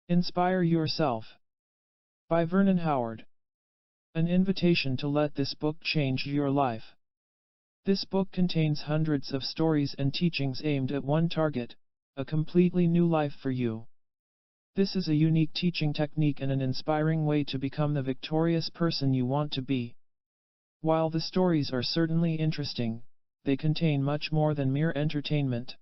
Inspire Yourself by Vernon Howard. An invitation to let this book change your life. This book contains hundreds of stories and teachings aimed at one target, a completely new life for you. This is a unique teaching technique and an inspiring way to become the victorious person you want to be. While the stories are certainly interesting, they contain much more than mere entertainment.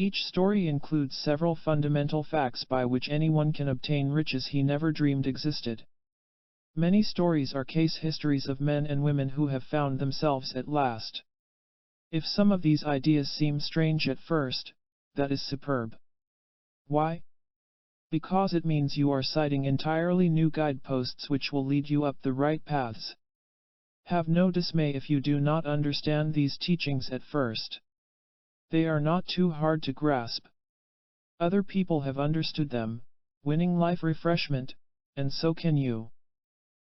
Each story includes several fundamental facts by which anyone can obtain riches he never dreamed existed. Many stories are case histories of men and women who have found themselves at last. If some of these ideas seem strange at first, that is superb. Why? Because it means you are citing entirely new guideposts which will lead you up the right paths. Have no dismay if you do not understand these teachings at first. They are not too hard to grasp. Other people have understood them, winning life refreshment, and so can you.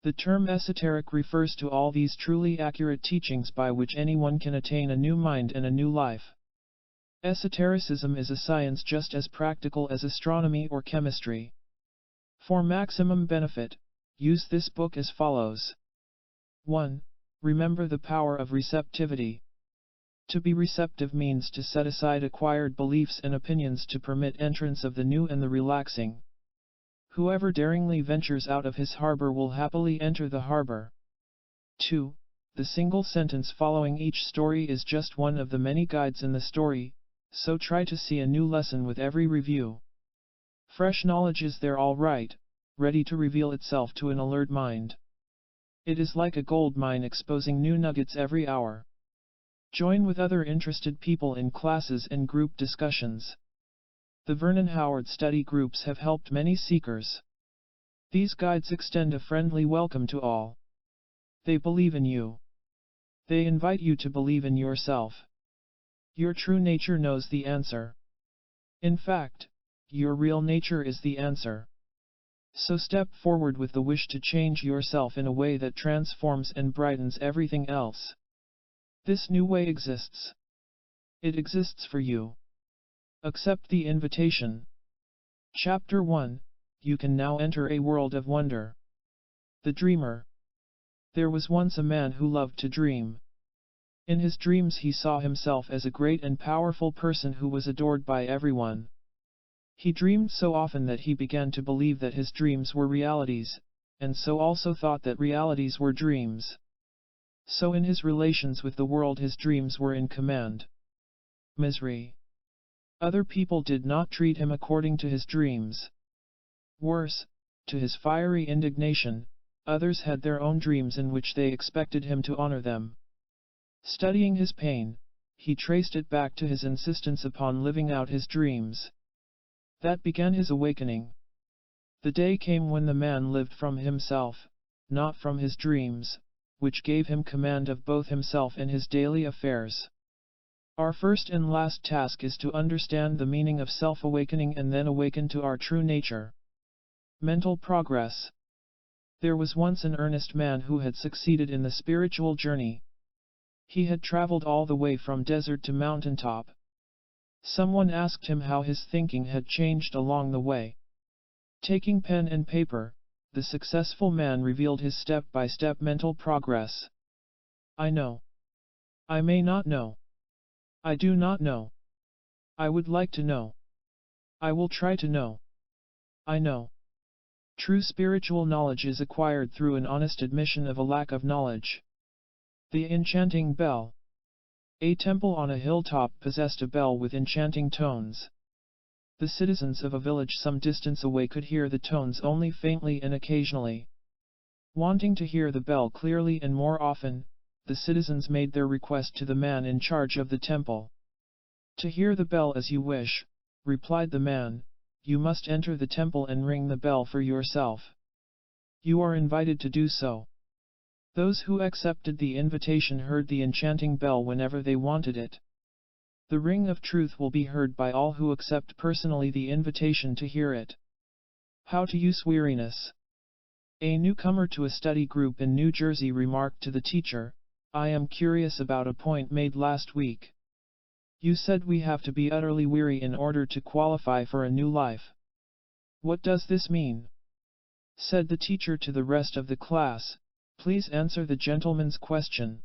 The term esoteric refers to all these truly accurate teachings by which anyone can attain a new mind and a new life. Esotericism is a science just as practical as astronomy or chemistry. For maximum benefit, use this book as follows. 1. Remember the power of receptivity. To be receptive means to set aside acquired beliefs and opinions to permit entrance of the new and the relaxing. Whoever daringly ventures out of his harbor will happily enter the harbor. 2. The single sentence following each story is just one of the many guides in the story, so try to see a new lesson with every review. Fresh knowledge is there all right, ready to reveal itself to an alert mind. It is like a gold mine exposing new nuggets every hour. Join with other interested people in classes and group discussions. The Vernon Howard study groups have helped many seekers. These guides extend a friendly welcome to all. They believe in you. They invite you to believe in yourself. Your true nature knows the answer. In fact, your real nature is the answer. So step forward with the wish to change yourself in a way that transforms and brightens everything else. This new way exists. It exists for you. Accept the invitation. Chapter 1. You can now enter a world of wonder. The Dreamer. There was once a man who loved to dream. In his dreams he saw himself as a great and powerful person who was adored by everyone. He dreamed so often that he began to believe that his dreams were realities, and so also thought that realities were dreams. So in his relations with the world his dreams were in command. Misery. Other people did not treat him according to his dreams. Worse, to his fiery indignation, others had their own dreams in which they expected him to honor them. Studying his pain, he traced it back to his insistence upon living out his dreams. That began his awakening. The day came when the man lived from himself, not from his dreams, which gave him command of both himself and his daily affairs. Our first and last task is to understand the meaning of self-awakening and then awaken to our true nature. Mental progress. There was once an earnest man who had succeeded in the spiritual journey. He had traveled all the way from desert to mountaintop. Someone asked him how his thinking had changed along the way. Taking pen and paper, the successful man revealed his step-by-step mental progress. I know. I may not know. I do not know. I would like to know. I will try to know. I know. True spiritual knowledge is acquired through an honest admission of a lack of knowledge. The enchanting bell. A temple on a hilltop possessed a bell with enchanting tones. The citizens of a village some distance away could hear the tones only faintly and occasionally. Wanting to hear the bell clearly and more often, the citizens made their request to the man in charge of the temple. To hear the bell as you wish, replied the man, you must enter the temple and ring the bell for yourself. You are invited to do so. Those who accepted the invitation heard the enchanting bell whenever they wanted it. The ring of truth will be heard by all who accept personally the invitation to hear it. How to use weariness. A newcomer to a study group in New Jersey remarked to the teacher, I am curious about a point made last week. You said we have to be utterly weary in order to qualify for a new life. "What does this mean?" said the teacher to the rest of the class. "Please answer the gentleman's question.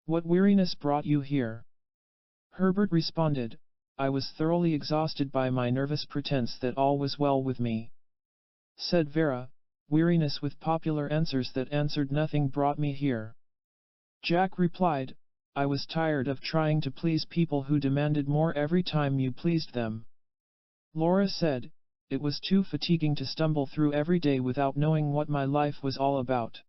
What weariness brought you here?" Herbert responded, "I was thoroughly exhausted by my nervous pretense that all was well with me." Said Vera, "Weariness with popular answers that answered nothing brought me here." Jack replied, "I was tired of trying to please people who demanded more every time you pleased them." Laura said, "It was too fatiguing to stumble through every day without knowing what my life was all about."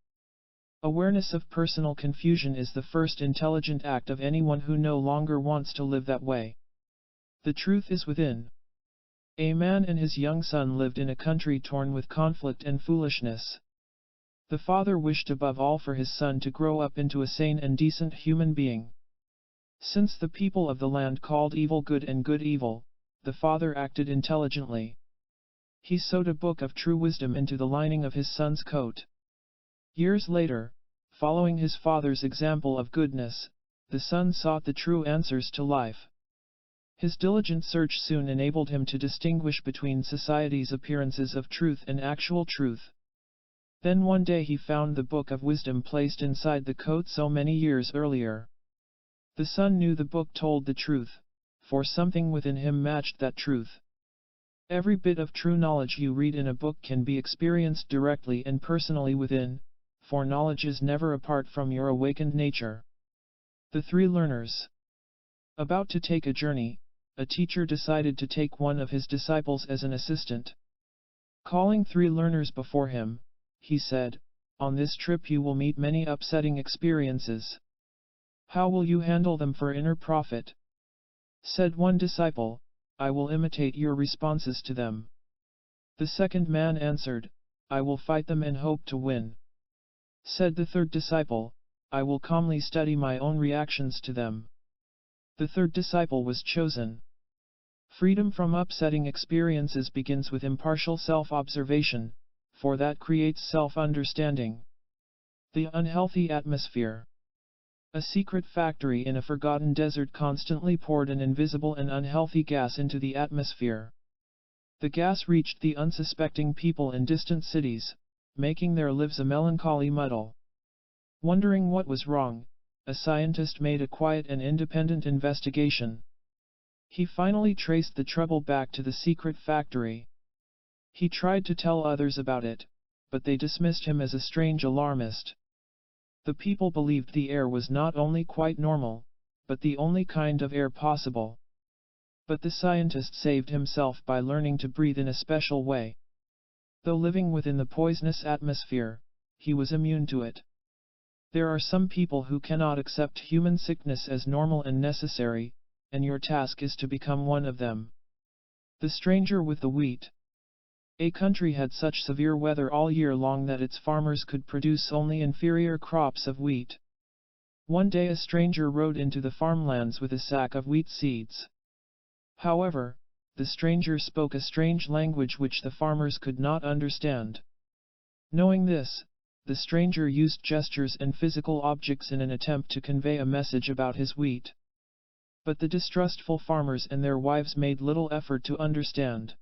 Awareness of personal confusion is the first intelligent act of anyone who no longer wants to live that way. The truth is within. A man and his young son lived in a country torn with conflict and foolishness. The father wished above all for his son to grow up into a sane and decent human being. Since the people of the land called evil good and good evil, the father acted intelligently. He sewed a book of true wisdom into the lining of his son's coat. Years later, following his father's example of goodness, the son sought the true answers to life. His diligent search soon enabled him to distinguish between society's appearances of truth and actual truth. Then one day he found the book of wisdom placed inside the coat so many years earlier. The son knew the book told the truth, for something within him matched that truth. Every bit of true knowledge you read in a book can be experienced directly and personally within, for knowledge is never apart from your awakened nature. The three learners. About to take a journey, a teacher decided to take one of his disciples as an assistant. Calling three learners before him, he said, "On this trip you will meet many upsetting experiences. How will you handle them for inner profit?" Said one disciple, "I will imitate your responses to them." The second man answered, "I will fight them and hope to win." Said the third disciple, "I will calmly study my own reactions to them." The third disciple was chosen. Freedom from upsetting experiences begins with impartial self-observation, for that creates self-understanding. The unhealthy atmosphere. A secret factory in a forgotten desert constantly poured an invisible and unhealthy gas into the atmosphere. The gas reached the unsuspecting people in distant cities, making their lives a melancholy muddle. Wondering what was wrong, a scientist made a quiet and independent investigation. He finally traced the trouble back to the secret factory. He tried to tell others about it, but they dismissed him as a strange alarmist. The people believed the air was not only quite normal, but the only kind of air possible. But the scientist saved himself by learning to breathe in a special way. Though living within the poisonous atmosphere, he was immune to it. There are some people who cannot accept human sickness as normal and necessary, and your task is to become one of them. The stranger with the wheat. A country had such severe weather all year long that its farmers could produce only inferior crops of wheat. One day a stranger rode into the farmlands with a sack of wheat seeds. However, the stranger spoke a strange language which the farmers could not understand. Knowing this, the stranger used gestures and physical objects in an attempt to convey a message about his wheat. But the distrustful farmers and their wives made little effort to understand.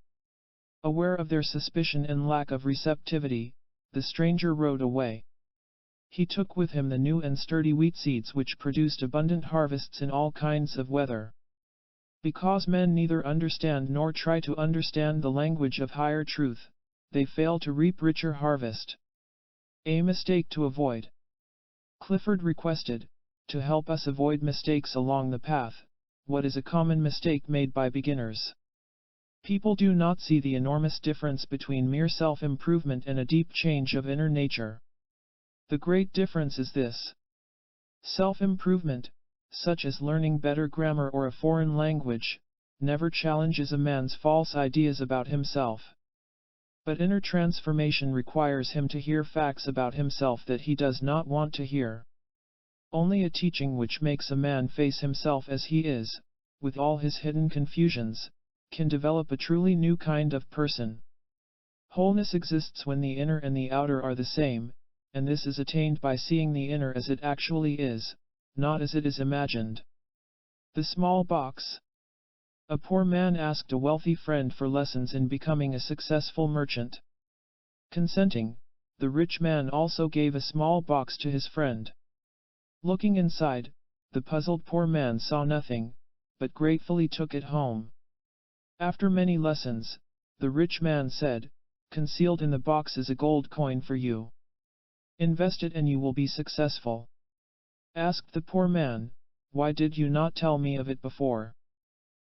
Aware of their suspicion and lack of receptivity, the stranger rode away. He took with him the new and sturdy wheat seeds which produced abundant harvests in all kinds of weather. Because men neither understand nor try to understand the language of higher truth, they fail to reap richer harvest. A mistake to avoid. Clifford requested, to help us avoid mistakes along the path, what is a common mistake made by beginners? People do not see the enormous difference between mere self-improvement and a deep change of inner nature. The great difference is this. Self-improvement, such as learning better grammar or a foreign language, never challenges a man's false ideas about himself. But inner transformation requires him to hear facts about himself that he does not want to hear. Only a teaching which makes a man face himself as he is, with all his hidden confusions, can develop a truly new kind of person. Wholeness exists when the inner and the outer are the same, and this is attained by seeing the inner as it actually is, not as it is imagined. The small box. A poor man asked a wealthy friend for lessons in becoming a successful merchant. Consenting, the rich man also gave a small box to his friend. Looking inside, the puzzled poor man saw nothing, but gratefully took it home. After many lessons, the rich man said, "Concealed in the box is a gold coin for you. Invest it and you will be successful." Asked the poor man, "Why did you not tell me of it before?"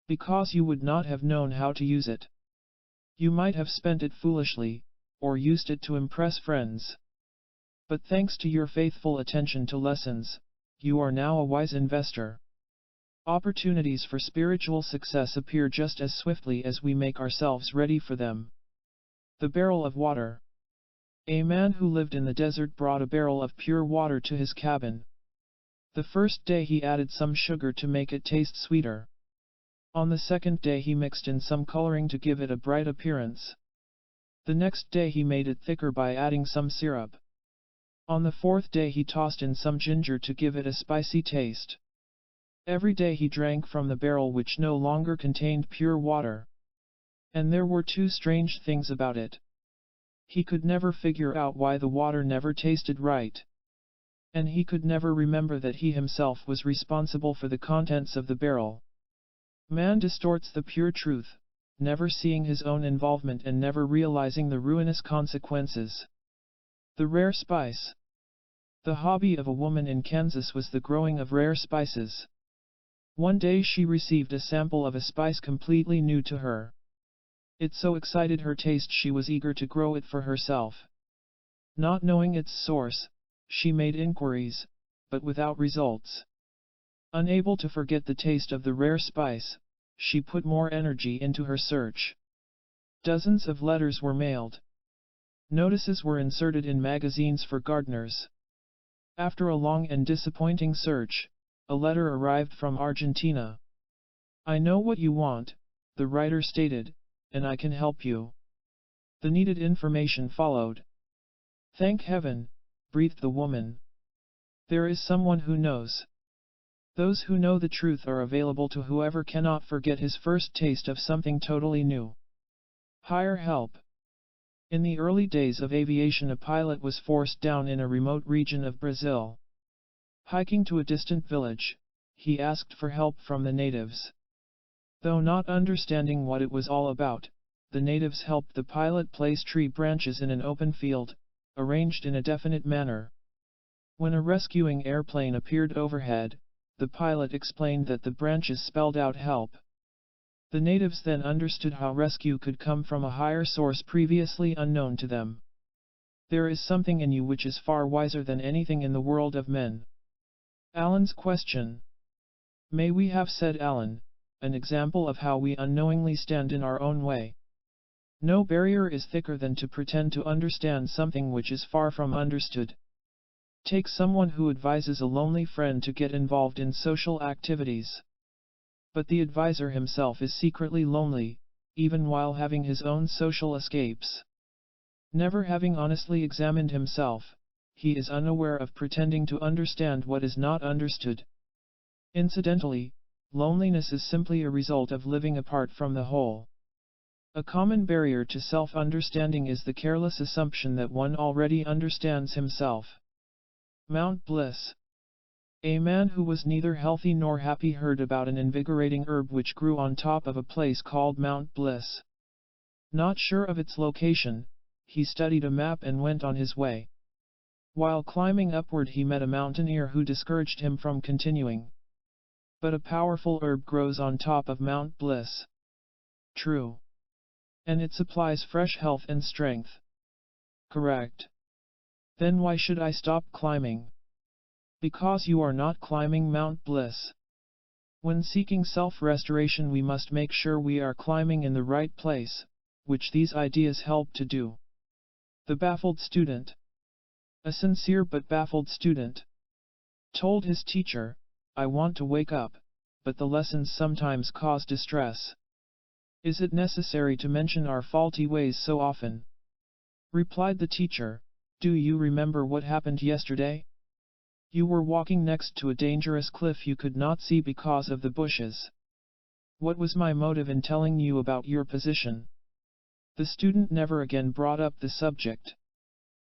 "Because you would not have known how to use it. You might have spent it foolishly, or used it to impress friends. But thanks to your faithful attention to lessons, you are now a wise investor." Opportunities for spiritual success appear just as swiftly as we make ourselves ready for them. The barrel of water. A man who lived in the desert brought a barrel of pure water to his cabin. The first day he added some sugar to make it taste sweeter. On the second day he mixed in some coloring to give it a bright appearance. The next day he made it thicker by adding some syrup. On the fourth day he tossed in some ginger to give it a spicy taste. Every day he drank from the barrel which no longer contained pure water. And there were two strange things about it. He could never figure out why the water never tasted right. And he could never remember that he himself was responsible for the contents of the barrel. Man distorts the pure truth, never seeing his own involvement and never realizing the ruinous consequences. The rare spice. The hobby of a woman in Kansas was the growing of rare spices. One day she received a sample of a spice completely new to her. It so excited her taste she was eager to grow it for herself. Not knowing its source, she made inquiries, but without results. Unable to forget the taste of the rare spice, she put more energy into her search. Dozens of letters were mailed. Notices were inserted in magazines for gardeners. After a long and disappointing search, a letter arrived from Argentina. "I know what you want," the writer stated, "and I can help you." The needed information followed. "Thank heaven," breathed the woman. "There is someone who knows." Those who know the truth are available to whoever cannot forget his first taste of something totally new. Hire help. In the early days of aviation, a pilot was forced down in a remote region of Brazil. Hiking to a distant village, he asked for help from the natives. Though not understanding what it was all about, the natives helped the pilot place tree branches in an open field, arranged in a definite manner. When a rescuing airplane appeared overhead, the pilot explained that the branches spelled out help. The natives then understood how rescue could come from a higher source previously unknown to them. There is something in you which is far wiser than anything in the world of men. Alan's question. May we have said Alan, an example of how we unknowingly stand in our own way. No barrier is thicker than to pretend to understand something which is far from understood. Take someone who advises a lonely friend to get involved in social activities. But the advisor himself is secretly lonely, even while having his own social escapes. Never having honestly examined himself, he is unaware of pretending to understand what is not understood. Incidentally, loneliness is simply a result of living apart from the whole. A common barrier to self-understanding is the careless assumption that one already understands himself. Mount Bliss. A man who was neither healthy nor happy heard about an invigorating herb which grew on top of a place called Mount Bliss. Not sure of its location, he studied a map and went on his way. While climbing upward he met a mountaineer who discouraged him from continuing. But a powerful herb grows on top of Mount Bliss. True. And it supplies fresh health and strength. Correct. Then why should I stop climbing? Because you are not climbing Mount Bliss. When seeking self-restoration we must make sure we are climbing in the right place, which these ideas help to do. The baffled student. A sincere but baffled student told his teacher, "I want to wake up, but the lessons sometimes cause distress." "Is it necessary to mention our faulty ways so often?" replied the teacher. "Do you remember what happened yesterday? You were walking next to a dangerous cliff you could not see because of the bushes. What was my motive in telling you about your position? The student never again brought up the subject.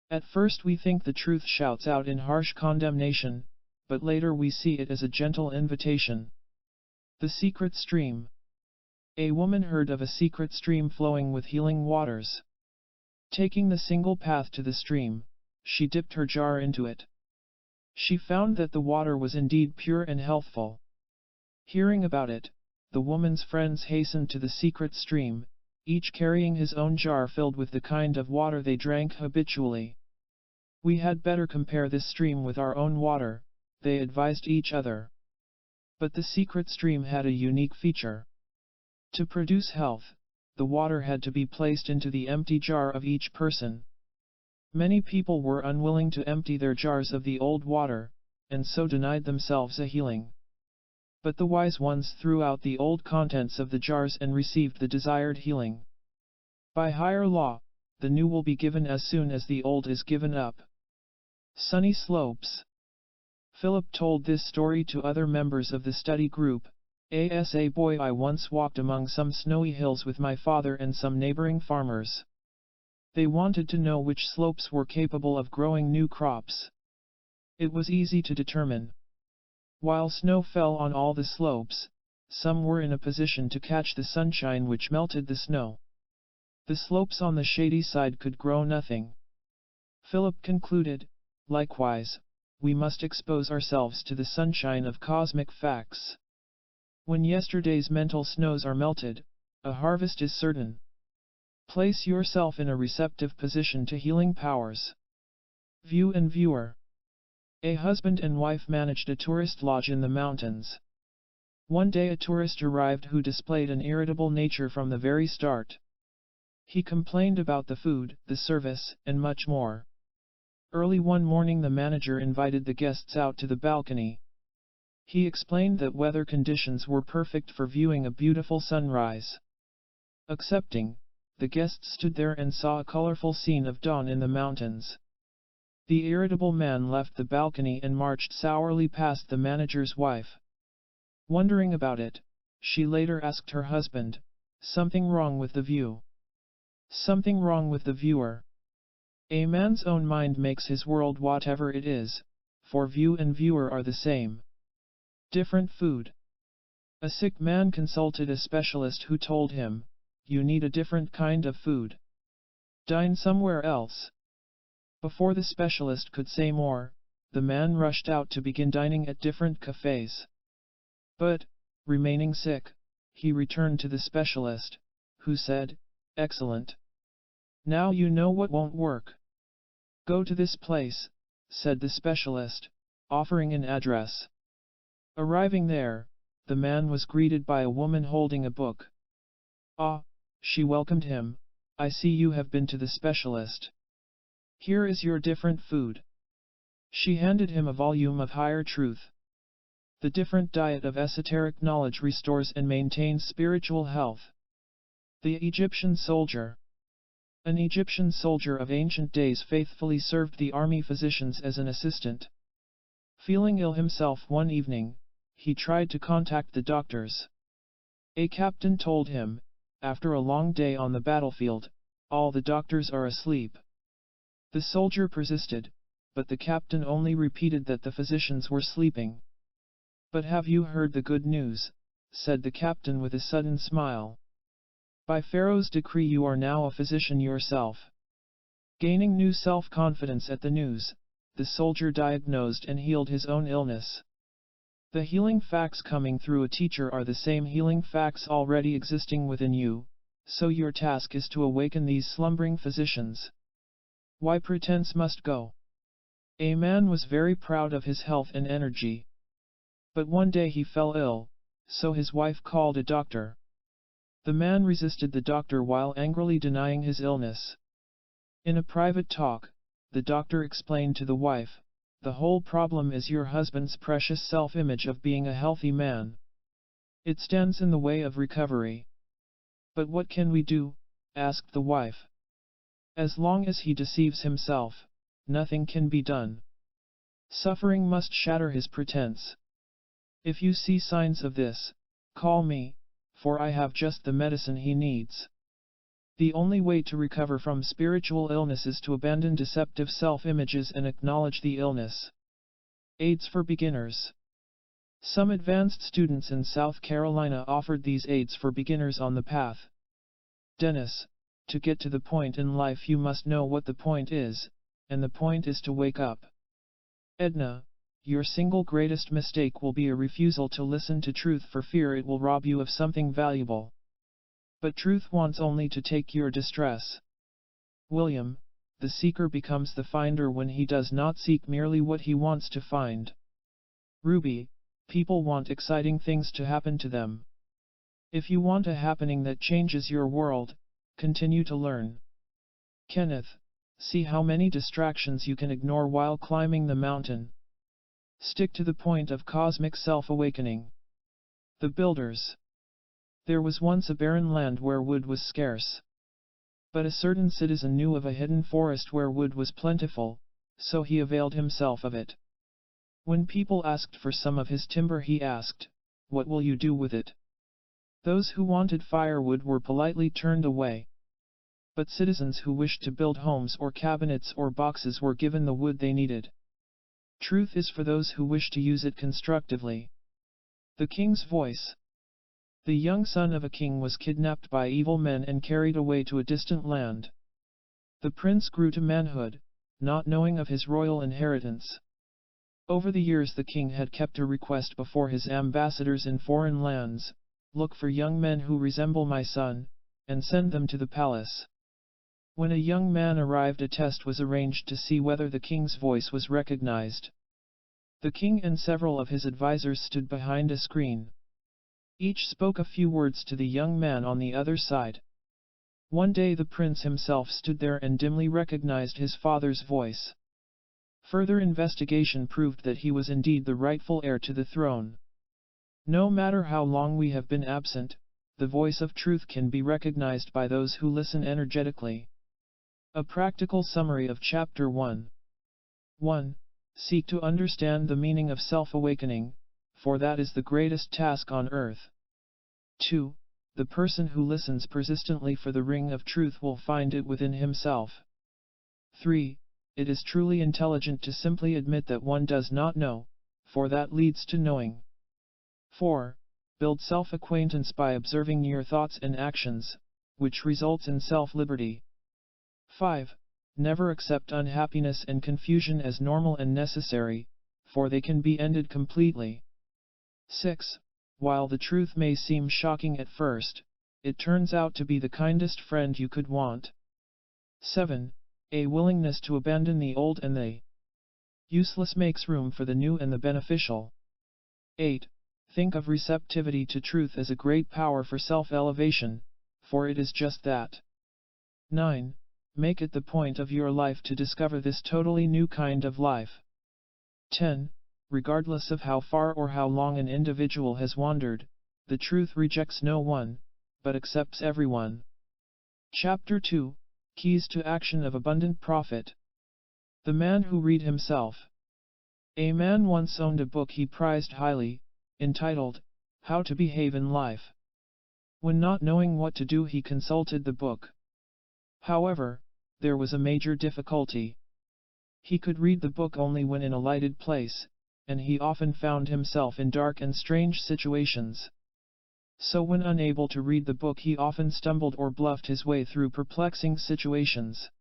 At first we think the truth shouts out in harsh condemnation, but later we see it as a gentle invitation. The secret stream. A woman heard of a secret stream flowing with healing waters. Taking the single path to the stream, she dipped her jar into it. She found that the water was indeed pure and healthful. Hearing about it, the woman's friends hastened to the secret stream, each carrying his own jar filled with the kind of water they drank habitually. We had better compare this stream with our own water, they advised each other. But the secret stream had a unique feature. To produce health, the water had to be placed into the empty jar of each person. Many people were unwilling to empty their jars of the old water, and so denied themselves a healing. But the wise ones threw out the old contents of the jars and received the desired healing. By higher law, the new will be given as soon as the old is given up. Sunny slopes. Philip told this story to other members of the study group. As a boy I once walked among some snowy hills with my father and some neighboring farmers. They wanted to know which slopes were capable of growing new crops. It was easy to determine. While snow fell on all the slopes, some were in a position to catch the sunshine which melted the snow. The slopes on the shady side could grow nothing. Philip concluded, likewise, we must expose ourselves to the sunshine of cosmic facts. When yesterday's mental snows are melted, a harvest is certain. Place yourself in a receptive position to healing powers. View and viewer. A husband and wife managed a tourist lodge in the mountains. One day a tourist arrived who displayed an irritable nature from the very start. He complained about the food, the service, and much more. Early one morning the manager invited the guests out to the balcony. He explained that weather conditions were perfect for viewing a beautiful sunrise. Accepting, the guests stood there and saw a colorful scene of dawn in the mountains. The irritable man left the balcony and marched sourly past the manager's wife. Wondering about it, she later asked her husband, "Something wrong with the view?" Something wrong with the viewer. A man's own mind makes his world whatever it is, for view and viewer are the same. Different food. A sick man consulted a specialist who told him, "You need a different kind of food. Dine somewhere else." Before the specialist could say more, the man rushed out to begin dining at different cafes. But, remaining sick, he returned to the specialist, who said, "Excellent. Now you know what won't work. Go to this place," said the specialist, offering an address. Arriving there, the man was greeted by a woman holding a book. "Ah," she welcomed him, "I see you have been to the specialist. Here is your different food." She handed him a volume of higher truth. The different diet of esoteric knowledge restores and maintains spiritual health. The Egyptian soldier. An Egyptian soldier of ancient days faithfully served the army physicians as an assistant. Feeling ill himself one evening, he tried to contact the doctors. A captain told him, "After a long day on the battlefield, all the doctors are asleep." The soldier persisted, but the captain only repeated that the physicians were sleeping. "But have you heard the good news?" said the captain with a sudden smile. "By Pharaoh's decree you are now a physician yourself." Gaining new self-confidence at the news, the soldier diagnosed and healed his own illness. The healing facts coming through a teacher are the same healing facts already existing within you, so your task is to awaken these slumbering physicians. Why pretense must go. A man was very proud of his health and energy. But one day he fell ill, so his wife called a doctor. The man resisted the doctor while angrily denying his illness. In a private talk, the doctor explained to the wife, "The whole problem is your husband's precious self-image of being a healthy man. It stands in the way of recovery." "But what can we do?" asked the wife. "As long as he deceives himself, nothing can be done. Suffering must shatter his pretense. If you see signs of this, call me, for I have just the medicine he needs. The only way to recover from spiritual illness is to abandon deceptive self-images and acknowledge the illness. Aids for beginners. Some advanced students in South Carolina offered these aids for beginners on the path. Dennis, to get to the point in life you must know what the point is, and the point is to wake up. Edna, your single greatest mistake will be a refusal to listen to truth for fear it will rob you of something valuable. But truth wants only to take your distress. William, the seeker becomes the finder when he does not seek merely what he wants to find. Ruby, people want exciting things to happen to them. If you want a happening that changes your world, continue to learn. Kenneth, see how many distractions you can ignore while climbing the mountain. Stick to the point of cosmic self-awakening. The Builders. There was once a barren land where wood was scarce. But a certain citizen knew of a hidden forest where wood was plentiful, so he availed himself of it. When people asked for some of his timber he asked, "What will you do with it?" Those who wanted firewood were politely turned away. But citizens who wished to build homes or cabinets or boxes were given the wood they needed. Truth is for those who wish to use it constructively. The King's Voice. The young son of a king was kidnapped by evil men and carried away to a distant land. The prince grew to manhood, not knowing of his royal inheritance. Over the years the king had kept a request before his ambassadors in foreign lands: "Look for young men who resemble my son, and send them to the palace." When a young man arrived, a test was arranged to see whether the king's voice was recognized. The king and several of his advisors stood behind a screen. Each spoke a few words to the young man on the other side. One day the prince himself stood there and dimly recognized his father's voice. Further investigation proved that he was indeed the rightful heir to the throne. No matter how long we have been absent, the voice of truth can be recognized by those who listen energetically. A practical summary of Chapter 1. 1. Seek to understand the meaning of self-awakening, for that is the greatest task on earth. 2. The person who listens persistently for the ring of truth will find it within himself. 3. It is truly intelligent to simply admit that one does not know, for that leads to knowing. 4. Build self-acquaintance by observing your thoughts and actions, which results in self-liberty. 5. Never accept unhappiness and confusion as normal and necessary, for they can be ended completely. 6. While the truth may seem shocking at first, it turns out to be the kindest friend you could want. 7. A willingness to abandon the old and the useless makes room for the new and the beneficial. 8. Think of receptivity to truth as a great power for self-elevation, for it is just that. 9. Make it the point of your life to discover this totally new kind of life. 10. Regardless of how far or how long an individual has wandered, the truth rejects no one, but accepts everyone. Chapter 2. Keys to Action of Abundant Profit. The Man Who Read Himself. A man once owned a book he prized highly, entitled, How to Behave in Life. When not knowing what to do he consulted the book. However, there was a major difficulty. He could read the book only when in a lighted place, and he often found himself in dark and strange situations. So when unable to read the book he often stumbled or bluffed his way through perplexing situations.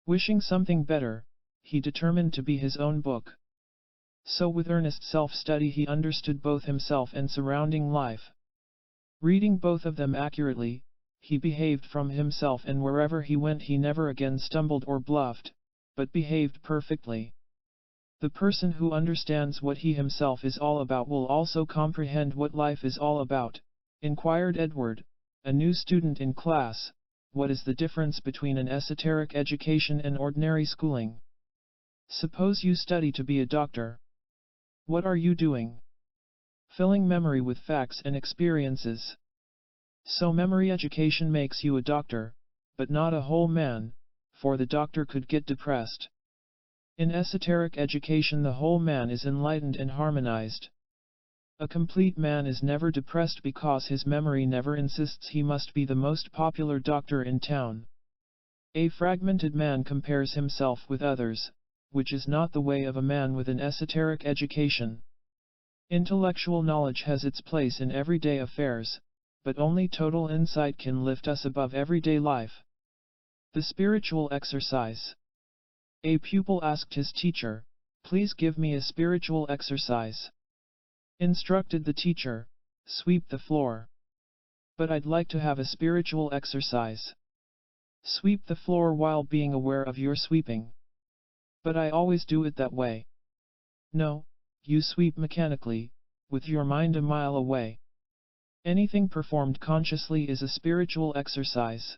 Wishing something better, he determined to be his own book. So with earnest self-study he understood both himself and surrounding life. Reading both of them accurately, he behaved from himself, and wherever he went he never again stumbled or bluffed, but behaved perfectly. The person who understands what he himself is all about will also comprehend what life is all about, inquired Edward, a new student in class. What is the difference between an esoteric education and ordinary schooling? Suppose you study to be a doctor. What are you doing? Filling memory with facts and experiences. So memory education makes you a doctor, but not a whole man, for the doctor could get depressed. In esoteric education the whole man is enlightened and harmonized. A complete man is never depressed because his memory never insists he must be the most popular doctor in town. A fragmented man compares himself with others, which is not the way of a man with an esoteric education. Intellectual knowledge has its place in everyday affairs, but only total insight can lift us above everyday life. The spiritual exercise. A pupil asked his teacher, "Please give me a spiritual exercise." Instructed the teacher, "Sweep the floor." "But I'd like to have a spiritual exercise." "Sweep the floor while being aware of your sweeping." "But I always do it that way." "No, you sweep mechanically, with your mind a mile away." Anything performed consciously is a spiritual exercise.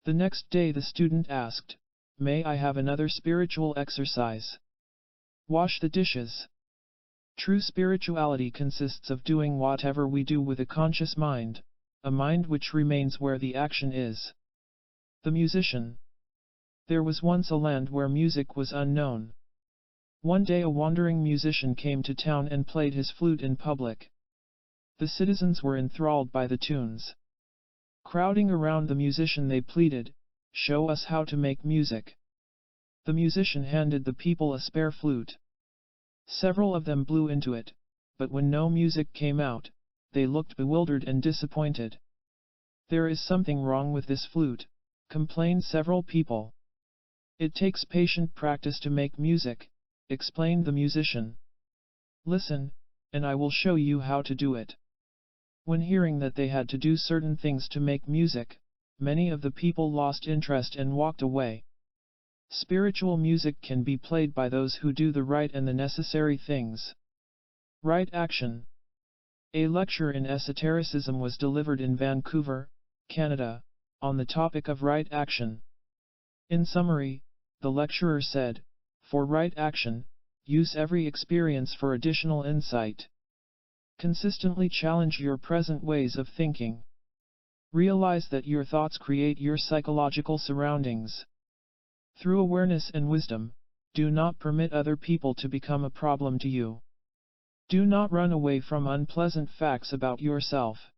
The next day the student asked, "May I have another spiritual exercise?" "Wash the dishes." True spirituality consists of doing whatever we do with a conscious mind, a mind which remains where the action is. The musician. There was once a land where music was unknown. One day a wandering musician came to town and played his flute in public. The citizens were enthralled by the tunes. Crowding around the musician they pleaded, "Show us how to make music." The musician handed the people a spare flute. Several of them blew into it, but when no music came out, they looked bewildered and disappointed. "There is something wrong with this flute," complained several people. "It takes patient practice to make music," explained the musician. "Listen, and I will show you how to do it." When hearing that they had to do certain things to make music, many of the people lost interest and walked away. Spiritual music can be played by those who do the right and the necessary things. Right action. A lecture in esotericism was delivered in Vancouver, Canada, on the topic of right action. In summary, the lecturer said, "For right action, use every experience for additional insight. Consistently challenge your present ways of thinking. Realize that your thoughts create your psychological surroundings. Through awareness and wisdom, do not permit other people to become a problem to you. Do not run away from unpleasant facts about yourself.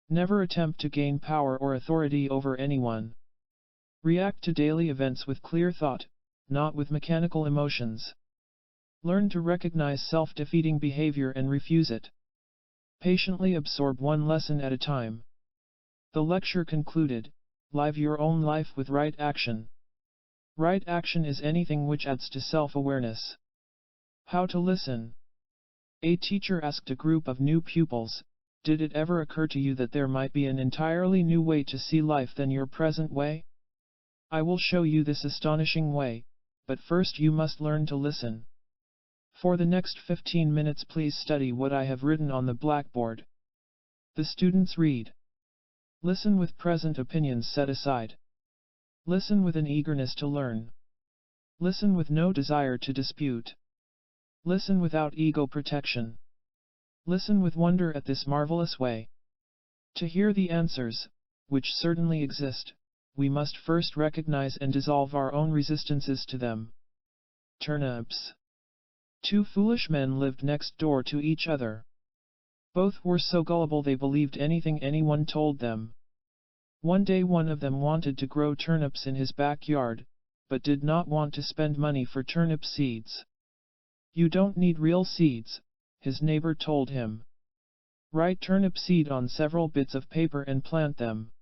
Never attempt to gain power or authority over anyone. React to daily events with clear thought, not with mechanical emotions. Learn to recognize self-defeating behavior and refuse it. Patiently absorb one lesson at a time." The lecture concluded, "Live your own life with right action." Right action is anything which adds to self-awareness. How to listen. A teacher asked a group of new pupils, "Did it ever occur to you that there might be an entirely new way to see life than your present way? I will show you this astonishing way, but first you must learn to listen. For the next 15 minutes please study what I have written on the blackboard." The students read. Listen with present opinions set aside. Listen with an eagerness to learn. Listen with no desire to dispute. Listen without ego protection. Listen with wonder at this marvelous way. To hear the answers, which certainly exist, we must first recognize and dissolve our own resistances to them. Turnips. Two foolish men lived next door to each other. Both were so gullible they believed anything anyone told them. One day one of them wanted to grow turnips in his backyard, but did not want to spend money for turnip seeds. "You don't need real seeds," his neighbor told him. "Write turnip seed on several bits of paper and plant them."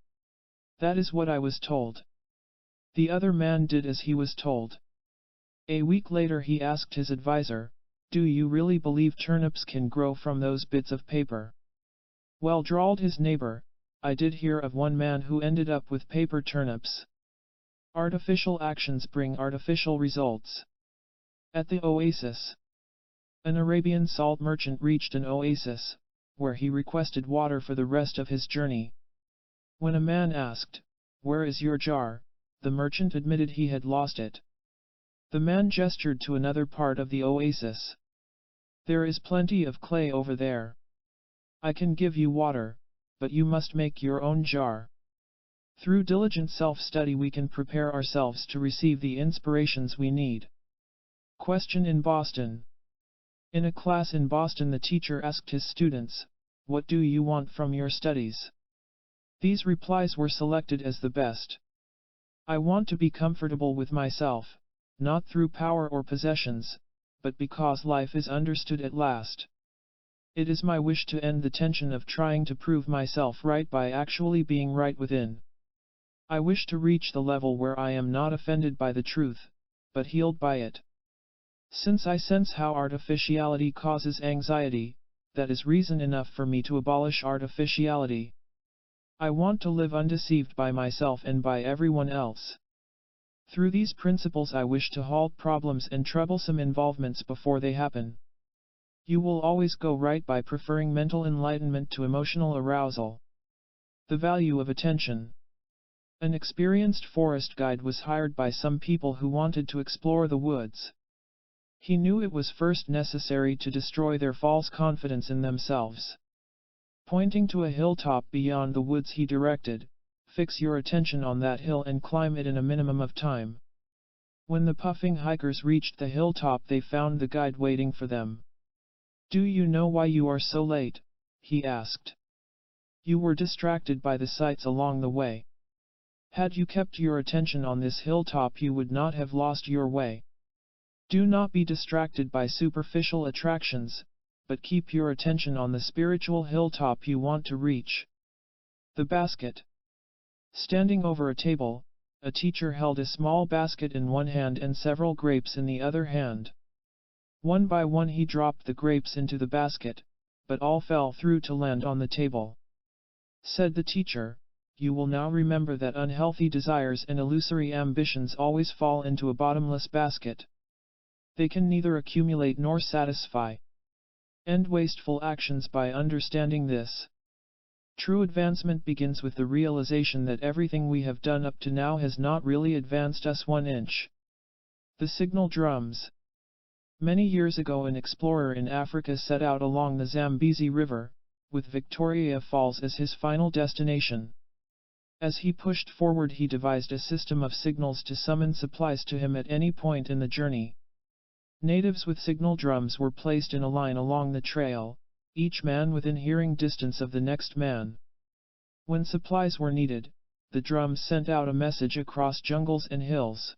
"That is what I was told." The other man did as he was told. A week later he asked his advisor, "Do you really believe turnips can grow from those bits of paper?" "Well," drawled his neighbor, "I did hear of one man who ended up with paper turnips." Artificial actions bring artificial results. At the oasis. An Arabian salt merchant reached an oasis, where he requested water for the rest of his journey. When a man asked, "Where is your jar?" the merchant admitted he had lost it. The man gestured to another part of the oasis. "There is plenty of clay over there. I can give you water, but you must make your own jar." Through diligent self-study we can prepare ourselves to receive the inspirations we need. Question in Boston. In a class in Boston, the teacher asked his students, "What do you want from your studies?" These replies were selected as the best. "I want to be comfortable with myself, not through power or possessions, but because life is understood at last. It is my wish to end the tension of trying to prove myself right by actually being right within. I wish to reach the level where I am not offended by the truth, but healed by it. Since I sense how artificiality causes anxiety, that is reason enough for me to abolish artificiality. I want to live undeceived by myself and by everyone else. Through these principles I wish to halt problems and troublesome involvements before they happen. You will always go right by preferring mental enlightenment to emotional arousal." The value of attention. An experienced forest guide was hired by some people who wanted to explore the woods. He knew it was first necessary to destroy their false confidence in themselves. Pointing to a hilltop beyond the woods, he directed, "Fix your attention on that hill and climb it in a minimum of time." When the puffing hikers reached the hilltop, they found the guide waiting for them. "Do you know why you are so late?" he asked. "You were distracted by the sights along the way. Had you kept your attention on this hilltop, you would not have lost your way. Do not be distracted by superficial attractions, but keep your attention on the spiritual hilltop you want to reach." The basket. Standing over a table, a teacher held a small basket in one hand and several grapes in the other hand. One by one he dropped the grapes into the basket, but all fell through to land on the table. Said the teacher, "You will now remember that unhealthy desires and illusory ambitions always fall into a bottomless basket. They can neither accumulate nor satisfy. End wasteful actions by understanding this. True advancement begins with the realization that everything we have done up to now has not really advanced us 1 inch. The signal drums. Many years ago, an explorer in Africa set out along the Zambezi River, with Victoria Falls as his final destination. As he pushed forward, he devised a system of signals to summon supplies to him at any point in the journey. Natives with signal drums were placed in a line along the trail, each man within hearing distance of the next man. When supplies were needed, the drums sent out a message across jungles and hills.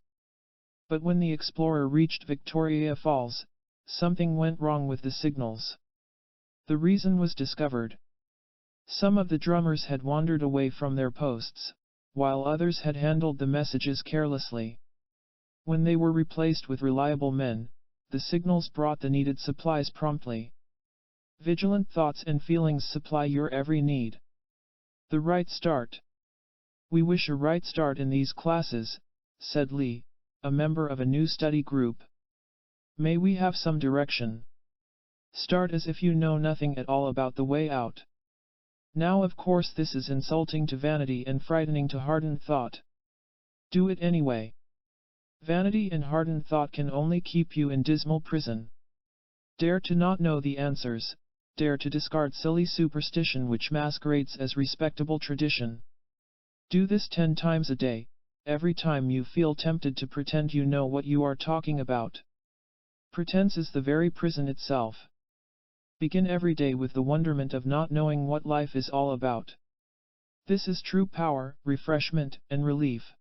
But when the explorer reached Victoria Falls, something went wrong with the signals. The reason was discovered. Some of the drummers had wandered away from their posts, while others had handled the messages carelessly. When they were replaced with reliable men, the signals brought the needed supplies promptly. Vigilant thoughts and feelings supply your every need. The right start. "We wish a right start in these classes," said Lee, a member of a new study group. "May we have some direction? Start as if you know nothing at all about the way out." Now, of course, this is insulting to vanity and frightening to hardened thought. Do it anyway. Vanity and hardened thought can only keep you in dismal prison. Dare to not know the answers, dare to discard silly superstition which masquerades as respectable tradition. Do this 10 times a day, every time you feel tempted to pretend you know what you are talking about. Pretense is the very prison itself. Begin every day with the wonderment of not knowing what life is all about. This is true power, refreshment, and relief.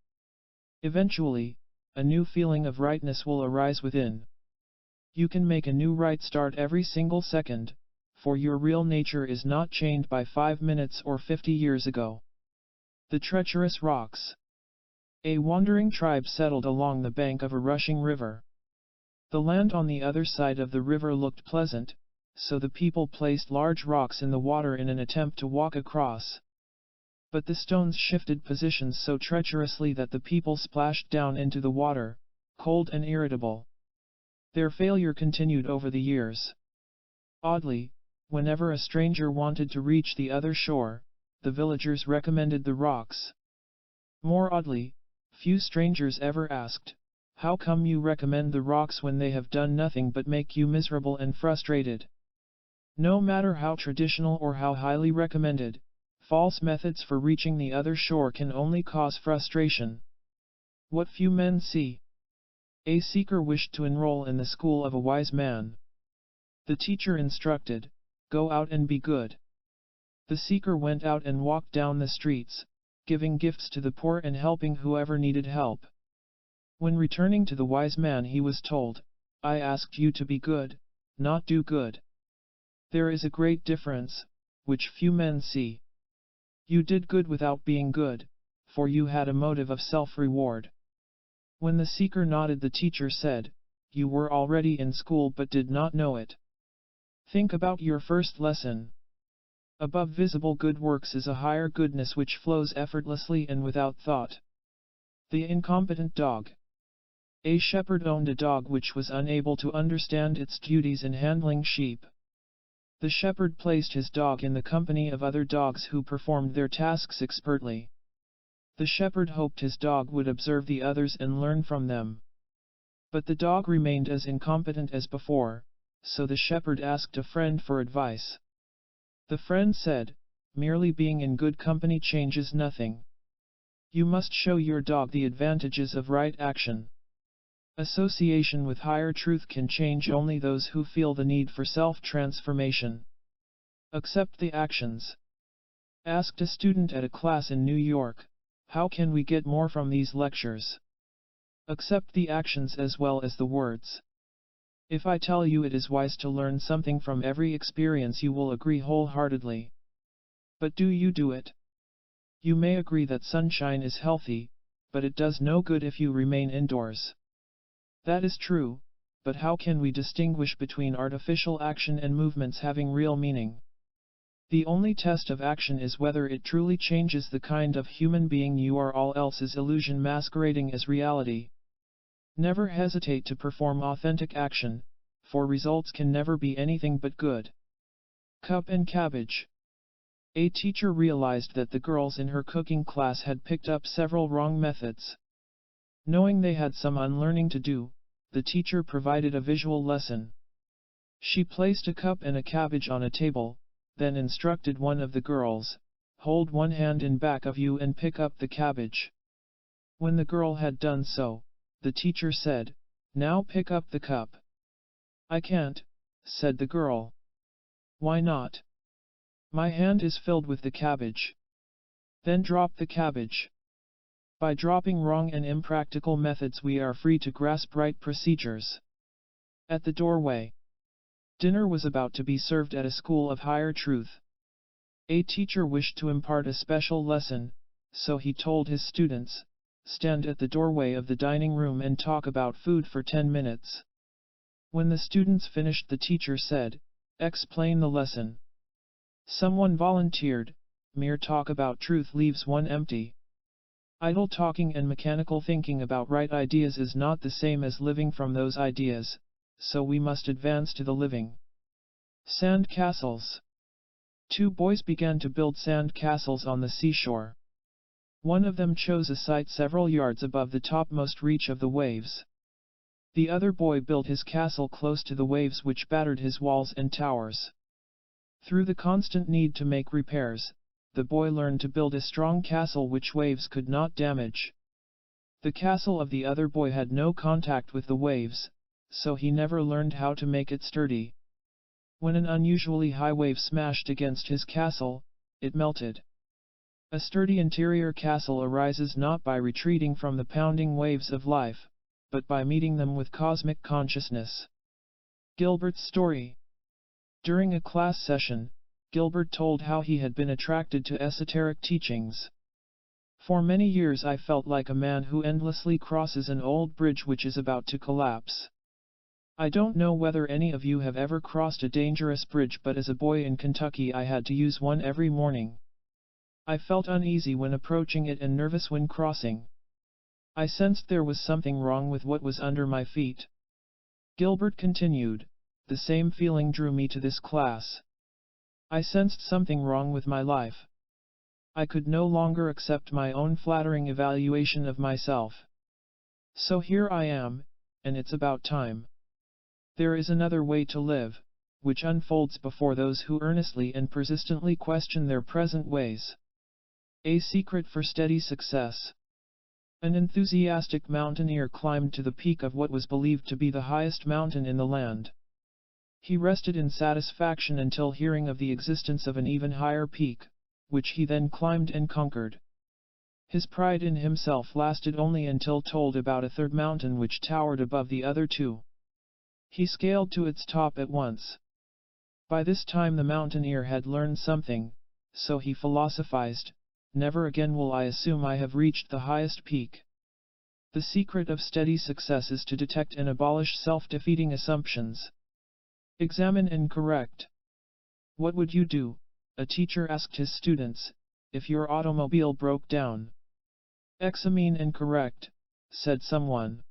Eventually, a new feeling of rightness will arise within. You can make a new right start every single second, for your real nature is not chained by 5 minutes or 50 years ago. The treacherous rocks. A wandering tribe settled along the bank of a rushing river. The land on the other side of the river looked pleasant, so the people placed large rocks in the water in an attempt to walk across. But the stones shifted positions so treacherously that the people splashed down into the water, cold and irritable. Their failure continued over the years. Oddly, whenever a stranger wanted to reach the other shore, the villagers recommended the rocks. More oddly, few strangers ever asked, "How come you recommend the rocks when they have done nothing but make you miserable and frustrated?" No matter how traditional or how highly recommended, false methods for reaching the other shore can only cause frustration. What few men see. A seeker wished to enroll in the school of a wise man. The teacher instructed, "Go out and be good." The seeker went out and walked down the streets, giving gifts to the poor and helping whoever needed help. When returning to the wise man he was told, "I asked you to be good, not do good." There is a great difference, which few men see. You did good without being good, for you had a motive of self-reward. When the seeker nodded, the teacher said, "You were already in school but did not know it. Think about your first lesson. Above visible good works is a higher goodness which flows effortlessly and without thought." The incompetent dog. A shepherd owned a dog which was unable to understand its duties in handling sheep. The shepherd placed his dog in the company of other dogs who performed their tasks expertly. The shepherd hoped his dog would observe the others and learn from them. But the dog remained as incompetent as before, so the shepherd asked a friend for advice. The friend said, "Merely being in good company changes nothing. You must show your dog the advantages of right action. Association with higher truth can change only those who feel the need for self-transformation. Accept the actions." Asked a student at a class in New York, "How can we get more from these lectures?" Accept the actions as well as the words. If I tell you it is wise to learn something from every experience, you will agree wholeheartedly. But do you do it? You may agree that sunshine is healthy, but it does no good if you remain indoors. That is true, but how can we distinguish between artificial action and movements having real meaning? The only test of action is whether it truly changes the kind of human being you are, all else is illusion masquerading as reality. Never hesitate to perform authentic action, for results can never be anything but good. Cup and cabbage. A teacher realized that the girls in her cooking class had picked up several wrong methods. Knowing they had some unlearning to do, the teacher provided a visual lesson. She placed a cup and a cabbage on a table, then instructed one of the girls, "Hold one hand in back of you and pick up the cabbage." When the girl had done so, the teacher said, "Now pick up the cup." "I can't," said the girl. "Why not?" "My hand is filled with the cabbage." "Then drop the cabbage." By dropping wrong and impractical methods we are free to grasp right procedures. At the doorway. Dinner was about to be served at a school of higher truth. A teacher wished to impart a special lesson, so he told his students, "Stand at the doorway of the dining room and talk about food for 10 minutes. When the students finished, the teacher said, "Explain the lesson." Someone volunteered, "Mere talk about truth leaves one empty. Idle talking and mechanical thinking about right ideas is not the same as living from those ideas, so we must advance to the living." Sand castles. Two boys began to build sand castles on the seashore. One of them chose a site several yards above the topmost reach of the waves. The other boy built his castle close to the waves which battered his walls and towers. Through the constant need to make repairs, the boy learned to build a strong castle which waves could not damage. The castle of the other boy had no contact with the waves, so he never learned how to make it sturdy. When an unusually high wave smashed against his castle, it melted. A sturdy interior castle arises not by retreating from the pounding waves of life, but by meeting them with cosmic consciousness. Gilbert's story. During a class session, Gilbert told how he had been attracted to esoteric teachings. "For many years I felt like a man who endlessly crosses an old bridge which is about to collapse. I don't know whether any of you have ever crossed a dangerous bridge, but as a boy in Kentucky I had to use one every morning. I felt uneasy when approaching it and nervous when crossing. I sensed there was something wrong with what was under my feet." Gilbert continued, "The same feeling drew me to this class. I sensed something wrong with my life. I could no longer accept my own flattering evaluation of myself. So here I am, and it's about time. There is another way to live, which unfolds before those who earnestly and persistently question their present ways. A secret for steady success." An enthusiastic mountaineer climbed to the peak of what was believed to be the highest mountain in the land. He rested in satisfaction until hearing of the existence of an even higher peak, which he then climbed and conquered. His pride in himself lasted only until told about a third mountain which towered above the other two. He scaled to its top at once. By this time the mountaineer had learned something, so he philosophized, "Never again will I assume I have reached the highest peak." The secret of steady success is to detect and abolish self-defeating assumptions. Examine and correct. What would you do, a teacher asked his students, if your automobile broke down? Examine and correct, said someone.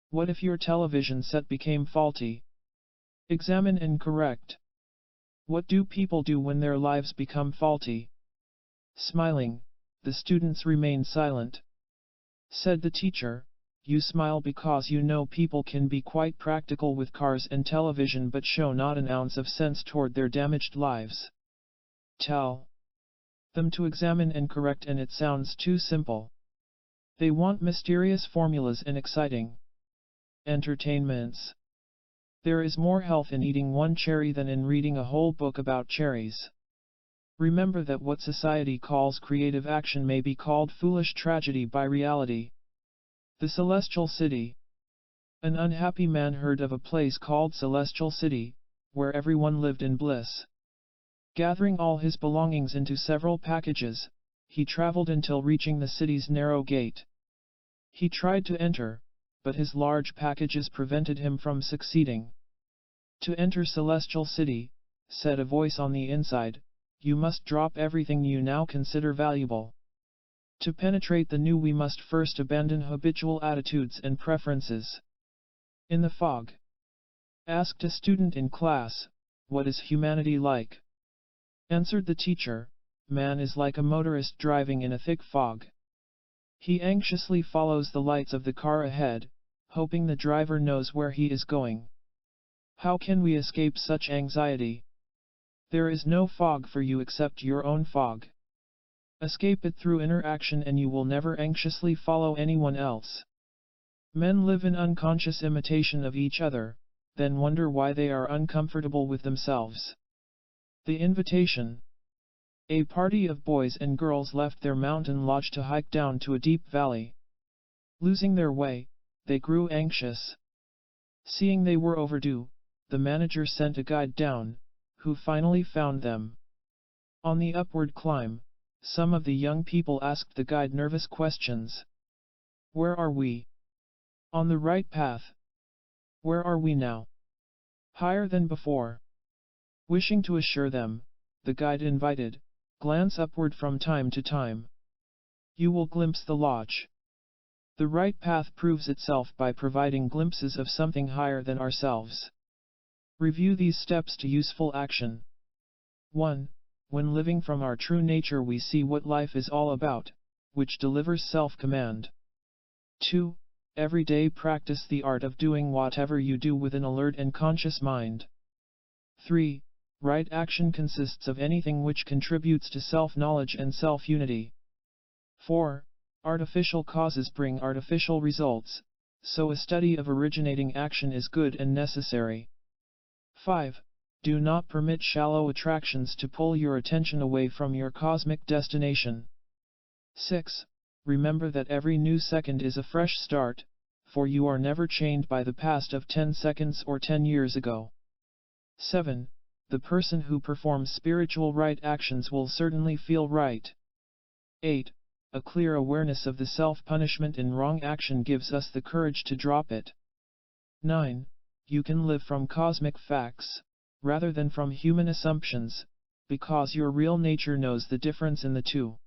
What if your television set became faulty? Examine and correct. What do people do when their lives become faulty? Smiling, the students remained silent. Said the teacher, "You smile because you know people can be quite practical with cars and television but show not an ounce of sense toward their damaged lives. Tell them to examine and correct, and it sounds too simple. They want mysterious formulas and exciting entertainments. There is more health in eating one cherry than in reading a whole book about cherries. Remember that what society calls creative action may be called foolish tragedy by reality." The Celestial City. An unhappy man heard of a place called Celestial City, where everyone lived in bliss. Gathering all his belongings into several packages, he traveled until reaching the city's narrow gate. He tried to enter, but his large packages prevented him from succeeding. "To enter Celestial City," said a voice on the inside, "you must drop everything you now consider valuable. To penetrate the new we must first abandon habitual attitudes and preferences." In the fog. Asked a student in class, "What is humanity like?" Answered the teacher, "Man is like a motorist driving in a thick fog. He anxiously follows the lights of the car ahead, hoping the driver knows where he is going. How can we escape such anxiety? There is no fog for you except your own fog. Escape it through inner action and you will never anxiously follow anyone else." Men live in unconscious imitation of each other, then wonder why they are uncomfortable with themselves. The invitation. A party of boys and girls left their mountain lodge to hike down to a deep valley. Losing their way, they grew anxious. Seeing they were overdue, the manager sent a guide down, who finally found them. On the upward climb, some of the young people asked the guide nervous questions. "Where are we?" "On the right path." "Where are we now?" "Higher than before." Wishing to assure them, the guide invited, "Glance upward from time to time. You will glimpse the lodge." The right path proves itself by providing glimpses of something higher than ourselves. Review these steps to useful action. 1. When living from our true nature we see what life is all about, which delivers self-command. 2. Every day practice the art of doing whatever you do with an alert and conscious mind. 3. Right action consists of anything which contributes to self-knowledge and self-unity. 4. Artificial causes bring artificial results, so a study of originating action is good and necessary. 5. Do not permit shallow attractions to pull your attention away from your cosmic destination. 6. Remember that every new second is a fresh start, for you are never chained by the past of 10 seconds or 10 years ago. 7. The person who performs spiritual right actions will certainly feel right. 8. A clear awareness of the self-punishment in wrong action gives us the courage to drop it. 9. You can live from cosmic facts, rather than from human assumptions, because your real nature knows the difference in the two.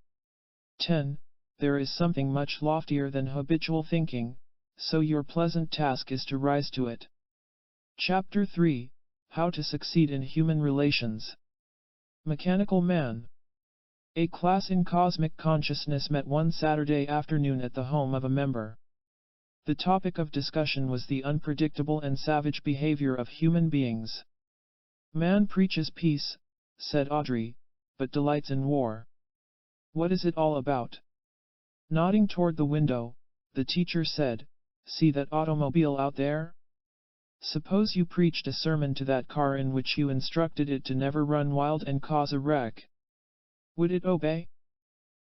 10. There is something much loftier than habitual thinking, so your pleasant task is to rise to it. Chapter 3. How to Succeed in Human Relations. Mechanical Man. A class in cosmic consciousness met one Saturday afternoon at the home of a member. The topic of discussion was the unpredictable and savage behavior of human beings. "Man preaches peace," said Audrey, "but delights in war. What is it all about?" Nodding toward the window, the teacher said, "See that automobile out there? Suppose you preached a sermon to that car in which you instructed it to never run wild and cause a wreck. Would it obey?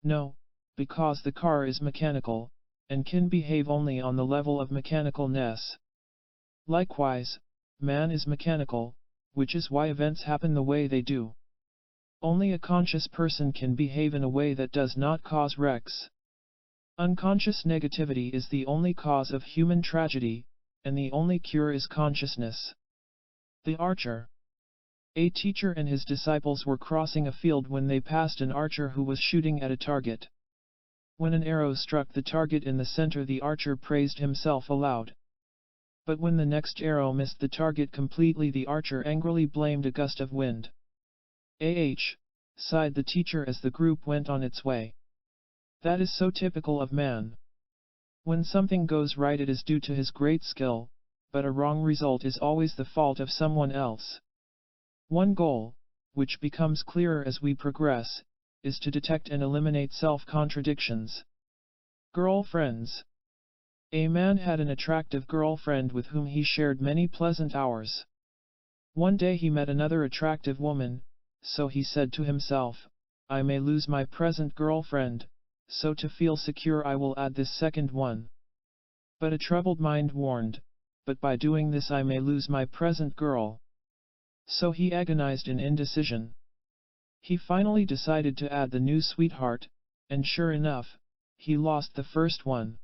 No, because the car is mechanical, and can behave only on the level of mechanicalness. Likewise, man is mechanical, which is why events happen the way they do. Only a conscious person can behave in a way that does not cause wrecks. Unconscious negativity is the only cause of human tragedy, and the only cure is consciousness. The archer. A teacher and his disciples were crossing a field when they passed an archer who was shooting at a target. When an arrow struck the target in the center, the archer praised himself aloud. But when the next arrow missed the target completely, the archer angrily blamed a gust of wind. Sighed the teacher as the group went on its way. That is so typical of man. When something goes right, it is due to his great skill, but a wrong result is always the fault of someone else. One goal, which becomes clearer as we progress, is to detect and eliminate self-contradictions. Girlfriends. A man had an attractive girlfriend with whom he shared many pleasant hours. One day he met another attractive woman, so he said to himself, I may lose my present girlfriend, so to feel secure I will add this second one. But a troubled mind warned, but by doing this I may lose my present girl. So he agonized in indecision. He finally decided to add the new sweetheart, and sure enough, he lost the first one.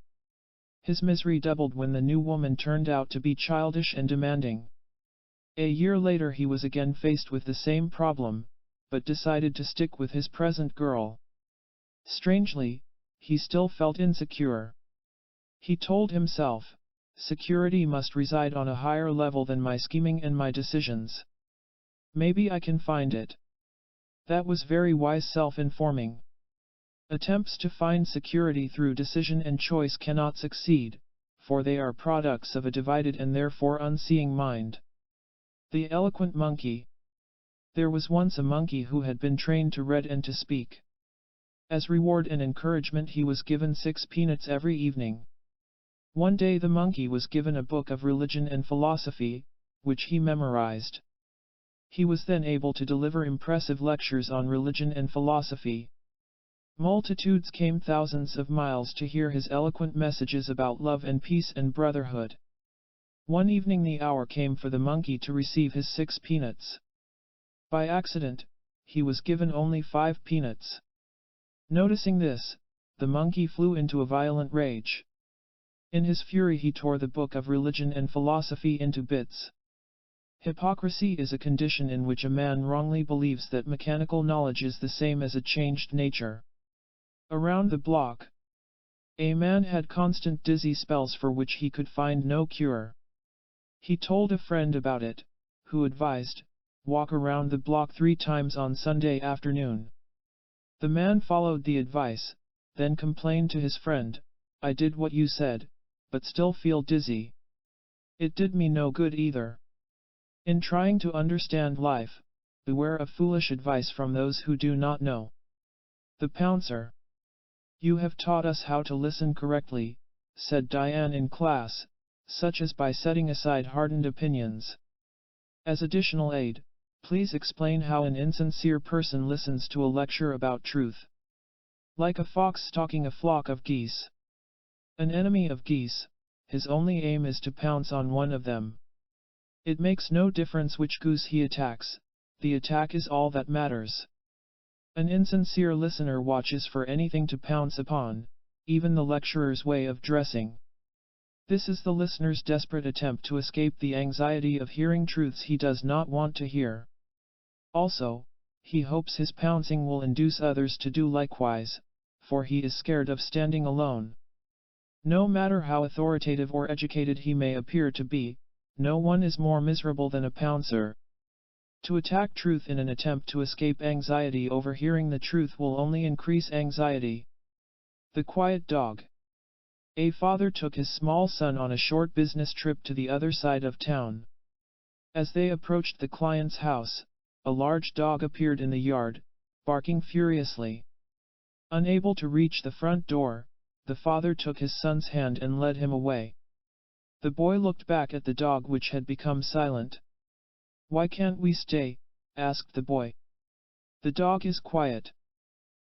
His misery doubled when the new woman turned out to be childish and demanding. A year later he was again faced with the same problem, but decided to stick with his present girl. Strangely, he still felt insecure. He told himself, security must reside on a higher level than my scheming and my decisions. Maybe I can find it. That was very wise self-informing. Attempts to find security through decision and choice cannot succeed, for they are products of a divided and therefore unseeing mind. The eloquent monkey. There was once a monkey who had been trained to read and to speak. As reward and encouragement he was given 6 peanuts every evening. One day the monkey was given a book of religion and philosophy, which he memorized. He was then able to deliver impressive lectures on religion and philosophy. Multitudes came thousands of miles to hear his eloquent messages about love and peace and brotherhood. One evening the hour came for the monkey to receive his 6 peanuts. By accident, he was given only 5 peanuts. Noticing this, the monkey flew into a violent rage. In his fury he tore the book of religion and philosophy into bits. Hypocrisy is a condition in which a man wrongly believes that mechanical knowledge is the same as a changed nature. Around the block. A man had constant dizzy spells for which he could find no cure. He told a friend about it, who advised, walk around the block 3 times on Sunday afternoon. The man followed the advice, then complained to his friend, I did what you said, but still feel dizzy. It did me no good either. In trying to understand life, beware of foolish advice from those who do not know. The Pouncer. You have taught us how to listen correctly, said Diane in class, such as by setting aside hardened opinions. As additional aid, please explain how an insincere person listens to a lecture about truth. Like a fox stalking a flock of geese. An enemy of geese, his only aim is to pounce on one of them. It makes no difference which goose he attacks, the attack is all that matters. An insincere listener watches for anything to pounce upon, even the lecturer's way of dressing. This is the listener's desperate attempt to escape the anxiety of hearing truths he does not want to hear. Also, he hopes his pouncing will induce others to do likewise, for he is scared of standing alone. No matter how authoritative or educated he may appear to be, no one is more miserable than a pouncer. To attack truth in an attempt to escape anxiety over hearing the truth will only increase anxiety. The quiet dog. A father took his small son on a short business trip to the other side of town. As they approached the client's house, a large dog appeared in the yard, barking furiously. Unable to reach the front door, the father took his son's hand and led him away. The boy looked back at the dog which had become silent. "Why can't we stay?" asked the boy. "The dog is quiet."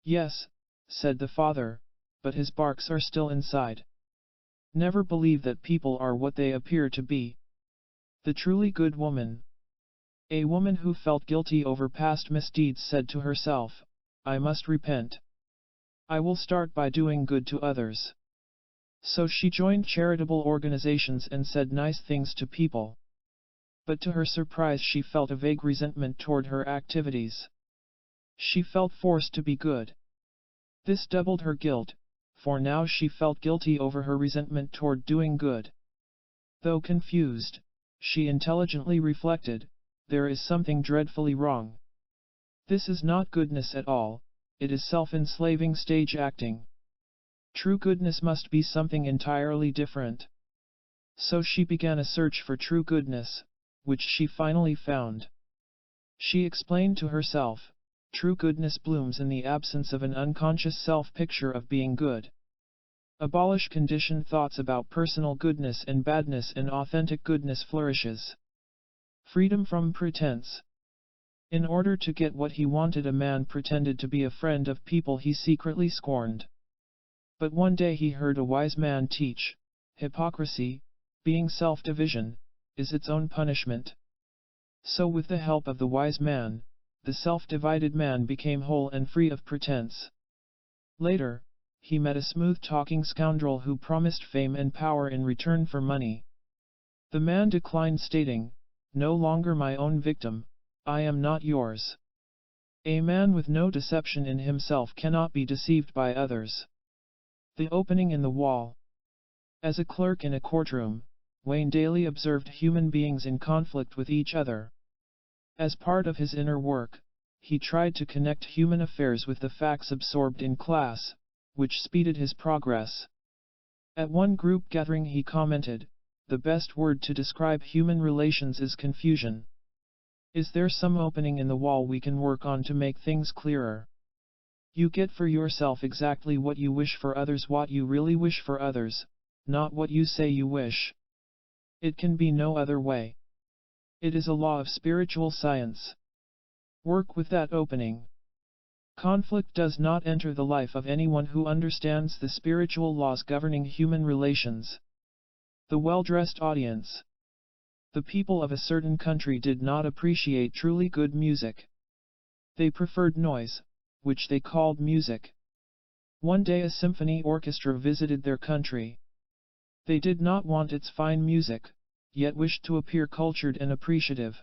"Yes," said the father, "but his barks are still inside." Never believe that people are what they appear to be. The truly good woman. A woman who felt guilty over past misdeeds said to herself, "I must repent. I will start by doing good to others." So she joined charitable organizations and said nice things to people. But to her surprise she felt a vague resentment toward her activities. She felt forced to be good. This doubled her guilt, for now she felt guilty over her resentment toward doing good. Though confused, she intelligently reflected, there is something dreadfully wrong. This is not goodness at all, it is self-enslaving stage acting. True goodness must be something entirely different. So she began a search for true goodness, which she finally found. She explained to herself, true goodness blooms in the absence of an unconscious self-picture of being good. Abolish conditioned thoughts about personal goodness and badness, and authentic goodness flourishes. Freedom from pretense. In order to get what he wanted, a man pretended to be a friend of people he secretly scorned. But one day he heard a wise man teach, hypocrisy, being self-division, is its own punishment. So with the help of the wise man, the self-divided man became whole and free of pretense. Later, he met a smooth-talking scoundrel who promised fame and power in return for money. The man declined, stating, "No longer my own victim, I am not yours." A man with no deception in himself cannot be deceived by others. The opening in the wall. As a clerk in a courtroom, Wayne daily observed human beings in conflict with each other. As part of his inner work, he tried to connect human affairs with the facts absorbed in class, which speeded his progress. At one group gathering he commented, "The best word to describe human relations is confusion. Is there some opening in the wall we can work on to make things clearer? You get for yourself exactly what you wish for others, what you really wish for others, not what you say you wish. It can be no other way. It is a law of spiritual science. Work with that opening." Conflict does not enter the life of anyone who understands the spiritual laws governing human relations. The well-dressed audience. The people of a certain country did not appreciate truly good music. They preferred noise, which they called music. One day a symphony orchestra visited their country. They did not want its fine music, yet wished to appear cultured and appreciative.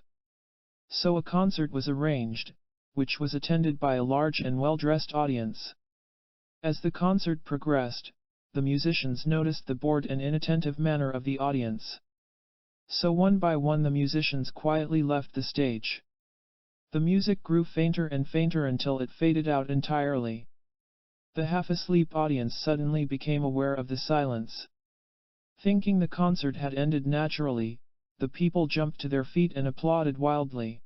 So a concert was arranged, which was attended by a large and well-dressed audience. As the concert progressed, the musicians noticed the bored and inattentive manner of the audience. So one by one the musicians quietly left the stage. The music grew fainter and fainter until it faded out entirely. The half-asleep audience suddenly became aware of the silence. Thinking the concert had ended naturally, the people jumped to their feet and applauded wildly.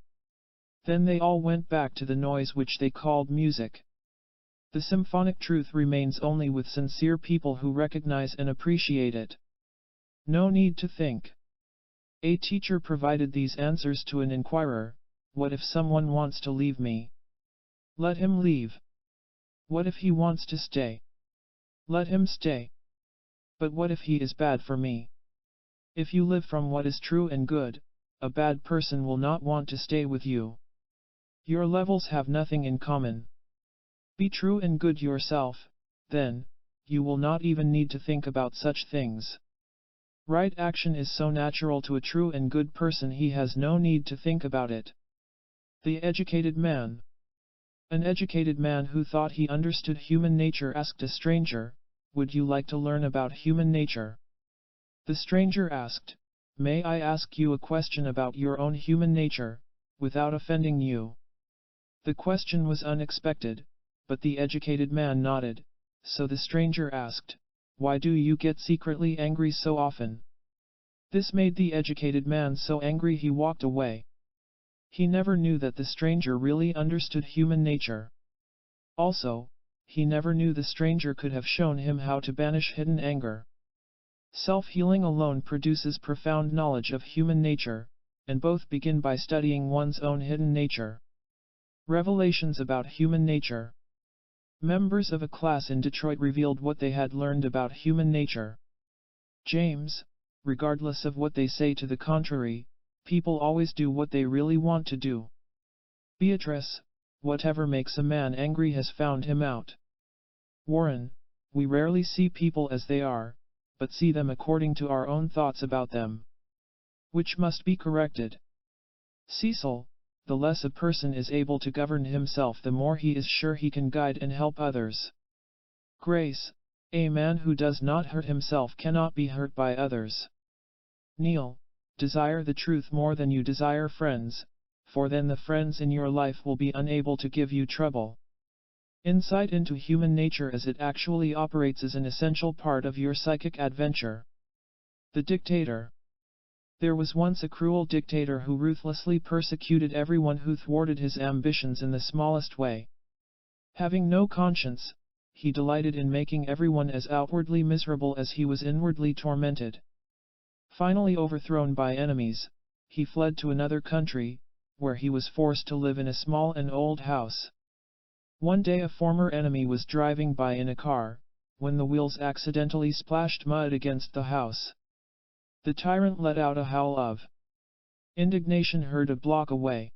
Then they all went back to the noise which they called music. The symphonic truth remains only with sincere people who recognize and appreciate it. No need to think. A teacher provided these answers to an inquirer: what if someone wants to leave me? Let him leave. What if he wants to stay? Let him stay. But what if he is bad for me? If you live from what is true and good, a bad person will not want to stay with you. Your levels have nothing in common. Be true and good yourself, then, you will not even need to think about such things. Right action is so natural to a true and good person he has no need to think about it. The educated man. An educated man who thought he understood human nature asked a stranger, "Would you like to learn about human nature?" The stranger asked, "May I ask you a question about your own human nature, without offending you?" The question was unexpected, but the educated man nodded, so the stranger asked, "Why do you get secretly angry so often?" This made the educated man so angry he walked away. He never knew that the stranger really understood human nature. Also, he never knew the stranger could have shown him how to banish hidden anger. Self-healing alone produces profound knowledge of human nature, and both begin by studying one's own hidden nature. Revelations about human nature. Members of a class in Detroit revealed what they had learned about human nature. James, regardless of what they say to the contrary, people always do what they really want to do. Beatrice, whatever makes a man angry has found him out. Warren, we rarely see people as they are, but see them according to our own thoughts about them, which must be corrected. Cecil, the less a person is able to govern himself, the more he is sure he can guide and help others. Grace, a man who does not hurt himself cannot be hurt by others. Neil, desire the truth more than you desire friends, for then the friends in your life will be unable to give you trouble. Insight into human nature as it actually operates is an essential part of your psychic adventure. The Dictator. There was once a cruel dictator who ruthlessly persecuted everyone who thwarted his ambitions in the smallest way. Having no conscience, he delighted in making everyone as outwardly miserable as he was inwardly tormented. Finally overthrown by enemies, he fled to another country, where he was forced to live in a small and old house. One day a former enemy was driving by in a car, when the wheels accidentally splashed mud against the house. The tyrant let out a howl of indignation heard a block away.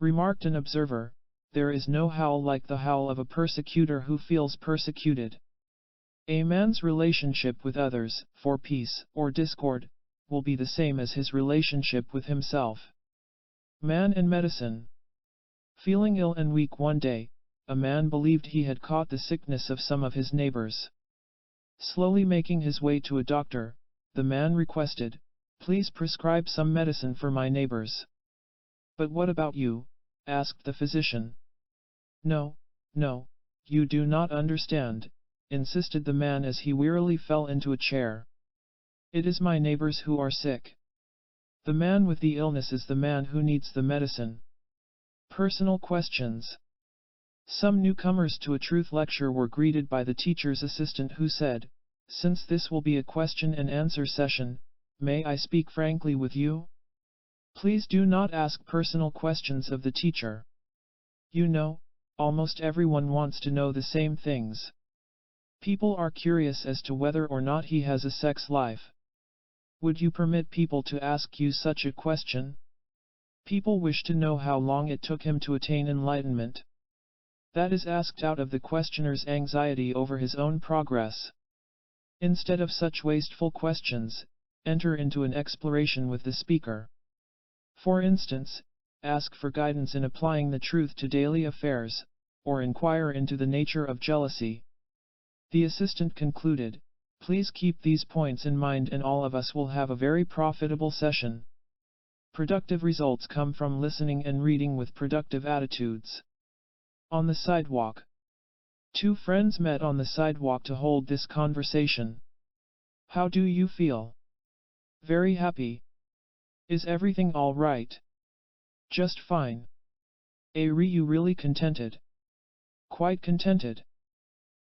Remarked an observer, there is no howl like the howl of a persecutor who feels persecuted. A man's relationship with others, for peace or discord, will be the same as his relationship with himself. Man and medicine. Feeling ill and weak one day, a man believed he had caught the sickness of some of his neighbors. Slowly making his way to a doctor, the man requested, "Please prescribe some medicine for my neighbors." "But what about you?" asked the physician. No, you do not understand," insisted the man as he wearily fell into a chair. "It is my neighbors who are sick. The man with the illness is the man who needs the medicine." Personal questions. Some newcomers to a truth lecture were greeted by the teacher's assistant who said, "Since this will be a question and answer session, may I speak frankly with you? Please do not ask personal questions of the teacher. You know, almost everyone wants to know the same things. People are curious as to whether or not he has a sex life. Would you permit people to ask you such a question? People wish to know how long it took him to attain enlightenment. That is asked out of the questioner's anxiety over his own progress. Instead of such wasteful questions, enter into an exploration with the speaker. For instance, ask for guidance in applying the truth to daily affairs, or inquire into the nature of jealousy. The assistant concluded, "Please keep these points in mind and all of us will have a very profitable session." Productive results come from listening and reading with productive attitudes. On the sidewalk. Two friends met on the sidewalk to hold this conversation. "How do you feel?" "Very happy." "Is everything all right?" "Just fine." "Are you really contented?" "Quite contented."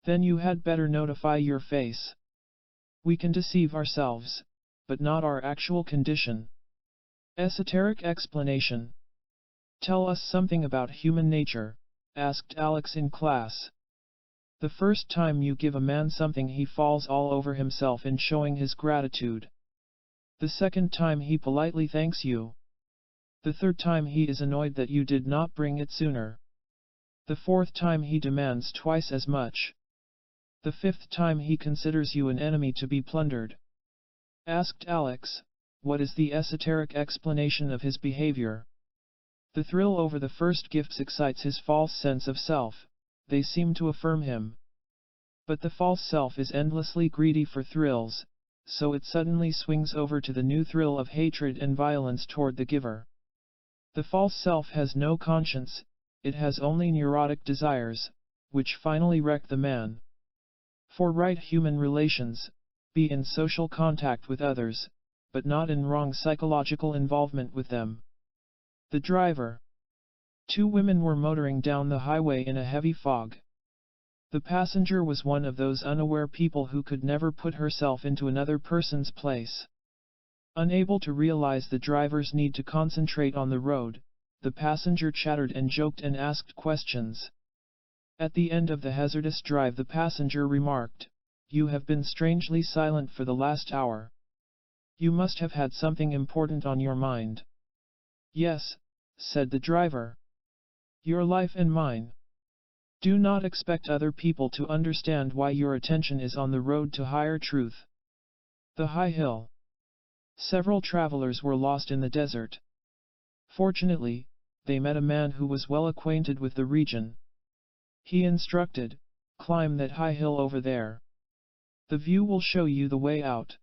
"Then you had better notify your face. We can deceive ourselves, but not our actual condition." Esoteric explanation. "Tell us something about human nature," asked Alex in class. "The first time you give a man something he falls all over himself in showing his gratitude. The second time he politely thanks you. The third time he is annoyed that you did not bring it sooner. The fourth time he demands twice as much. The fifth time he considers you an enemy to be plundered." Asked Alex, what is the esoteric explanation of his behavior? The thrill over the first gifts excites his false sense of self, they seem to affirm him. But the false self is endlessly greedy for thrills, so it suddenly swings over to the new thrill of hatred and violence toward the giver. The false self has no conscience, it has only neurotic desires, which finally wreck the man. For right human relations, be in social contact with others, but not in wrong psychological involvement with them. The driver. Two women were motoring down the highway in a heavy fog. The passenger was one of those unaware people who could never put herself into another person's place. Unable to realize the driver's need to concentrate on the road, the passenger chattered and joked and asked questions. At the end of the hazardous drive, the passenger remarked, "You have been strangely silent for the last hour. You must have had something important on your mind." "Yes," said the driver. "Your life and mine. Do not expect other people to understand why your attention is on the road to higher truth." The high hill. Several travelers were lost in the desert. Fortunately, they met a man who was well acquainted with the region. He instructed, "Climb that high hill over there. The view will show you the way out."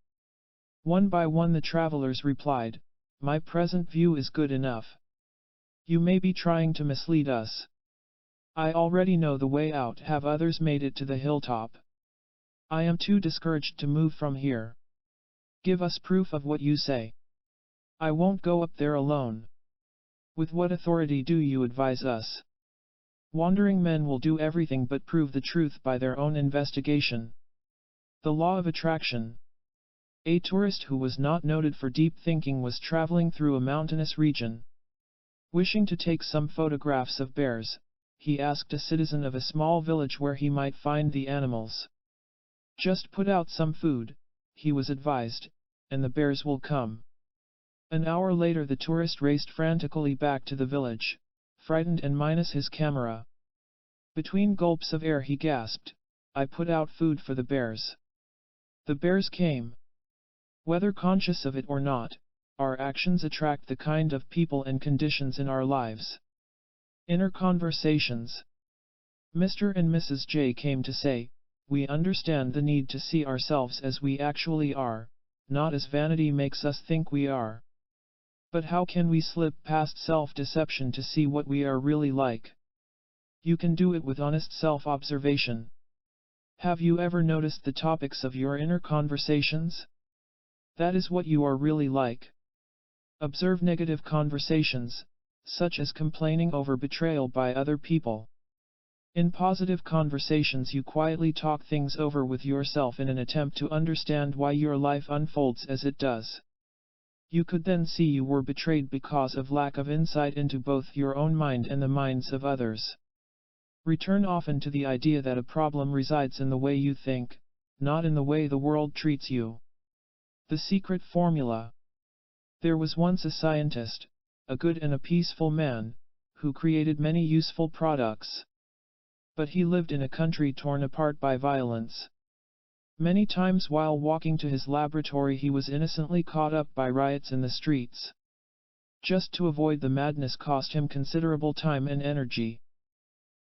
One by one the travelers replied, "My present view is good enough. You may be trying to mislead us. I already know the way out. Have others made it to the hilltop? I am too discouraged to move from here. Give us proof of what you say. I won't go up there alone. With what authority do you advise us?" Wandering men will do everything but prove the truth by their own investigation. The law of attraction. A tourist who was not noted for deep thinking was traveling through a mountainous region. Wishing to take some photographs of bears, he asked a citizen of a small village where he might find the animals. "Just put out some food," he was advised, "and the bears will come." An hour later the tourist raced frantically back to the village, frightened and minus his camera. Between gulps of air he gasped, "I put out food for the bears. The bears came." Whether conscious of it or not, our actions attract the kind of people and conditions in our lives. Inner conversations. Mr. and Mrs. J came to say, "We understand the need to see ourselves as we actually are, not as vanity makes us think we are. But how can we slip past self-deception to see what we are really like?" You can do it with honest self-observation. Have you ever noticed the topics of your inner conversations? That is what you are really like. Observe negative conversations, such as complaining over betrayal by other people. In positive conversations you quietly talk things over with yourself in an attempt to understand why your life unfolds as it does. You could then see you were betrayed because of lack of insight into both your own mind and the minds of others. Return often to the idea that a problem resides in the way you think, not in the way the world treats you. The secret formula. There was once a scientist, a good and a peaceful man, who created many useful products. But he lived in a country torn apart by violence. Many times while walking to his laboratory he was innocently caught up by riots in the streets. Just to avoid the madness cost him considerable time and energy.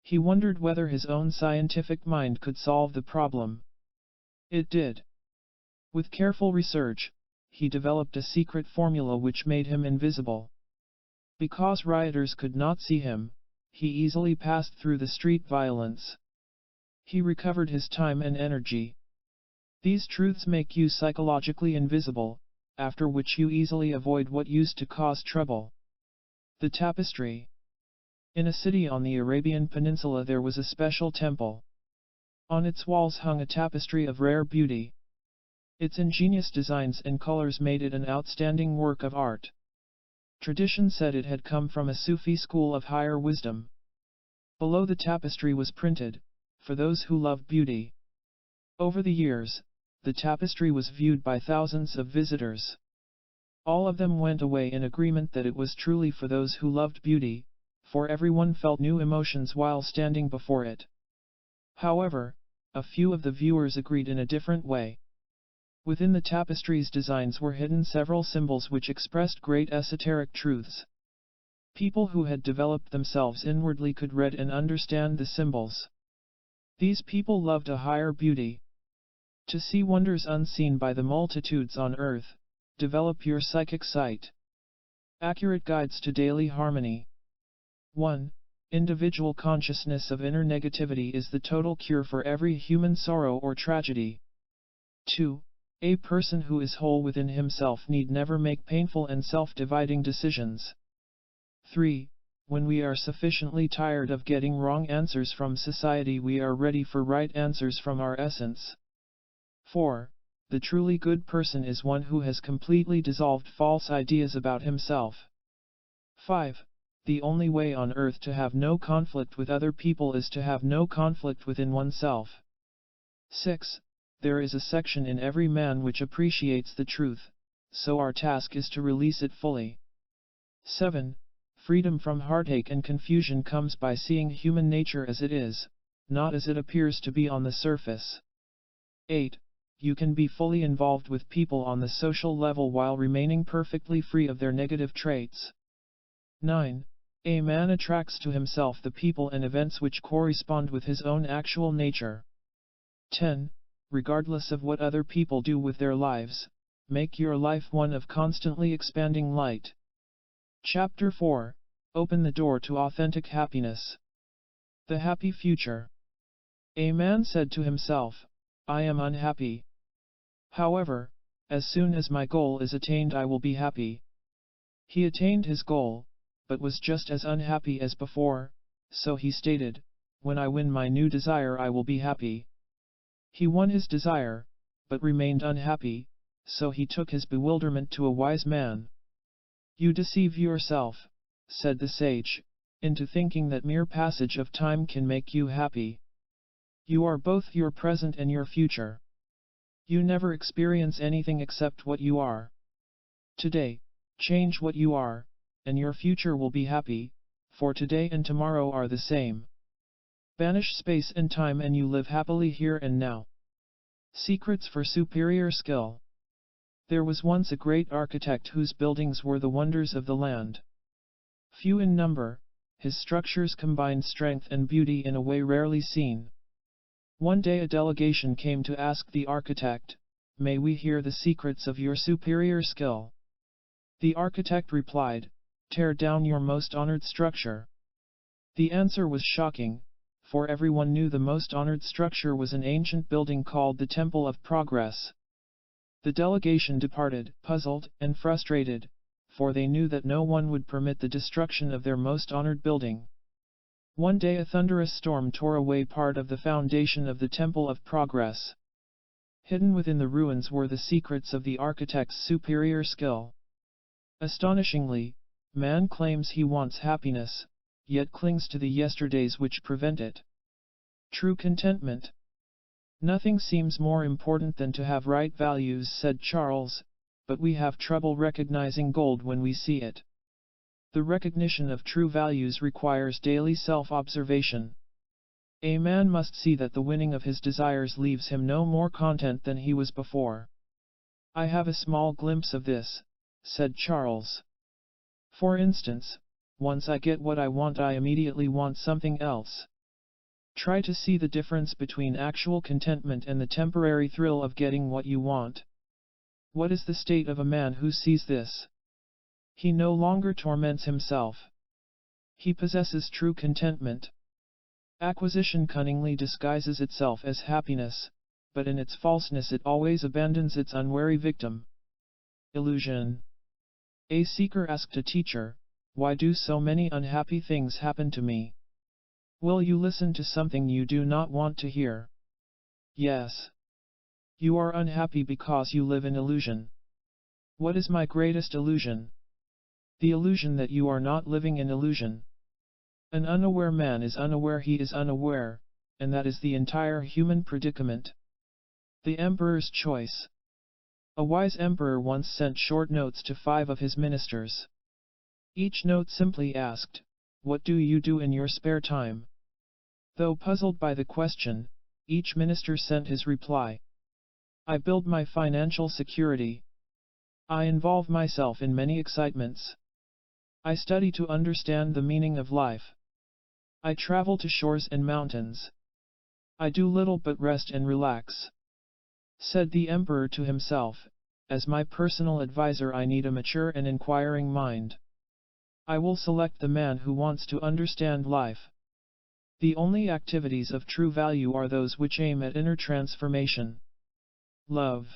He wondered whether his own scientific mind could solve the problem. It did. With careful research, he developed a secret formula which made him invisible. Because rioters could not see him, he easily passed through the street violence. He recovered his time and energy. These truths make you psychologically invisible, after which you easily avoid what used to cause trouble. The tapestry. In a city on the Arabian Peninsula there was a special temple. On its walls hung a tapestry of rare beauty. Its ingenious designs and colors made it an outstanding work of art. Tradition said it had come from a Sufi school of higher wisdom. Below the tapestry was printed, "For those who love beauty." Over the years, the tapestry was viewed by thousands of visitors. All of them went away in agreement that it was truly for those who loved beauty, for everyone felt new emotions while standing before it. However, a few of the viewers agreed in a different way. Within the tapestry's designs were hidden several symbols which expressed great esoteric truths. People who had developed themselves inwardly could read and understand the symbols. These people loved a higher beauty. To see wonders unseen by the multitudes on earth, develop your psychic sight. Accurate guides to daily harmony. 1. Individual consciousness of inner negativity is the total cure for every human sorrow or tragedy. 2. A person who is whole within himself need never make painful and self-dividing decisions. 3. When we are sufficiently tired of getting wrong answers from society, we are ready for right answers from our essence. 4. The truly good person is one who has completely dissolved false ideas about himself. 5. The only way on earth to have no conflict with other people is to have no conflict within oneself. 6. There is a section in every man which appreciates the truth, so our task is to release it fully. 7. Freedom from heartache and confusion comes by seeing human nature as it is, not as it appears to be on the surface. 8. You can be fully involved with people on the social level while remaining perfectly free of their negative traits. 9. A man attracts to himself the people and events which correspond with his own actual nature. 10. Regardless of what other people do with their lives, make your life one of constantly expanding light. Chapter 4. Open the door to authentic happiness. The happy future. A man said to himself, I am unhappy. However, as soon as my goal is attained I will be happy. He attained his goal, but was just as unhappy as before, so he stated, when I win my new desire I will be happy. He won his desire, but remained unhappy, so he took his bewilderment to a wise man. You deceive yourself, said the sage, into thinking that mere passage of time can make you happy. You are both your present and your future. You never experience anything except what you are. Today, change what you are, and your future will be happy, for today and tomorrow are the same. Banish space and time and you live happily here and now. Secrets for superior skill. There was once a great architect whose buildings were the wonders of the land. Few in number, his structures combined strength and beauty in a way rarely seen. One day a delegation came to ask the architect, may we hear the secrets of your superior skill? The architect replied, tear down your most honored structure. The answer was shocking, for everyone knew the most honored structure was an ancient building called the Temple of Progress. The delegation departed, puzzled and frustrated, for they knew that no one would permit the destruction of their most honored building. One day a thunderous storm tore away part of the foundation of the Temple of Progress. Hidden within the ruins were the secrets of the architect's superior skill. Astonishingly, man claims he wants happiness, yet clings to the yesterdays which prevent it. True contentment. Nothing seems more important than to have right values, said Charles, but we have trouble recognizing gold when we see it. The recognition of true values requires daily self-observation. A man must see that the winning of his desires leaves him no more content than he was before. I have a small glimpse of this, said Charles. For instance, once I get what I want, I immediately want something else. Try to see the difference between actual contentment and the temporary thrill of getting what you want. What is the state of a man who sees this? He no longer torments himself. He possesses true contentment. Acquisition cunningly disguises itself as happiness, but in its falseness it always abandons its unwary victim. Illusion. A seeker asked a teacher, why do so many unhappy things happen to me? Will you listen to something you do not want to hear? Yes. You are unhappy because you live in illusion. What is my greatest illusion? The illusion that you are not living in illusion. An unaware man is unaware he is unaware, and that is the entire human predicament. The Emperor's choice. A wise emperor once sent short notes to 5 of his ministers. Each note simply asked, what do you do in your spare time? Though puzzled by the question, each minister sent his reply. I build my financial security. I involve myself in many excitements. I study to understand the meaning of life. I travel to shores and mountains. I do little but rest and relax. Said the emperor to himself, as my personal advisor I need a mature and inquiring mind. I will select the man who wants to understand life. The only activities of true value are those which aim at inner transformation. Love.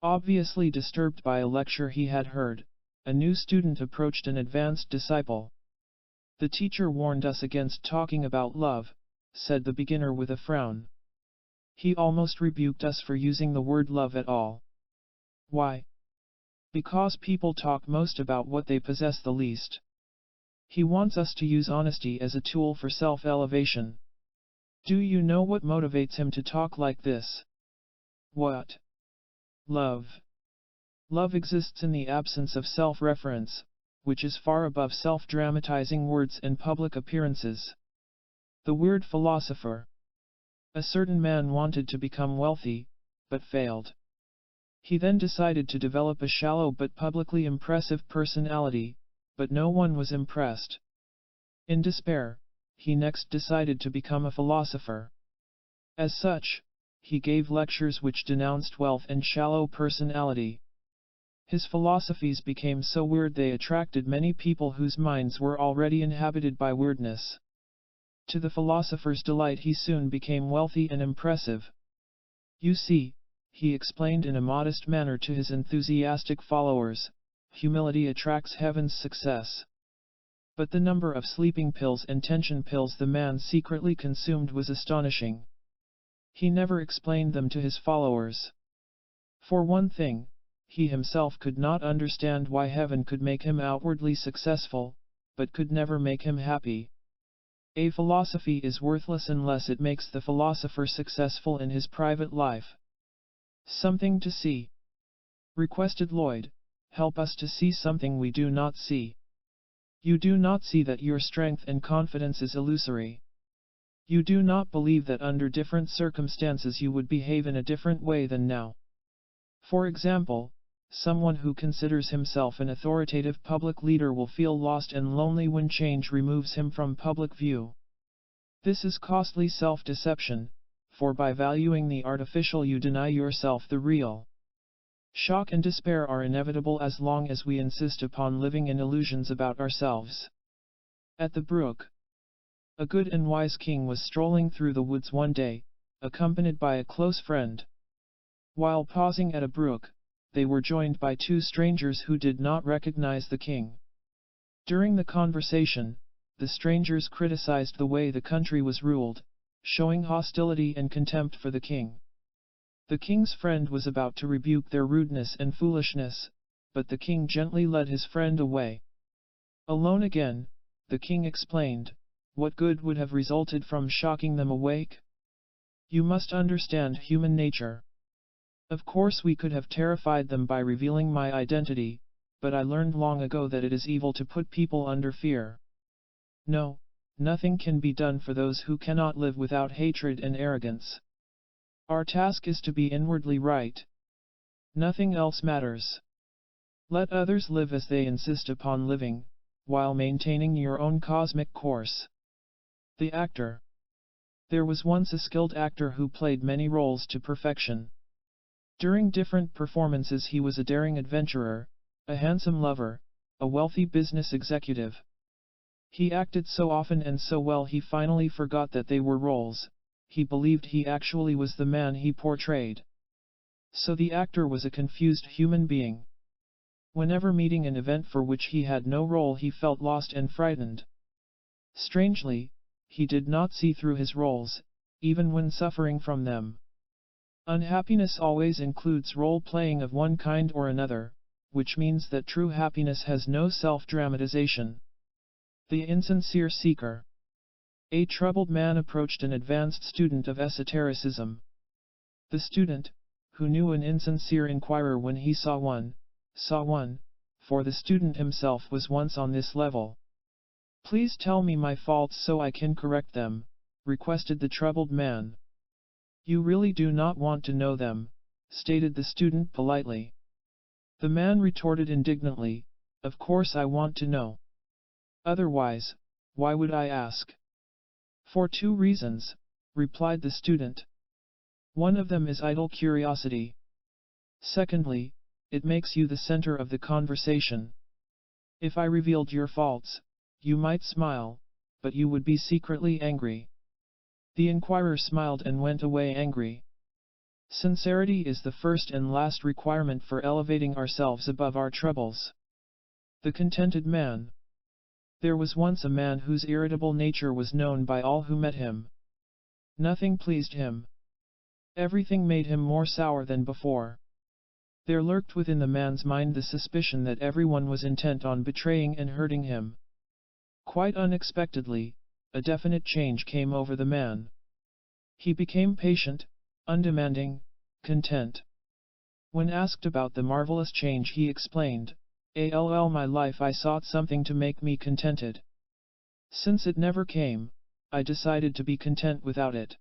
Obviously disturbed by a lecture he had heard, a new student approached an advanced disciple. The teacher warned us against talking about love, said the beginner with a frown. He almost rebuked us for using the word love at all. Why? Because people talk most about what they possess the least. He wants us to use honesty as a tool for self-elevation. Do you know what motivates him to talk like this? What? Love. Love exists in the absence of self-reference, which is far above self-dramatizing words and public appearances. The weird philosopher. A certain man wanted to become wealthy, but failed. He then decided to develop a shallow but publicly impressive personality, but no one was impressed. In despair, he next decided to become a philosopher. As such, he gave lectures which denounced wealth and shallow personality. His philosophies became so weird they attracted many people whose minds were already inhabited by weirdness. To the philosopher's delight, he soon became wealthy and impressive. You see, he explained in a modest manner to his enthusiastic followers, humility attracts heaven's success. But the number of sleeping pills and tension pills the man secretly consumed was astonishing. He never explained them to his followers. For one thing, he himself could not understand why heaven could make him outwardly successful, but could never make him happy. A philosophy is worthless unless it makes the philosopher successful in his private life. Something to see. Requested Lloyd, help us to see something we do not see. You do not see that your strength and confidence is illusory. You do not believe that under different circumstances you would behave in a different way than now. For example, someone who considers himself an authoritative public leader will feel lost and lonely when change removes him from public view. This is costly self-deception, for by valuing the artificial you deny yourself the real. Shock and despair are inevitable as long as we insist upon living in illusions about ourselves. At the brook. A good and wise king was strolling through the woods one day, accompanied by a close friend. While pausing at a brook, they were joined by two strangers who did not recognize the king. During the conversation, the strangers criticized the way the country was ruled, showing hostility and contempt for the king. The king's friend was about to rebuke their rudeness and foolishness, but the king gently led his friend away. Alone again, the king explained, what good would have resulted from shocking them awake? You must understand human nature. Of course we could have terrified them by revealing my identity, but I learned long ago that it is evil to put people under fear. No, nothing can be done for those who cannot live without hatred and arrogance. Our task is to be inwardly right. Nothing else matters. Let others live as they insist upon living, while maintaining your own cosmic course. The actor. There was once a skilled actor who played many roles to perfection. During different performances he was a daring adventurer, a handsome lover, a wealthy business executive. He acted so often and so well he finally forgot that they were roles. He believed he actually was the man he portrayed. So the actor was a confused human being. Whenever meeting an event for which he had no role he felt lost and frightened. Strangely, he did not see through his roles, even when suffering from them. Unhappiness always includes role-playing of one kind or another, which means that true happiness has no self-dramatization. The insincere seeker. A troubled man approached an advanced student of esotericism. The student, who knew an insincere inquirer when he saw one, for the student himself was once on this level. Please tell me my faults so I can correct them, requested the troubled man. You really do not want to know them, stated the student politely. The man retorted indignantly, of course I want to know. Otherwise, why would I ask? For two reasons, replied the student. One of them is idle curiosity. Secondly, it makes you the center of the conversation. If I revealed your faults, you might smile, but you would be secretly angry. The inquirer smiled and went away angry. Sincerity is the first and last requirement for elevating ourselves above our troubles. The contented man. There was once a man whose irritable nature was known by all who met him. Nothing pleased him. Everything made him more sour than before. There lurked within the man's mind the suspicion that everyone was intent on betraying and hurting him. Quite unexpectedly, a definite change came over the man. He became patient, undemanding, content. When asked about the marvelous change, he explained, "All my life I sought something to make me contented. Since it never came, I decided to be content without it."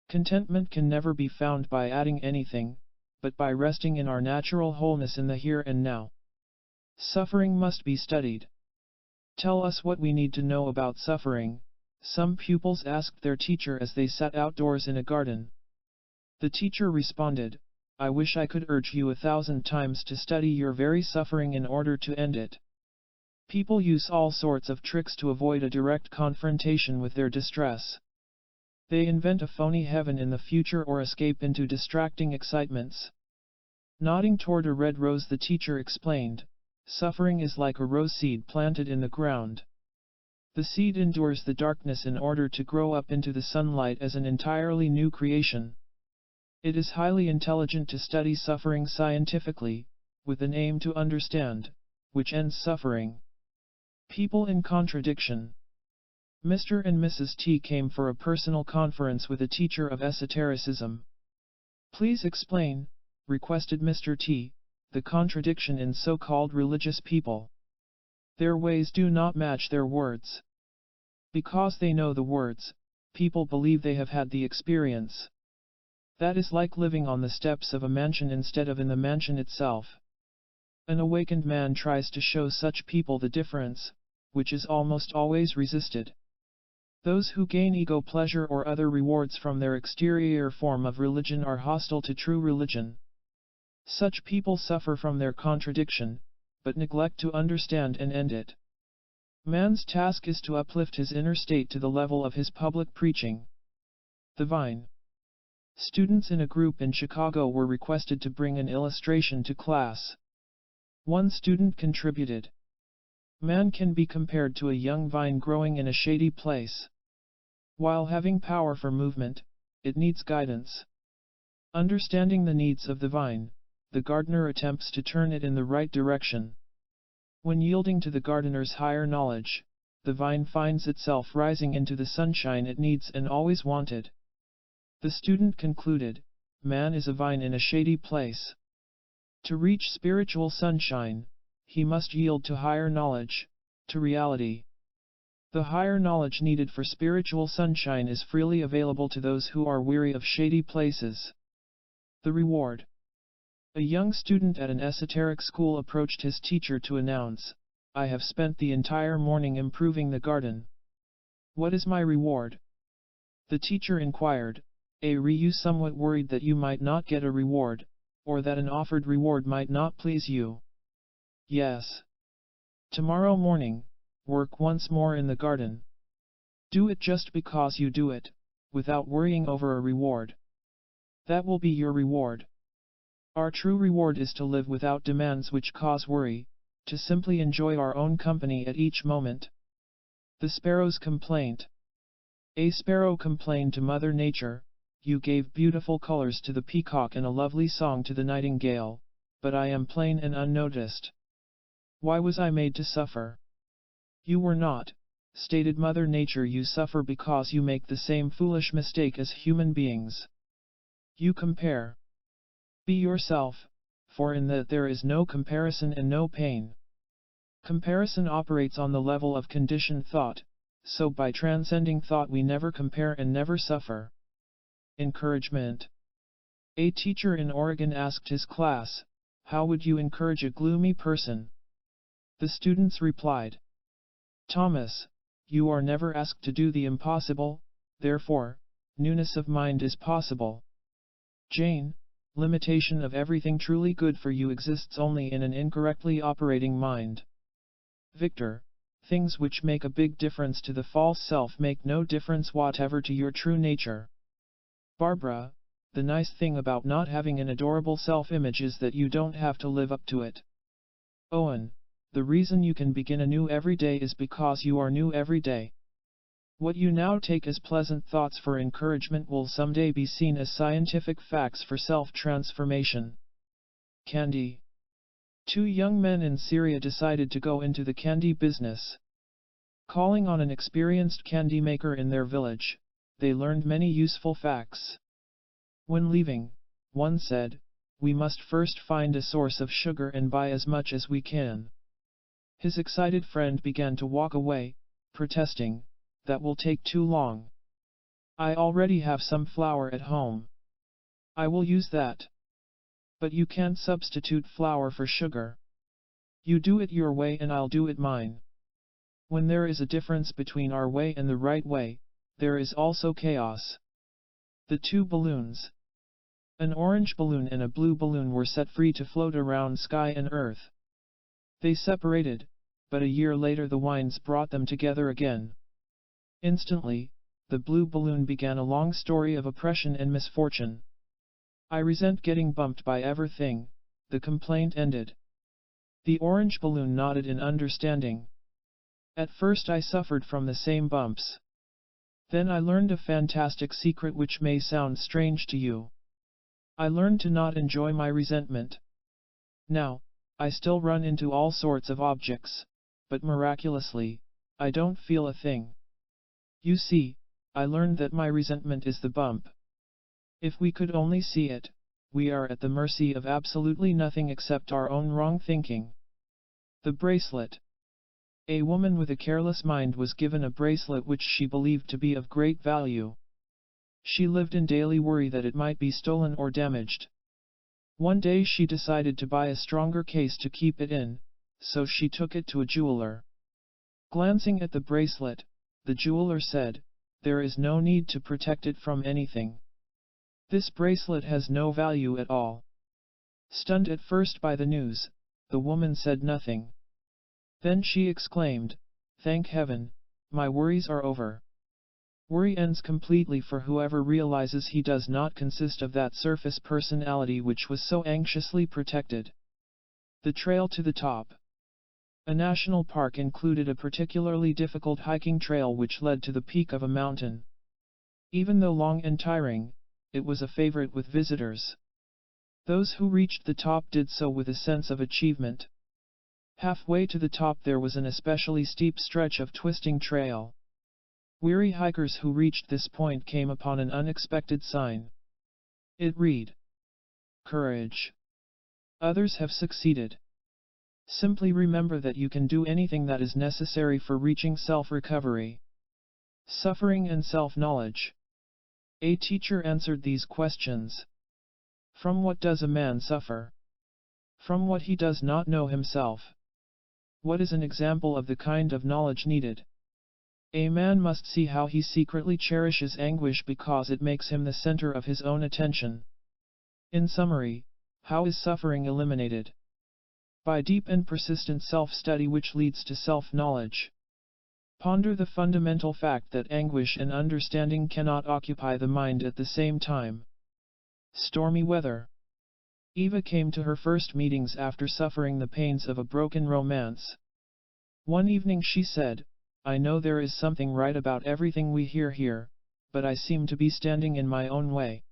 Contentment can never be found by adding anything, but by resting in our natural wholeness in the here and now. Suffering must be studied. "Tell us what we need to know about suffering," some pupils asked their teacher as they sat outdoors in a garden. The teacher responded, "I wish I could urge you 1,000 times to study your very suffering in order to end it." People use all sorts of tricks to avoid a direct confrontation with their distress. They invent a phony heaven in the future or escape into distracting excitements. Nodding toward a red rose, the teacher explained, "Suffering is like a rose seed planted in the ground. The seed endures the darkness in order to grow up into the sunlight as an entirely new creation. It is highly intelligent to study suffering scientifically, with an aim to understand, which ends suffering." People in contradiction. Mr. and Mrs. T came for a personal conference with a teacher of esotericism. "Please explain," requested Mr. T, "the contradiction in so-called religious people. Their ways do not match their words. Because they know the words, people believe they have had the experience. That is like living on the steps of a mansion instead of in the mansion itself." An awakened man tries to show such people the difference, which is almost always resisted. Those who gain ego pleasure or other rewards from their exterior form of religion are hostile to true religion. Such people suffer from their contradiction, but neglect to understand and end it. Man's task is to uplift his inner state to the level of his public preaching. The Vine. Students in a group in Chicago were requested to bring an illustration to class. One student contributed. "Man can be compared to a young vine growing in a shady place. While having power for movement, it needs guidance. Understanding the needs of the vine, the gardener attempts to turn it in the right direction. When yielding to the gardener's higher knowledge, the vine finds itself rising into the sunshine it needs and always wanted." The student concluded, "Man is a vine in a shady place. To reach spiritual sunshine, he must yield to higher knowledge, to reality. The higher knowledge needed for spiritual sunshine is freely available to those who are weary of shady places." The reward. A young student at an esoteric school approached his teacher to announce, "I have spent the entire morning improving the garden. What is my reward?" The teacher inquired, "Are you somewhat worried that you might not get a reward, or that an offered reward might not please you?" "Yes. Tomorrow morning, work once more in the garden. Do it just because you do it, without worrying over a reward. That will be your reward. Our true reward is to live without demands which cause worry, to simply enjoy our own company at each moment." The Sparrow's Complaint. A sparrow complained to Mother Nature, "You gave beautiful colors to the peacock and a lovely song to the nightingale, but I am plain and unnoticed. Why was I made to suffer?" "You were not," stated Mother Nature. "You suffer because you make the same foolish mistake as human beings. You compare. Be yourself, for in that there is no comparison and no pain. Comparison operates on the level of conditioned thought, so by transcending thought we never compare and never suffer." Encouragement. A teacher in Oregon asked his class, "How would you encourage a gloomy person?" The students replied, "Thomas, you are never asked to do the impossible, therefore, newness of mind is possible. Jane, limitation of everything truly good for you exists only in an incorrectly operating mind. Victor, things which make a big difference to the false self make no difference whatever to your true nature. Barbara, the nice thing about not having an adorable self-image is that you don't have to live up to it. Owen, the reason you can begin anew every day is because you are new every day. What you now take as pleasant thoughts for encouragement will someday be seen as scientific facts for self-transformation. Candy. Two young men in Syria decided to go into the candy business. Calling on an experienced candy maker in their village, they learned many useful facts. When leaving, one said, "We must first find a source of sugar and buy as much as we can." His excited friend began to walk away, protesting, "That will take too long. I already have some flour at home. I will use that." "But you can't substitute flour for sugar. You do it your way and I'll do it mine. When there is a difference between our way and the right way, there is also chaos." The two balloons. An orange balloon and a blue balloon were set free to float around sky and earth. They separated, but a year later the winds brought them together again. Instantly, the blue balloon began a long story of oppression and misfortune. "I resent getting bumped by everything," the complaint ended. The orange balloon nodded in understanding. "At first I suffered from the same bumps. Then I learned a fantastic secret which may sound strange to you. I learned to not enjoy my resentment. Now, I still run into all sorts of objects, but miraculously, I don't feel a thing. You see, I learned that my resentment is the bump. If we could only see it, we are at the mercy of absolutely nothing except our own wrong thinking." The bracelet. A woman with a careless mind was given a bracelet which she believed to be of great value. She lived in daily worry that it might be stolen or damaged. One day she decided to buy a stronger case to keep it in, so she took it to a jeweler. Glancing at the bracelet, the jeweler said, "There is no need to protect it from anything. This bracelet has no value at all." Stunned at first by the news, the woman said nothing. Then she exclaimed, "Thank heaven, my worries are over." Worry ends completely for whoever realizes he does not consist of that surface personality which was so anxiously protected. The trail to the top. A national park included a particularly difficult hiking trail which led to the peak of a mountain. Even though long and tiring, it was a favorite with visitors. Those who reached the top did so with a sense of achievement. Halfway to the top there was an especially steep stretch of twisting trail. Weary hikers who reached this point came upon an unexpected sign. It read, "Courage. Others have succeeded. Simply remember that you can do anything that is necessary for reaching self-recovery." Suffering and self-knowledge. A teacher answered these questions. From what does a man suffer? From what he does not know himself. What is an example of the kind of knowledge needed? A man must see how he secretly cherishes anguish because it makes him the center of his own attention. In summary, how is suffering eliminated? By deep and persistent self-study which leads to self-knowledge. Ponder the fundamental fact that anguish and understanding cannot occupy the mind at the same time. Stormy weather. Eva came to her first meetings after suffering the pains of a broken romance. One evening she said, "I know there is something right about everything we hear here, but I seem to be standing in my own way.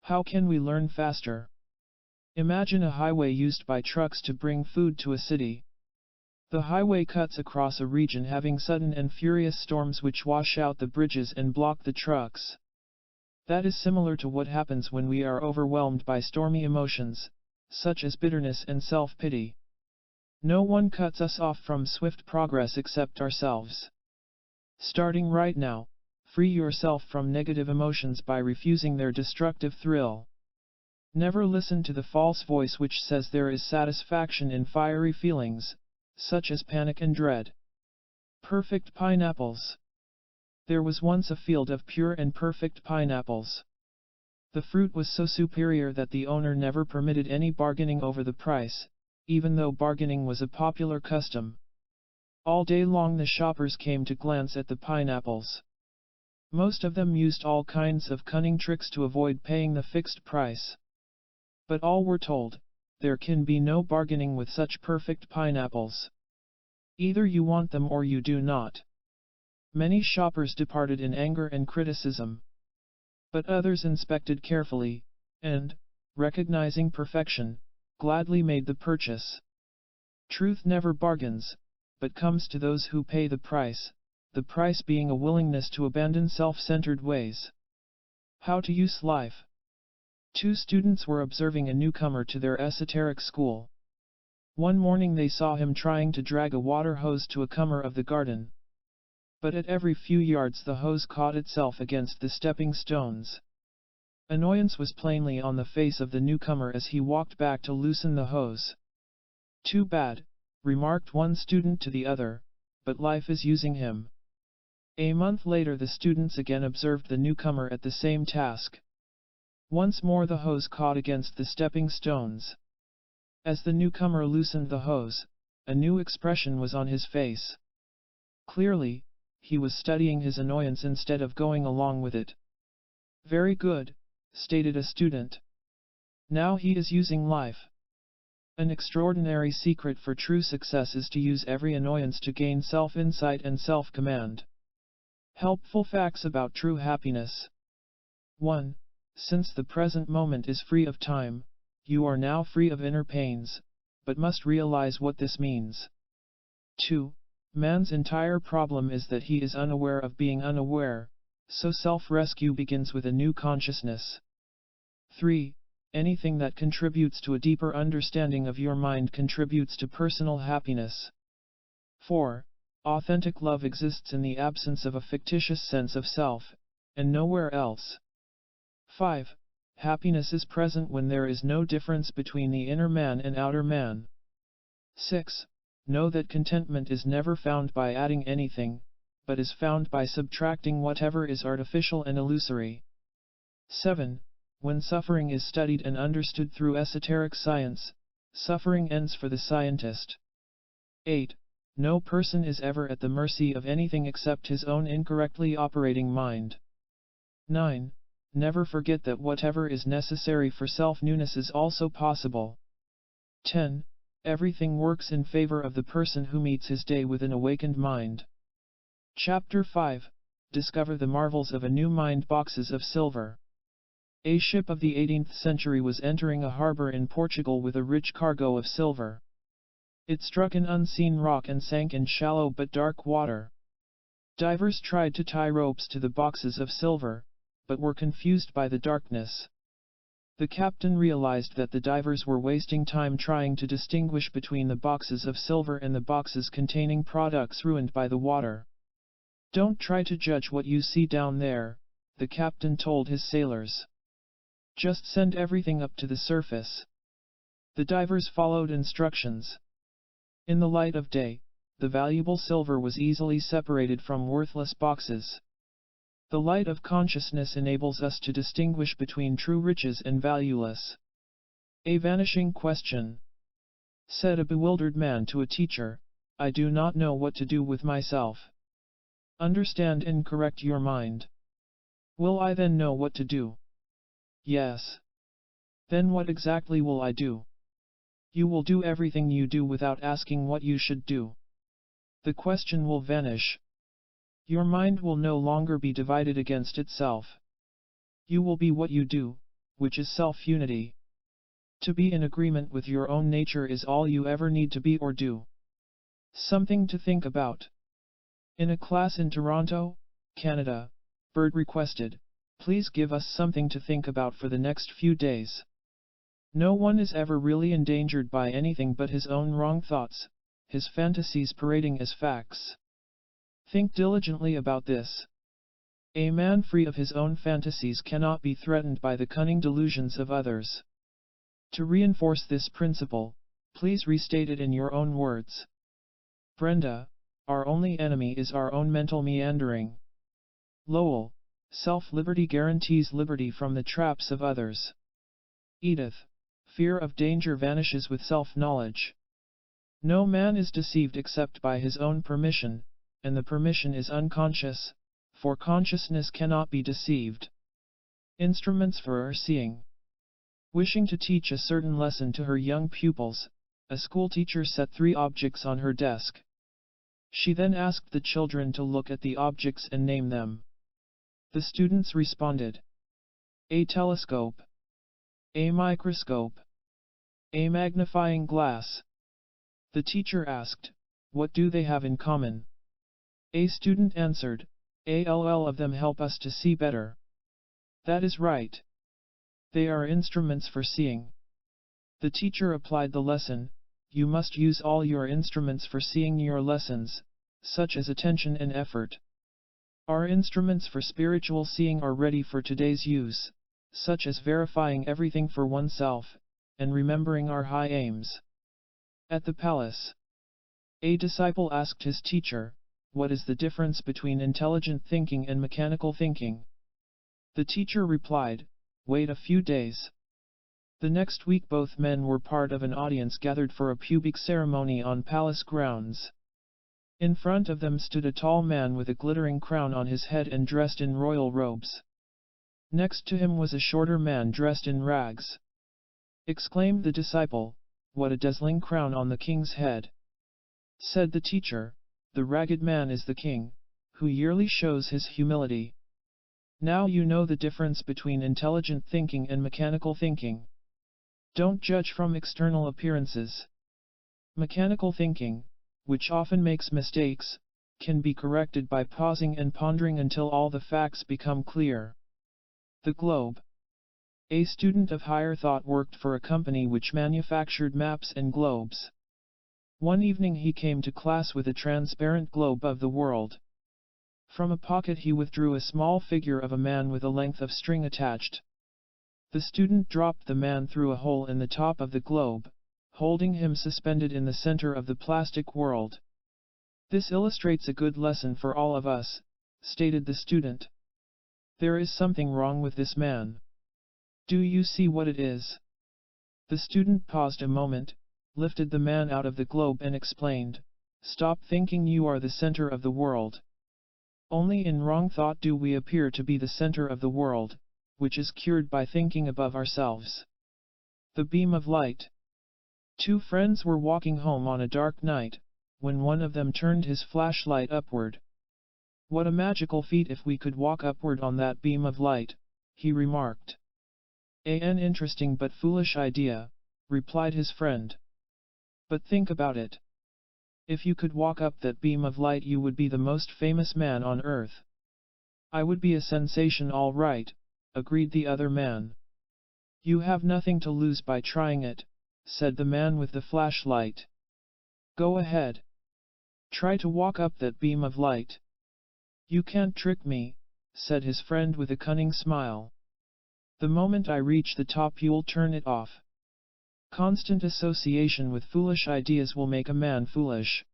How can we learn faster?" Imagine a highway used by trucks to bring food to a city. The highway cuts across a region having sudden and furious storms which wash out the bridges and block the trucks. That is similar to what happens when we are overwhelmed by stormy emotions, such as bitterness and self-pity. No one cuts us off from swift progress except ourselves. Starting right now, free yourself from negative emotions by refusing their destructive thrill. Never listen to the false voice which says there is satisfaction in fiery feelings, such as panic and dread. Perfect pineapples. There was once a field of pure and perfect pineapples. The fruit was so superior that the owner never permitted any bargaining over the price, even though bargaining was a popular custom. All day long the shoppers came to glance at the pineapples. Most of them used all kinds of cunning tricks to avoid paying the fixed price. But all were told, there can be no bargaining with such perfect pineapples. Either you want them or you do not. Many shoppers departed in anger and criticism. But others inspected carefully, and, recognizing perfection, gladly made the purchase. Truth never bargains, but comes to those who pay the price being a willingness to abandon self-centered ways. How to use life. 2 students were observing a newcomer to their esoteric school. One morning they saw him trying to drag a water hose to a comer of the garden. But at every few yards the hose caught itself against the stepping stones. Annoyance was plainly on the face of the newcomer as he walked back to loosen the hose. "Too bad," remarked one student to the other, "but life is using him." A month later the students again observed the newcomer at the same task. Once more the hose caught against the stepping stones. As the newcomer loosened the hose, a new expression was on his face. Clearly, he was studying his annoyance instead of going along with it. "Very good," stated a student. "Now he is using life." An extraordinary secret for true success is to use every annoyance to gain self-insight and self-command. Helpful facts about true happiness. 1. Since the present moment is free of time, you are now free of inner pains, but must realize what this means. 2. Man's entire problem is that he is unaware of being unaware, so self-rescue begins with a new consciousness. 3. Anything that contributes to a deeper understanding of your mind contributes to personal happiness. 4. Authentic love exists in the absence of a fictitious sense of self, and nowhere else. 5. Happiness is present when there is no difference between the inner man and outer man. 6. Know that contentment is never found by adding anything, but is found by subtracting whatever is artificial and illusory. 7. When suffering is studied and understood through esoteric science, suffering ends for the scientist. 8. No person is ever at the mercy of anything except his own incorrectly operating mind. 9. Never forget that whatever is necessary for self-newness is also possible. 10. Everything works in favor of the person who meets his day with an awakened mind. Chapter 5. Discover the marvels of a new mind. Boxes of silver. A ship of the 18th century was entering a harbor in Portugal with a rich cargo of silver. It struck an unseen rock and sank in shallow but dark water. Divers tried to tie ropes to the boxes of silver, but were confused by the darkness. The captain realized that the divers were wasting time trying to distinguish between the boxes of silver and the boxes containing products ruined by the water. "Don't try to judge what you see down there," the captain told his sailors. "Just send everything up to the surface." The divers followed instructions. In the light of day, the valuable silver was easily separated from worthless boxes. The light of consciousness enables us to distinguish between true riches and valueless. A vanishing question. Said a bewildered man to a teacher, "I do not know what to do with myself." Understand and correct your mind. "Will I then know what to do?" "Yes." "Then what exactly will I do?" "You will do everything you do without asking what you should do. The question will vanish. Your mind will no longer be divided against itself. You will be what you do, which is self-unity. To be in agreement with your own nature is all you ever need to be or do. Something to think about. In a class in Toronto, Canada, Bird requested, "Please give us something to think about for the next few days." No one is ever really endangered by anything but his own wrong thoughts, his fantasies parading as facts. Think diligently about this. A man free of his own fantasies cannot be threatened by the cunning delusions of others. To reinforce this principle, please restate it in your own words. Brenda, our only enemy is our own mental meandering. Lowell, self-liberty guarantees liberty from the traps of others. Edith, fear of danger vanishes with self-knowledge. No man is deceived except by his own permission, and the permission is unconscious, for consciousness cannot be deceived. Instruments for seeing. Wishing to teach a certain lesson to her young pupils, a schoolteacher set 3 objects on her desk. She then asked the children to look at the objects and name them. The students responded. A telescope. A microscope. A magnifying glass. The teacher asked, what do they have in common? A student answered, all of them help us to see better. That is right. They are instruments for seeing. The teacher applied the lesson, you must use all your instruments for seeing your lessons, such as attention and effort. Our instruments for spiritual seeing are ready for today's use, such as verifying everything for oneself, and remembering our high aims. At the palace, a disciple asked his teacher, what is the difference between intelligent thinking and mechanical thinking? The teacher replied, wait a few days. The next week both men were part of an audience gathered for a pubic ceremony on palace grounds. In front of them stood a tall man with a glittering crown on his head and dressed in royal robes. Next to him was a shorter man dressed in rags. Exclaimed the disciple, what a dazzling crown on the king's head! Said the teacher, the ragged man is the king, who yearly shows his humility. Now you know the difference between intelligent thinking and mechanical thinking. Don't judge from external appearances. Mechanical thinking, which often makes mistakes, can be corrected by pausing and pondering until all the facts become clear. The globe. A student of higher thought worked for a company which manufactured maps and globes. One evening he came to class with a transparent globe of the world. From a pocket he withdrew a small figure of a man with a length of string attached. The student dropped the man through a hole in the top of the globe, holding him suspended in the center of the plastic world. This illustrates a good lesson for all of us, stated the student. There is something wrong with this man. Do you see what it is? The student paused a moment, lifted the man out of the globe and explained, stop thinking you are the center of the world. Only in wrong thought do we appear to be the center of the world, which is cured by thinking above ourselves. The beam of light. 2 friends were walking home on a dark night, when one of them turned his flashlight upward. What a magical feat if we could walk upward on that beam of light, he remarked. An interesting but foolish idea, replied his friend. But think about it. If you could walk up that beam of light you would be the most famous man on earth. I would be a sensation all right, agreed the other man. You have nothing to lose by trying it, said the man with the flashlight. Go ahead. Try to walk up that beam of light. You can't trick me, said his friend with a cunning smile. The moment I reach the top you'll turn it off. Constant association with foolish ideas will make a man foolish.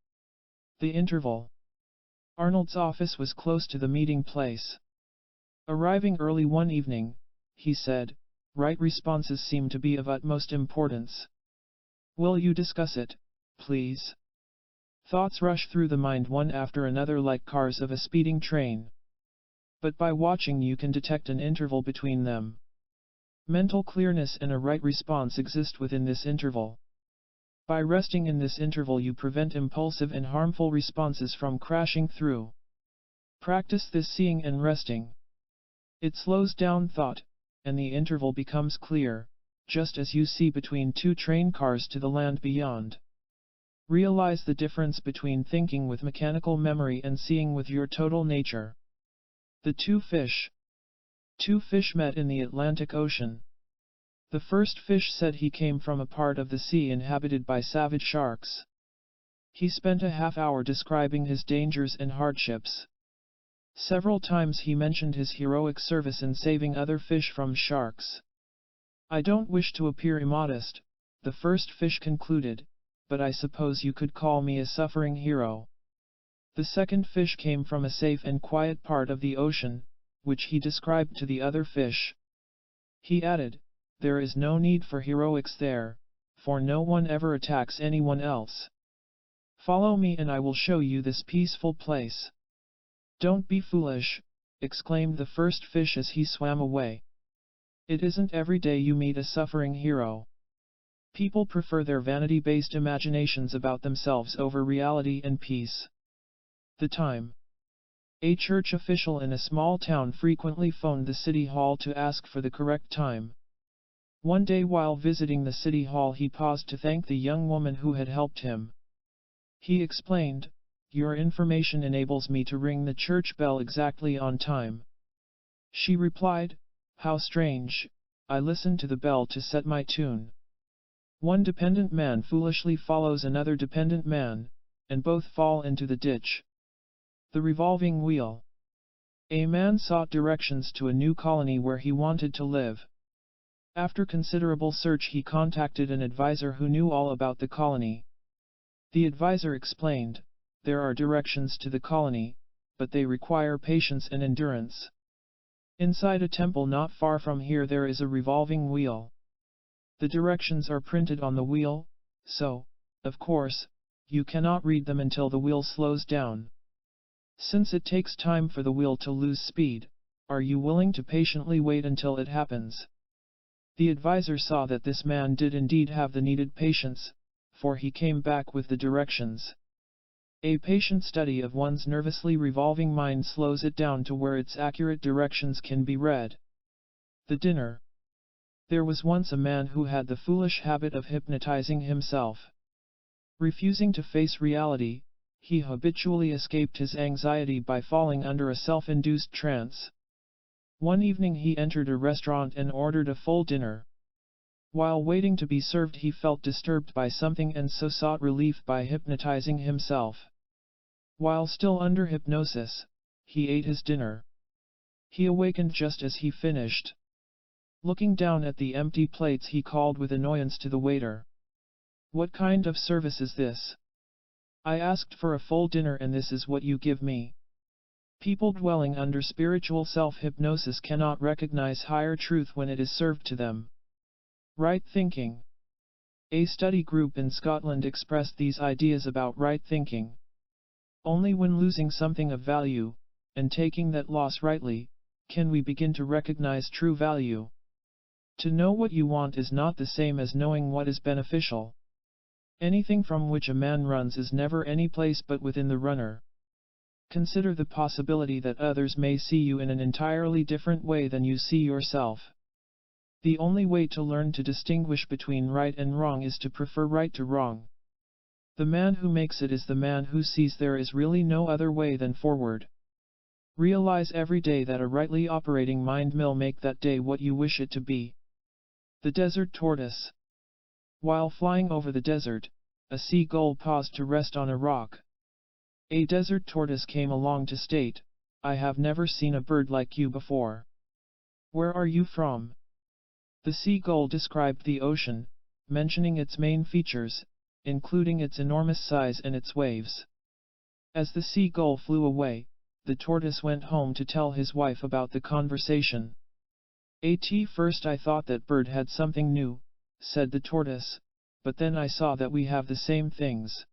The interval. Arnold's office was close to the meeting place. Arriving early one evening, he said, right responses seem to be of utmost importance. Will you discuss it, please? Thoughts rush through the mind one after another like cars of a speeding train. But by watching you can detect an interval between them. Mental clearness and a right response exist within this interval. By resting in this interval you prevent impulsive and harmful responses from crashing through. Practice this seeing and resting. It slows down thought, and the interval becomes clear, just as you see between 2 train cars to the land beyond. Realize the difference between thinking with mechanical memory and seeing with your total nature. The 2 fish. 2 fish met in the Atlantic Ocean. The first fish said he came from a part of the sea inhabited by savage sharks. He spent a half-hour describing his dangers and hardships. Several times he mentioned his heroic service in saving other fish from sharks. I don't wish to appear immodest, the first fish concluded, but I suppose you could call me a suffering hero. The second fish came from a safe and quiet part of the ocean, which he described to the other fish. He added, there is no need for heroics there, for no one ever attacks anyone else. Follow me and I will show you this peaceful place. Don't be foolish, exclaimed the first fish as he swam away. It isn't every day you meet a suffering hero. People prefer their vanity-based imaginations about themselves over reality and peace. The time. A church official in a small town frequently phoned the city hall to ask for the correct time. One day while visiting the city hall he paused to thank the young woman who had helped him. He explained, "Your information enables me to ring the church bell exactly on time." She replied, "How strange, I listen to the bell to set my tune." One dependent man foolishly follows another dependent man, and both fall into the ditch. The revolving wheel. A man sought directions to a new colony where he wanted to live. After considerable search he contacted an advisor who knew all about the colony. The advisor explained, "There are directions to the colony, but they require patience and endurance. Inside a temple not far from here there is a revolving wheel. The directions are printed on the wheel, so, of course, you cannot read them until the wheel slows down. Since it takes time for the wheel to lose speed, are you willing to patiently wait until it happens?" The advisor saw that this man did indeed have the needed patience, for he came back with the directions. A patient study of one's nervously revolving mind slows it down to where its accurate directions can be read. The dinner. There was once a man who had the foolish habit of hypnotizing himself. Refusing to face reality, he habitually escaped his anxiety by falling under a self-induced trance. One evening he entered a restaurant and ordered a full dinner. While waiting to be served he felt disturbed by something and so sought relief by hypnotizing himself. While still under hypnosis, he ate his dinner. He awakened just as he finished. Looking down at the empty plates he called with annoyance to the waiter. "What kind of service is this? I asked for a full dinner and this is what you give me." People dwelling under spiritual self-hypnosis cannot recognize higher truth when it is served to them. Right thinking. A study group in Scotland expressed these ideas about right thinking. Only when losing something of value, and taking that loss rightly, can we begin to recognize true value. To know what you want is not the same as knowing what is beneficial. Anything from which a man runs is never any place but within the runner. Consider the possibility that others may see you in an entirely different way than you see yourself. The only way to learn to distinguish between right and wrong is to prefer right to wrong. The man who makes it is the man who sees there is really no other way than forward. Realize every day that a rightly operating mind will make that day what you wish it to be. The desert tortoise. While flying over the desert, a seagull paused to rest on a rock. A desert tortoise came along to state, "I have never seen a bird like you before. Where are you from?" The seagull described the ocean, mentioning its main features, including its enormous size and its waves. As the seagull flew away, the tortoise went home to tell his wife about the conversation. "At first I thought that bird had something new," said the tortoise, "but then I saw that we have the same things.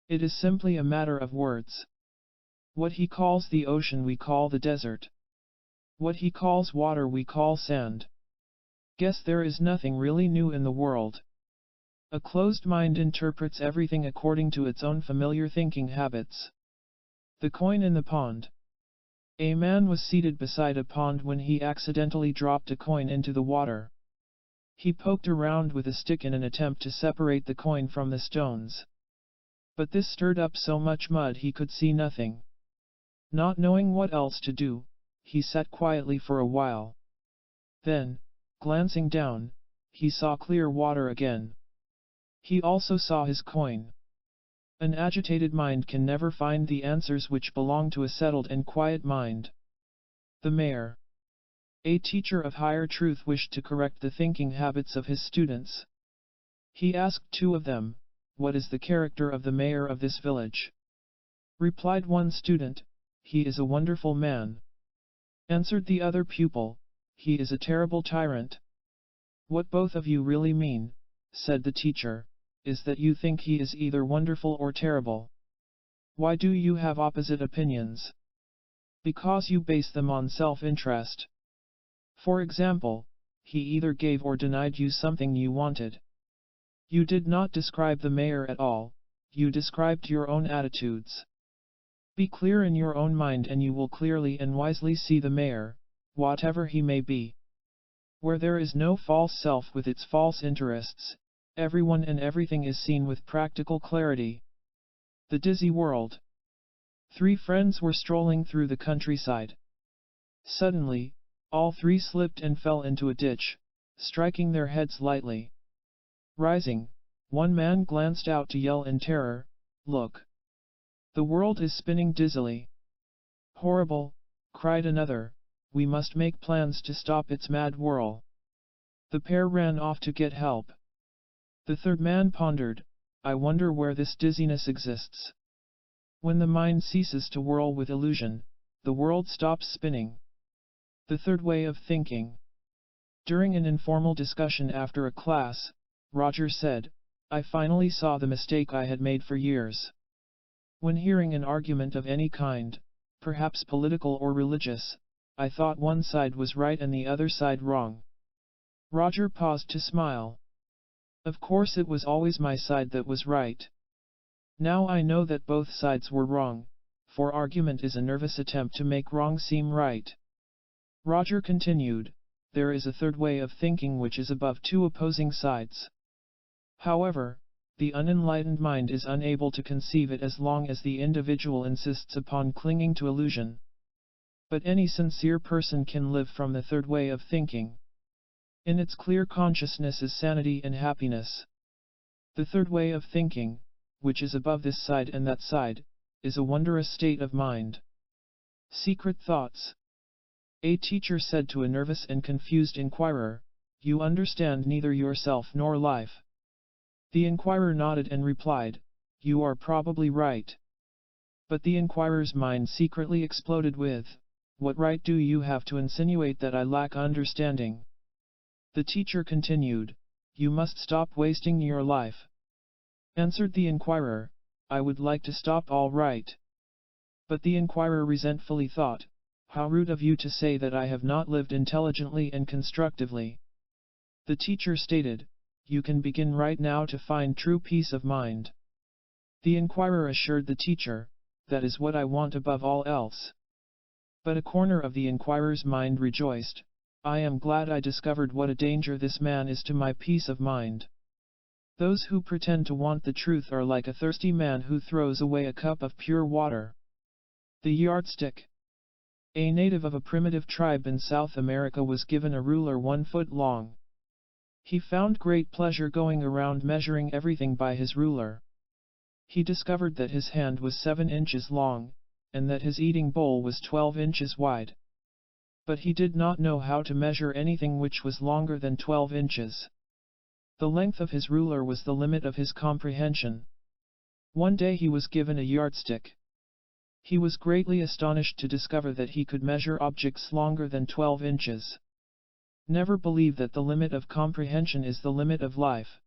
It is simply a matter of words. What he calls the ocean we call the desert. What he calls water we call sand. Guess there is nothing really new in the world." A closed mind interprets everything according to its own familiar thinking habits. The coin in the pond. A man was seated beside a pond when he accidentally dropped a coin into the water. He poked around with a stick in an attempt to separate the coin from the stones. But this stirred up so much mud he could see nothing. Not knowing what else to do, he sat quietly for a while. Then, glancing down, he saw clear water again. He also saw his coin. An agitated mind can never find the answers which belong to a settled and quiet mind. The mayor. A teacher of higher truth wished to correct the thinking habits of his students. He asked two of them, "What is the character of the mayor of this village?" Replied one student, "He is a wonderful man." Answered the other pupil, "He is a terrible tyrant." "What both of you really mean," said the teacher, "is that you think he is either wonderful or terrible. Why do you have opposite opinions? Because you base them on self-interest. For example, he either gave or denied you something you wanted. You did not describe the mayor at all, you described your own attitudes. Be clear in your own mind and you will clearly and wisely see the mayor, whatever he may be. Where there is no false self with its false interests, everyone and everything is seen with practical clarity. The Dizzy World. 3 friends were strolling through the countryside. Suddenly, all 3 slipped and fell into a ditch, striking their heads lightly. Rising, one man glanced out to yell in terror, "Look! The world is spinning dizzily." "Horrible," cried another, "we must make plans to stop its mad whirl." The pair ran off to get help. The third man pondered, "I wonder where this dizziness exists." When the mind ceases to whirl with illusion, the world stops spinning. The third way of thinking. During an informal discussion after a class, Roger said, "I finally saw the mistake I had made for years. When hearing an argument of any kind, perhaps political or religious, I thought one side was right and the other side wrong." Roger paused to smile. "Of course it was always my side that was right. Now I know that both sides were wrong, for argument is a nervous attempt to make wrong seem right." Roger continued, "There is a third way of thinking which is above 2 opposing sides. However, the unenlightened mind is unable to conceive it as long as the individual insists upon clinging to illusion. But any sincere person can live from the third way of thinking. In its clear consciousness is sanity and happiness. The third way of thinking, which is above this side and that side, is a wondrous state of mind." Secret thoughts. A teacher said to a nervous and confused inquirer, "You understand neither yourself nor life." The inquirer nodded and replied, "You are probably right." But the inquirer's mind secretly exploded with, "What right do you have to insinuate that I lack understanding?" The teacher continued, "You must stop wasting your life." Answered the inquirer, "I would like to stop all right." But the inquirer resentfully thought, "How rude of you to say that I have not lived intelligently and constructively." The teacher stated, "You can begin right now to find true peace of mind." The inquirer assured the teacher, "That is what I want above all else." But a corner of the inquirer's mind rejoiced, "I am glad I discovered what a danger this man is to my peace of mind." Those who pretend to want the truth are like a thirsty man who throws away a cup of pure water. The yardstick. A native of a primitive tribe in South America was given a ruler 1 foot long. He found great pleasure going around measuring everything by his ruler. He discovered that his hand was 7 inches long, and that his eating bowl was 12 inches wide. But he did not know how to measure anything which was longer than 12 inches. The length of his ruler was the limit of his comprehension. One day he was given a yardstick. He was greatly astonished to discover that he could measure objects longer than 12 inches. Never believe that the limit of comprehension is the limit of life.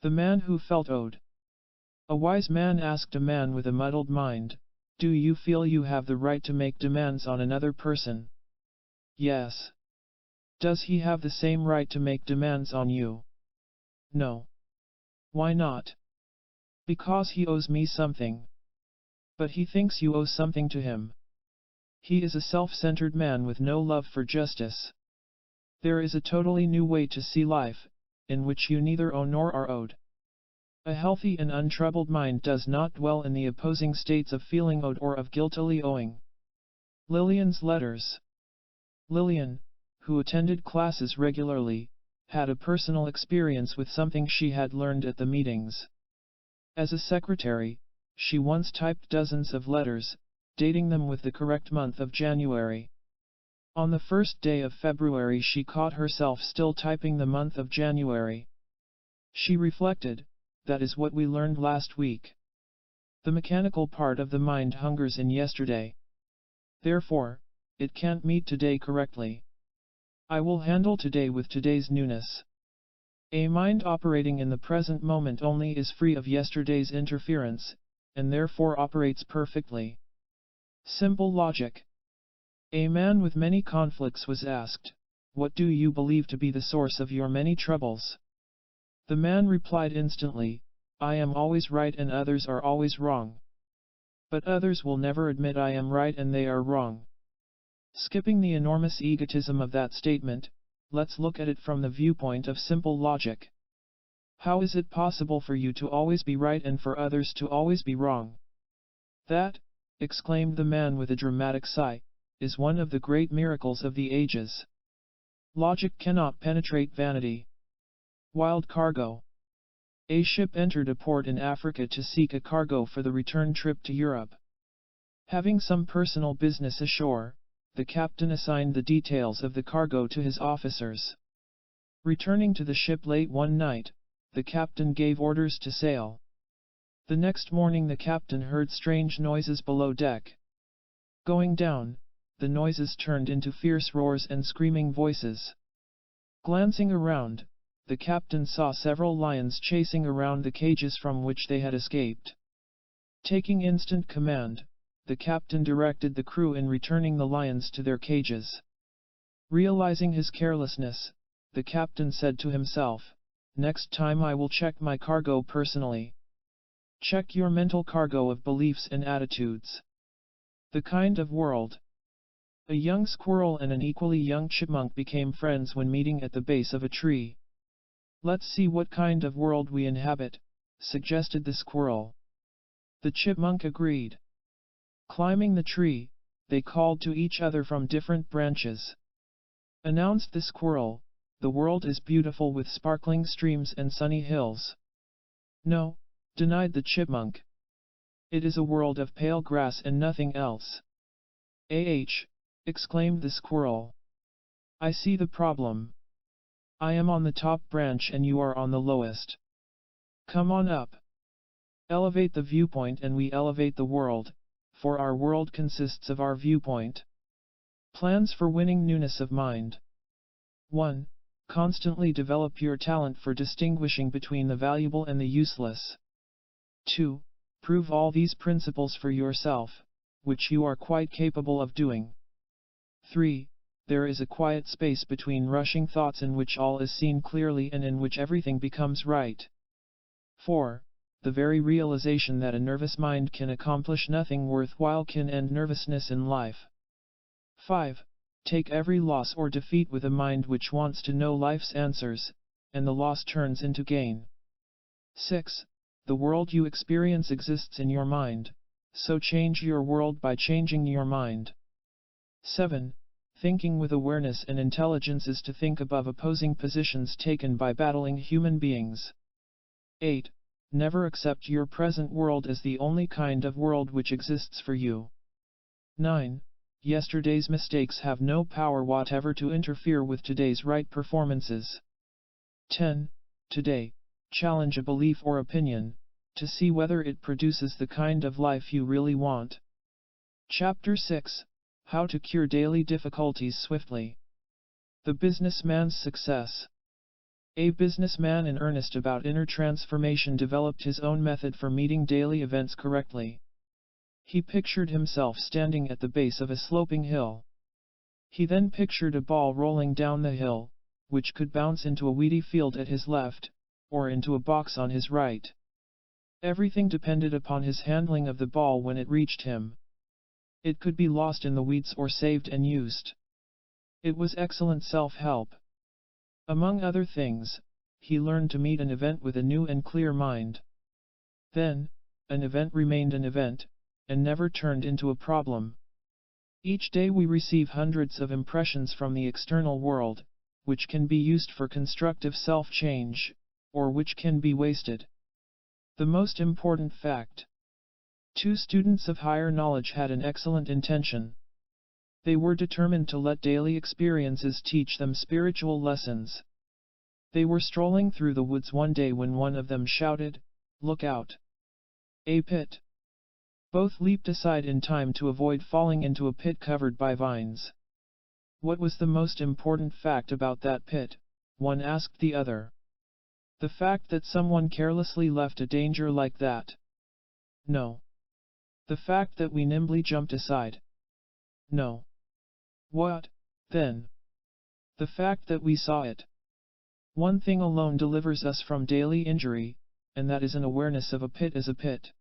The man who felt owed. A wise man asked a man with a muddled mind, "Do you feel you have the right to make demands on another person?" "Yes." "Does he have the same right to make demands on you?" "No." "Why not?" "Because he owes me something." "But he thinks you owe something to him." He is a self-centered man with no love for justice. There is a totally new way to see life, in which you neither owe nor are owed. A healthy and untroubled mind does not dwell in the opposing states of feeling owed or of guiltily owing. Lillian's letters. Lillian, who attended classes regularly, had a personal experience with something she had learned at the meetings. As a secretary, she once typed dozens of letters, dating them with the correct month of January. On the first day of February she caught herself still typing the month of January. She reflected, "That is what we learned last week. The mechanical part of the mind hungers in yesterday. Therefore, it can't meet today correctly. I will handle today with today's newness." A mind operating in the present moment only is free of yesterday's interference, and therefore operates perfectly. Simple logic. A man with many conflicts was asked, what do you believe to be the source of your many troubles? The man replied instantly, I am always right and others are always wrong. But others will never admit I am right and they are wrong. Skipping the enormous egotism of that statement, let's look at it from the viewpoint of simple logic. How is it possible for you to always be right and for others to always be wrong? That, exclaimed the man with a dramatic sigh, is one of the great miracles of the ages. Logic cannot penetrate vanity. Wild cargo. A ship entered a port in Africa to seek a cargo for the return trip to Europe. Having some personal business ashore, the captain assigned the details of the cargo to his officers. Returning to the ship late one night, the captain gave orders to sail. The next morning the captain heard strange noises below deck. Going down, the noises turned into fierce roars and screaming voices. Glancing around, the captain saw several lions chasing around the cages from which they had escaped. Taking instant command, the captain directed the crew in returning the lions to their cages. Realizing his carelessness, the captain said to himself, next time I will check my cargo personally. Check your mental cargo of beliefs and attitudes. The kind of world. A young squirrel and an equally young chipmunk became friends when meeting at the base of a tree. Let's see what kind of world we inhabit, suggested the squirrel. The chipmunk agreed. Climbing the tree, they called to each other from different branches. Announced the squirrel, the world is beautiful with sparkling streams and sunny hills. No, denied the chipmunk. It is a world of pale grass and nothing else. Exclaimed the squirrel. I see the problem. I am on the top branch and you are on the lowest. Come on up. Elevate the viewpoint and we elevate the world, for our world consists of our viewpoint. Plans for winning newness of mind. 1. Constantly develop your talent for distinguishing between the valuable and the useless. 2. Prove all these principles for yourself, which you are quite capable of doing. 3. There is a quiet space between rushing thoughts in which all is seen clearly and in which everything becomes right. 4. The very realization that a nervous mind can accomplish nothing worthwhile can end nervousness in life. 5. Take every loss or defeat with a mind which wants to know life's answers, and the loss turns into gain. 6. The world you experience exists in your mind, so change your world by changing your mind. 7. Thinking with awareness and intelligence is to think above opposing positions taken by battling human beings. 8. Never accept your present world as the only kind of world which exists for you. 9. Yesterday's mistakes have no power whatever to interfere with today's right performances. 10. Today, challenge a belief or opinion, to see whether it produces the kind of life you really want. Chapter 6. How to cure daily difficulties swiftly. The businessman's success. A businessman in earnest about inner transformation developed his own method for meeting daily events correctly. He pictured himself standing at the base of a sloping hill. He then pictured a ball rolling down the hill, which could bounce into a weedy field at his left, or into a box on his right. Everything depended upon his handling of the ball when it reached him. It could be lost in the weeds or saved and used. It was excellent self-help. Among other things, he learned to meet an event with a new and clear mind. Then, an event remained an event, and never turned into a problem. Each day we receive hundreds of impressions from the external world, which can be used for constructive self-change, or which can be wasted. The most important fact. 2 students of higher knowledge had an excellent intention. They were determined to let daily experiences teach them spiritual lessons. They were strolling through the woods one day when one of them shouted, "Look out! A pit!" Both leaped aside in time to avoid falling into a pit covered by vines. What was the most important fact about that pit? One asked the other. The fact that someone carelessly left a danger like that. No. The fact that we nimbly jumped aside. No. What, then? The fact that we saw it. One thing alone delivers us from daily injury, and that is an awareness of a pit as a pit.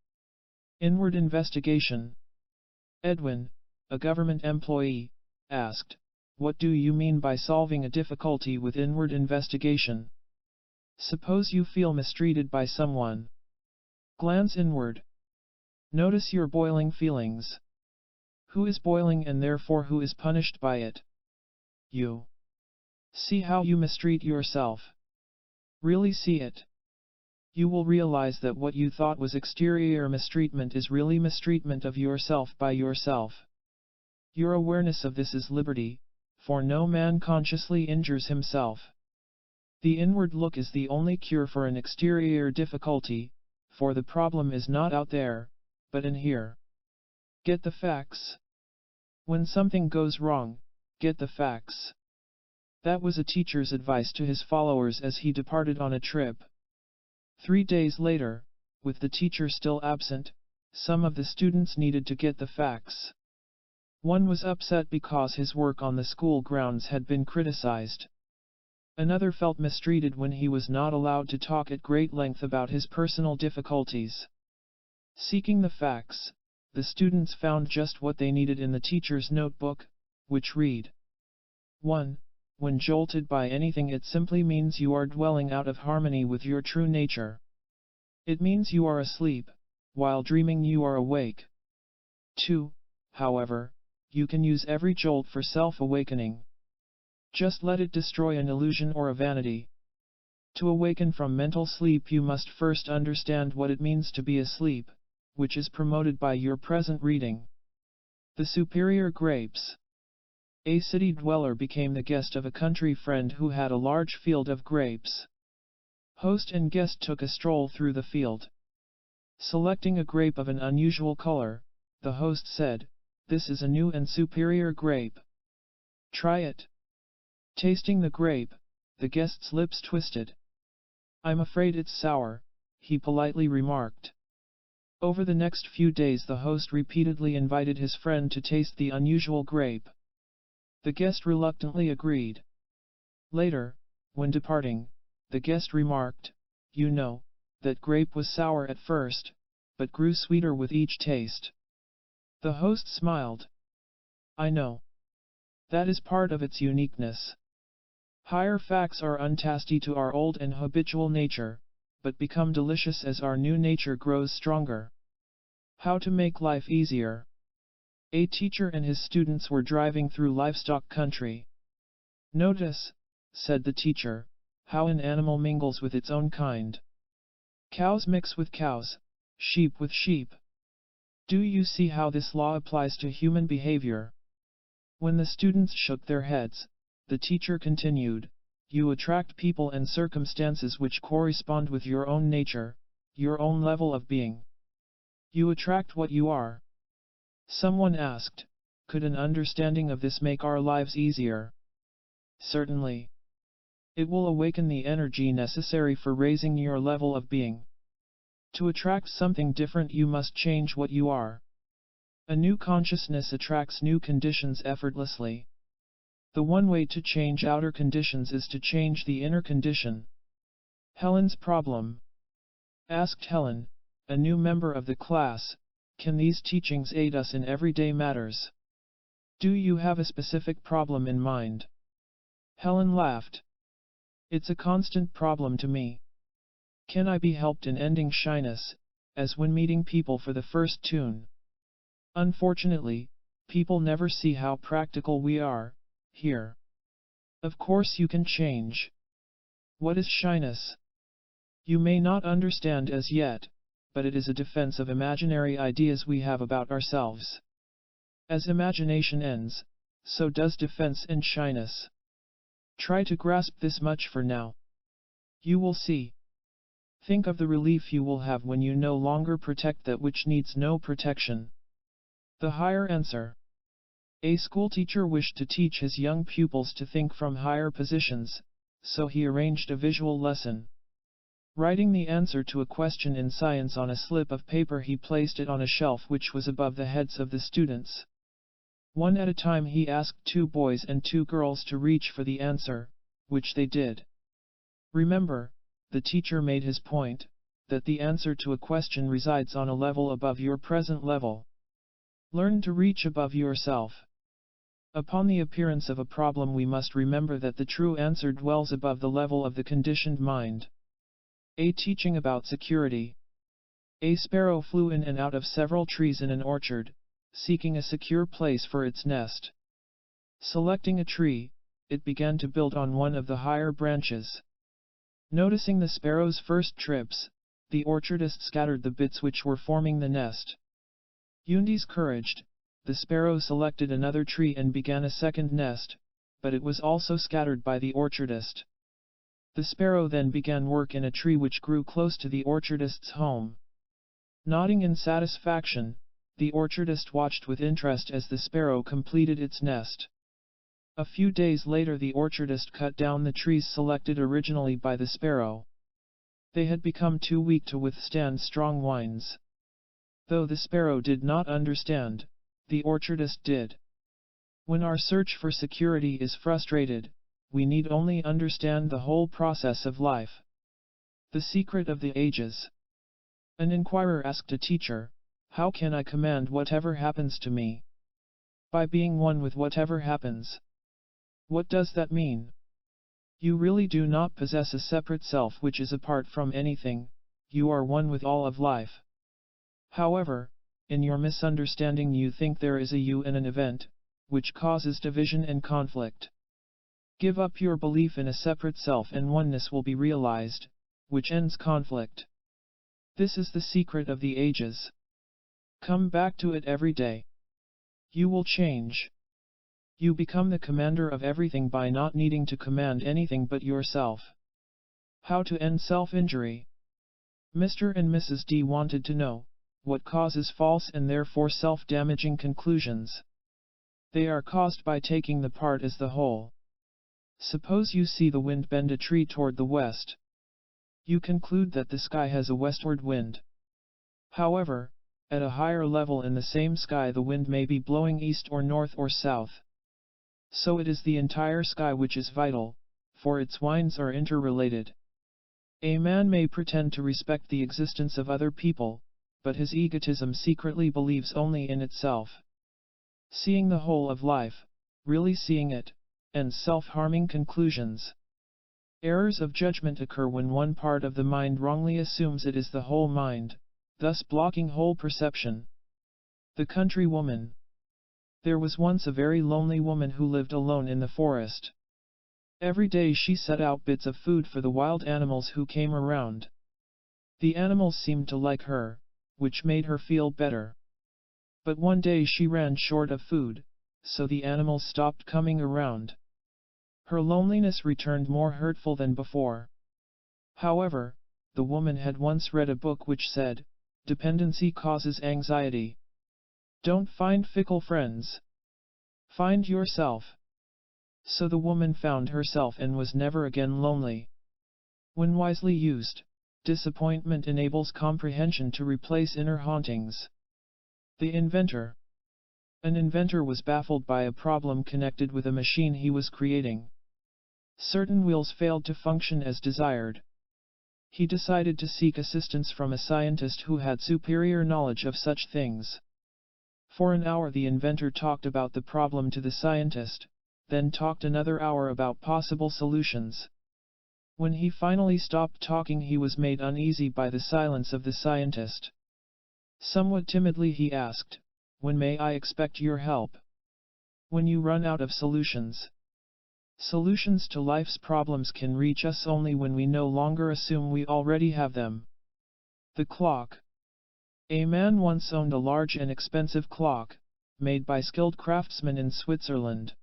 Inward investigation. Edwin, a government employee, asked, "What do you mean by solving a difficulty with inward investigation? Suppose you feel mistreated by someone. Glance inward. Notice your boiling feelings. Who is boiling and therefore who is punished by it? You. See how you mistreat yourself. Really see it. You will realize that what you thought was exterior mistreatment is really mistreatment of yourself by yourself. Your awareness of this is liberty, for no man consciously injures himself. The inward look is the only cure for an exterior difficulty, for the problem is not out there, but in here. Get the facts. When something goes wrong, get the facts." That was a teacher's advice to his followers as he departed on a trip. 3 days later, with the teacher still absent, some of the students needed to get the facts. One was upset because his work on the school grounds had been criticized. Another felt mistreated when he was not allowed to talk at great length about his personal difficulties. Seeking the facts, the students found just what they needed in the teacher's notebook, which read: 1. When jolted by anything, it simply means you are dwelling out of harmony with your true nature. It means you are asleep, while dreaming you are awake. 2. However, you can use every jolt for self-awakening. Just let it destroy an illusion or a vanity. To awaken from mental sleep, you must first understand what it means to be asleep, which is promoted by your present reading. The superior grapes. A city dweller became the guest of a country friend who had a large field of grapes. Host and guest took a stroll through the field. Selecting a grape of an unusual color, the host said, "This is a new and superior grape. Try it." Tasting the grape, the guest's lips twisted. "I'm afraid it's sour," he politely remarked. Over the next few days the host repeatedly invited his friend to taste the unusual grape. The guest reluctantly agreed. Later, when departing, the guest remarked, "You know, that grape was sour at first, but grew sweeter with each taste." The host smiled. "I know. That is part of its uniqueness. Higher facts are untasty to our old and habitual nature, but become delicious as our new nature grows stronger." How to make life easier. A teacher and his students were driving through livestock country. "Notice," said the teacher, "how an animal mingles with its own kind. Cows mix with cows, sheep with sheep. Do you see how this law applies to human behavior?" When the students shook their heads, the teacher continued, "You attract people and circumstances which correspond with your own nature, your own level of being. You attract what you are." Someone asked, "Could an understanding of this make our lives easier?" Certainly. It will awaken the energy necessary for raising your level of being. To attract something different, you must change what you are. A new consciousness attracts new conditions effortlessly. The one way to change outer conditions is to change the inner condition. Helen's problem. Asked Helen, a new member of the class, "Can these teachings aid us in everyday matters? Do you have a specific problem in mind?" Helen laughed. "It's a constant problem to me. Can I be helped in ending shyness, as when meeting people for the first tune? Unfortunately, people never see how practical we are, here. Of course you can change. What is shyness? You may not understand as yet, but it is a defense of imaginary ideas we have about ourselves. As imagination ends, so does defense and shyness. Try to grasp this much for now. You will see. Think of the relief you will have when you no longer protect that which needs no protection." The higher answer. A schoolteacher wished to teach his young pupils to think from higher positions, so he arranged a visual lesson. Writing the answer to a question in science on a slip of paper, he placed it on a shelf which was above the heads of the students. One at a time he asked 2 boys and 2 girls to reach for the answer, which they did. Remember, the teacher made his point, that the answer to a question resides on a level above your present level. Learn to reach above yourself. Upon the appearance of a problem we must remember that the true answer dwells above the level of the conditioned mind. A teaching about security. A sparrow flew in and out of several trees in an orchard, seeking a secure place for its nest. Selecting a tree, it began to build on one of the higher branches. Noticing the sparrow's first trips, the orchardist scattered the bits which were forming the nest. Discouraged, the sparrow selected another tree and began a second nest, but it was also scattered by the orchardist. The sparrow then began work in a tree which grew close to the orchardist's home. Nodding in satisfaction, the orchardist watched with interest as the sparrow completed its nest. A few days later the orchardist cut down the trees selected originally by the sparrow. They had become too weak to withstand strong winds. Though the sparrow did not understand, the orchardist did. When our search for security is frustrated, we need only understand the whole process of life. The secret of the ages. An inquirer asked a teacher, "How can I command whatever happens to me?" By being one with whatever happens. What does that mean? You really do not possess a separate self which is apart from anything, you are one with all of life. However, in your misunderstanding you think there is a you and an event, which causes division and conflict. Give up your belief in a separate self and oneness will be realized, which ends conflict. This is the secret of the ages. Come back to it every day. You will change. You become the commander of everything by not needing to command anything but yourself. How to end self-injury? Mr. and Mrs. D wanted to know what causes false and therefore self-damaging conclusions. They are caused by taking the part as the whole. Suppose you see the wind bend a tree toward the west. You conclude that the sky has a westward wind. However, at a higher level in the same sky the wind may be blowing east or north or south. So it is the entire sky which is vital, for its winds are interrelated. A man may pretend to respect the existence of other people, but his egotism secretly believes only in itself. Seeing the whole of life, really seeing it, and self-harming conclusions. Errors of judgment occur when one part of the mind wrongly assumes it is the whole mind, thus blocking whole perception. The country woman. There was once a very lonely woman who lived alone in the forest. Every day she set out bits of food for the wild animals who came around. The animals seemed to like her, which made her feel better. But one day she ran short of food, so the animals stopped coming around. Her loneliness returned more hurtful than before. However, the woman had once read a book which said, "Dependency causes anxiety. Don't find fickle friends. Find yourself." So the woman found herself and was never again lonely. When wisely used, disappointment enables comprehension to replace inner hauntings. The inventor. An inventor was baffled by a problem connected with a machine he was creating. Certain wheels failed to function as desired. He decided to seek assistance from a scientist who had superior knowledge of such things. For an hour the inventor talked about the problem to the scientist, then talked another hour about possible solutions. When he finally stopped talking he was made uneasy by the silence of the scientist. Somewhat timidly he asked, "When may I expect your help?" "When you run out of solutions." Solutions to life's problems can reach us only when we no longer assume we already have them. The clock. A man once owned a large and expensive clock, made by skilled craftsmen in Switzerland.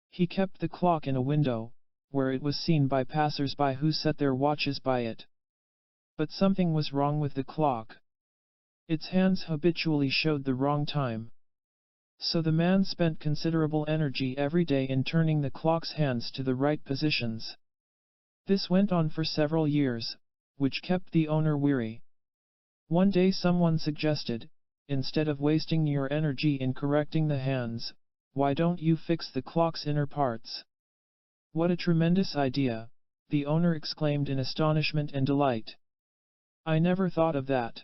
He kept the clock in a window, where it was seen by passers-by who set their watches by it. But something was wrong with the clock. Its hands habitually showed the wrong time. So the man spent considerable energy every day in turning the clock's hands to the right positions. This went on for several years, which kept the owner weary. One day someone suggested, "Instead of wasting your energy in correcting the hands, why don't you fix the clock's inner parts? What a tremendous idea, the owner exclaimed in astonishment and delight. I never thought of that.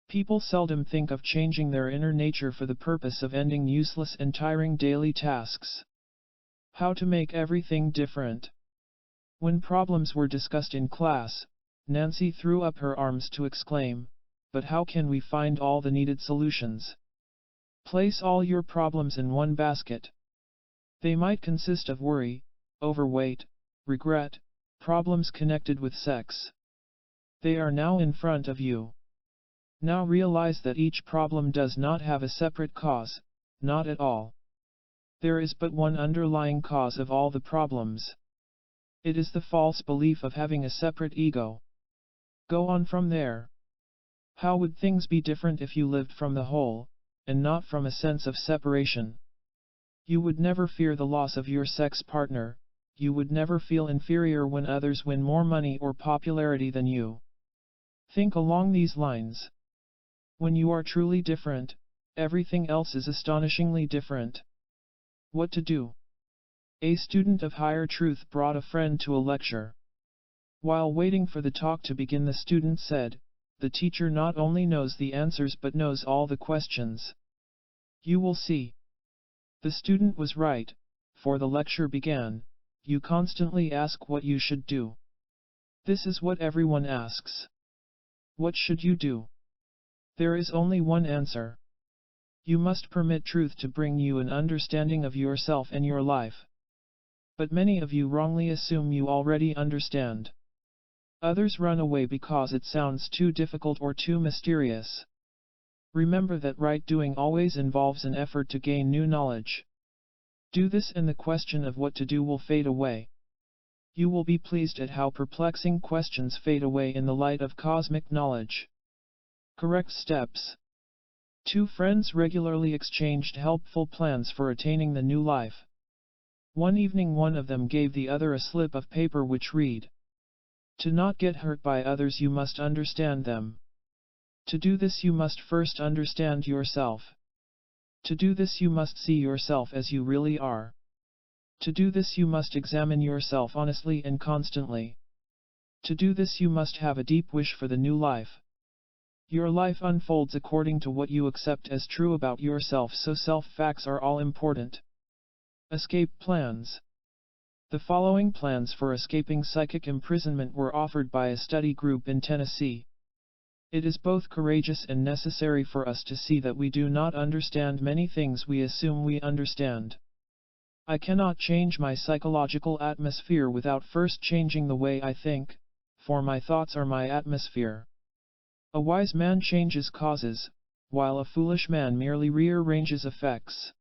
People seldom think of changing their inner nature for the purpose of ending useless and tiring daily tasks. How to make everything different. When problems were discussed in class, Nancy threw up her arms to exclaim, but how can we find all the needed solutions? Place all your problems in one basket. They might consist of worry, overweight, regret, problems connected with sex. They are now in front of you. Now realize that each problem does not have a separate cause, not at all. There is but one underlying cause of all the problems. It is the false belief of having a separate ego. Go on from there. How would things be different if you lived from the whole, and not from a sense of separation? You would never fear the loss of your sex partner, you would never feel inferior when others win more money or popularity than you. Think along these lines. When you are truly different, everything else is astonishingly different. What to do? A student of higher truth brought a friend to a lecture. While waiting for the talk to begin, the student said, "The teacher not only knows the answers but knows all the questions. You will see." The student was right, for the lecture began, "You constantly ask what you should do. This is what everyone asks. What should you do? There is only one answer. You must permit truth to bring you an understanding of yourself and your life. But many of you wrongly assume you already understand. Others run away because it sounds too difficult or too mysterious. Remember that right doing always involves an effort to gain new knowledge. Do this and the question of what to do will fade away. You will be pleased at how perplexing questions fade away in the light of cosmic knowledge." Correct steps. Two friends regularly exchanged helpful plans for attaining the new life. One evening one of them gave the other a slip of paper which read, "To not get hurt by others you must understand them. To do this you must first understand yourself. To do this you must see yourself as you really are. To do this you must examine yourself honestly and constantly. To do this you must have a deep wish for the new life. Your life unfolds according to what you accept as true about yourself, so self-facts are all important." Escape plans. The following plans for escaping psychic imprisonment were offered by a study group in Tennessee. It is both courageous and necessary for us to see that we do not understand many things we assume we understand. I cannot change my psychological atmosphere without first changing the way I think, for my thoughts are my atmosphere. A wise man changes causes, while a foolish man merely rearranges effects.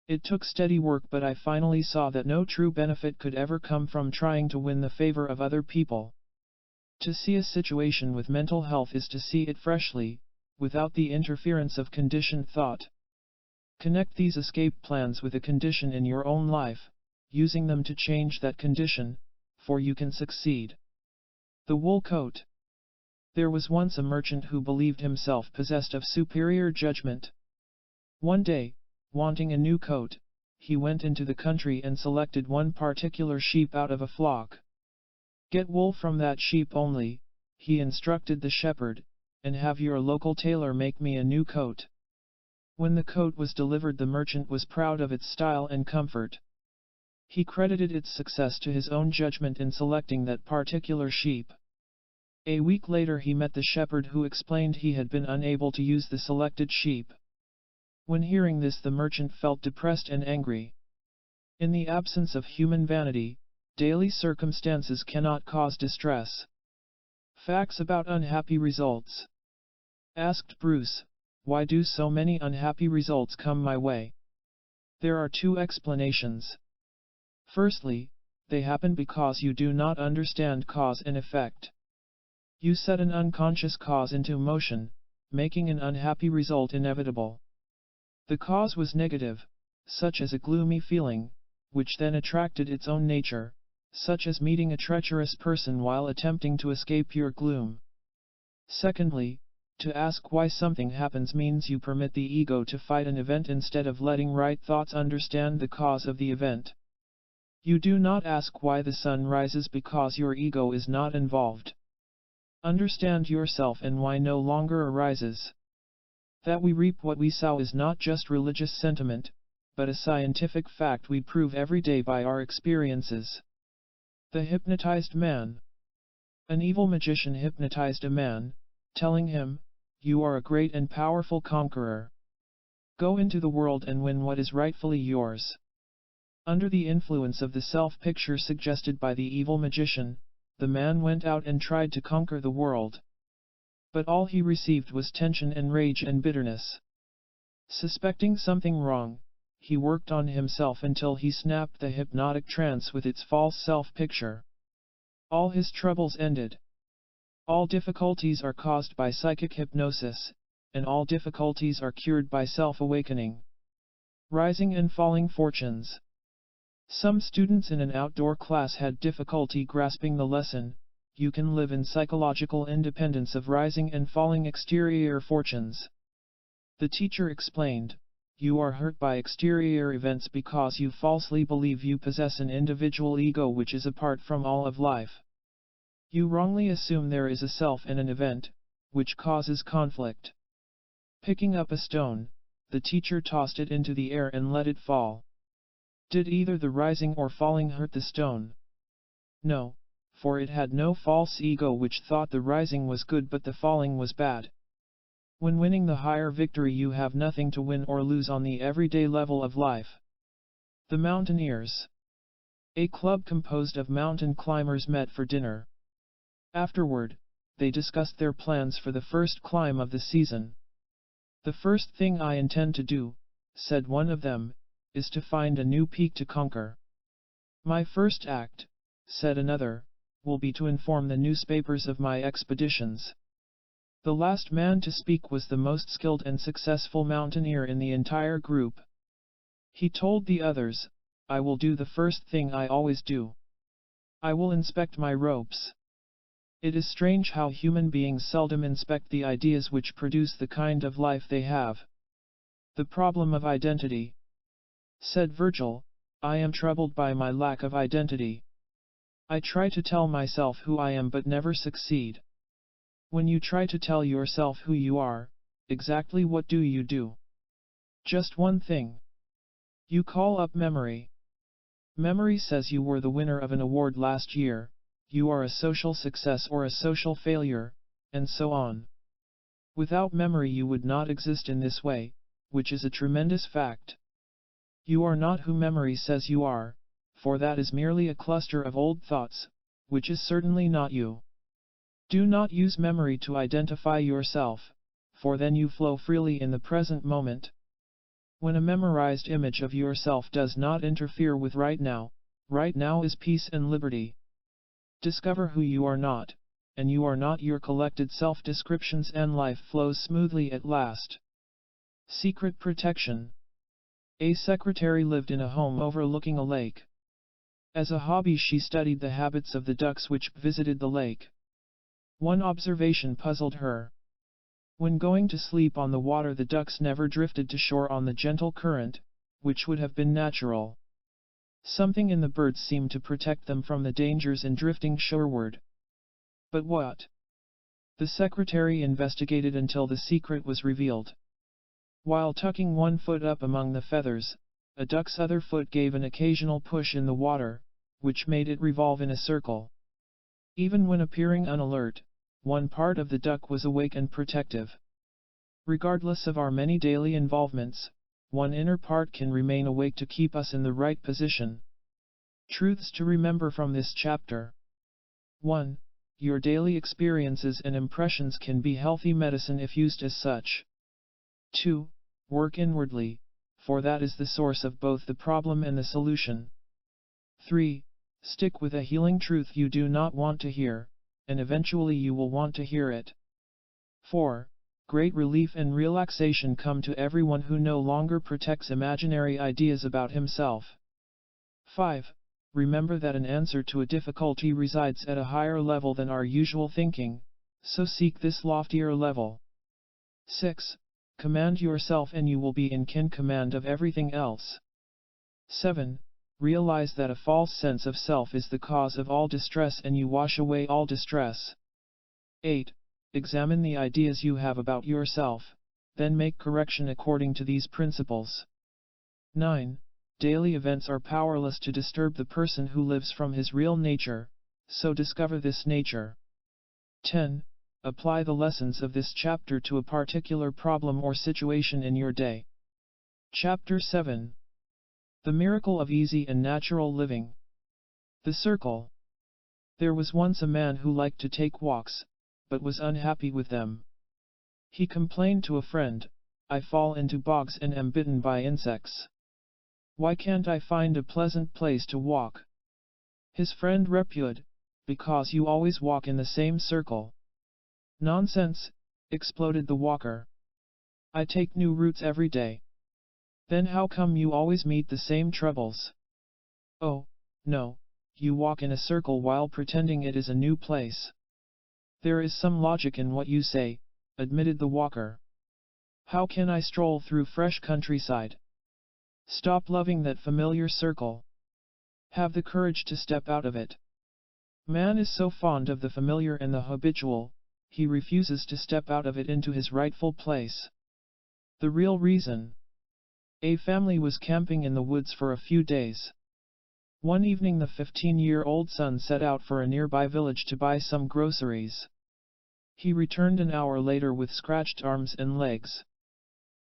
It took steady work, but I finally saw that no true benefit could ever come from trying to win the favor of other people. To see a situation with mental health is to see it freshly, without the interference of conditioned thought. Connect these escape plans with a condition in your own life, using them to change that condition, for you can succeed. The wool coat. There was once a merchant who believed himself possessed of superior judgment. One day, wanting a new coat, he went into the country and selected one particular sheep out of a flock. "Get wool from that sheep only," he instructed the shepherd, "and have your local tailor make me a new coat." When the coat was delivered, the merchant was proud of its style and comfort. He credited its success to his own judgment in selecting that particular sheep. A week later he met the shepherd, who explained he had been unable to use the selected sheep. When hearing this, the merchant felt depressed and angry. In the absence of human vanity, daily circumstances cannot cause distress. Facts about unhappy results. Asked Bruce, "Why do so many unhappy results come my way?" There are two explanations. Firstly, they happen because you do not understand cause and effect. You set an unconscious cause into motion, making an unhappy result inevitable. The cause was negative, such as a gloomy feeling, which then attracted its own nature, such as meeting a treacherous person while attempting to escape your gloom. Secondly, To ask why something happens means you permit the ego to fight an event instead of letting right thoughts understand the cause of the event. You do not ask why the sun rises because your ego is not involved. Understand yourself and why no longer arises. That we reap what we sow is not just religious sentiment, but a scientific fact we prove every day by our experiences. The hypnotized man. An evil magician hypnotized a man, telling him, "You are a great and powerful conqueror. Go into the world and win what is rightfully yours." Under the influence of the self-picture suggested by the evil magician, the man went out and tried to conquer the world. But all he received was tension and rage and bitterness. Suspecting something wrong, he worked on himself until he snapped the hypnotic trance with its false self-picture. All his troubles ended. All difficulties are caused by psychic hypnosis, and all difficulties are cured by self-awakening. Rising and falling fortunes. Some students in an outdoor class had difficulty grasping the lesson: you can live in psychological independence of rising and falling exterior fortunes. The teacher explained, you are hurt by exterior events because you falsely believe you possess an individual ego which is apart from all of life. You wrongly assume there is a self and an event, which causes conflict. Picking up a stone, the teacher tossed it into the air and let it fall. Did either the rising or falling hurt the stone? No, for it had no false ego which thought the rising was good but the falling was bad. When winning the higher victory you have nothing to win or lose on the everyday level of life. The Mountaineers. A club composed of mountain climbers met for dinner. Afterward, they discussed their plans for the first climb of the season. "The first thing I intend to do," said one of them, "is to find a new peak to conquer." "My first act," said another, "will be to inform the newspapers of my expeditions." The last man to speak was the most skilled and successful mountaineer in the entire group. He told the others, "I will do the first thing I always do. I will inspect my ropes." It is strange how human beings seldom inspect the ideas which produce the kind of life they have. The problem of identity. Said Virgil, "I am troubled by my lack of identity. I try to tell myself who I am but never succeed." When you try to tell yourself who you are, exactly what do you do? Just one thing. You call up memory. Memory says you were the winner of an award last year, you are a social success or a social failure, and so on. Without memory you would not exist in this way, which is a tremendous fact. You are not who memory says you are, for that is merely a cluster of old thoughts, which is certainly not you. Do not use memory to identify yourself, for then you flow freely in the present moment. When a memorized image of yourself does not interfere with right now is peace and liberty. Discover who you are not, and you are not your collected self-descriptions and life flows smoothly at last. Secret protection. A secretary lived in a home overlooking a lake. As a hobby she studied the habits of the ducks which visited the lake. One observation puzzled her. When going to sleep on the water the ducks never drifted to shore on the gentle current, which would have been natural. Something in the birds seemed to protect them from the dangers in drifting shoreward. But what? The secretary investigated until the secret was revealed. While tucking one foot up among the feathers, a duck's other foot gave an occasional push in the water, which made it revolve in a circle. Even when appearing unalert, one part of the duck was awake and protective. Regardless of our many daily involvements, one inner part can remain awake to keep us in the right position. Truths to remember from this chapter. 1. Your daily experiences and impressions can be healthy medicine if used as such. 2. Work inwardly, for that is the source of both the problem and the solution. 3. Stick with a healing truth you do not want to hear, and eventually you will want to hear it. 4. Great relief and relaxation come to everyone who no longer protects imaginary ideas about himself. 5. Remember that an answer to a difficulty resides at a higher level than our usual thinking, so seek this loftier level. 6. Command yourself and you will be in command of everything else. 7. Realize that a false sense of self is the cause of all distress and you wash away all distress. 8. Examine the ideas you have about yourself, then make correction according to these principles. 9. Daily events are powerless to disturb the person who lives from his real nature, so discover this nature. 10. Apply the lessons of this chapter to a particular problem or situation in your day. Chapter 7. The Miracle of Easy and Natural Living. The Circle. There was once a man who liked to take walks, but was unhappy with them. He complained to a friend, "I fall into bogs and am bitten by insects. Why can't I find a pleasant place to walk?" His friend replied, "Because you always walk in the same circle." "Nonsense," exploded the walker. "I take new routes every day." "Then how come you always meet the same troubles?" "Oh, no, you walk in a circle while pretending it is a new place." "There is some logic in what you say," admitted the walker. "How can I stroll through fresh countryside?" Stop loving that familiar circle. Have the courage to step out of it. Man is so fond of the familiar and the habitual, he refuses to step out of it into his rightful place. The real reason. A family was camping in the woods for a few days. One evening the 15-year-old son set out for a nearby village to buy some groceries. He returned an hour later with scratched arms and legs.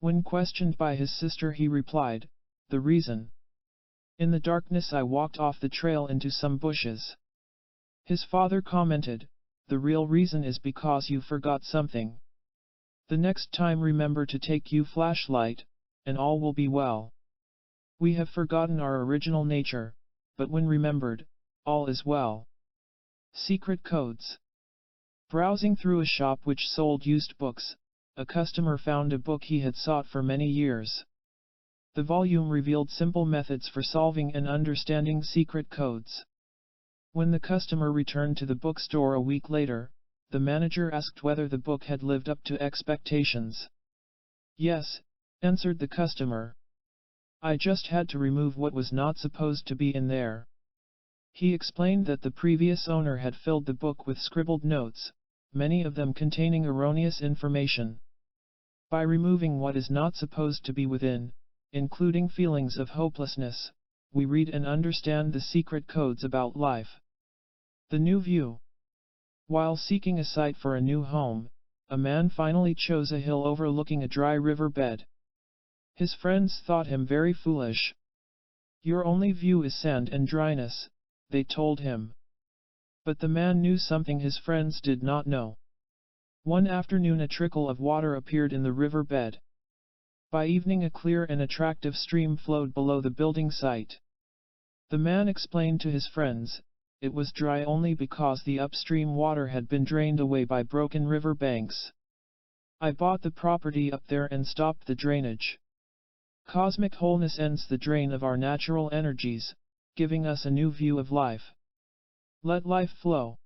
When questioned by his sister he replied, "The reason? In the darkness I walked off the trail into some bushes." His father commented, "The real reason is because you forgot something. The next time remember to take your flashlight, and all will be well." We have forgotten our original nature, but when remembered, all is well. Secret codes. Browsing through a shop which sold used books, a customer found a book he had sought for many years. The volume revealed simple methods for solving and understanding secret codes. When the customer returned to the bookstore a week later, the manager asked whether the book had lived up to expectations. "Yes," answered the customer. "I just had to remove what was not supposed to be in there." He explained that the previous owner had filled the book with scribbled notes, many of them containing erroneous information. By removing what is not supposed to be within, including feelings of hopelessness, we read and understand the secret codes about life. The new view. While seeking a site for a new home, a man finally chose a hill overlooking a dry river bed. His friends thought him very foolish. "Your only view is sand and dryness," they told him. But the man knew something his friends did not know. One afternoon a trickle of water appeared in the river bed. By evening a clear and attractive stream flowed below the building site. The man explained to his friends, it was dry only because the upstream water had been drained away by broken river banks. "I bought the property up there and stopped the drainage." Cosmic wholeness ends the drain of our natural energies, giving us a new view of life. Let life flow.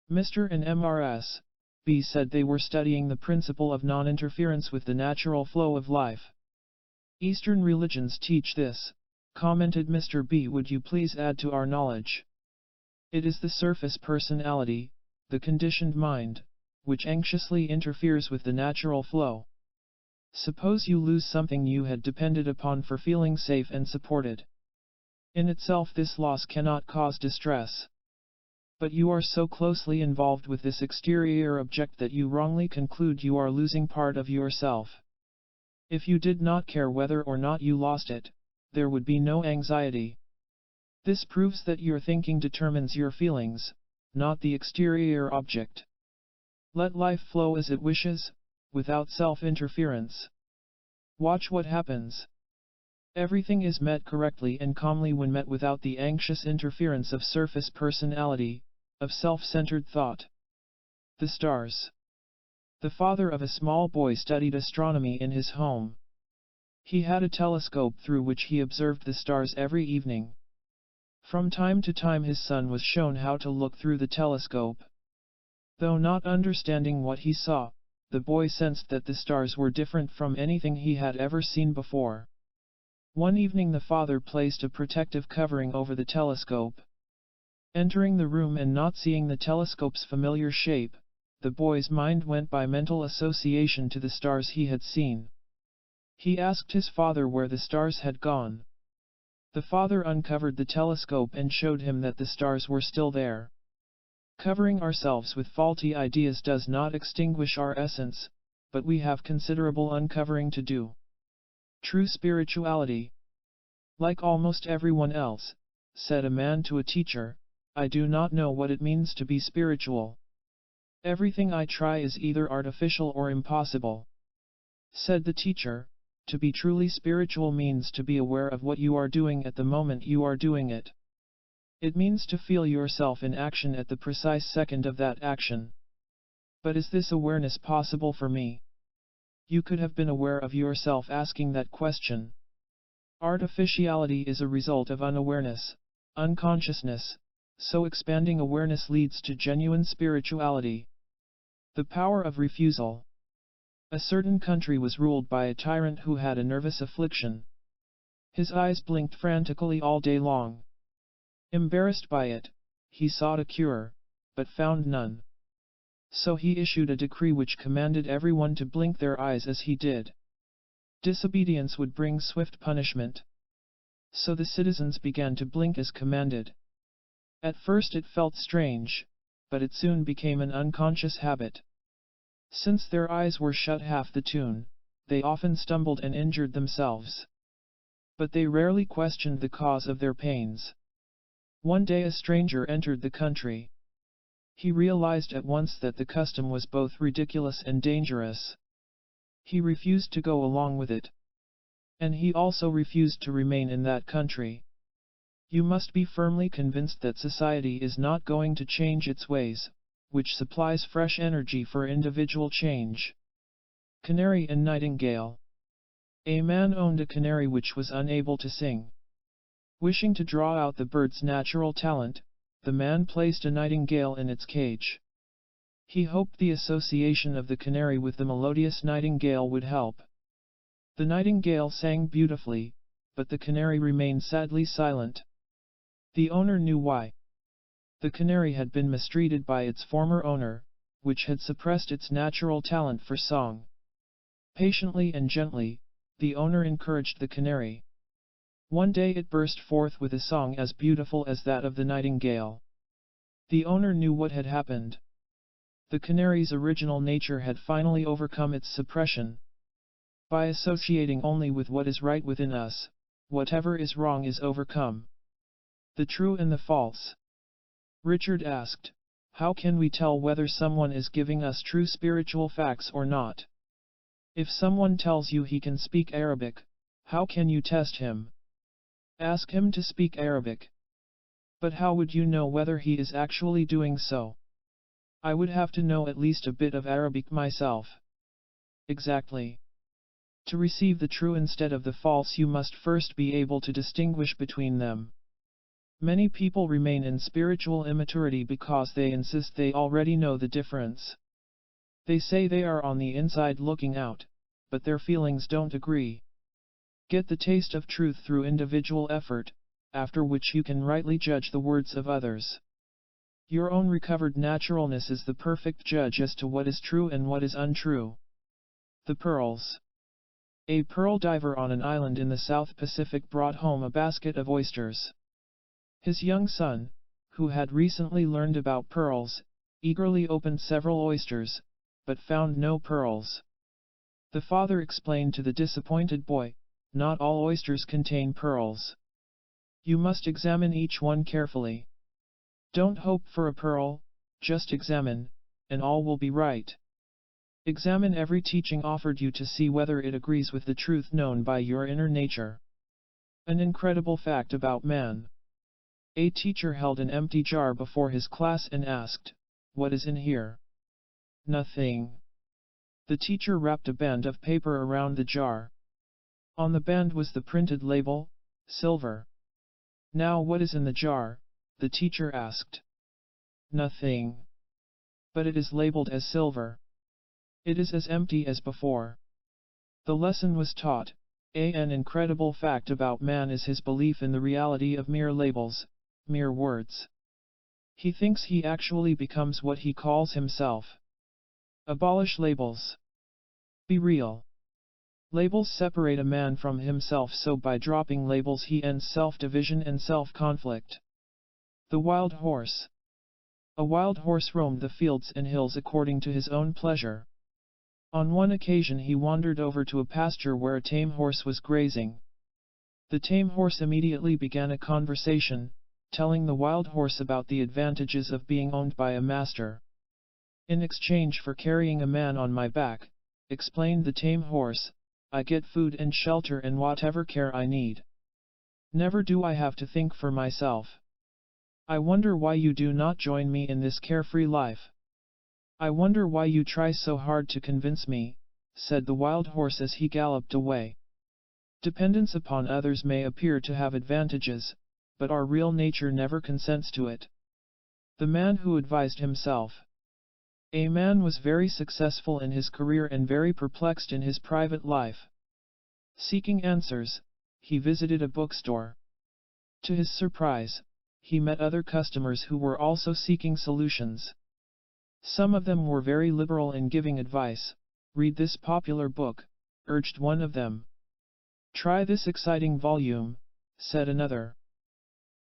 Mr. and Mrs. B said they were studying the principle of non-interference with the natural flow of life. "Eastern religions teach this," commented Mr. B. "Would you please add to our knowledge? It is the surface personality, the conditioned mind, which anxiously interferes with the natural flow. Suppose you lose something you had depended upon for feeling safe and supported. In itself this loss cannot cause distress. But you are so closely involved with this exterior object that you wrongly conclude you are losing part of yourself. If you did not care whether or not you lost it, there would be no anxiety. This proves that your thinking determines your feelings, not the exterior object. Let life flow as it wishes, without self-interference. Watch what happens. Everything is met correctly and calmly when met without the anxious interference of surface personality, of self-centered thought. The stars. The father of a small boy studied astronomy in his home. He had a telescope through which he observed the stars every evening. From time to time his son was shown how to look through the telescope. Though not understanding what he saw, the boy sensed that the stars were different from anything he had ever seen before. One evening the father placed a protective covering over the telescope. Entering the room and not seeing the telescope's familiar shape, the boy's mind went by mental association to the stars he had seen. He asked his father where the stars had gone. The father uncovered the telescope and showed him that the stars were still there. Covering ourselves with faulty ideas does not extinguish our essence, but we have considerable uncovering to do. True spirituality. Like almost everyone else, said a man to a teacher, I do not know what it means to be spiritual. Everything I try is either artificial or impossible. Said the teacher, to be truly spiritual means to be aware of what you are doing at the moment you are doing it. It means to feel yourself in action at the precise second of that action. But is this awareness possible for me? You could have been aware of yourself asking that question. Artificiality is a result of unawareness, unconsciousness, so expanding awareness leads to genuine spirituality. The power of refusal. A certain country was ruled by a tyrant who had a nervous affliction. His eyes blinked frantically all day long. Embarrassed by it, he sought a cure, but found none. So he issued a decree which commanded everyone to blink their eyes as he did. Disobedience would bring swift punishment. So the citizens began to blink as commanded. At first it felt strange, but it soon became an unconscious habit. Since their eyes were shut half the tune, they often stumbled and injured themselves. But they rarely questioned the cause of their pains. One day a stranger entered the country. He realized at once that the custom was both ridiculous and dangerous. He refused to go along with it. And he also refused to remain in that country. You must be firmly convinced that society is not going to change its ways, which supplies fresh energy for individual change. Canary and Nightingale. A man owned a canary which was unable to sing. Wishing to draw out the bird's natural talent, the man placed a nightingale in its cage. He hoped the association of the canary with the melodious nightingale would help. The nightingale sang beautifully, but the canary remained sadly silent. The owner knew why. The canary had been mistreated by its former owner, which had suppressed its natural talent for song. Patiently and gently, the owner encouraged the canary. One day it burst forth with a song as beautiful as that of the nightingale. The owner knew what had happened. The canary's original nature had finally overcome its suppression. By associating only with what is right within us, whatever is wrong is overcome. The true and the false. Richard asked, how can we tell whether someone is giving us true spiritual facts or not? If someone tells you he can speak Arabic, how can you test him? Ask him to speak Arabic. But how would you know whether he is actually doing so? I would have to know at least a bit of Arabic myself. Exactly. To receive the true instead of the false you must first be able to distinguish between them. Many people remain in spiritual immaturity because they insist they already know the difference. They say they are on the inside looking out, but their feelings don't agree. Get the taste of truth through individual effort, after which you can rightly judge the words of others. Your own recovered naturalness is the perfect judge as to what is true and what is untrue. The pearls. A pearl diver on an island in the South Pacific brought home a basket of oysters. His young son, who had recently learned about pearls, eagerly opened several oysters, but found no pearls. The father explained to the disappointed boy, not all oysters contain pearls. You must examine each one carefully. Don't hope for a pearl, just examine, and all will be right. Examine every teaching offered you to see whether it agrees with the truth known by your inner nature. An incredible fact about man. A teacher held an empty jar before his class and asked, "What is in here?" "Nothing." The teacher wrapped a band of paper around the jar. On the band was the printed label, "Silver." "Now what is in the jar?" the teacher asked. "Nothing." "But it is labeled as silver." It is as empty as before. The lesson was taught. An incredible fact about man is his belief in the reality of mere labels, mere words. He thinks he actually becomes what he calls himself. Abolish labels. Be real. Labels separate a man from himself, so by dropping labels he ends self-division and self-conflict. The wild horse. A wild horse roamed the fields and hills according to his own pleasure. On one occasion he wandered over to a pasture where a tame horse was grazing. The tame horse immediately began a conversation, telling the wild horse about the advantages of being owned by a master. In exchange for carrying a man on my back, explained the tame horse, I get food and shelter and whatever care I need. Never do I have to think for myself. I wonder why you do not join me in this carefree life. I wonder why you try so hard to convince me, said the wild horse as he galloped away. Dependence upon others may appear to have advantages, but our real nature never consents to it. The man who advised himself. A man was very successful in his career and very perplexed in his private life. Seeking answers, he visited a bookstore. To his surprise, he met other customers who were also seeking solutions. Some of them were very liberal in giving advice. Read this popular book, urged one of them. Try this exciting volume, said another.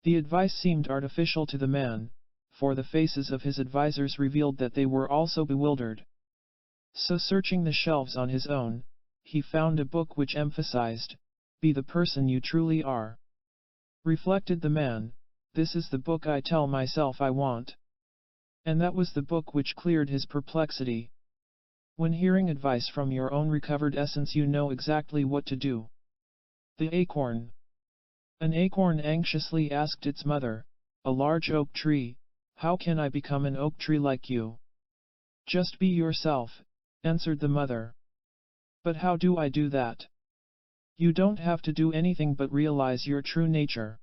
The advice seemed artificial to the man, for the faces of his advisers revealed that they were also bewildered. So searching the shelves on his own, he found a book which emphasized, "Be the person you truly are." Reflected the man, "This is the book I tell myself I want." And that was the book which cleared his perplexity. When hearing advice from your own recovered essence, you know exactly what to do. The acorn. An acorn anxiously asked its mother, a large oak tree, "How can I become an oak tree like you?" "Just be yourself," answered the mother. "But how do I do that?" "You don't have to do anything but realize your true nature.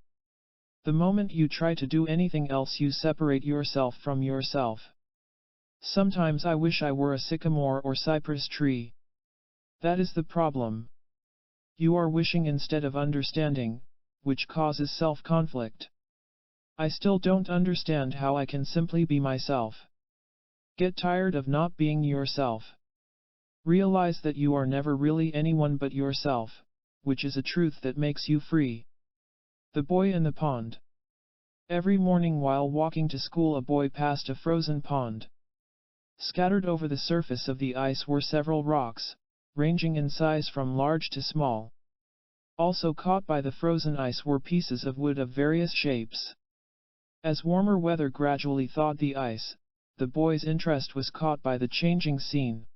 The moment you try to do anything else, you separate yourself from yourself." Sometimes I wish I were a sycamore or cypress tree. That is the problem. You are wishing instead of understanding, which causes self-conflict. I still don't understand how I can simply be myself. Get tired of not being yourself. Realize that you are never really anyone but yourself, which is a truth that makes you free. The boy in the pond. Every morning while walking to school, a boy passed a frozen pond. Scattered over the surface of the ice were several rocks, ranging in size from large to small. Also caught by the frozen ice were pieces of wood of various shapes. As warmer weather gradually thawed the ice, the boy's interest was caught by the changing scene.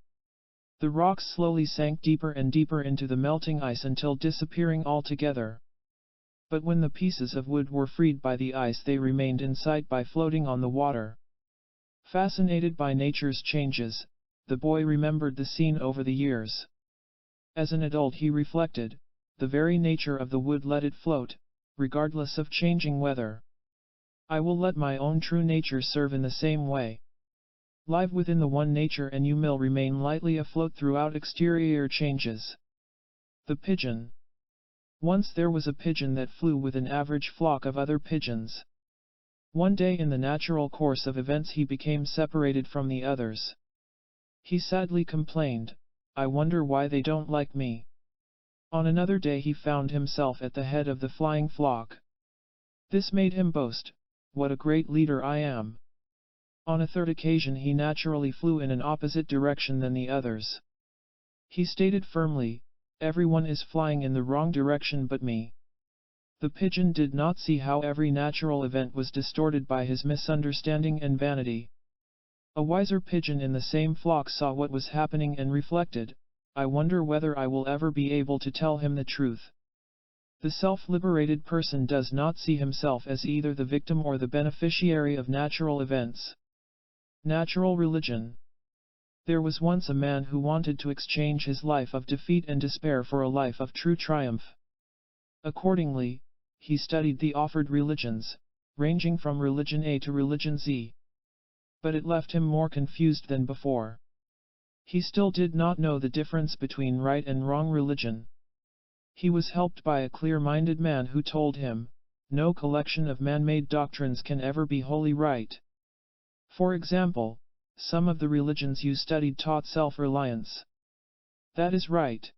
The rocks slowly sank deeper and deeper into the melting ice until disappearing altogether. But when the pieces of wood were freed by the ice, they remained in sight by floating on the water. Fascinated by nature's changes, the boy remembered the scene over the years. As an adult he reflected, the very nature of the wood let it float, regardless of changing weather. I will let my own true nature serve in the same way. Live within the one nature and you will remain lightly afloat throughout exterior changes. The pigeon. Once there was a pigeon that flew with an average flock of other pigeons. One day in the natural course of events he became separated from the others. He sadly complained, "I wonder why they don't like me." On another day he found himself at the head of the flying flock. This made him boast, "What a great leader I am." On a third occasion he naturally flew in an opposite direction than the others. He stated firmly, "Everyone is flying in the wrong direction but me." The pigeon did not see how every natural event was distorted by his misunderstanding and vanity. A wiser pigeon in the same flock saw what was happening and reflected, "I wonder whether I will ever be able to tell him the truth." The self-liberated person does not see himself as either the victim or the beneficiary of natural events. Natural religion. There was once a man who wanted to exchange his life of defeat and despair for a life of true triumph. Accordingly, he studied the offered religions, ranging from religion A to religion Z. But it left him more confused than before. He still did not know the difference between right and wrong religion. He was helped by a clear-minded man who told him, no collection of man-made doctrines can ever be wholly right. For example, some of the religions you studied taught self-reliance. That is right.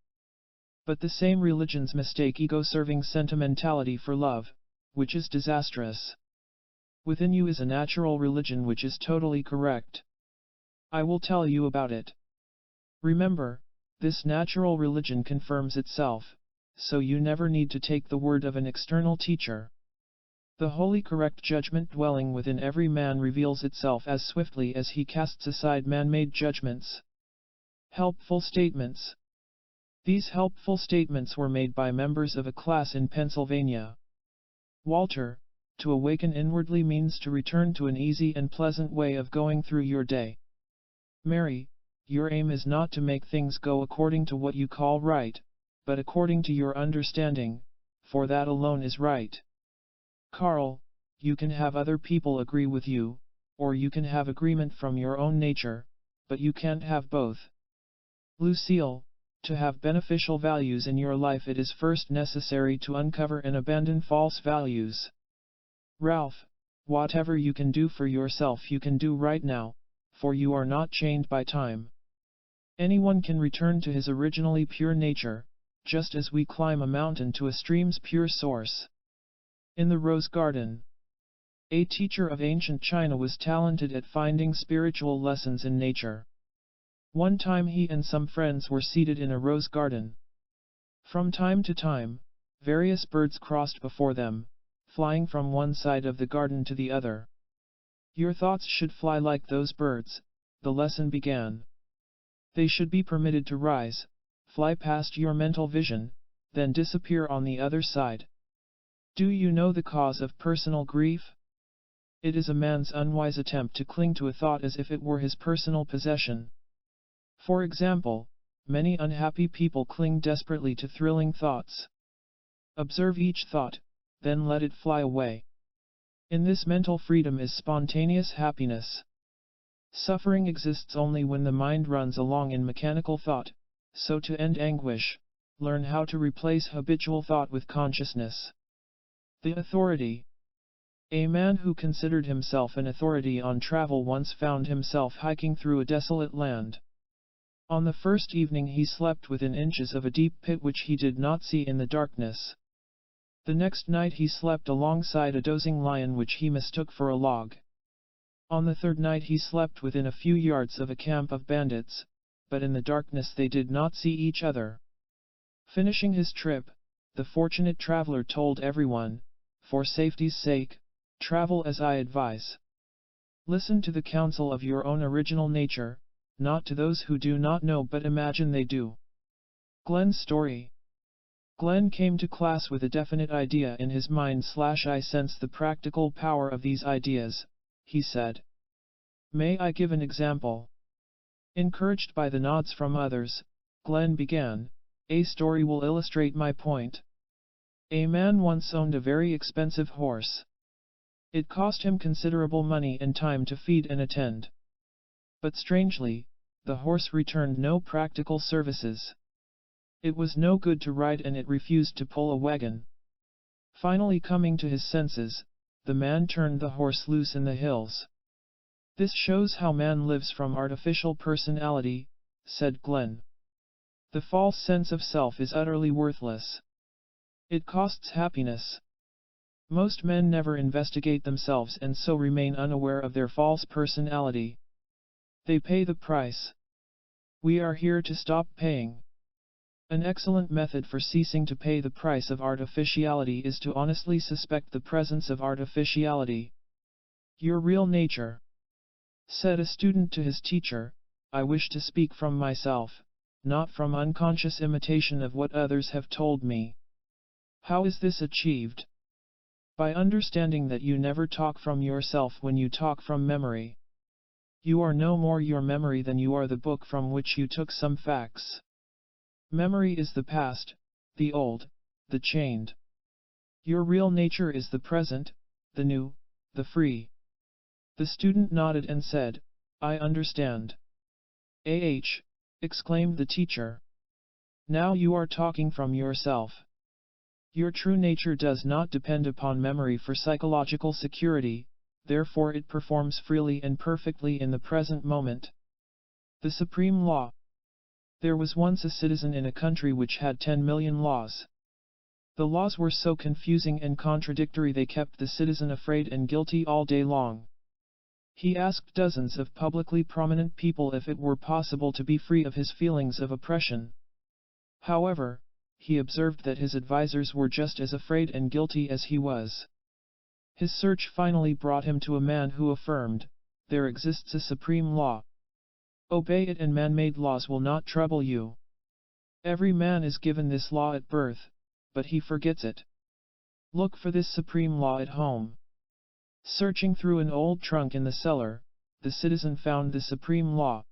But the same religions mistake ego-serving sentimentality for love, which is disastrous. Within you is a natural religion which is totally correct. I will tell you about it. Remember, this natural religion confirms itself, so you never need to take the word of an external teacher. The wholly correct judgment dwelling within every man reveals itself as swiftly as he casts aside man-made judgments. Helpful statements. These helpful statements were made by members of a class in Pennsylvania. Walter, to awaken inwardly means to return to an easy and pleasant way of going through your day. Mary, your aim is not to make things go according to what you call right, but according to your understanding, for that alone is right. Carl, you can have other people agree with you, or you can have agreement from your own nature, but you can't have both. Lucille, to have beneficial values in your life it is first necessary to uncover and abandon false values. Ralph, whatever you can do for yourself you can do right now, for you are not chained by time. Anyone can return to his originally pure nature, just as we climb a mountain to a stream's pure source. In the Rose Garden. A teacher of ancient China was talented at finding spiritual lessons in nature. One time he and some friends were seated in a rose garden. From time to time, various birds crossed before them, flying from one side of the garden to the other. Your thoughts should fly like those birds, the lesson began. They should be permitted to rise, fly past your mental vision, then disappear on the other side. Do you know the cause of personal grief? It is a man's unwise attempt to cling to a thought as if it were his personal possession. For example, many unhappy people cling desperately to thrilling thoughts. Observe each thought, then let it fly away. In this mental freedom is spontaneous happiness. Suffering exists only when the mind runs along in mechanical thought, so to end anguish, learn how to replace habitual thought with consciousness. The authority. A man who considered himself an authority on travel once found himself hiking through a desolate land. On the first evening he slept within inches of a deep pit which he did not see in the darkness. The next night he slept alongside a dozing lion which he mistook for a log. On the third night he slept within a few yards of a camp of bandits, but in the darkness they did not see each other. Finishing his trip, the fortunate traveler told everyone, for safety's sake, travel as I advise. Listen to the counsel of your own original nature, not to those who do not know but imagine they do. Glenn's story. Glenn came to class with a definite idea in his mind. I sense the practical power of these ideas, he said. May I give an example? Encouraged by the nods from others, Glenn began, a story will illustrate my point. A man once owned a very expensive horse. It cost him considerable money and time to feed and attend. But strangely, the horse returned no practical services. It was no good to ride and it refused to pull a wagon. Finally coming to his senses, the man turned the horse loose in the hills. This shows how man lives from artificial personality, said Glenn. The false sense of self is utterly worthless. It costs happiness. Most men never investigate themselves and so remain unaware of their false personality. They pay the price. We are here to stop paying. An excellent method for ceasing to pay the price of artificiality is to honestly suspect the presence of artificiality. Your real nature. Said a student to his teacher, I wish to speak from myself, not from unconscious imitation of what others have told me. How is this achieved? By understanding that you never talk from yourself when you talk from memory. You are no more your memory than you are the book from which you took some facts. Memory is the past, the old, the chained. Your real nature is the present, the new, the free. The student nodded and said, I understand. exclaimed the teacher. Now you are talking from yourself. Your true nature does not depend upon memory for psychological security, therefore it performs freely and perfectly in the present moment. The supreme law. There was once a citizen in a country which had 10 million laws. The laws were so confusing and contradictory they kept the citizen afraid and guilty all day long. He asked dozens of publicly prominent people if it were possible to be free of his feelings of oppression. However, he observed that his advisors were just as afraid and guilty as he was. His search finally brought him to a man who affirmed, "There exists a supreme law. Obey it and man-made laws will not trouble you. Every man is given this law at birth, but he forgets it. Look for this supreme law at home." Searching through an old trunk in the cellar, the citizen found the supreme law.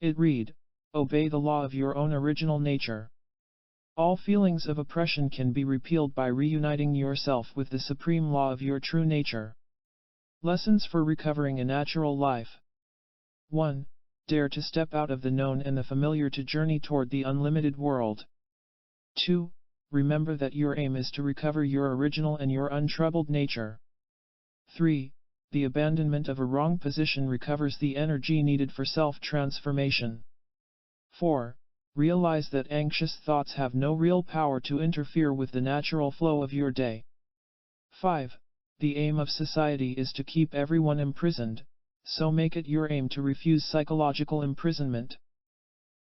It read, "Obey the law of your own original nature. All feelings of oppression can be repealed by reuniting yourself with the supreme law of your true nature." Lessons for recovering a natural life. 1. Dare to step out of the known and the familiar to journey toward the unlimited world. 2. Remember that your aim is to recover your original and your untroubled nature. 3. The abandonment of a wrong position recovers the energy needed for self-transformation. 4. Realize that anxious thoughts have no real power to interfere with the natural flow of your day. 5. The aim of society is to keep everyone imprisoned, so make it your aim to refuse psychological imprisonment.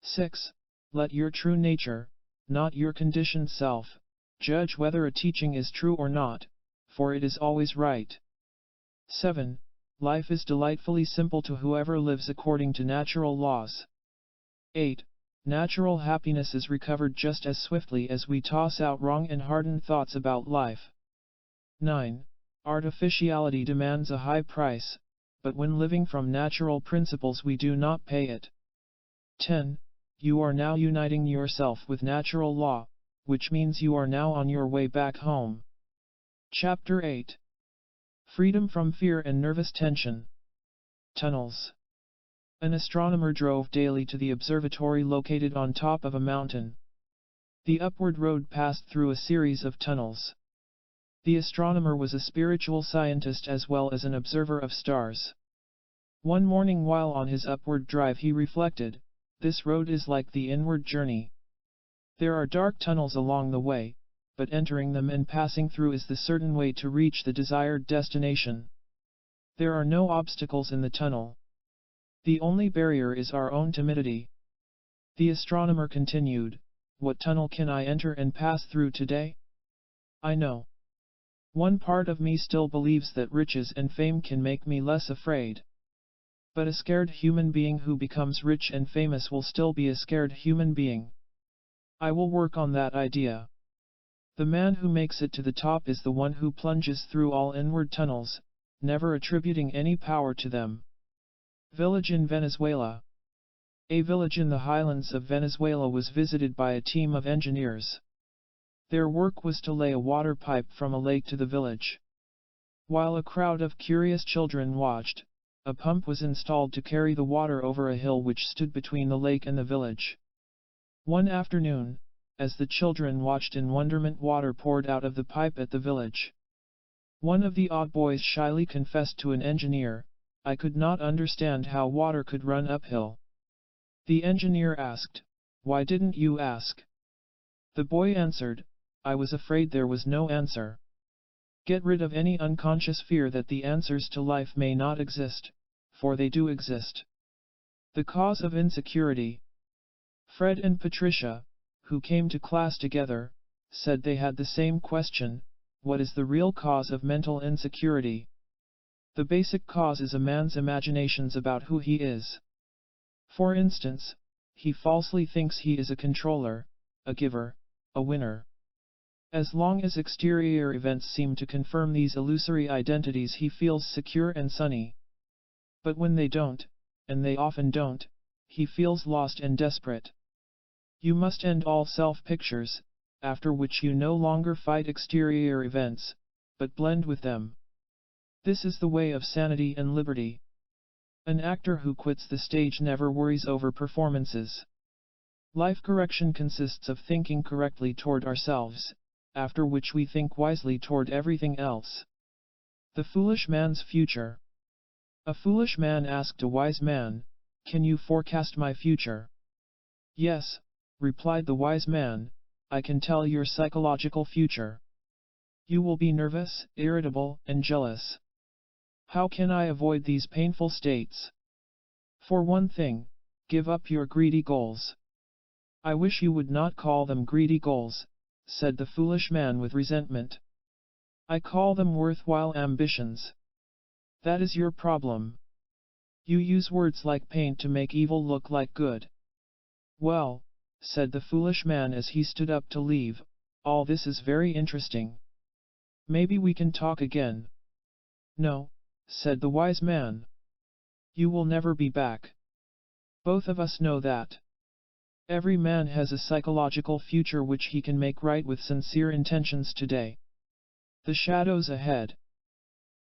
6. Let your true nature, not your conditioned self, judge whether a teaching is true or not, for it is always right. 7. Life is delightfully simple to whoever lives according to natural laws. 8. Natural happiness is recovered just as swiftly as we toss out wrong and hardened thoughts about life. 9. Artificiality demands a high price, but when living from natural principles we do not pay it. 10. You are now uniting yourself with natural law, which means you are now on your way back home. Chapter 8. Freedom from fear and nervous tension. Tunnels. An astronomer drove daily to the observatory located on top of a mountain. The upward road passed through a series of tunnels. The astronomer was a spiritual scientist as well as an observer of stars. One morning while on his upward drive he reflected, "This road is like the inward journey. There are dark tunnels along the way, but entering them and passing through is the certain way to reach the desired destination. There are no obstacles in the tunnel. The only barrier is our own timidity." The astronomer continued, "What tunnel can I enter and pass through today? I know. One part of me still believes that riches and fame can make me less afraid. But a scared human being who becomes rich and famous will still be a scared human being. I will work on that idea. The man who makes it to the top is the one who plunges through all inward tunnels, never attributing any power to them." Village in Venezuela. A village in the highlands of Venezuela was visited by a team of engineers. Their work was to lay a water pipe from a lake to the village. While a crowd of curious children watched, a pump was installed to carry the water over a hill which stood between the lake and the village. One afternoon, as the children watched in wonderment, water poured out of the pipe at the village. One of the odd boys shyly confessed to an engineer, "I could not understand how water could run uphill." The engineer asked, "Why didn't you ask?" The boy answered, "I was afraid there was no answer." Get rid of any unconscious fear that the answers to life may not exist, for they do exist. The cause of insecurity. Fred and Patricia, who came to class together, said they had the same question: what is the real cause of mental insecurity? The basic cause is a man's imaginations about who he is. For instance, he falsely thinks he is a controller, a giver, a winner. As long as exterior events seem to confirm these illusory identities, he feels secure and sunny. But when they don't, and they often don't, he feels lost and desperate. You must end all self-pictures, after which you no longer fight exterior events, but blend with them. This is the way of sanity and liberty. An actor who quits the stage never worries over performances. Life correction consists of thinking correctly toward ourselves, after which we think wisely toward everything else. The foolish man's future. A foolish man asked a wise man, "Can you forecast my future?" "Yes," replied the wise man, "I can tell your psychological future. You will be nervous, irritable, and jealous. How can I avoid these painful states? For one thing, give up your greedy goals." "I wish you would not call them greedy goals," said the foolish man with resentment. "I call them worthwhile ambitions. That is your problem. You use words like paint to make evil look like good." "Well," said the foolish man as he stood up to leave, "all this is very interesting. Maybe we can talk again." "No," said the wise man. "You will never be back. Both of us know that. Every man has a psychological future which he can make right with sincere intentions today." The shadows ahead.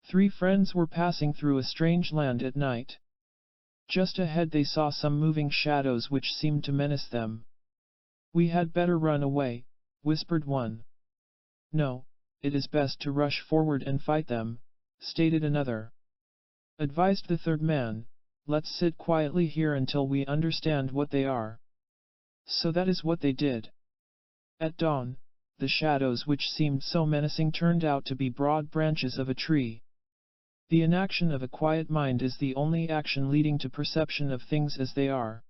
3 friends were passing through a strange land at night. Just ahead they saw some moving shadows which seemed to menace them. "We had better run away," whispered one. "No, it is best to rush forward and fight them," stated another. Advised the third man, "Let's sit quietly here until we understand what they are." So that is what they did. At dawn, the shadows which seemed so menacing turned out to be broad branches of a tree. The inaction of a quiet mind is the only action leading to perception of things as they are.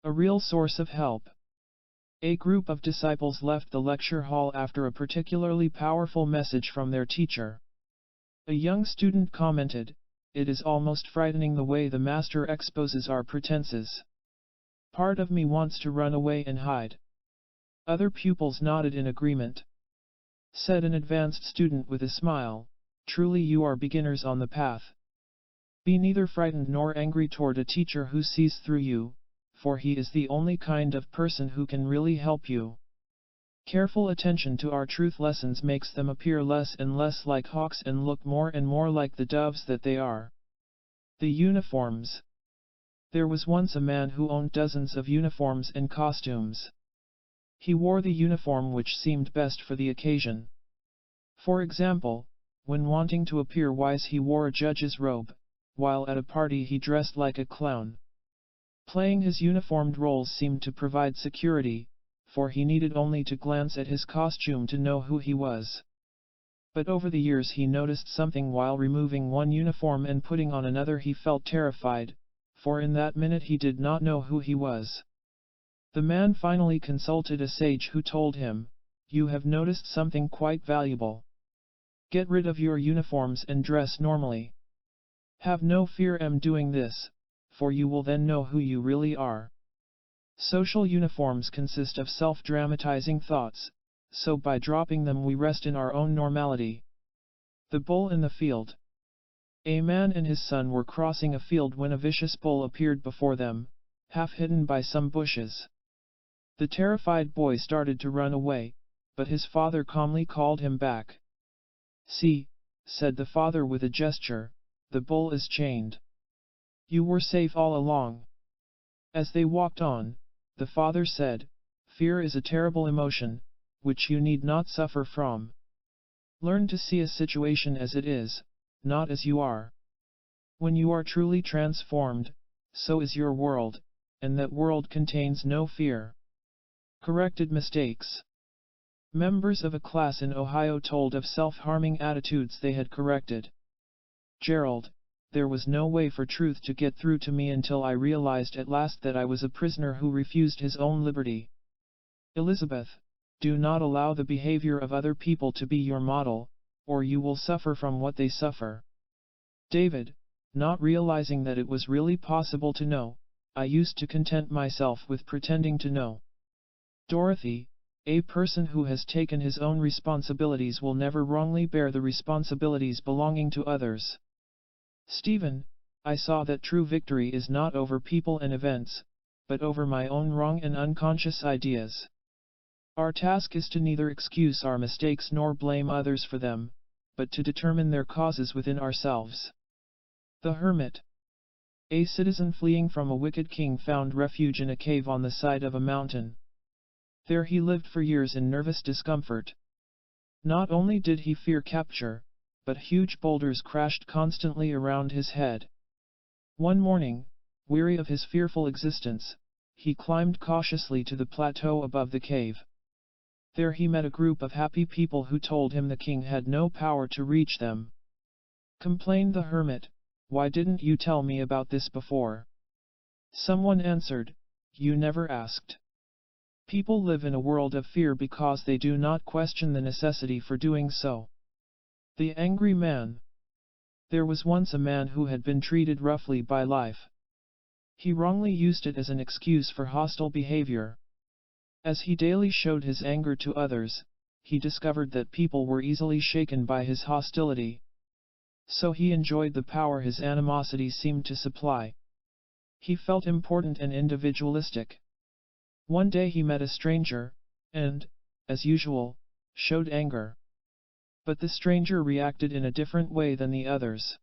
A real source of help. A group of disciples left the lecture hall after a particularly powerful message from their teacher. A young student commented, "It is almost frightening the way the master exposes our pretenses. Part of me wants to run away and hide." Other pupils nodded in agreement. Said an advanced student with a smile, "Truly you are beginners on the path. Be neither frightened nor angry toward a teacher who sees through you, for he is the only kind of person who can really help you. Careful attention to our truth lessons makes them appear less and less like hawks and look more and more like the doves that they are." The uniforms. There was once a man who owned dozens of uniforms and costumes. He wore the uniform which seemed best for the occasion. For example, when wanting to appear wise he wore a judge's robe, while at a party he dressed like a clown. Playing his uniformed roles seemed to provide security, for he needed only to glance at his costume to know who he was. But over the years he noticed something while removing one uniform and putting on another. He felt terrified, for in that minute he did not know who he was. The man finally consulted a sage who told him, "You have noticed something quite valuable. Get rid of your uniforms and dress normally. Have no fear doing this, for you will then know who you really are." Social uniforms consist of self-dramatizing thoughts, so by dropping them we rest in our own normality. The bull in the field. A man and his son were crossing a field when a vicious bull appeared before them, half hidden by some bushes. The terrified boy started to run away, but his father calmly called him back. "See," said the father with a gesture, "the bull is chained. You were safe all along." As they walked on, the father said, "Fear is a terrible emotion, which you need not suffer from. Learn to see a situation as it is, not as you are. When you are truly transformed, so is your world, and that world contains no fear." Corrected mistakes. Members of a class in Ohio told of self-harming attitudes they had corrected. Gerald, "There was no way for truth to get through to me until I realized at last that I was a prisoner who refused his own liberty." Elizabeth, "Do not allow the behavior of other people to be your model, or you will suffer from what they suffer." David, "Not realizing that it was really possible to know, I used to content myself with pretending to know." Dorothy, "A person who has taken his own responsibilities will never wrongly bear the responsibilities belonging to others." Stephen, "I saw that true victory is not over people and events, but over my own wrong and unconscious ideas. Our task is to neither excuse our mistakes nor blame others for them, but to determine their causes within ourselves." The Hermit. A citizen fleeing from a wicked king found refuge in a cave on the side of a mountain. There he lived for years in nervous discomfort. Not only did he fear capture, but huge boulders crashed constantly around his head. One morning, weary of his fearful existence, he climbed cautiously to the plateau above the cave. There he met a group of happy people who told him the king had no power to reach them. Complained the hermit, "Why didn't you tell me about this before?" Someone answered, "You never asked." People live in a world of fear because they do not question the necessity for doing so. The angry man. There was once a man who had been treated roughly by life. He wrongly used it as an excuse for hostile behavior. As he daily showed his anger to others, he discovered that people were easily shaken by his hostility. So he enjoyed the power his animosity seemed to supply. He felt important and individualistic. One day he met a stranger, and, as usual, showed anger. But the stranger reacted in a different way than the others.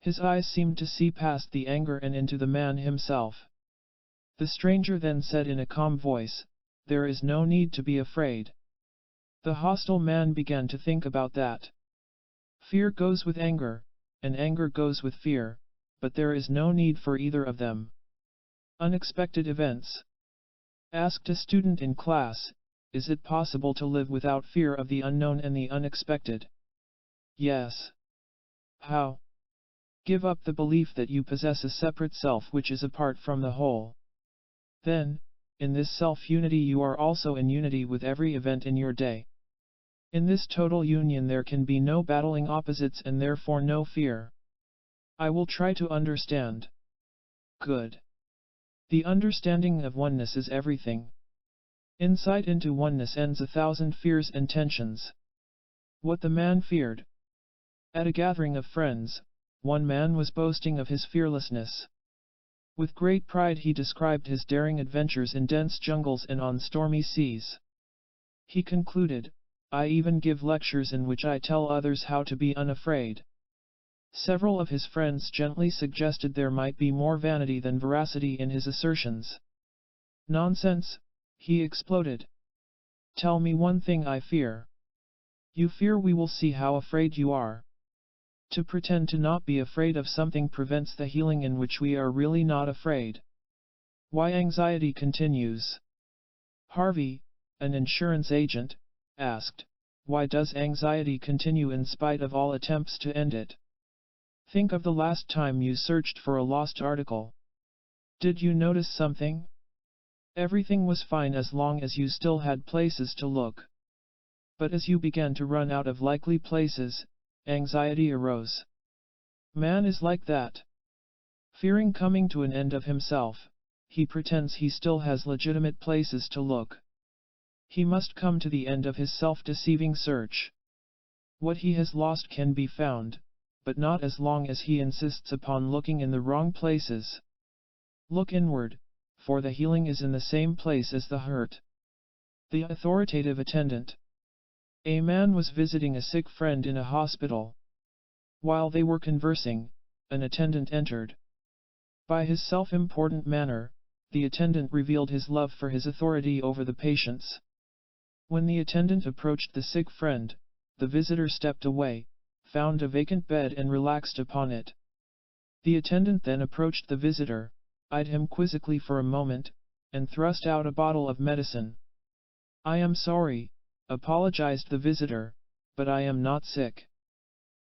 His eyes seemed to see past the anger and into the man himself. The stranger then said in a calm voice, "There is no need to be afraid." The hostile man began to think about that. Fear goes with anger, and anger goes with fear, but there is no need for either of them. Unexpected events. Asked a student in class, "Is it possible to live without fear of the unknown and the unexpected?" Yes. How? Give up the belief that you possess a separate self which is apart from the whole. Then, in this self-unity you are also in unity with every event in your day. In this total union there can be no battling opposites and therefore no fear. I will try to understand. Good. The understanding of oneness is everything. Insight into oneness ends 1,000 fears and tensions. What the man feared. At a gathering of friends, one man was boasting of his fearlessness. With great pride he described his daring adventures in dense jungles and on stormy seas. He concluded, "I even give lectures in which I tell others how to be unafraid." Several of his friends gently suggested there might be more vanity than veracity in his assertions. "Nonsense," he exploded. "Tell me one thing I fear." "You fear we will see how afraid you are." To pretend to not be afraid of something prevents the healing in which we are really not afraid. Why anxiety continues. Harvey, an insurance agent, asked, "Why does anxiety continue in spite of all attempts to end it?" Think of the last time you searched for a lost article. Did you notice something? Everything was fine as long as you still had places to look. But as you began to run out of likely places, anxiety arose. Man is like that. Fearing coming to an end of himself, he pretends he still has legitimate places to look. He must come to the end of his self-deceiving search. What he has lost can be found, but not as long as he insists upon looking in the wrong places. Look inward, for the healing is in the same place as the hurt. The authoritative attendant. A man was visiting a sick friend in a hospital. While they were conversing, an attendant entered. By his self-important manner, the attendant revealed his love for his authority over the patients. When the attendant approached the sick friend, the visitor stepped away, found a vacant bed and relaxed upon it. The attendant then approached the visitor, eyed him quizzically for a moment, and thrust out a bottle of medicine. "I am sorry," apologized the visitor, "but I am not sick."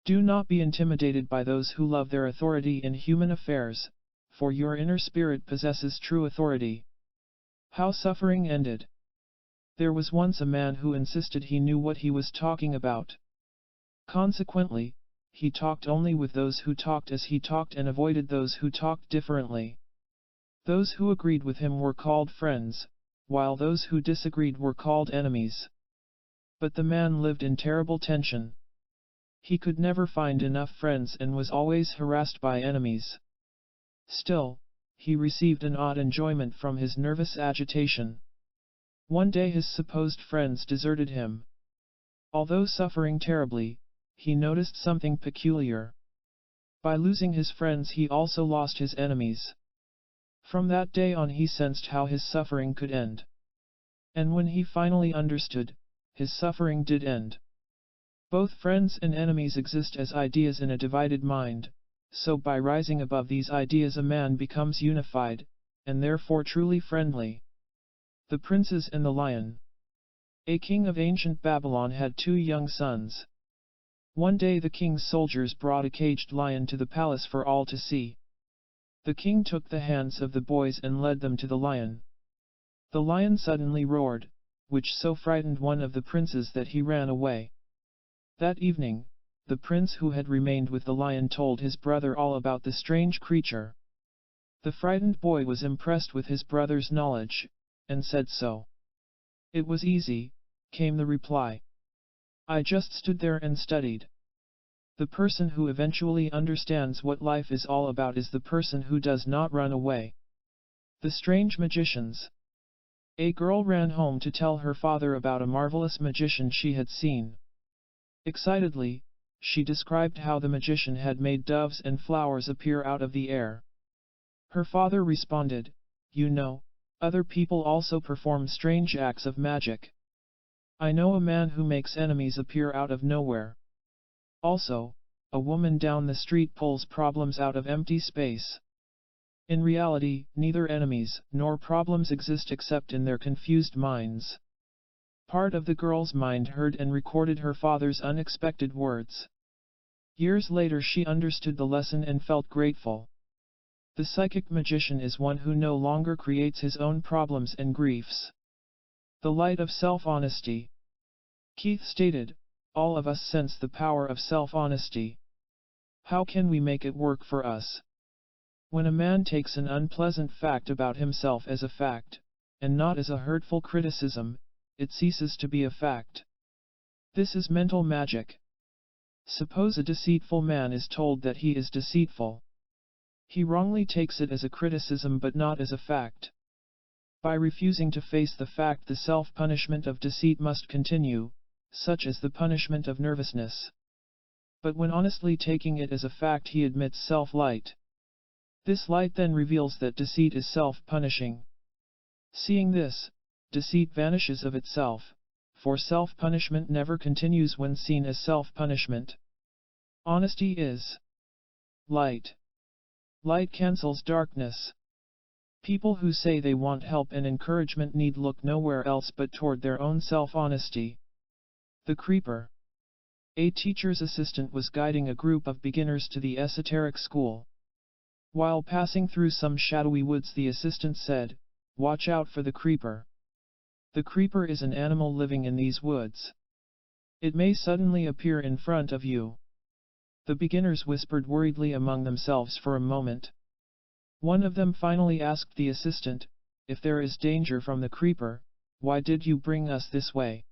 Do not be intimidated by those who love their authority in human affairs, for your inner spirit possesses true authority. How suffering ended. There was once a man who insisted he knew what he was talking about. Consequently, he talked only with those who talked as he talked and avoided those who talked differently. Those who agreed with him were called friends, while those who disagreed were called enemies. But the man lived in terrible tension. He could never find enough friends and was always harassed by enemies. Still, he received an odd enjoyment from his nervous agitation. One day his supposed friends deserted him. Although suffering terribly, he noticed something peculiar. By losing his friends he also lost his enemies. From that day on he sensed how his suffering could end. And when he finally understood, his suffering did end. Both friends and enemies exist as ideas in a divided mind, so by rising above these ideas a man becomes unified, and therefore truly friendly. The Princes and the Lion. A king of ancient Babylon had 2 young sons. One day the king's soldiers brought a caged lion to the palace for all to see. The king took the hands of the boys and led them to the lion. The lion suddenly roared, which so frightened one of the princes that he ran away. That evening, the prince who had remained with the lion told his brother all about the strange creature. The frightened boy was impressed with his brother's knowledge, and said so. "It was easy," came the reply. "I just stood there and studied." The person who eventually understands what life is all about is the person who does not run away. The Strange Magicians. A girl ran home to tell her father about a marvelous magician she had seen. Excitedly, she described how the magician had made doves and flowers appear out of the air. Her father responded, "You know, other people also perform strange acts of magic. I know a man who makes enemies appear out of nowhere. Also, a woman down the street pulls problems out of empty space." In reality, neither enemies nor problems exist except in their confused minds. Part of the girl's mind heard and recorded her father's unexpected words. Years later she understood the lesson and felt grateful. The psychic magician is one who no longer creates his own problems and griefs. The light of self-honesty. Keith stated, "All of us sense the power of self-honesty. How can we make it work for us?" When a man takes an unpleasant fact about himself as a fact, and not as a hurtful criticism, it ceases to be a fact. This is mental magic. Suppose a deceitful man is told that he is deceitful. He wrongly takes it as a criticism but not as a fact. By refusing to face the fact, the self-punishment of deceit must continue, such as the punishment of nervousness. But when honestly taking it as a fact, he admits self-light. This light then reveals that deceit is self-punishing. Seeing this, deceit vanishes of itself, for self-punishment never continues when seen as self-punishment. Honesty is light. Light cancels darkness. People who say they want help and encouragement need look nowhere else but toward their own self-honesty. The Creeper. A teacher's assistant was guiding a group of beginners to the esoteric school. While passing through some shadowy woods, the assistant said, "Watch out for the creeper. The creeper is an animal living in these woods. It may suddenly appear in front of you." The beginners whispered worriedly among themselves for a moment. One of them finally asked the assistant, "If there is danger from the creeper, why did you bring us this way?"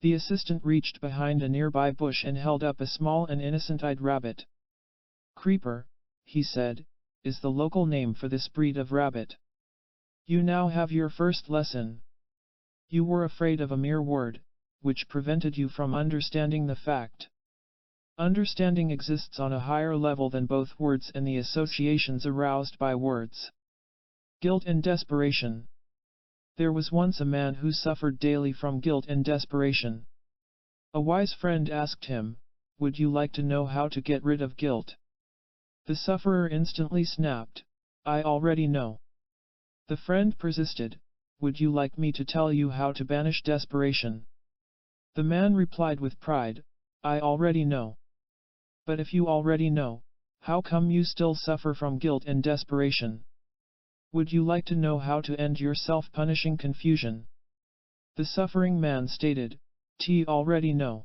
The assistant reached behind a nearby bush and held up a small and innocent-eyed rabbit. "Creeper," he said, "is the local name for this breed of rabbit. You now have your first lesson. You were afraid of a mere word, which prevented you from understanding the fact. Understanding exists on a higher level than both words and the associations aroused by words." Guilt and desperation. There was once a man who suffered daily from guilt and desperation. A wise friend asked him, "Would you like to know how to get rid of guilt?" The sufferer instantly snapped, "I already know." The friend persisted, "Would you like me to tell you how to banish desperation?" The man replied with pride, "I already know." "But if you already know, how come you still suffer from guilt and desperation? Would you like to know how to end your self-punishing confusion?" The suffering man stated, "I already know."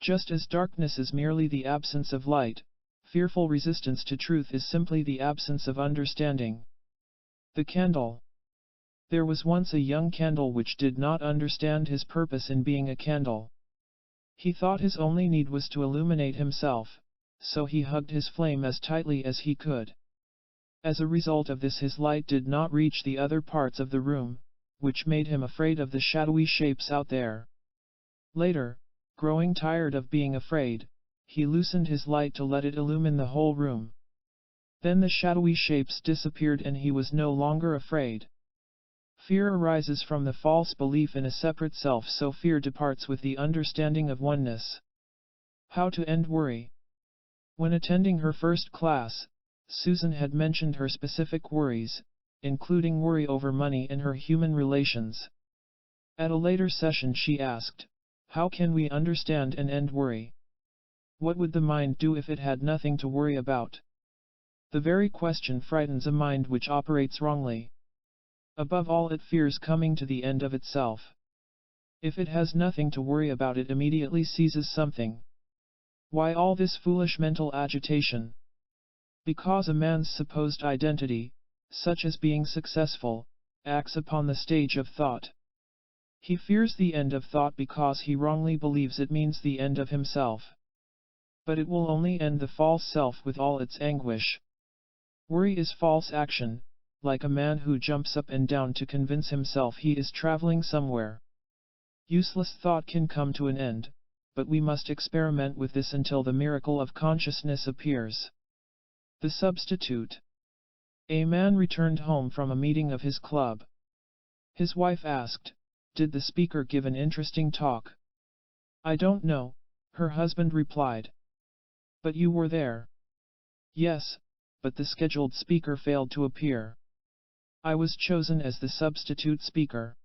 Just as darkness is merely the absence of light, fearful resistance to truth is simply the absence of understanding. The candle. There was once a young candle which did not understand his purpose in being a candle. He thought his only need was to illuminate himself, so he hugged his flame as tightly as he could. As a result of this, his light did not reach the other parts of the room, which made him afraid of the shadowy shapes out there. Later, growing tired of being afraid, he loosened his light to let it illumine the whole room. Then the shadowy shapes disappeared and he was no longer afraid. Fear arises from the false belief in a separate self, so fear departs with the understanding of oneness. How to end worry. When attending her first class, Susan had mentioned her specific worries, including worry over money and her human relations. At a later session she asked, "How can we understand and end worry? What would the mind do if it had nothing to worry about?" The very question frightens a mind which operates wrongly. Above all, it fears coming to the end of itself. If it has nothing to worry about, it immediately seizes something. Why all this foolish mental agitation? Because a man's supposed identity, such as being successful, acts upon the stage of thought. He fears the end of thought because he wrongly believes it means the end of himself. But it will only end the false self with all its anguish. Worry is false action, like a man who jumps up and down to convince himself he is traveling somewhere. Useless thought can come to an end, but we must experiment with this until the miracle of consciousness appears. The substitute. A man returned home from a meeting of his club. His wife asked, "Did the speaker give an interesting talk?" "I don't know," her husband replied. "But you were there." "Yes, but the scheduled speaker failed to appear. I was chosen as the substitute speaker."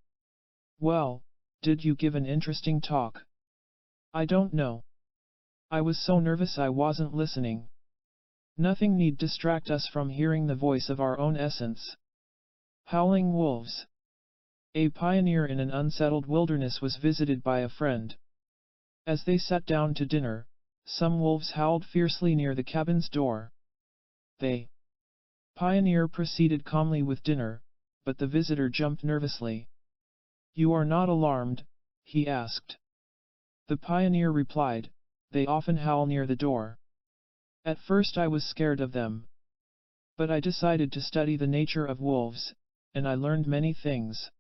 "Well, did you give an interesting talk?" "I don't know. I was so nervous I wasn't listening." Nothing need distract us from hearing the voice of our own essence. Howling wolves. A pioneer in an unsettled wilderness was visited by a friend. As they sat down to dinner, some wolves howled fiercely near the cabin's door. The pioneer proceeded calmly with dinner, but the visitor jumped nervously. "You are not alarmed?" he asked. The pioneer replied, "They often howl near the door. At first I was scared of them. But I decided to study the nature of wolves, and I learned many things.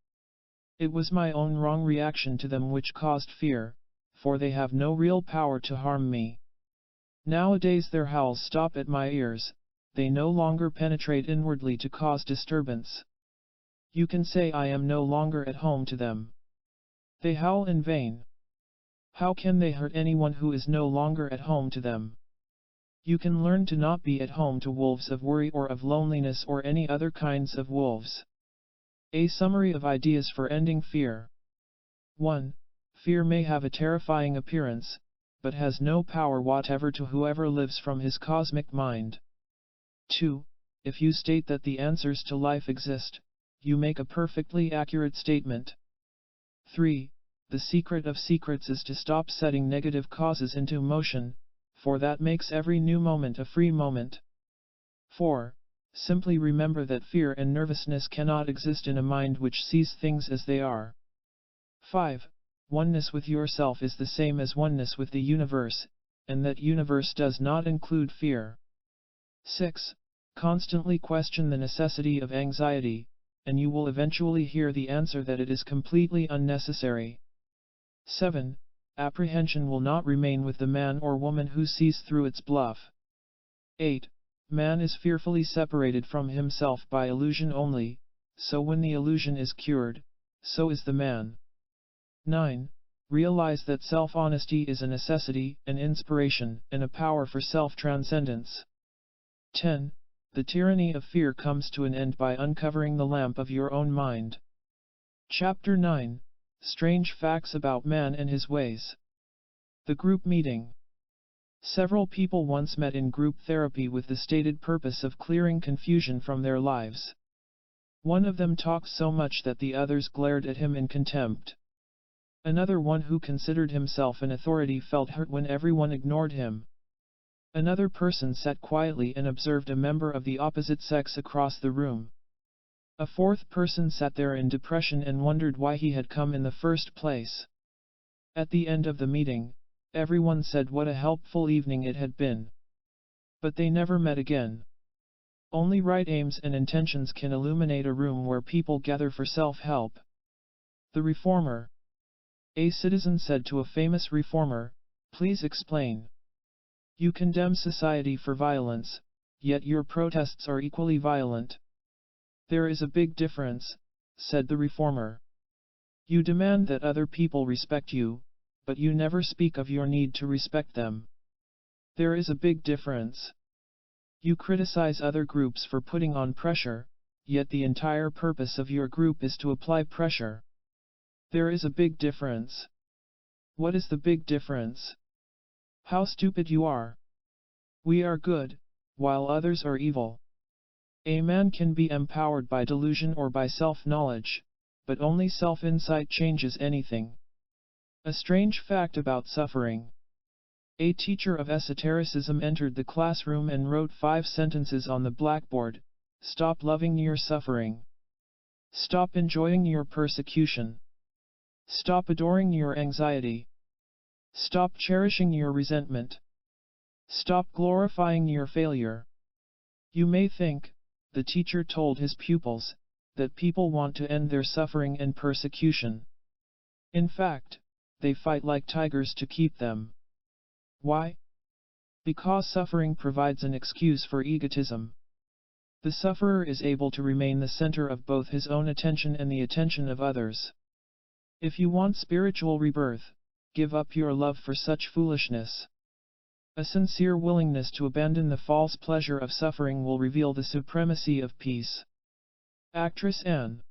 It was my own wrong reaction to them which caused fear, for they have no real power to harm me. Nowadays their howls stop at my ears, they no longer penetrate inwardly to cause disturbance. You can say I am no longer at home to them. They howl in vain. How can they hurt anyone who is no longer at home to them? You can learn to not be at home to wolves of worry or of loneliness or any other kinds of wolves." A summary of ideas for ending fear. 1. Fear may have a terrifying appearance, but has no power whatever to whoever lives from his cosmic mind. 2. If you state that the answers to life exist, you make a perfectly accurate statement. 3. The secret of secrets is to stop setting negative causes into motion, for that makes every new moment a free moment. 4. Simply remember that fear and nervousness cannot exist in a mind which sees things as they are. 5. Oneness with yourself is the same as oneness with the universe, and that universe does not include fear. 6. Constantly question the necessity of anxiety, and you will eventually hear the answer that it is completely unnecessary. 7. Apprehension will not remain with the man or woman who sees through its bluff. 8. Man is fearfully separated from himself by illusion only, so when the illusion is cured, so is the man. 9. Realize that self-honesty is a necessity, an inspiration, and a power for self-transcendence. 10. The tyranny of fear comes to an end by uncovering the lamp of your own mind. Chapter 9. Strange Facts About Man and His Ways. The Group Meeting. Several people once met in group therapy with the stated purpose of clearing confusion from their lives. One of them talked so much that the others glared at him in contempt. Another one who considered himself an authority felt hurt when everyone ignored him. Another person sat quietly and observed a member of the opposite sex across the room. A fourth person sat there in depression and wondered why he had come in the first place. At the end of the meeting, everyone said what a helpful evening it had been. But they never met again. Only right aims and intentions can illuminate a room where people gather for self-help. The Reformer. A citizen said to a famous reformer, "Please explain. You condemn society for violence, yet your protests are equally violent. There is a big difference, said the reformer. You demand that other people respect you, but you never speak of your need to respect them. There is a big difference. You criticize other groups for putting on pressure, yet the entire purpose of your group is to apply pressure. There is a big difference. What is the big difference? How stupid you are. We are good, while others are evil. A man can be empowered by delusion or by self-knowledge, but only self-insight changes anything. A strange fact about suffering. A teacher of esotericism entered the classroom and wrote 5 sentences on the blackboard. Stop loving your suffering. Stop enjoying your persecution. Stop adoring your anxiety. Stop cherishing your resentment. Stop glorifying your failure. You may think, the teacher told his pupils, that people want to end their suffering and persecution. In fact, they fight like tigers to keep them. Why? Because suffering provides an excuse for egotism. The sufferer is able to remain the center of both his own attention and the attention of others. If you want spiritual rebirth, give up your love for such foolishness. A sincere willingness to abandon the false pleasure of suffering will reveal the supremacy of peace. Actress Anne.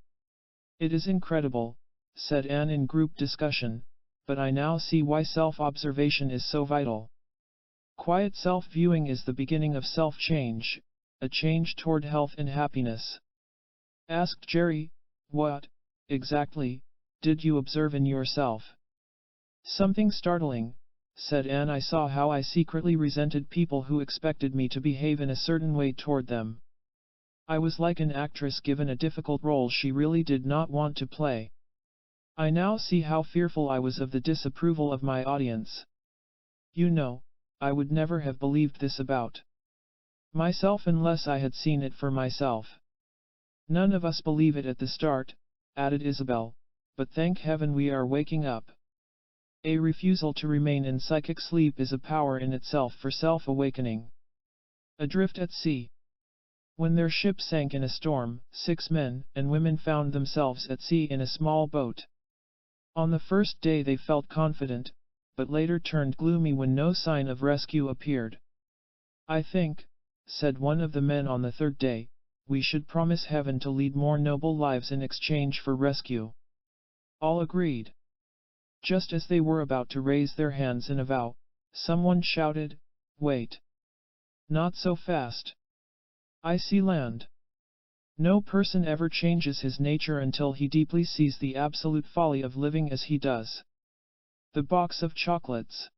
It is incredible, said Anne in group discussion, but I now see why self-observation is so vital. Quiet self-viewing is the beginning of self-change, a change toward health and happiness. Asked Jerry, what, exactly, did you observe in yourself? Something startling, said Anne. I saw how I secretly resented people who expected me to behave in a certain way toward them. I was like an actress given a difficult role she really did not want to play. I now see how fearful I was of the disapproval of my audience. You know, I would never have believed this about myself unless I had seen it for myself. None of us believe it at the start, added Isabel, but thank heaven we are waking up. A refusal to remain in psychic sleep is a power in itself for self-awakening. Adrift at sea. When their ship sank in a storm, 6 men and women found themselves at sea in a small boat. On the first day they felt confident, but later turned gloomy when no sign of rescue appeared. I think, said one of the men on the 3rd day, we should promise heaven to lead more noble lives in exchange for rescue. All agreed. Just as they were about to raise their hands in a vow, someone shouted, wait. Not so fast. I see land. No person ever changes his nature until he deeply sees the absolute folly of living as he does. The box of chocolates.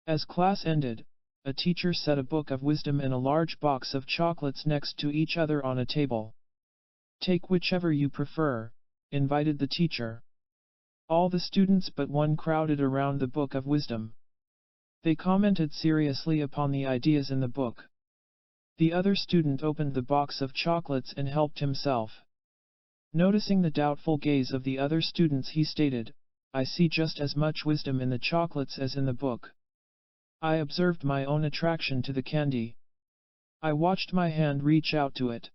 As class ended, a teacher set a book of wisdom and a large box of chocolates next to each other on a table. Take whichever you prefer, invited the teacher. All the students but one crowded around the book of wisdom. They commented seriously upon the ideas in the book. The other student opened the box of chocolates and helped himself. Noticing the doubtful gaze of the other students, he stated, I see just as much wisdom in the chocolates as in the book. I observed my own attraction to the candy. I watched my hand reach out to it.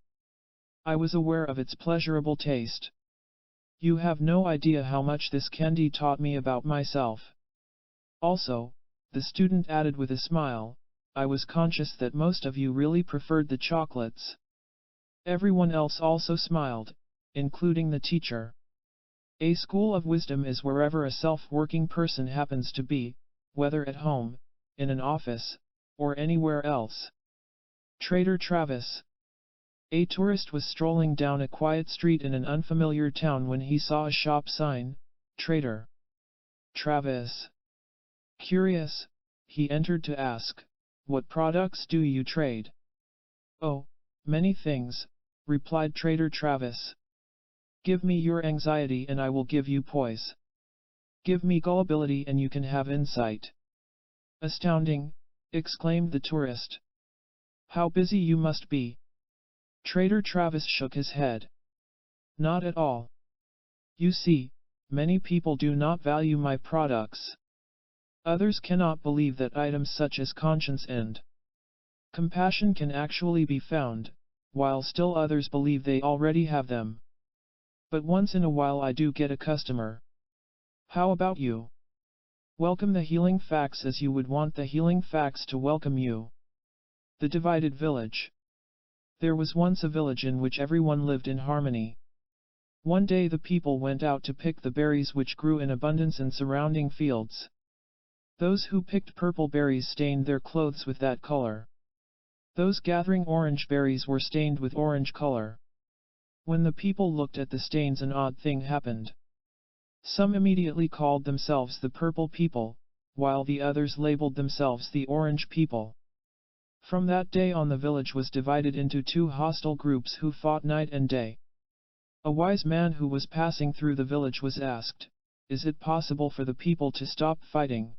I was aware of its pleasurable taste. You have no idea how much this candy taught me about myself. Also, the student added with a smile, I was conscious that most of you really preferred the chocolates. Everyone else also smiled, including the teacher. A school of wisdom is wherever a self-working person happens to be, whether at home, in an office, or anywhere else. Trader Travis. A tourist was strolling down a quiet street in an unfamiliar town when he saw a shop sign, Trader Travis. Curious, he entered to ask, what products do you trade? Oh, many things, replied Trader Travis. Give me your anxiety and I will give you poise. Give me gullibility and you can have insight. Astounding, exclaimed the tourist. How busy you must be. Trader Travis shook his head. Not at all. You see, many people do not value my products. Others cannot believe that items such as conscience and compassion can actually be found, while still others believe they already have them. But once in a while I do get a customer. How about you? Welcome the healing facts as you would want the healing facts to welcome you. The divided village. There was once a village in which everyone lived in harmony. One day the people went out to pick the berries which grew in abundance in surrounding fields. Those who picked purple berries stained their clothes with that color. Those gathering orange berries were stained with orange color. When the people looked at the stains, an odd thing happened. Some immediately called themselves the purple people, while the others labeled themselves the orange people. From that day on the village was divided into two hostile groups who fought night and day. A wise man who was passing through the village was asked, "Is it possible for the people to stop fighting?"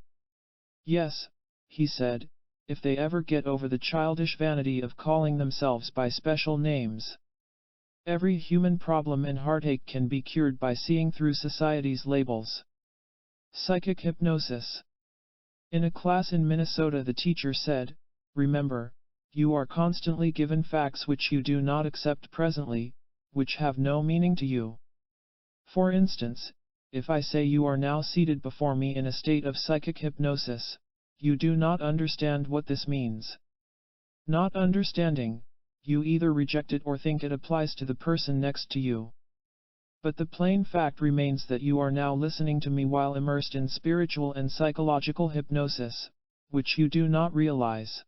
"Yes," he said, "if they ever get over the childish vanity of calling themselves by special names. Every human problem and heartache can be cured by seeing through society's labels." Psychic hypnosis. In a class in Minnesota, the teacher said, "Remember, you are constantly given facts which you do not accept presently, which have no meaning to you. For instance, if I say you are now seated before me in a state of psychic hypnosis, you do not understand what this means. Not understanding, you either reject it or think it applies to the person next to you. But the plain fact remains that you are now listening to me while immersed in spiritual and psychological hypnosis, which you do not realize."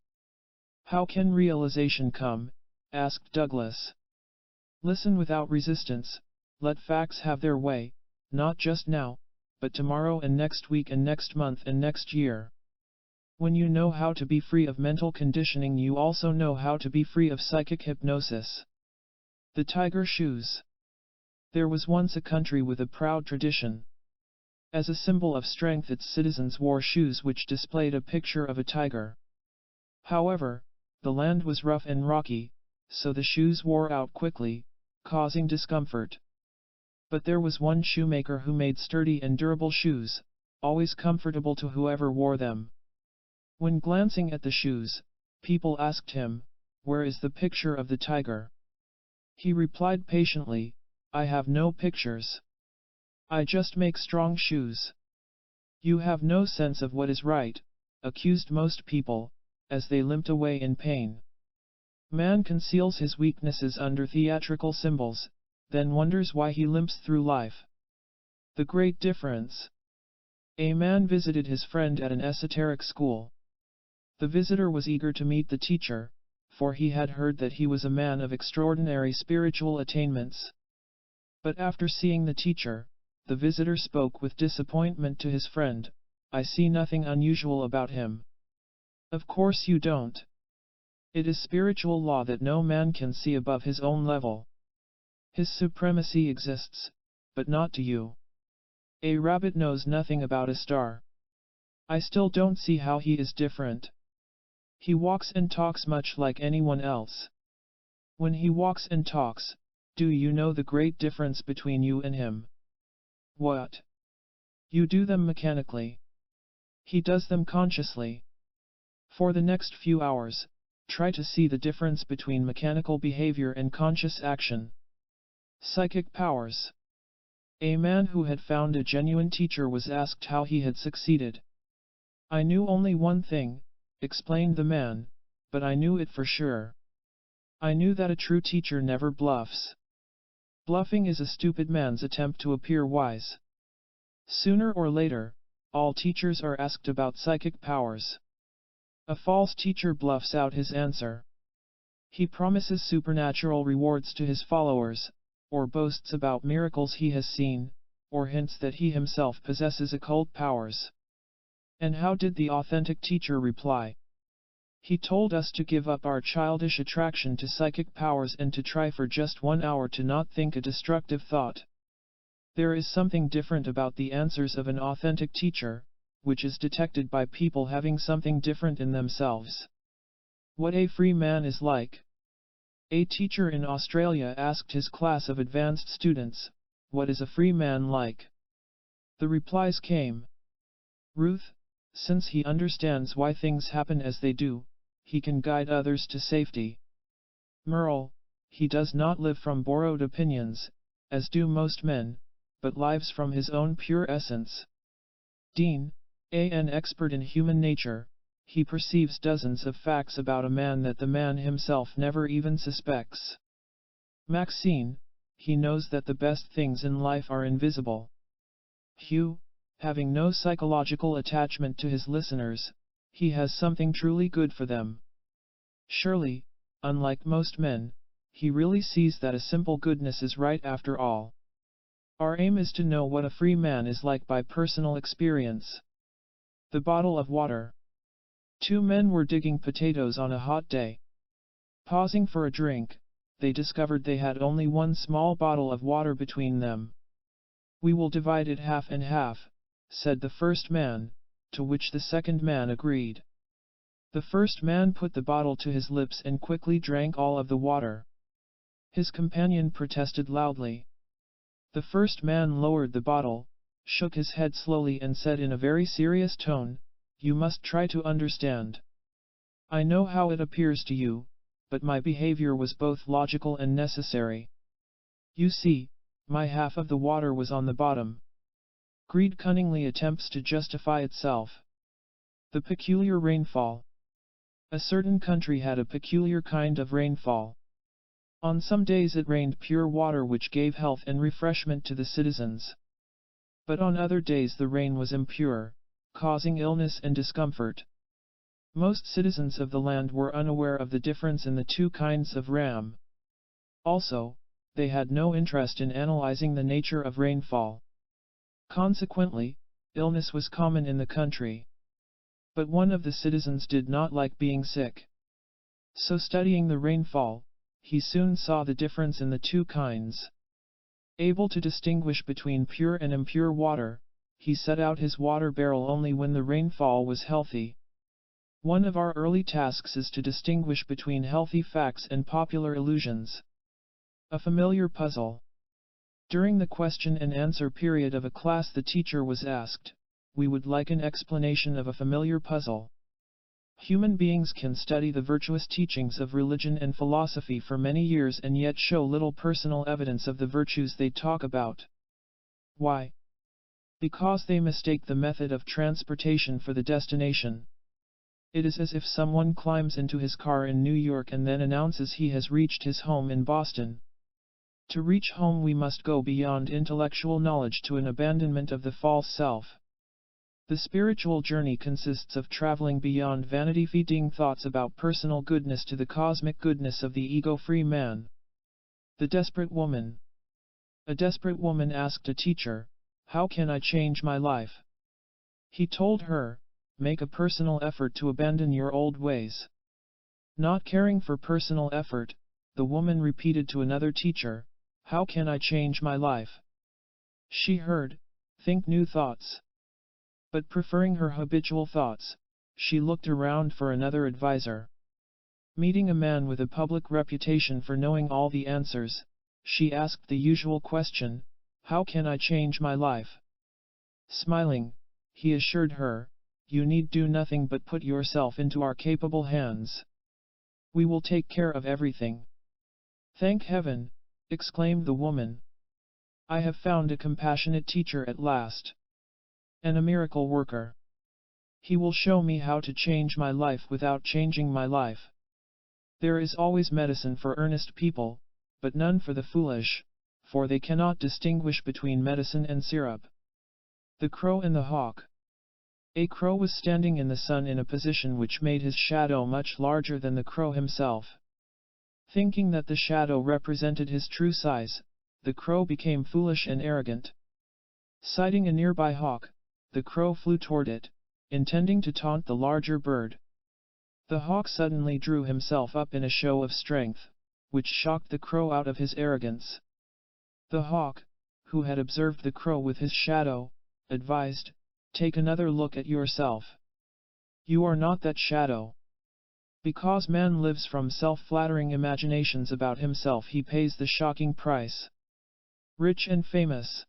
"How can realization come?" asked Douglas. "Listen without resistance, let facts have their way, not just now, but tomorrow and next week and next month and next year. When you know how to be free of mental conditioning, you also know how to be free of psychic hypnosis." The tiger shoes. There was once a country with a proud tradition. As a symbol of strength, its citizens wore shoes which displayed a picture of a tiger. However, the land was rough and rocky, so the shoes wore out quickly, causing discomfort. But there was one shoemaker who made sturdy and durable shoes, always comfortable to whoever wore them. When glancing at the shoes, people asked him, "Where is the picture of the tiger?" He replied patiently, "I have no pictures. I just make strong shoes." "You have no sense of what is right," accused most people, as they limped away in pain. Man conceals his weaknesses under theatrical symbols, then wonders why he limps through life. The great difference. A man visited his friend at an esoteric school. The visitor was eager to meet the teacher, for he had heard that he was a man of extraordinary spiritual attainments. But after seeing the teacher, the visitor spoke with disappointment to his friend, "I see nothing unusual about him." "Of course you don't. It is spiritual law that no man can see above his own level. His supremacy exists, but not to you. A rabbit knows nothing about a star. I still don't see how he is different. He walks and talks much like anyone else. When he walks and talks, do you know the great difference between you and him?" "What?" "You do them mechanically. He does them consciously. For the next few hours, try to see the difference between mechanical behavior and conscious action." Psychic powers. A man who had found a genuine teacher was asked how he had succeeded. "I knew only one thing," explained the man, "but I knew it for sure. I knew that a true teacher never bluffs. Bluffing is a stupid man's attempt to appear wise." Sooner or later, all teachers are asked about psychic powers. A false teacher bluffs out his answer. He promises supernatural rewards to his followers, or boasts about miracles he has seen, or hints that he himself possesses occult powers. And how did the authentic teacher reply? He told us to give up our childish attraction to psychic powers and to try for just 1 hour to not think a destructive thought. There is something different about the answers of an authentic teacher, which is detected by people having something different in themselves. What a free man is like. A teacher in Australia asked his class of advanced students, "What is a free man like?" The replies came. "Ruth, Since he understands why things happen as they do, he can guide others to safety. Moral: he does not live from borrowed opinions, as do most men, but lives from his own pure essence. Dean, an expert in human nature, he perceives dozens of facts about a man that the man himself never even suspects. Maxine, he knows that the best things in life are invisible. Hugh, having no psychological attachment to his listeners, he has something truly good for them. Shirley, unlike most men, he really sees that a simple goodness is right after all. Our aim is to know what a free man is like by personal experience. The bottle of water. Two men were digging potatoes on a hot day. Pausing for a drink, they discovered they had only one small bottle of water between them. "We will divide it half and half," said the first man, to which the second man agreed. The first man put the bottle to his lips and quickly drank all of the water. His companion protested loudly. The first man lowered the bottle, shook his head slowly and said in a very serious tone, "You must try to understand. I know how it appears to you, but my behavior was both logical and necessary. You see, my half of the water was on the bottom." Greed cunningly attempts to justify itself. The peculiar rainfall. A certain country had a peculiar kind of rainfall. On some days it rained pure water which gave health and refreshment to the citizens. But on other days the rain was impure, causing illness and discomfort. Most citizens of the land were unaware of the difference in the two kinds of rain. Also, they had no interest in analyzing the nature of rainfall. Consequently, illness was common in the country. But one of the citizens did not like being sick. So studying the rainfall, he soon saw the difference in the two kinds. Able to distinguish between pure and impure water, he set out his water barrel only when the rainfall was healthy. One of our early tasks is to distinguish between healthy facts and popular illusions. A familiar puzzle. During the question and answer period of a class, the teacher was asked, "We would like an explanation of a familiar puzzle." Human beings can study the virtuous teachings of religion and philosophy for many years and yet show little personal evidence of the virtues they talk about. Why? Because they mistake the method of transportation for the destination. It is as if someone climbs into his car in New York and then announces he has reached his home in Boston. To reach home we must go beyond intellectual knowledge to an abandonment of the false self. The spiritual journey consists of traveling beyond vanity-feeding thoughts about personal goodness to the cosmic goodness of the ego-free man. The desperate woman. A desperate woman asked a teacher, "How can I change my life?" He told her, "Make a personal effort to abandon your old ways." Not caring for personal effort, the woman repeated to another teacher, "How can I change my life?" She heard, "Think new thoughts." But preferring her habitual thoughts, she looked around for another advisor. Meeting a man with a public reputation for knowing all the answers, she asked the usual question, "How can I change my life?" Smiling, he assured her, "You need do nothing but put yourself into our capable hands. We will take care of everything." "Thank heaven," exclaimed the woman. "I have found a compassionate teacher at last. And a miracle worker. He will show me how to change my life without changing my life." There is always medicine for earnest people, but none for the foolish, for they cannot distinguish between medicine and syrup. The Crow and the Hawk. A crow was standing in the sun in a position which made his shadow much larger than the crow himself. Thinking that the shadow represented his true size, the crow became foolish and arrogant. Sighting a nearby hawk, the crow flew toward it, intending to taunt the larger bird. The hawk suddenly drew himself up in a show of strength, which shocked the crow out of his arrogance. The hawk, who had observed the crow with his shadow, advised, "Take another look at yourself. You are not that shadow." Because man lives from self-flattering imaginations about himself, he pays the shocking price. Rich and famous.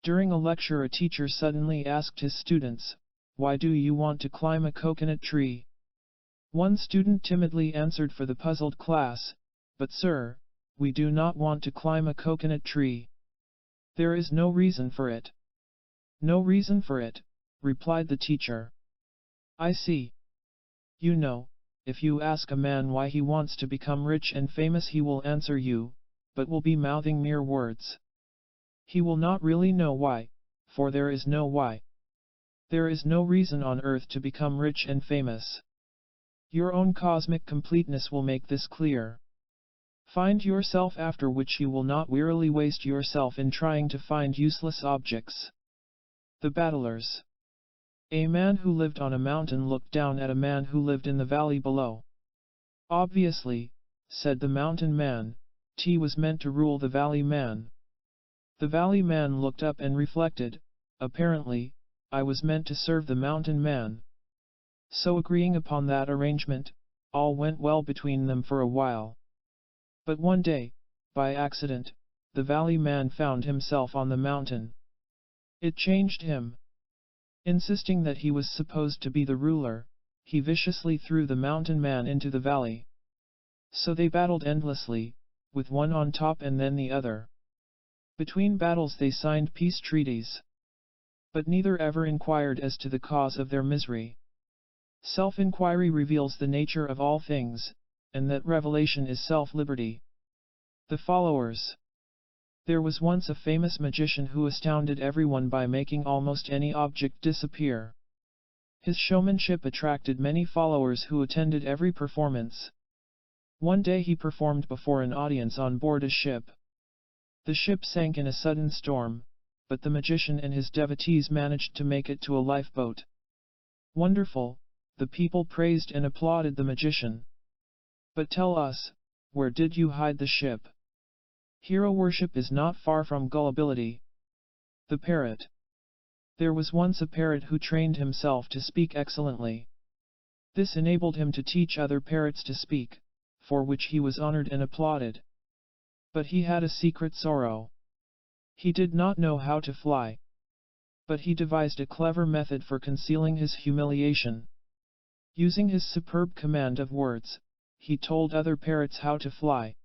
During a lecture, a teacher suddenly asked his students, why do you want to climb a coconut tree? One student timidly answered for the puzzled class, but sir, we do not want to climb a coconut tree. There is no reason for it. No reason for it, replied the teacher. I see. You know, if you ask a man why he wants to become rich and famous, he will answer you, but will be mouthing mere words. He will not really know why, for there is no why. There is no reason on earth to become rich and famous. Your own cosmic completeness will make this clear. Find yourself, after which you will not wearily waste yourself in trying to find useless objects. The Battlers. A man who lived on a mountain looked down at a man who lived in the valley below. Obviously, said the mountain man, T was meant to rule the valley man. The valley man looked up and reflected, apparently, I was meant to serve the mountain man. So agreeing upon that arrangement, all went well between them for a while. But one day, by accident, the valley man found himself on the mountain. It changed him. Insisting that he was supposed to be the ruler, he viciously threw the mountain man into the valley. So they battled endlessly, with one on top and then the other. Between battles they signed peace treaties. But neither ever inquired as to the cause of their misery. Self-inquiry reveals the nature of all things, and that revelation is self-liberty. The followers. There was once a famous magician who astounded everyone by making almost any object disappear. His showmanship attracted many followers who attended every performance. One day he performed before an audience on board a ship. The ship sank in a sudden storm, but the magician and his devotees managed to make it to a lifeboat. Wonderful, the people praised and applauded the magician. But tell us, where did you hide the ship? Hero worship is not far from gullibility. The Parrot. There was once a parrot who trained himself to speak excellently. This enabled him to teach other parrots to speak, for which he was honored and applauded. But he had a secret sorrow. He did not know how to fly. But he devised a clever method for concealing his humiliation. Using his superb command of words, he told other parrots how to fly.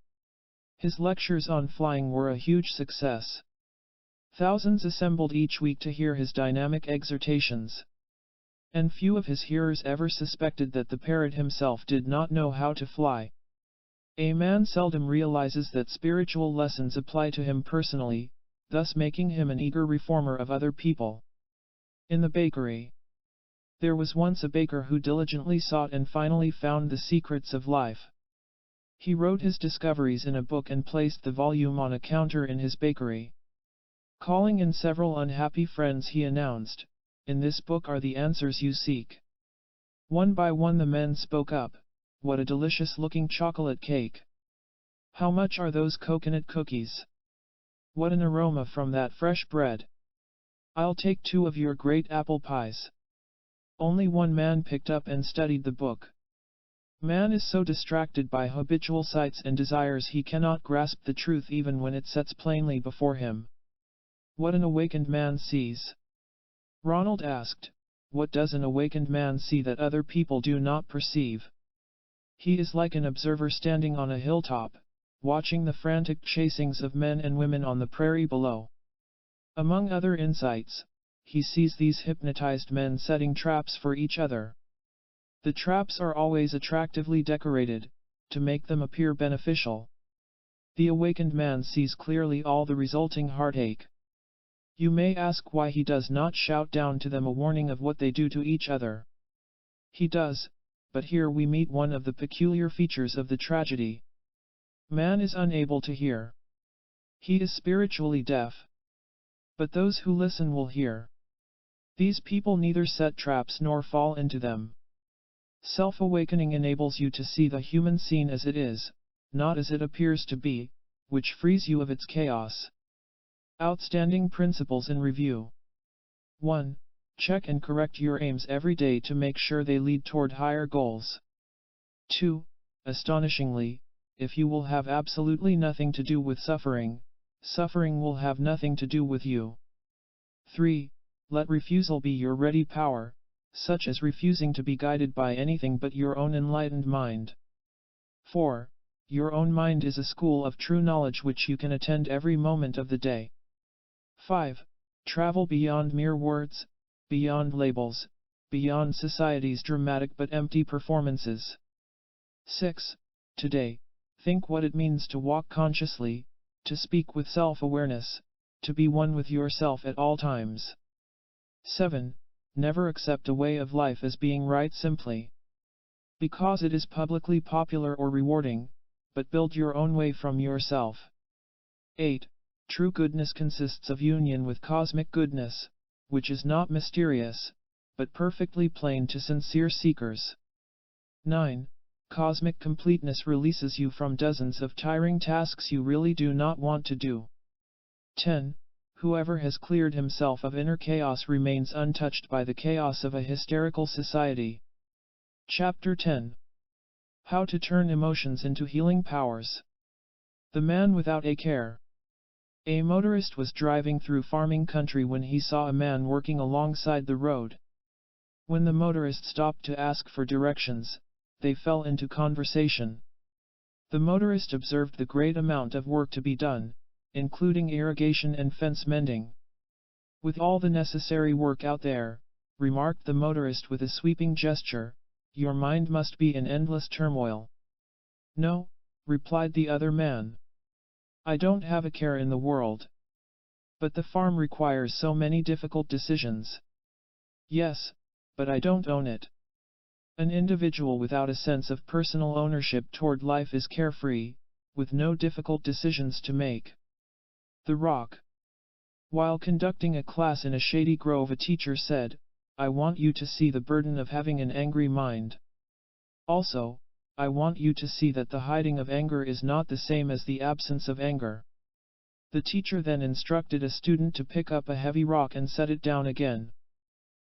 His lectures on flying were a huge success. Thousands assembled each week to hear his dynamic exhortations. And few of his hearers ever suspected that the parrot himself did not know how to fly. A man seldom realizes that spiritual lessons apply to him personally, thus making him an eager reformer of other people. In the bakery. There was once a baker who diligently sought and finally found the secrets of life. He wrote his discoveries in a book and placed the volume on a counter in his bakery. Calling in several unhappy friends, he announced, "In this book are the answers you seek." One by one the men spoke up, "What a delicious-looking chocolate cake! How much are those coconut cookies? What an aroma from that fresh bread! I'll take 2 of your great apple pies." Only one man picked up and studied the book. Man is so distracted by habitual sights and desires he cannot grasp the truth even when it sets plainly before him. What an awakened man sees. Ronald asked, "What does an awakened man see that other people do not perceive?" He is like an observer standing on a hilltop, watching the frantic chasings of men and women on the prairie below. Among other insights, he sees these hypnotized men setting traps for each other. The traps are always attractively decorated, to make them appear beneficial. The awakened man sees clearly all the resulting heartache. You may ask why he does not shout down to them a warning of what they do to each other. He does, but here we meet one of the peculiar features of the tragedy. Man is unable to hear. He is spiritually deaf. But those who listen will hear. These people neither set traps nor fall into them. Self-awakening enables you to see the human scene as it is, not as it appears to be, which frees you of its chaos. Outstanding principles in review. 1. Check and correct your aims every day to make sure they lead toward higher goals. 2. Astonishingly, if you will have absolutely nothing to do with suffering, suffering will have nothing to do with you. 3. Let refusal be your ready power, such as refusing to be guided by anything but your own enlightened mind. 4. Your own mind is a school of true knowledge which you can attend every moment of the day. 5. Travel beyond mere words, beyond labels, beyond society's dramatic but empty performances. 6. Today, think what it means to walk consciously, to speak with self-awareness, to be one with yourself at all times. 7. Never accept a way of life as being right simply because it is publicly popular or rewarding, but build your own way from yourself. 8. True goodness consists of union with cosmic goodness, which is not mysterious, but perfectly plain to sincere seekers. 9. Cosmic completeness releases you from dozens of tiring tasks you really do not want to do. 10. Whoever has cleared himself of inner chaos remains untouched by the chaos of a hysterical society. Chapter 10. How to turn emotions into healing powers. The man without a care. A motorist was driving through farming country when he saw a man working alongside the road. When the motorist stopped to ask for directions, they fell into conversation. The motorist observed the great amount of work to be done, including irrigation and fence mending. With all the necessary work out there, remarked the motorist with a sweeping gesture, your mind must be in endless turmoil. No, replied the other man. I don't have a care in the world. But the farm requires so many difficult decisions. Yes, but I don't own it. An individual without a sense of personal ownership toward life is carefree, with no difficult decisions to make. The Rock. While conducting a class in a shady grove, a teacher said, I want you to see the burden of having an angry mind. Also, I want you to see that the hiding of anger is not the same as the absence of anger. The teacher then instructed a student to pick up a heavy rock and set it down again.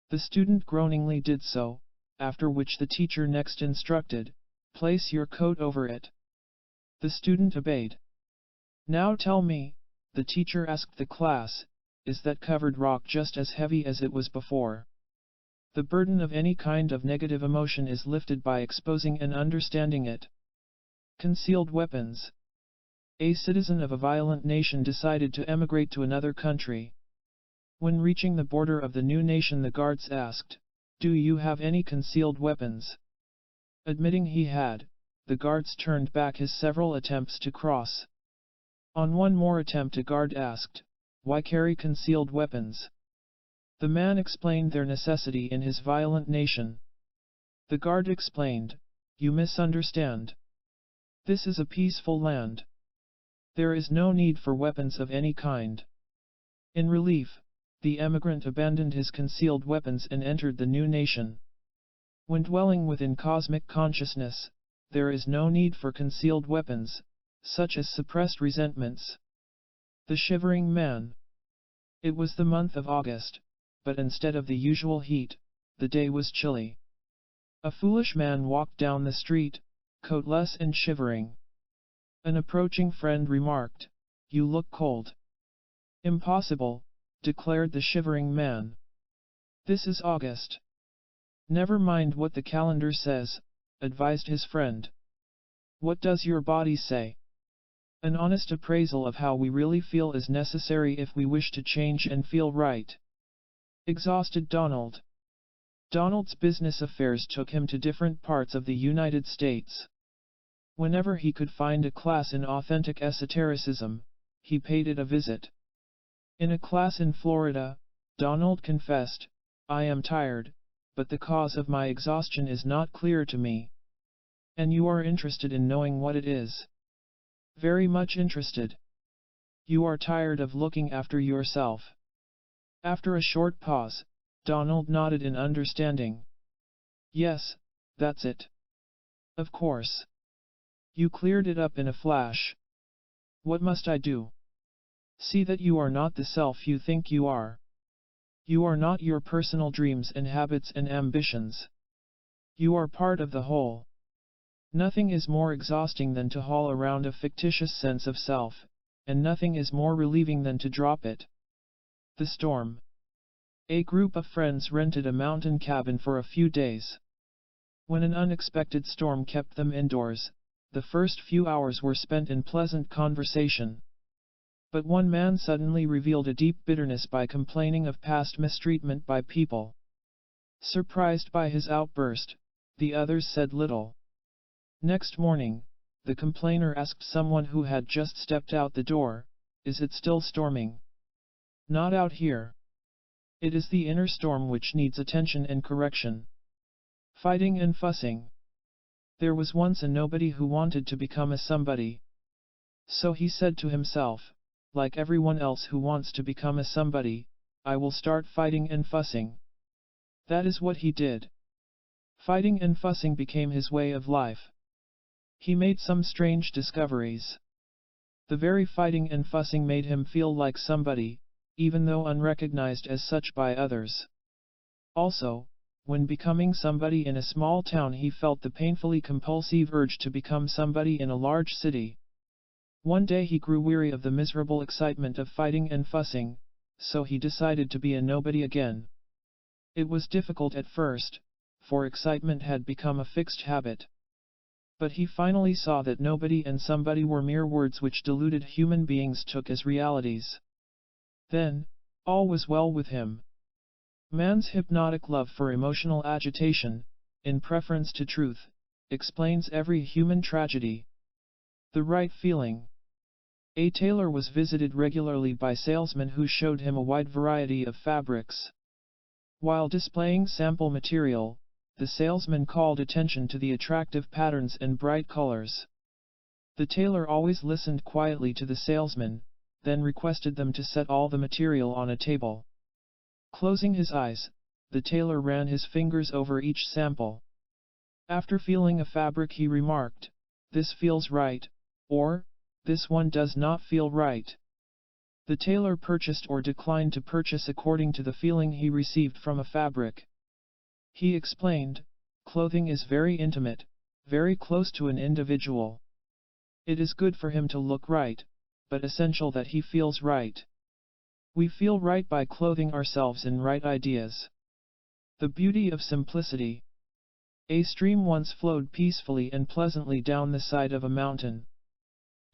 The student groaningly did so, after which the teacher next instructed, place your coat over it. The student obeyed. Now tell me, the teacher asked the class, is that covered rock just as heavy as it was before? The burden of any kind of negative emotion is lifted by exposing and understanding it. Concealed weapons. A citizen of a violent nation decided to emigrate to another country. When reaching the border of the new nation, the guards asked, do you have any concealed weapons? Admitting he had, the guards turned back his several attempts to cross. On one more attempt, a guard asked, why carry concealed weapons? The man explained their necessity in his violent nation. The guard explained, you misunderstand. This is a peaceful land. There is no need for weapons of any kind. In relief, the emigrant abandoned his concealed weapons and entered the new nation. When dwelling within cosmic consciousness, there is no need for concealed weapons, such as suppressed resentments. The Shivering Man. It was the month of August, but instead of the usual heat, the day was chilly. A foolish man walked down the street, coatless and shivering. An approaching friend remarked, you look cold. Impossible, declared the Shivering Man. This is August. Never mind what the calendar says, advised his friend. What does your body say? An honest appraisal of how we really feel is necessary if we wish to change and feel right. Exhausted Donald. Donald's business affairs took him to different parts of the United States. Whenever he could find a class in authentic esotericism, he paid it a visit. In a class in Florida, Donald confessed, I am tired, but the cause of my exhaustion is not clear to me. And you are interested in knowing what it is. Very much interested. You are tired of looking after yourself. After a short pause, Donald nodded in understanding. Yes, that's it. Of course. You cleared it up in a flash. What must I do? See that you are not the self you think you are. You are not your personal dreams and habits and ambitions. You are part of the whole. Nothing is more exhausting than to haul around a fictitious sense of self, and nothing is more relieving than to drop it. The Storm. A group of friends rented a mountain cabin for a few days. When an unexpected storm kept them indoors, the first few hours were spent in pleasant conversation. But one man suddenly revealed a deep bitterness by complaining of past mistreatment by people. Surprised by his outburst, the others said little. Next morning, the complainer asked someone who had just stepped out the door, "Is it still storming?" "Not out here. It is the inner storm which needs attention and correction. Fighting and fussing. There was once a nobody who wanted to become a somebody. So he said to himself, like everyone else who wants to become a somebody, I will start fighting and fussing." That is what he did. Fighting and fussing became his way of life. He made some strange discoveries. The very fighting and fussing made him feel like somebody, even though unrecognized as such by others. Also, when becoming somebody in a small town, he felt the painfully compulsive urge to become somebody in a large city. One day he grew weary of the miserable excitement of fighting and fussing, so he decided to be a nobody again. It was difficult at first, for excitement had become a fixed habit. But he finally saw that nobody and somebody were mere words which deluded human beings took as realities. Then, all was well with him. Man's hypnotic love for emotional agitation, in preference to truth, explains every human tragedy. The right feeling. A tailor was visited regularly by salesmen who showed him a wide variety of fabrics. While displaying sample material, the salesman called attention to the attractive patterns and bright colors. The tailor always listened quietly to the salesman, then requested them to set all the material on a table. Closing his eyes, the tailor ran his fingers over each sample. After feeling a fabric, he remarked, "This feels right," or, "This one does not feel right." The tailor purchased or declined to purchase according to the feeling he received from a fabric. He explained, "Clothing is very intimate, very close to an individual. It is good for him to look right, but essential that he feels right. We feel right by clothing ourselves in right ideas." The beauty of simplicity. A stream once flowed peacefully and pleasantly down the side of a mountain.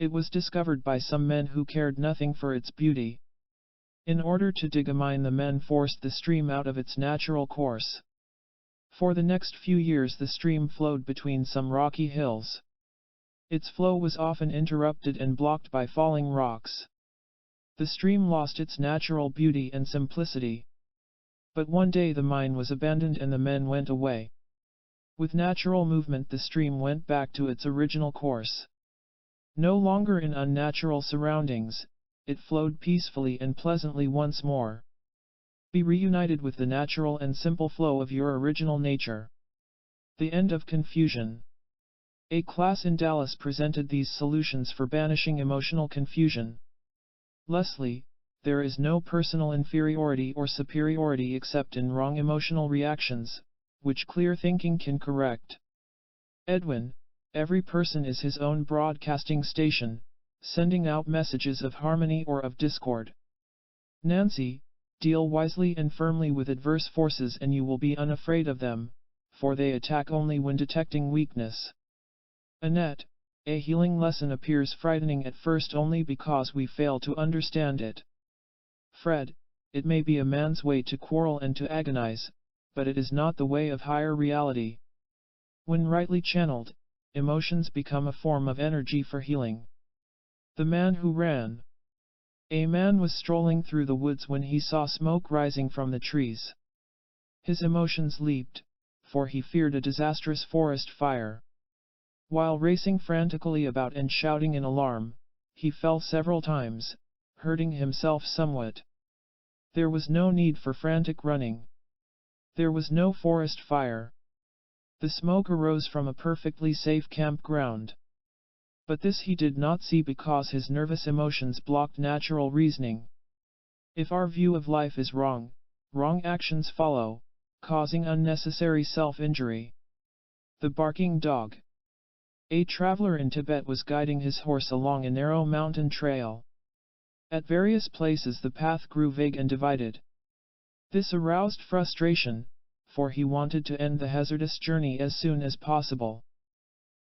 It was discovered by some men who cared nothing for its beauty. In order to dig a mine, the men forced the stream out of its natural course. For the next few years the stream flowed between some rocky hills. Its flow was often interrupted and blocked by falling rocks. The stream lost its natural beauty and simplicity. But one day the mine was abandoned and the men went away. With natural movement the stream went back to its original course. No longer in unnatural surroundings, it flowed peacefully and pleasantly once more. Be reunited with the natural and simple flow of your original nature. The end of confusion. A class in Dallas presented these solutions for banishing emotional confusion. Leslie, there is no personal inferiority or superiority except in wrong emotional reactions, which clear thinking can correct. Edwin, every person is his own broadcasting station, sending out messages of harmony or of discord. Nancy, deal wisely and firmly with adverse forces and you will be unafraid of them, for they attack only when detecting weakness. Annette, a healing lesson appears frightening at first only because we fail to understand it. Fred, it may be a man's way to quarrel and to agonize, but it is not the way of higher reality. When rightly channeled, emotions become a form of energy for healing. The man who ran. A man was strolling through the woods when he saw smoke rising from the trees. His emotions leaped, for he feared a disastrous forest fire. While racing frantically about and shouting in alarm, he fell several times, hurting himself somewhat. There was no need for frantic running. There was no forest fire. The smoke arose from a perfectly safe campground. But this he did not see because his nervous emotions blocked natural reasoning. If our view of life is wrong, wrong actions follow, causing unnecessary self-injury. The barking dog. A traveler in Tibet was guiding his horse along a narrow mountain trail. At various places the path grew vague and divided. This aroused frustration, for he wanted to end the hazardous journey as soon as possible.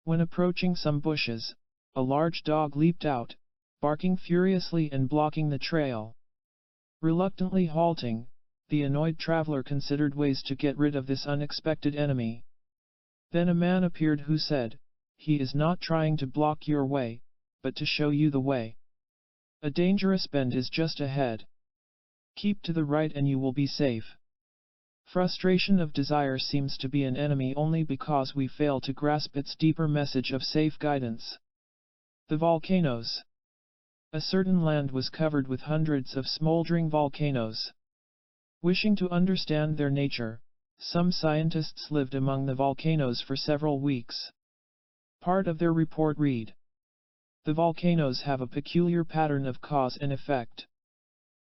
When approaching some bushes, a large dog leaped out, barking furiously and blocking the trail. Reluctantly halting, the annoyed traveler considered ways to get rid of this unexpected enemy. Then a man appeared who said, "He is not trying to block your way, but to show you the way. A dangerous bend is just ahead. Keep to the right and you will be safe." Frustration of desire seems to be an enemy only because we fail to grasp its deeper message of safe guidance. The volcanoes. A certain land was covered with hundreds of smoldering volcanoes. Wishing to understand their nature, some scientists lived among the volcanoes for several weeks. Part of their report read: the volcanoes have a peculiar pattern of cause and effect.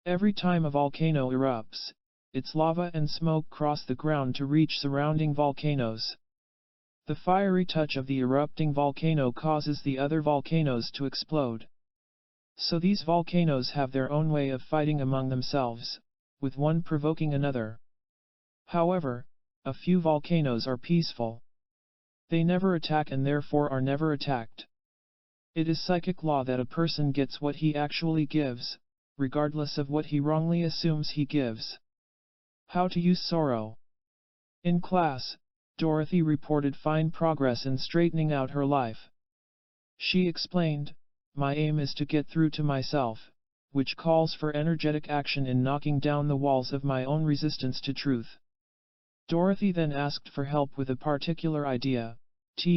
Every time a volcano erupts, its lava and smoke cross the ground to reach surrounding volcanoes. The fiery touch of the erupting volcano causes the other volcanoes to explode. So these volcanoes have their own way of fighting among themselves, with one provoking another. However, a few volcanoes are peaceful. They never attack and therefore are never attacked. It is psychic law that a person gets what he actually gives, regardless of what he wrongly assumes he gives. How to use sorrow. In class, Dorothy reported fine progress in straightening out her life. She explained, "My aim is to get through to myself, which calls for energetic action in knocking down the walls of my own resistance to truth." Dorothy then asked for help with a particular idea,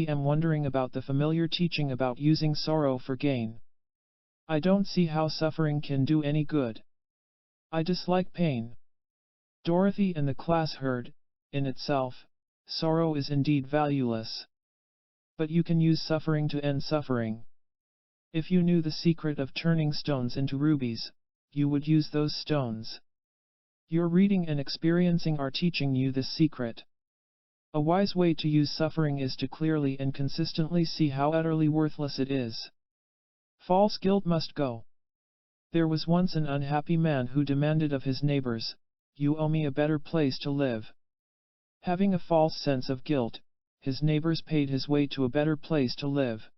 wondering about the familiar teaching about using sorrow for gain. "I don't see how suffering can do any good. I dislike pain." Dorothy and the class heard, in itself, sorrow is indeed valueless. But you can use suffering to end suffering. If you knew the secret of turning stones into rubies, you would use those stones. Your reading and experiencing are teaching you this secret. A wise way to use suffering is to clearly and consistently see how utterly worthless it is. False guilt must go. There was once an unhappy man who demanded of his neighbors, "You owe me a better place to live." Having a false sense of guilt, his neighbors paid his way to a better place to live.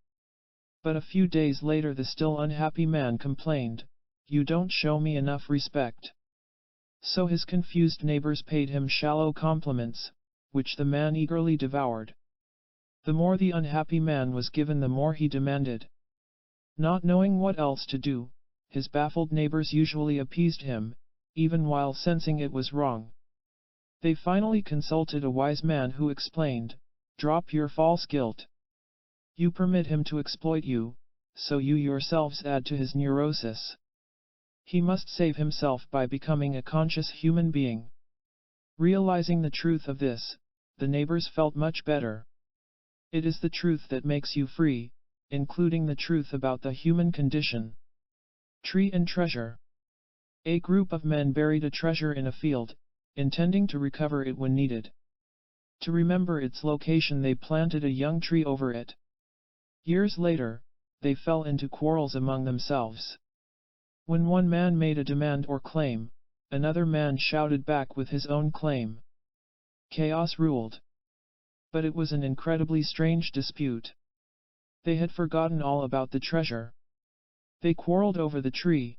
But a few days later the still unhappy man complained, "You don't show me enough respect." So his confused neighbors paid him shallow compliments, which the man eagerly devoured. The more the unhappy man was given, the more he demanded. Not knowing what else to do, his baffled neighbors usually appeased him, even while sensing it was wrong. They finally consulted a wise man who explained, "Drop your false guilt. You permit him to exploit you, so you yourselves add to his neurosis. He must save himself by becoming a conscious human being." Realizing the truth of this, the neighbors felt much better. It is the truth that makes you free, including the truth about the human condition. Tree and treasure. A group of men buried a treasure in a field, intending to recover it when needed. To remember its location, they planted a young tree over it. Years later, they fell into quarrels among themselves. When one man made a demand or claim, another man shouted back with his own claim. Chaos ruled. But it was an incredibly strange dispute. They had forgotten all about the treasure. They quarreled over the tree.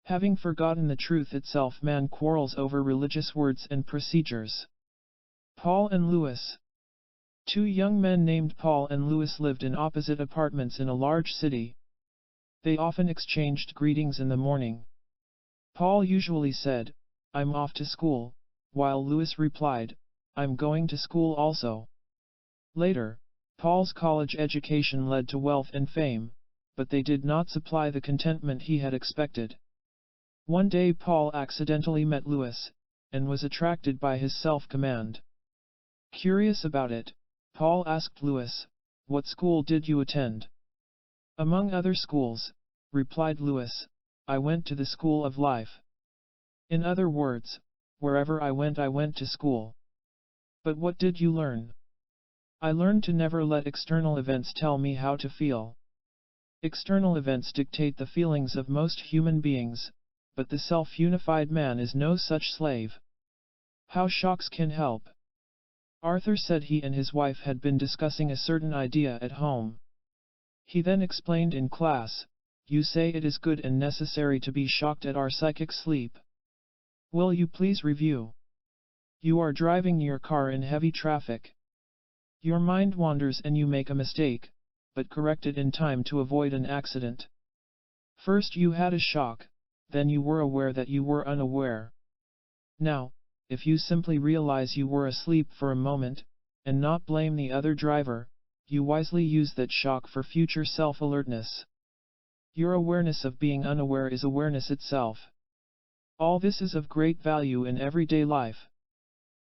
Having forgotten the truth itself, man quarrels over religious words and procedures. Paul and Louis. Two young men named Paul and Louis lived in opposite apartments in a large city. They often exchanged greetings in the morning. Paul usually said, "I'm off to school," while Louis replied, "I'm going to school also." Later, Paul's college education led to wealth and fame, but they did not supply the contentment he had expected. One day Paul accidentally met Louis, and was attracted by his self-command. Curious about it, Paul asked Louis, "What school did you attend?" "Among other schools," replied Louis, "I went to the school of life." In other words, wherever I went to school. "But what did you learn?" "I learned to never let external events tell me how to feel. External events dictate the feelings of most human beings, but the self-unified man is no such slave." How shocks can help. Arthur said he and his wife had been discussing a certain idea at home. He then explained in class, "You say it is good and necessary to be shocked at our psychic sleep. Will you please review? You are driving your car in heavy traffic. Your mind wanders and you make a mistake, but correct it in time to avoid an accident. First you had a shock, then you were aware that you were unaware. Now, if you simply realize you were asleep for a moment, and not blame the other driver, you wisely use that shock for future self-alertness. Your awareness of being unaware is awareness itself. All this is of great value in everyday life.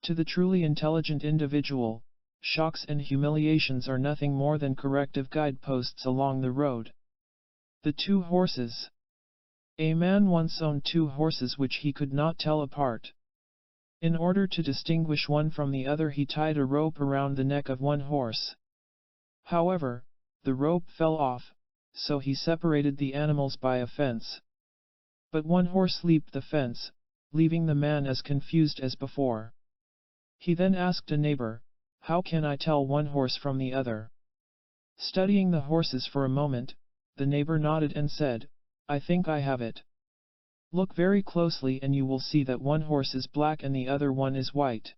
To the truly intelligent individual, shocks and humiliations are nothing more than corrective guideposts along the road. The two horses. A man once owned two horses which he could not tell apart. In order to distinguish one from the other, he tied a rope around the neck of one horse. However, the rope fell off, so he separated the animals by a fence. But one horse leaped the fence, leaving the man as confused as before. He then asked a neighbor, "How can I tell one horse from the other?" Studying the horses for a moment, the neighbor nodded and said, "I think I have it. Look very closely and you will see that one horse is black and the other one is white."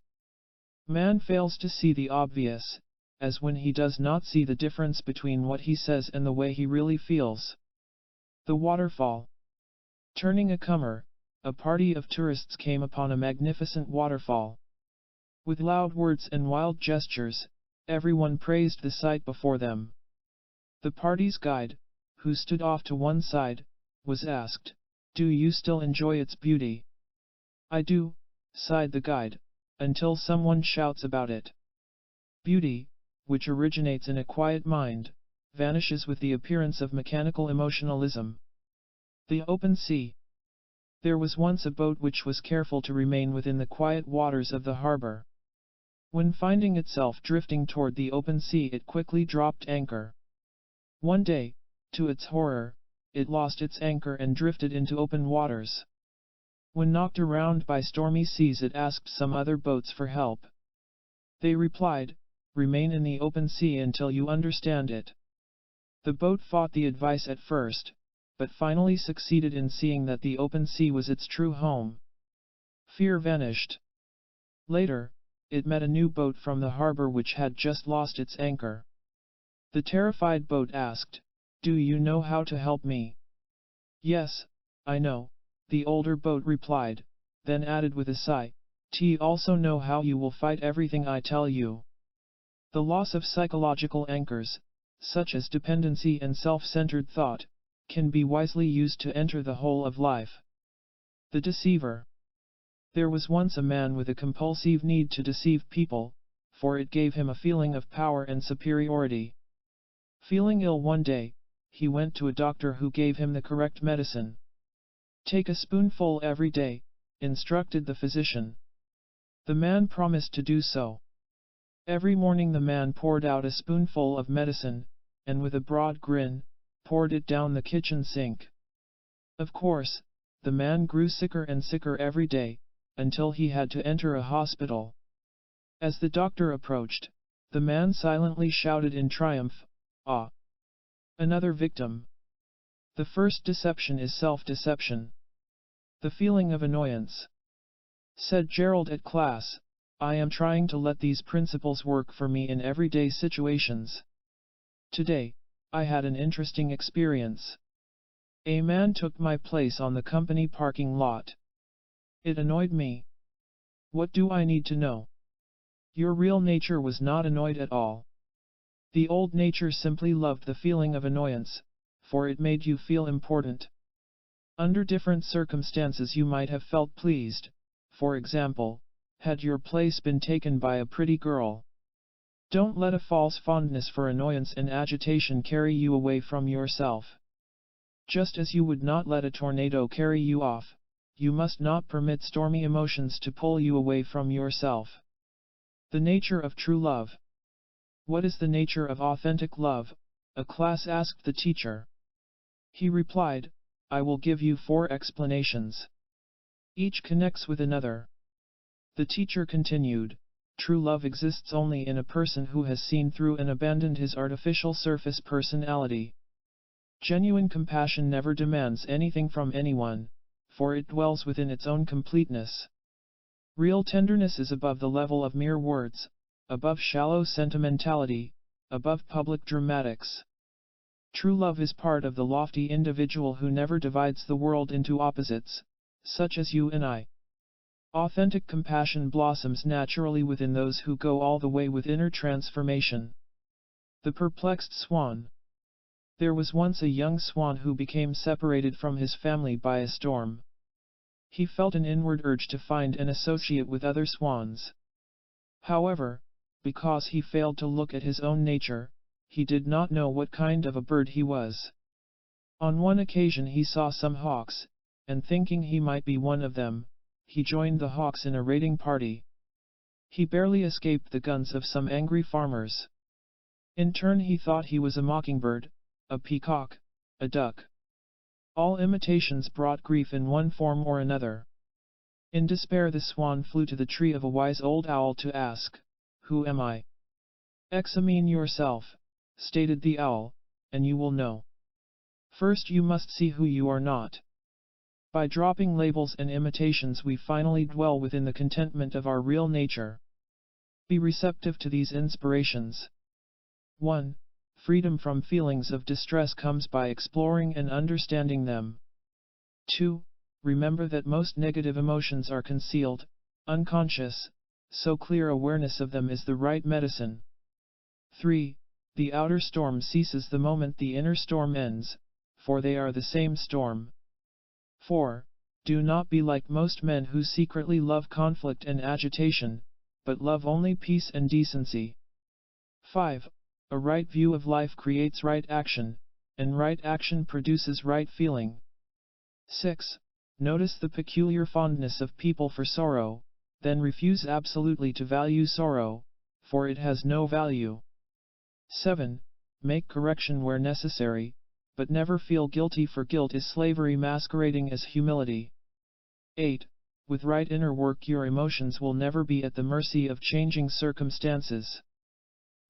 Man fails to see the obvious, as when he does not see the difference between what he says and the way he really feels. The waterfall. Turning a comer, a party of tourists came upon a magnificent waterfall. With loud words and wild gestures, everyone praised the sight before them. The party's guide, who stood off to one side, was asked, "Do you still enjoy its beauty?" "I do," sighed the guide, "until someone shouts about it." Beauty, which originates in a quiet mind, vanishes with the appearance of mechanical emotionalism. The open sea. There was once a boat which was careful to remain within the quiet waters of the harbor. When finding itself drifting toward the open sea, it quickly dropped anchor. One day, to its horror, it lost its anchor and drifted into open waters. When knocked around by stormy seas, it asked some other boats for help. They replied, "Remain in the open sea until you understand it." The boat fought the advice at first, but finally succeeded in seeing that the open sea was its true home. Fear vanished. Later, it met a new boat from the harbor which had just lost its anchor. The terrified boat asked, "Do you know how to help me?" "Yes, I know," the older boat replied, then added with a sigh, "Do you also know how you will fight everything I tell you?" The loss of psychological anchors, such as dependency and self-centered thought, can be wisely used to enter the whole of life. The deceiver. There was once a man with a compulsive need to deceive people, for it gave him a feeling of power and superiority. Feeling ill one day, he went to a doctor who gave him the correct medicine. "Take a spoonful every day," instructed the physician. The man promised to do so. Every morning the man poured out a spoonful of medicine, and with a broad grin, poured it down the kitchen sink. Of course, the man grew sicker and sicker every day, until he had to enter a hospital. As the doctor approached, the man silently shouted in triumph, "Ah! Another victim!" The first deception is self-deception. The feeling of annoyance. Said Gerald at class, "I am trying to let these principles work for me in everyday situations. Today, I had an interesting experience. A man took my place on the company parking lot. It annoyed me. What do I need to know?" Your real nature was not annoyed at all. The old nature simply loved the feeling of annoyance, for it made you feel important. Under different circumstances you might have felt pleased, for example, had your place been taken by a pretty girl. Don't let a false fondness for annoyance and agitation carry you away from yourself. Just as you would not let a tornado carry you off, you must not permit stormy emotions to pull you away from yourself. The nature of true love. What is the nature of authentic love? A class asked the teacher. He replied, "I will give you 4 explanations. Each connects with another. The teacher continued, true love exists only in a person who has seen through and abandoned his artificial surface personality. Genuine compassion never demands anything from anyone, for it dwells within its own completeness. Real tenderness is above the level of mere words, above shallow sentimentality, above public dramatics. True love is part of the lofty individual who never divides the world into opposites, such as you and I. Authentic compassion blossoms naturally within those who go all the way with inner transformation. The perplexed swan. There was once a young swan who became separated from his family by a storm. He felt an inward urge to find an associate with other swans. However, because he failed to look at his own nature, he did not know what kind of a bird he was. On one occasion he saw some hawks, and thinking he might be one of them, he joined the hawks in a raiding party. He barely escaped the guns of some angry farmers. In turn he thought he was a mockingbird, a peacock, a duck. All imitations brought grief in one form or another. In despair the swan flew to the tree of a wise old owl to ask, "Who am I?" "Examine yourself," stated the owl, "and you will know. First you must see who you are not." By dropping labels and imitations we finally dwell within the contentment of our real nature. Be receptive to these inspirations. 1. Freedom from feelings of distress comes by exploring and understanding them. 2. Remember that most negative emotions are concealed, unconscious, so clear awareness of them is the right medicine. 3. The outer storm ceases the moment the inner storm ends, for they are the same storm. 4. Do not be like most men who secretly love conflict and agitation, but love only peace and decency. 5. A right view of life creates right action, and right action produces right feeling. 6. Notice the peculiar fondness of people for sorrow, then refuse absolutely to value sorrow, for it has no value. 7. Make correction where necessary, but never feel guilty, for guilt is slavery masquerading as humility. 8. With right inner work your emotions will never be at the mercy of changing circumstances.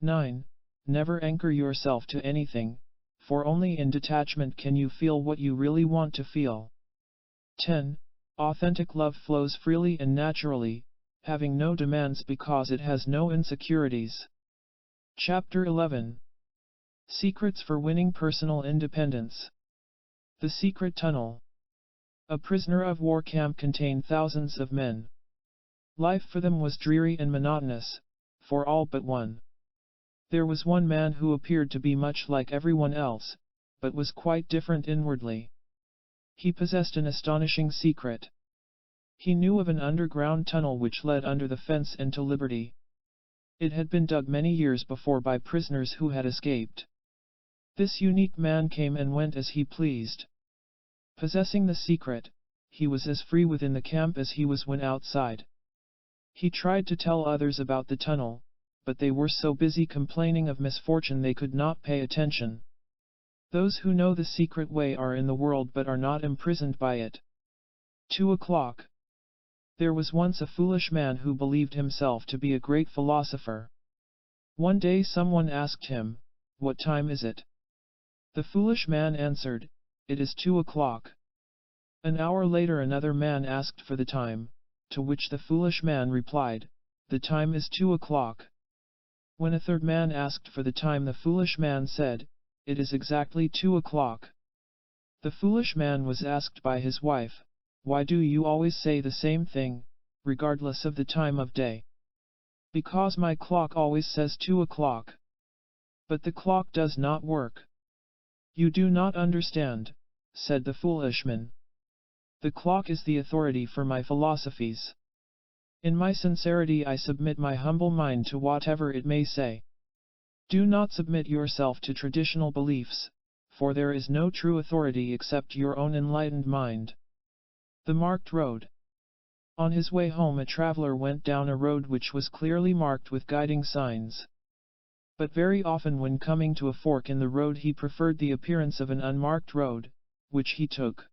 9. Never anchor yourself to anything, for only in detachment can you feel what you really want to feel. 10. Authentic love flows freely and naturally, having no demands because it has no insecurities. Chapter 11. Secrets for winning personal independence. The secret tunnel. A prisoner of war camp contained thousands of men. Life for them was dreary and monotonous, for all but one. There was one man who appeared to be much like everyone else, but was quite different inwardly. He possessed an astonishing secret. He knew of an underground tunnel which led under the fence and to liberty. It had been dug many years before by prisoners who had escaped. This unique man came and went as he pleased. Possessing the secret, he was as free within the camp as he was when outside. He tried to tell others about the tunnel, but they were so busy complaining of misfortune they could not pay attention. Those who know the secret way are in the world but are not imprisoned by it. 2 o'clock. There was once a foolish man who believed himself to be a great philosopher. One day someone asked him, "What time is it?" The foolish man answered, "It is 2 o'clock." An hour later another man asked for the time, to which the foolish man replied, "The time is 2 o'clock." When a third man asked for the time the foolish man said, "It is exactly 2 o'clock." The foolish man was asked by his wife, "Why do you always say the same thing, regardless of the time of day?" "Because my clock always says 2 o'clock. But the clock does not work." "You do not understand," said the foolish man. "The clock is the authority for my philosophies. In my sincerity I submit my humble mind to whatever it may say. Do not submit yourself to traditional beliefs, for there is no true authority except your own enlightened mind." The marked road. On his way home a traveler went down a road which was clearly marked with guiding signs. But very often when coming to a fork in the road he preferred the appearance of an unmarked road, which he took.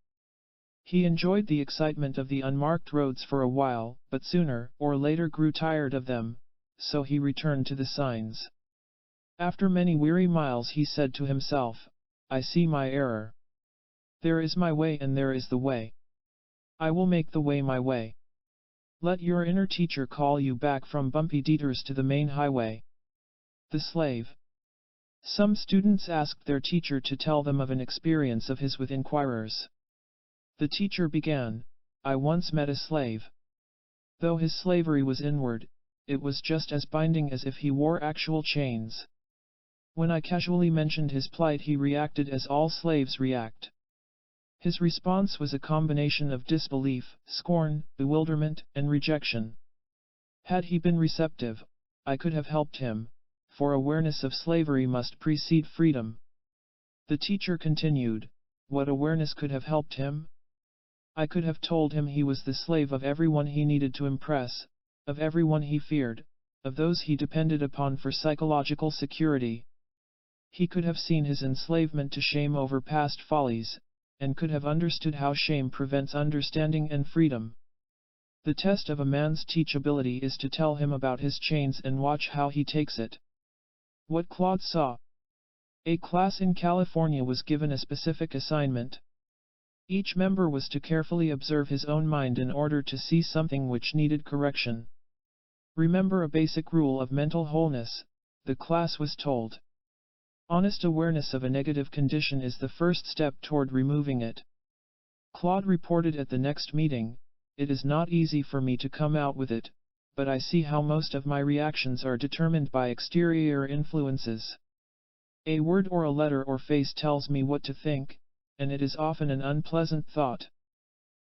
He enjoyed the excitement of the unmarked roads for a while, but sooner or later grew tired of them, so he returned to the signs. After many weary miles he said to himself, I see my error. There is my way and there is the way. I will make the way my way. Let your inner teacher call you back from bumpy detours to the main highway. The slave. Some students asked their teacher to tell them of an experience of his with inquirers. The teacher began, I once met a slave. Though his slavery was inward, it was just as binding as if he wore actual chains. When I casually mentioned his plight, he reacted as all slaves react. His response was a combination of disbelief, scorn, bewilderment, and rejection. Had he been receptive, I could have helped him, for awareness of slavery must precede freedom. The teacher continued, what awareness could have helped him? I could have told him he was the slave of everyone he needed to impress, of everyone he feared, of those he depended upon for psychological security. He could have seen his enslavement to shame over past follies, and could have understood how shame prevents understanding and freedom. The test of a man's teachability is to tell him about his chains and watch how he takes it. What Claude saw. A class in California was given a specific assignment. Each member was to carefully observe his own mind in order to see something which needed correction. Remember a basic rule of mental wholeness, the class was told. Honest awareness of a negative condition is the first step toward removing it. Claude reported at the next meeting, it is not easy for me to come out with it, but I see how most of my reactions are determined by exterior influences. A word or a letter or face tells me what to think, and it is often an unpleasant thought.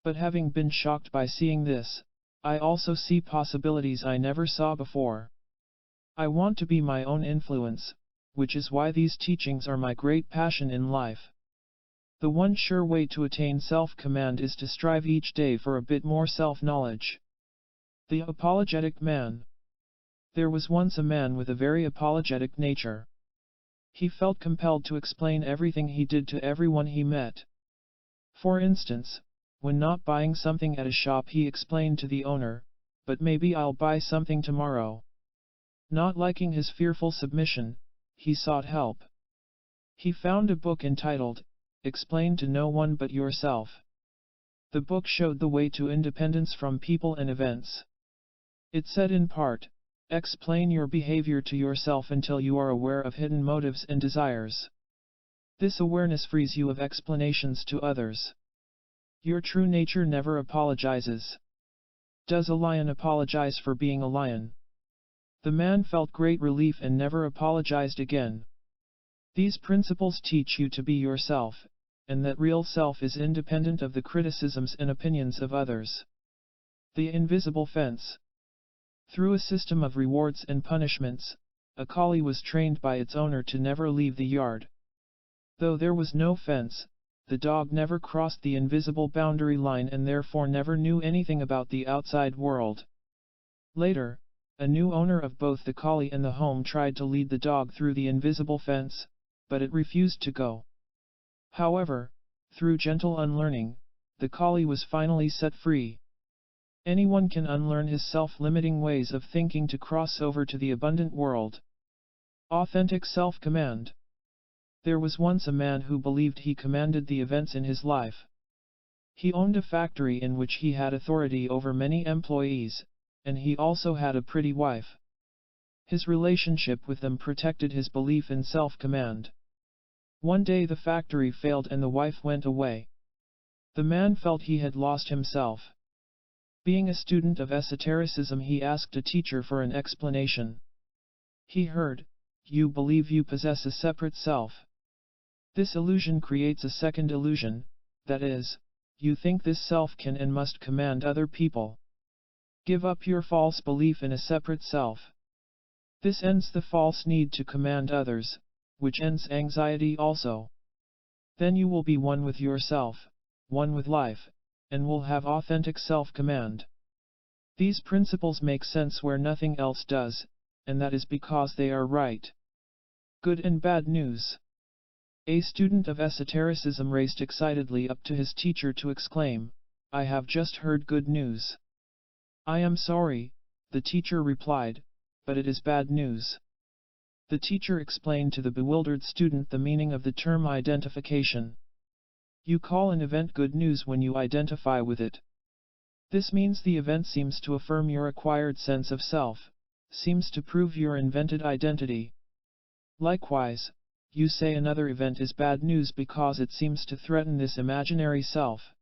But having been shocked by seeing this, I also see possibilities I never saw before. I want to be my own influence, which is why these teachings are my great passion in life. The one sure way to attain self-command is to strive each day for a bit more self-knowledge. The apologetic man. There was once a man with a very apologetic nature. He felt compelled to explain everything he did to everyone he met. For instance, when not buying something at a shop he explained to the owner, but maybe I'll buy something tomorrow. Not liking his fearful submission, he sought help. He found a book entitled, Explain to No One But Yourself. The book showed the way to independence from people and events. It said in part, explain your behavior to yourself until you are aware of hidden motives and desires. This awareness frees you of explanations to others. Your true nature never apologizes. Does a lion apologize for being a lion? The man felt great relief and never apologized again. These principles teach you to be yourself, and that real self is independent of the criticisms and opinions of others. The invisible fence. Through a system of rewards and punishments, a collie was trained by its owner to never leave the yard. Though there was no fence, the dog never crossed the invisible boundary line and therefore never knew anything about the outside world. Later, a new owner of both the collie and the home tried to lead the dog through the invisible fence, but it refused to go. However, through gentle unlearning, the collie was finally set free. Anyone can unlearn his self-limiting ways of thinking to cross over to the abundant world. Authentic self-command. There was once a man who believed he commanded the events in his life. He owned a factory in which he had authority over many employees, and he also had a pretty wife. His relationship with them protected his belief in self-command. One day the factory failed and the wife went away. The man felt he had lost himself. Being a student of esotericism, he asked a teacher for an explanation. He heard, "You believe you possess a separate self. This illusion creates a second illusion, that is, you think this self can and must command other people. Give up your false belief in a separate self. This ends the false need to command others, which ends anxiety also. Then you will be one with yourself, one with life, and will have authentic self-command." These principles make sense where nothing else does, and that is because they are right. Good and bad news. A student of esotericism raced excitedly up to his teacher to exclaim, "I have just heard good news." "I am sorry," the teacher replied, "but it is bad news." The teacher explained to the bewildered student the meaning of the term identification. You call an event good news when you identify with it. This means the event seems to affirm your acquired sense of self, seems to prove your invented identity. Likewise, you say another event is bad news because it seems to threaten this imaginary self.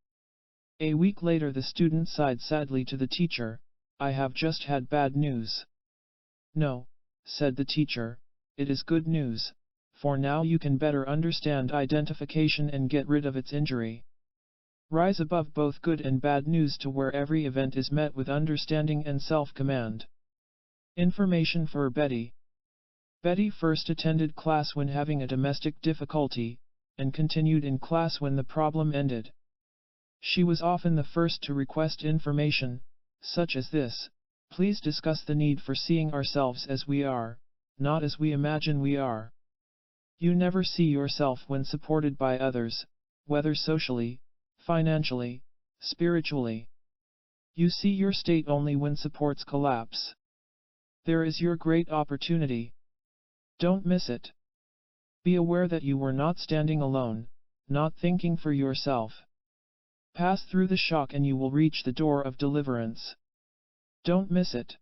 A week later the student sighed sadly to the teacher, "I have just had bad news." "No," said the teacher, "it is good news, for now you can better understand identification and get rid of its injury. Rise above both good and bad news to where every event is met with understanding and self-command." Information for Betty. Betty first attended class when having a domestic difficulty, and continued in class when the problem ended. She was often the first to request information, such as this: "Please discuss the need for seeing ourselves as we are, not as we imagine we are." You never see yourself when supported by others, whether socially, financially, spiritually. You see your state only when supports collapse. There is your great opportunity. Don't miss it. Be aware that you were not standing alone, not thinking for yourself. Pass through the shock and you will reach the door of deliverance. Don't miss it.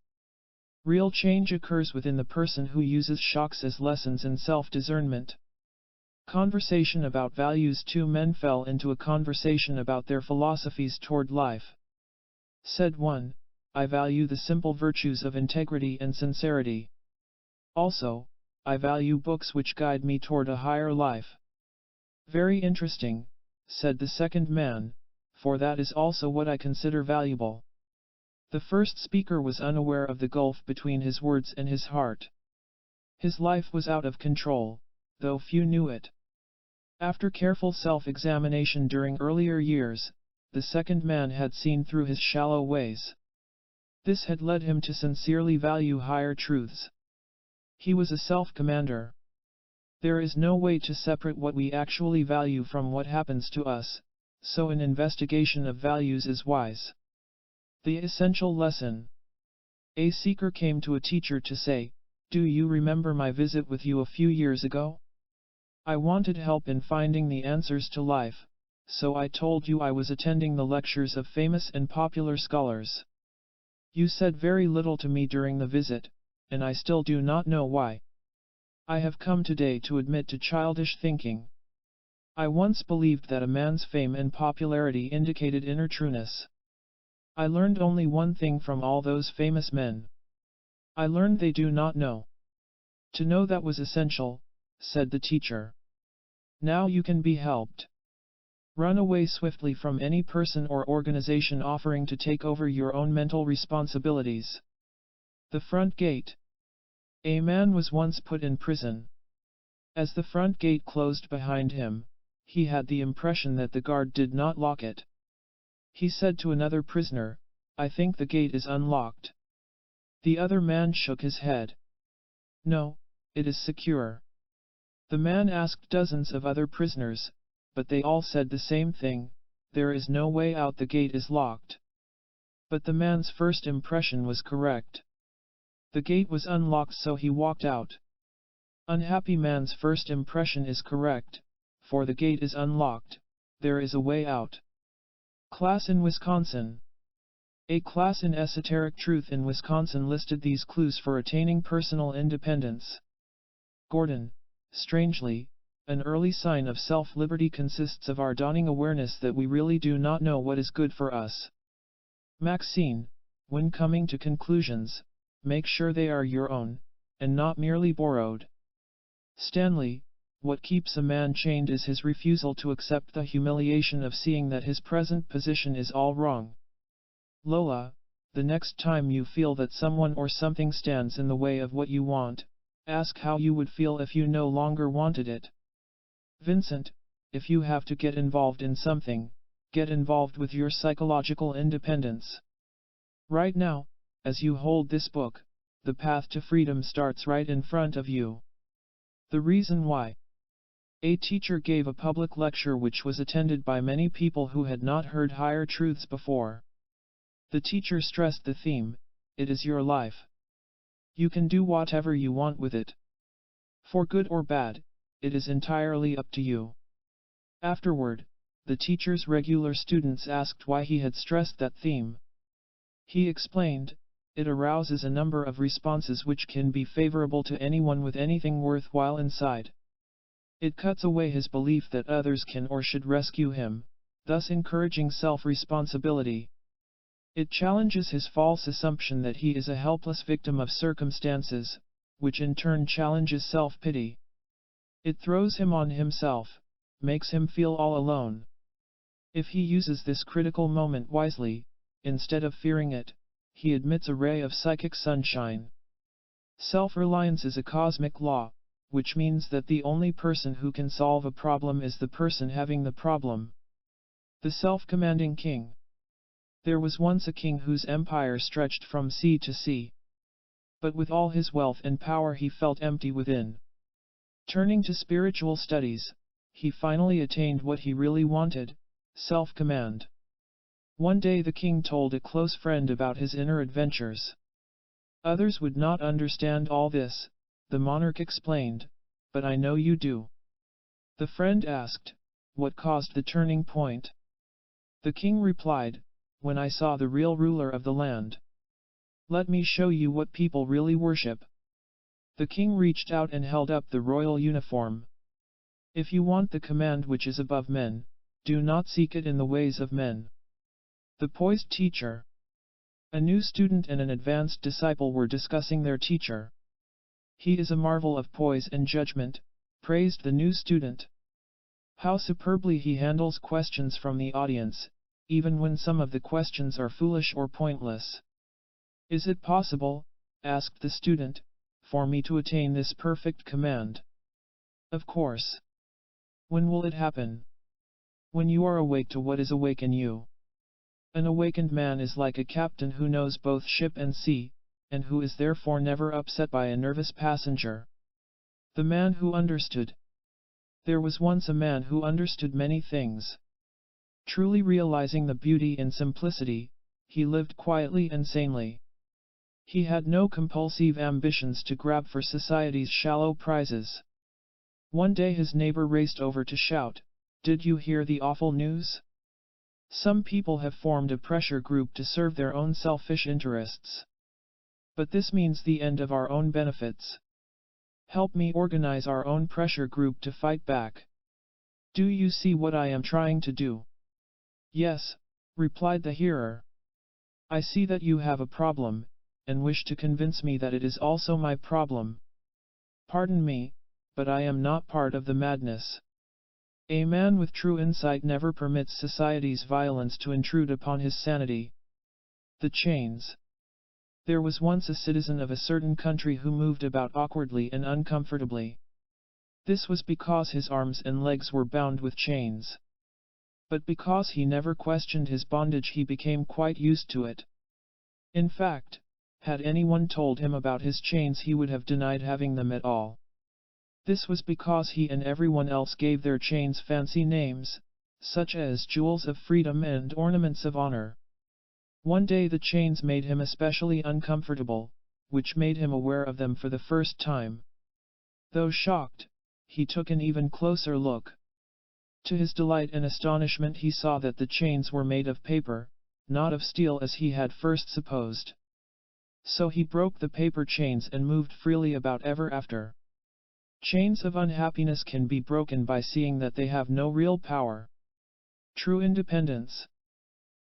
Real change occurs within the person who uses shocks as lessons in self-discernment. Conversation about values. Two men fell into a conversation about their philosophies toward life. Said one, "I value the simple virtues of integrity and sincerity. Also, I value books which guide me toward a higher life." "Very interesting," said the second man, "for that is also what I consider valuable." The first speaker was unaware of the gulf between his words and his heart. His life was out of control, though few knew it. After careful self-examination during earlier years, the second man had seen through his shallow ways. This had led him to sincerely value higher truths. He was a self-commander. There is no way to separate what we actually value from what happens to us, so an investigation of values is wise. The essential lesson. A seeker came to a teacher to say, "Do you remember my visit with you a few years ago? I wanted help in finding the answers to life, so I told you I was attending the lectures of famous and popular scholars. You said very little to me during the visit, and I still do not know why. I have come today to admit to childish thinking. I once believed that a man's fame and popularity indicated inner trueness. I learned only one thing from all those famous men. I learned they do not know. To know that was essential," said the teacher. "Now you can be helped. Run away swiftly from any person or organization offering to take over your own mental responsibilities." The front gate. A man was once put in prison. As the front gate closed behind him, he had the impression that the guard did not lock it. He said to another prisoner, "I think the gate is unlocked." The other man shook his head. "No, it is secure." The man asked dozens of other prisoners, but they all said the same thing: "There is no way out, the gate is locked." But the man's first impression was correct. The gate was unlocked, so he walked out. Unhappy man's first impression is correct, for the gate is unlocked, there is a way out. Class in Wisconsin. A class in esoteric truth in Wisconsin listed these clues for attaining personal independence. Gordon, strangely, an early sign of self-liberty consists of our dawning awareness that we really do not know what is good for us. Maxine, when coming to conclusions, make sure they are your own, and not merely borrowed. Stanley, what keeps a man chained is his refusal to accept the humiliation of seeing that his present position is all wrong. Lola, the next time you feel that someone or something stands in the way of what you want, ask how you would feel if you no longer wanted it. Vincent, if you have to get involved in something, get involved with your psychological independence. Right now, as you hold this book, the path to freedom starts right in front of you. The reason why. A teacher gave a public lecture which was attended by many people who had not heard higher truths before. The teacher stressed the theme, "It is your life. You can do whatever you want with it. For good or bad, it is entirely up to you." Afterward, the teacher's regular students asked why he had stressed that theme. He explained, "It arouses a number of responses which can be favorable to anyone with anything worthwhile inside. It cuts away his belief that others can or should rescue him, thus encouraging self-responsibility. It challenges his false assumption that he is a helpless victim of circumstances, which in turn challenges self-pity. It throws him on himself, makes him feel all alone. If he uses this critical moment wisely, instead of fearing it, he admits a ray of psychic sunshine." Self-reliance is a cosmic law, which means that the only person who can solve a problem is the person having the problem. The self-commanding king. There was once a king whose empire stretched from sea to sea. But with all his wealth and power he felt empty within. Turning to spiritual studies, he finally attained what he really wanted, self-command. One day the king told a close friend about his inner adventures. Others would not understand all this, the monarch explained, "But I know you do." The friend asked, "What caused the turning point?" The king replied, "When I saw the real ruler of the land. Let me show you what people really worship." The king reached out and held up the royal uniform. "If you want the command which is above men, do not seek it in the ways of men." The poised teacher. A new student and an advanced disciple were discussing their teacher. "He is a marvel of poise and judgment," praised the new student. "How superbly he handles questions from the audience, even when some of the questions are foolish or pointless." "Is it possible," asked the student, "for me to attain this perfect command?" "Of course." "When will it happen?" "When you are awake to what is awake in you." An awakened man is like a captain who knows both ship and sea, and who is therefore never upset by a nervous passenger. The man who understood. There was once a man who understood many things. Truly realizing the beauty in simplicity, he lived quietly and sanely. He had no compulsive ambitions to grab for society's shallow prizes. One day his neighbor raced over to shout, "Did you hear the awful news? Some people have formed a pressure group to serve their own selfish interests. But this means the end of our own benefits. Help me organize our own pressure group to fight back. Do you see what I am trying to do?" "Yes," replied the hearer. "I see that you have a problem, and wish to convince me that it is also my problem. Pardon me, but I am not part of the madness. A man with true insight never permits society's violence to intrude upon his sanity." The chains. There was once a citizen of a certain country who moved about awkwardly and uncomfortably. This was because his arms and legs were bound with chains. But because he never questioned his bondage, he became quite used to it. In fact, had anyone told him about his chains, he would have denied having them at all. This was because he and everyone else gave their chains fancy names, such as jewels of freedom and ornaments of honor. One day the chains made him especially uncomfortable, which made him aware of them for the first time. Though shocked, he took an even closer look. To his delight and astonishment, he saw that the chains were made of paper, not of steel as he had first supposed. So he broke the paper chains and moved freely about ever after. Chains of unhappiness can be broken by seeing that they have no real power. True independence.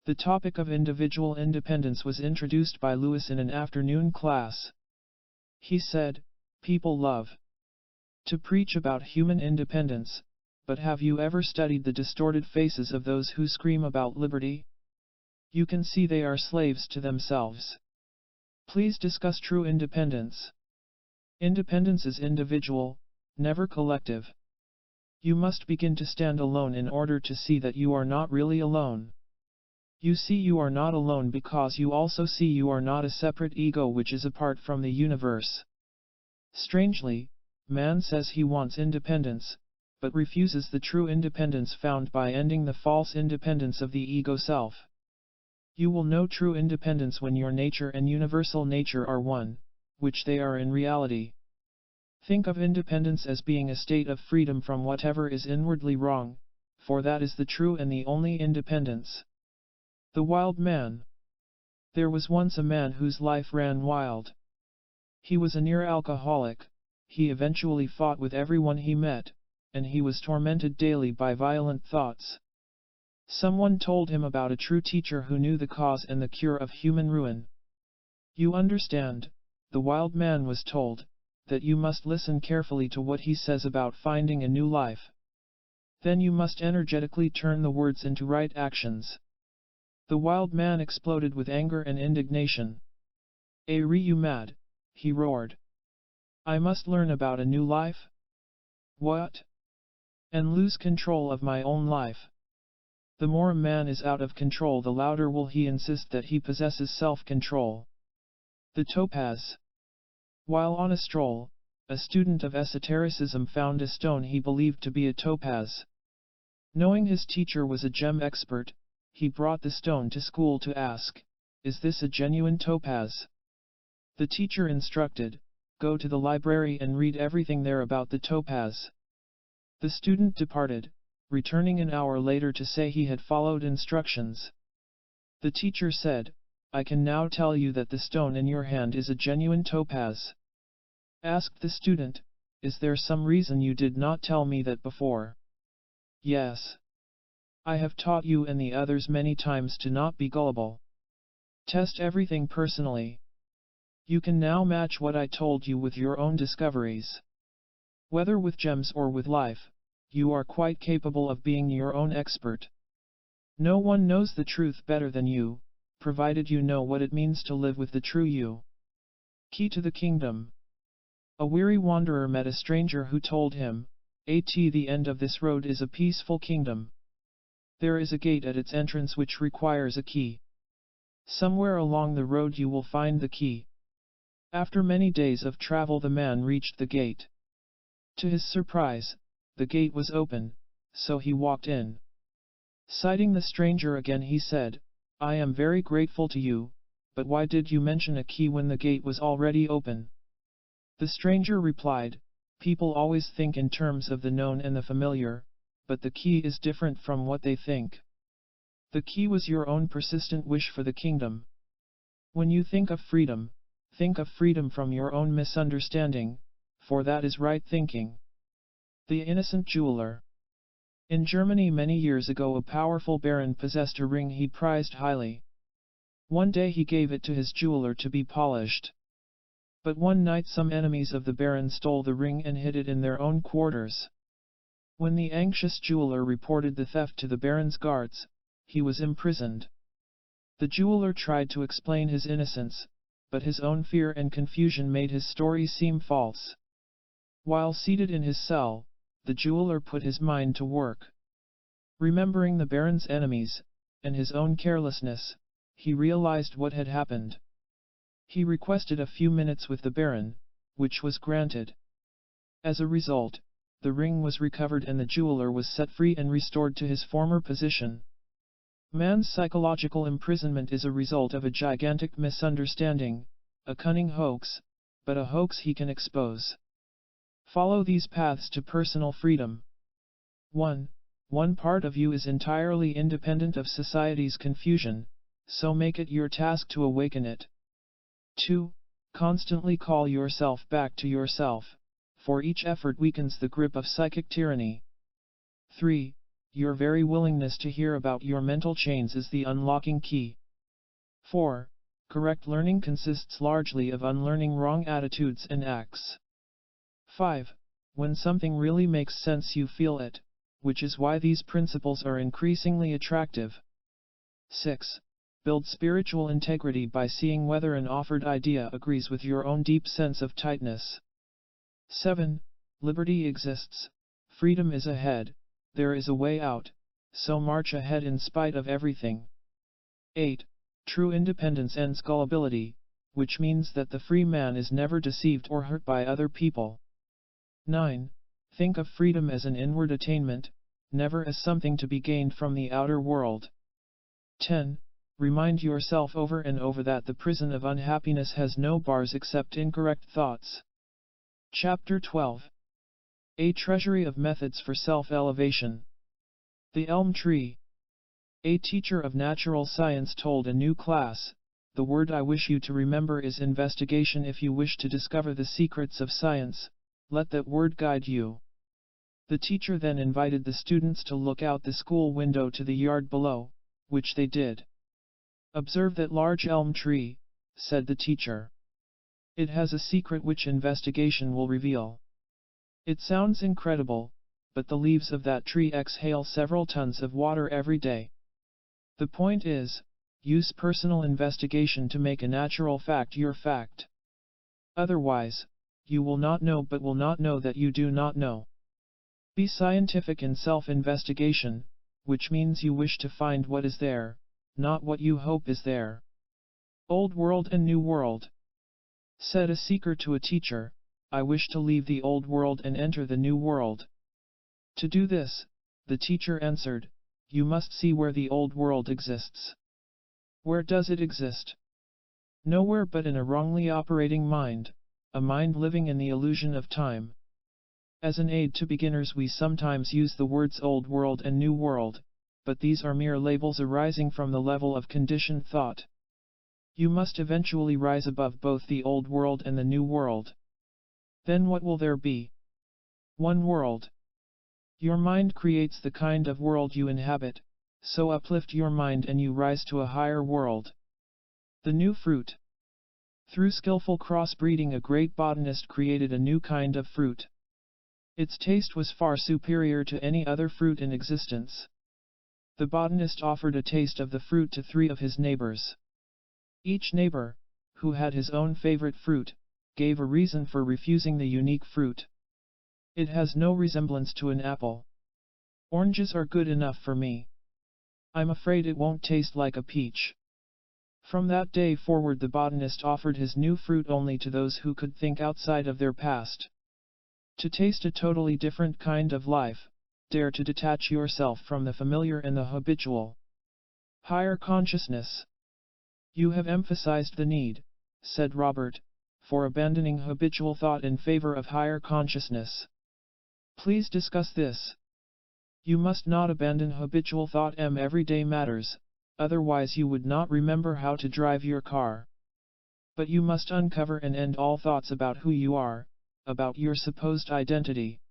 The topic of individual independence was introduced by Lewis in an afternoon class. He said, "People love to preach about human independence, but have you ever studied the distorted faces of those who scream about liberty? You can see they are slaves to themselves. Please discuss true independence. Independence is individual, never collective. You must begin to stand alone in order to see that you are not really alone. You see you are not alone because you also see you are not a separate ego which is apart from the universe." Strangely, man says he wants independence, but refuses the true independence found by ending the false independence of the ego self. You will know true independence when your nature and universal nature are one, which they are in reality. Think of independence as being a state of freedom from whatever is inwardly wrong, for that is the true and the only independence. The wild man. There was once a man whose life ran wild. He was a near alcoholic, he eventually fought with everyone he met, and he was tormented daily by violent thoughts. Someone told him about a true teacher who knew the cause and the cure of human ruin. You understand, the wild man was told, that you must listen carefully to what he says about finding a new life. Then you must energetically turn the words into right actions. The wild man exploded with anger and indignation. Are you mad? He roared. I must learn about a new life? What? And lose control of my own life? The more a man is out of control, the louder will he insist that he possesses self-control. The topaz. While on a stroll, a student of esotericism found a stone he believed to be a topaz. Knowing his teacher was a gem expert, he brought the stone to school to ask, "Is this a genuine topaz?" The teacher instructed, "Go to the library and read everything there about the topaz." The student departed, returning an hour later to say he had followed instructions. The teacher said, "I can now tell you that the stone in your hand is a genuine topaz." Asked the student, "Is there some reason you did not tell me that before?" "Yes. I have taught you and the others many times to not be gullible. Test everything personally. You can now match what I told you with your own discoveries. Whether with gems or with life, you are quite capable of being your own expert. No one knows the truth better than you, provided you know what it means to live with the true you." Key to the Kingdom. A weary wanderer met a stranger who told him, "At the end of this road is a peaceful kingdom. There is a gate at its entrance which requires a key. Somewhere along the road you will find the key." After many days of travel the man reached the gate. To his surprise, the gate was open, so he walked in. Sighting the stranger again he said, "I am very grateful to you, but why did you mention a key when the gate was already open?" The stranger replied, "People always think in terms of the known and the familiar, but the key is different from what they think. The key was your own persistent wish for the kingdom. When you think of freedom from your own misunderstanding, for that is right thinking." The innocent jeweler. In Germany many years ago a powerful baron possessed a ring he prized highly. One day he gave it to his jeweler to be polished. But one night some enemies of the baron stole the ring and hid it in their own quarters. When the anxious jeweler reported the theft to the baron's guards, he was imprisoned. The jeweler tried to explain his innocence, but his own fear and confusion made his story seem false. While seated in his cell, the jeweler put his mind to work. Remembering the baron's enemies, and his own carelessness, he realized what had happened. He requested a few minutes with the baron, which was granted. As a result, the ring was recovered and the jeweler was set free and restored to his former position. Man's psychological imprisonment is a result of a gigantic misunderstanding, a cunning hoax, but a hoax he can expose. Follow these paths to personal freedom. 1. One part of you is entirely independent of society's confusion, so make it your task to awaken it. 2. Constantly call yourself back to yourself, for each effort weakens the grip of psychic tyranny. 3. Your very willingness to hear about your mental chains is the unlocking key. 4. Correct learning consists largely of unlearning wrong attitudes and acts. 5. When something really makes sense you feel it, which is why these principles are increasingly attractive. 6. Build spiritual integrity by seeing whether an offered idea agrees with your own deep sense of tightness. 7. Liberty exists, freedom is ahead, there is a way out, so march ahead in spite of everything. 8. True independence ends gullibility, which means that the free man is never deceived or hurt by other people. 9. Think of freedom as an inward attainment, never as something to be gained from the outer world. 10. Remind yourself over and over that the prison of unhappiness has no bars except incorrect thoughts. Chapter 12. A treasury of methods for self-elevation. The elm tree. A teacher of natural science told a new class, "The word I wish you to remember is investigation. If you wish to discover the secrets of science, let that word guide you." The teacher then invited the students to look out the school window to the yard below, which they did. "Observe that large elm tree," said the teacher. "It has a secret which investigation will reveal. It sounds incredible, but the leaves of that tree exhale several tons of water every day. The point is, use personal investigation to make a natural fact your fact. Otherwise, you will not know but will not know that you do not know. Be scientific in self-investigation, which means you wish to find what is there, not what you hope is there." Old World and New World. Said a seeker to a teacher, "I wish to leave the old world and enter the new world." To do this, the teacher answered, "You must see where the old world exists." Where does it exist? Nowhere but in a wrongly operating mind, a mind living in the illusion of time. As an aid to beginners we sometimes use the words old world and new world, but these are mere labels arising from the level of conditioned thought. You must eventually rise above both the old world and the new world. Then what will there be? One world. Your mind creates the kind of world you inhabit, so uplift your mind and you rise to a higher world. The new fruit. Through skillful crossbreeding a great botanist created a new kind of fruit. Its taste was far superior to any other fruit in existence. The botanist offered a taste of the fruit to 3 of his neighbors. Each neighbor, who had his own favorite fruit, gave a reason for refusing the unique fruit. "It has no resemblance to an apple. Oranges are good enough for me. I'm afraid it won't taste like a peach." From that day forward the botanist offered his new fruit only to those who could think outside of their past. To taste a totally different kind of life, dare to detach yourself from the familiar and the habitual. Higher consciousness. "You have emphasized the need," said Robert, "for abandoning habitual thought in favor of higher consciousness. Please discuss this." You must not abandon habitual thought. Everyday matters, otherwise you would not remember how to drive your car. But you must uncover and end all thoughts about who you are, about your supposed identity.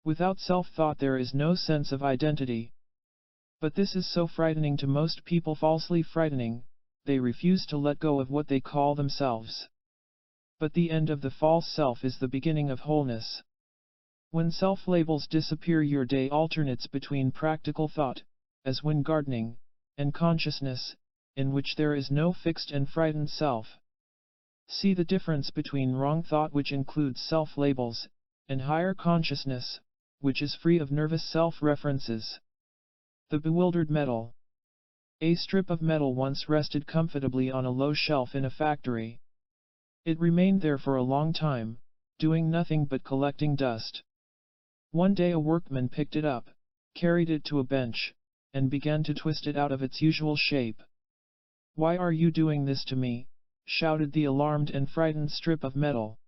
Without self-thought there is no sense of identity. But this is so frightening to most people, falsely frightening, they refuse to let go of what they call themselves. But the end of the false self is the beginning of wholeness. When self-labels disappear your day alternates between practical thought, as when gardening, and consciousness, in which there is no fixed and frightened self. See the difference between wrong thought, which includes self-labels, and higher consciousness, which is free of nervous self-references. The bewildered metal. A strip of metal once rested comfortably on a low shelf in a factory. It remained there for a long time, doing nothing but collecting dust. One day a workman picked it up, carried it to a bench, and began to twist it out of its usual shape. "Why are you doing this to me?" shouted the alarmed and frightened strip of metal.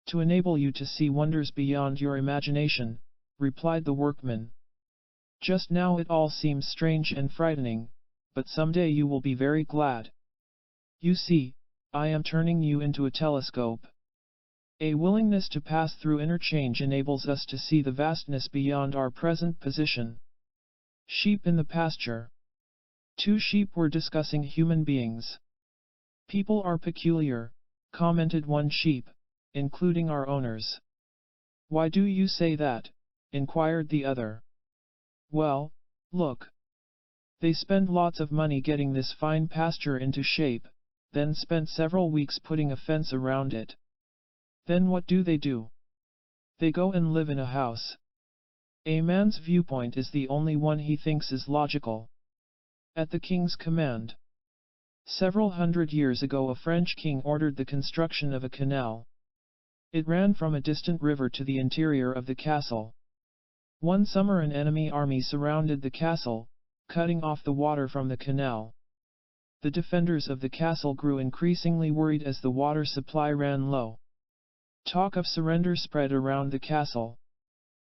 "To enable you to see wonders beyond your imagination," replied the workman. "Just now it all seems strange and frightening, but someday you will be very glad. You see, I am turning you into a telescope." A willingness to pass through interchange enables us to see the vastness beyond our present position. Sheep in the pasture. 2 sheep were discussing human beings. "People are peculiar," commented one sheep, "including our owners." "Why do you say that?" inquired the other. "Well, look. They spend lots of money getting this fine pasture into shape, then spent several weeks putting a fence around it. Then what do? They go and live in a house. A man's viewpoint is the only one he thinks is logical. At the king's command. Several hundred years ago a French king ordered the construction of a canal. It ran from a distant river to the interior of the castle. One summer an enemy army surrounded the castle, cutting off the water from the canal. The defenders of the castle grew increasingly worried as the water supply ran low. Talk of surrender spread around the castle.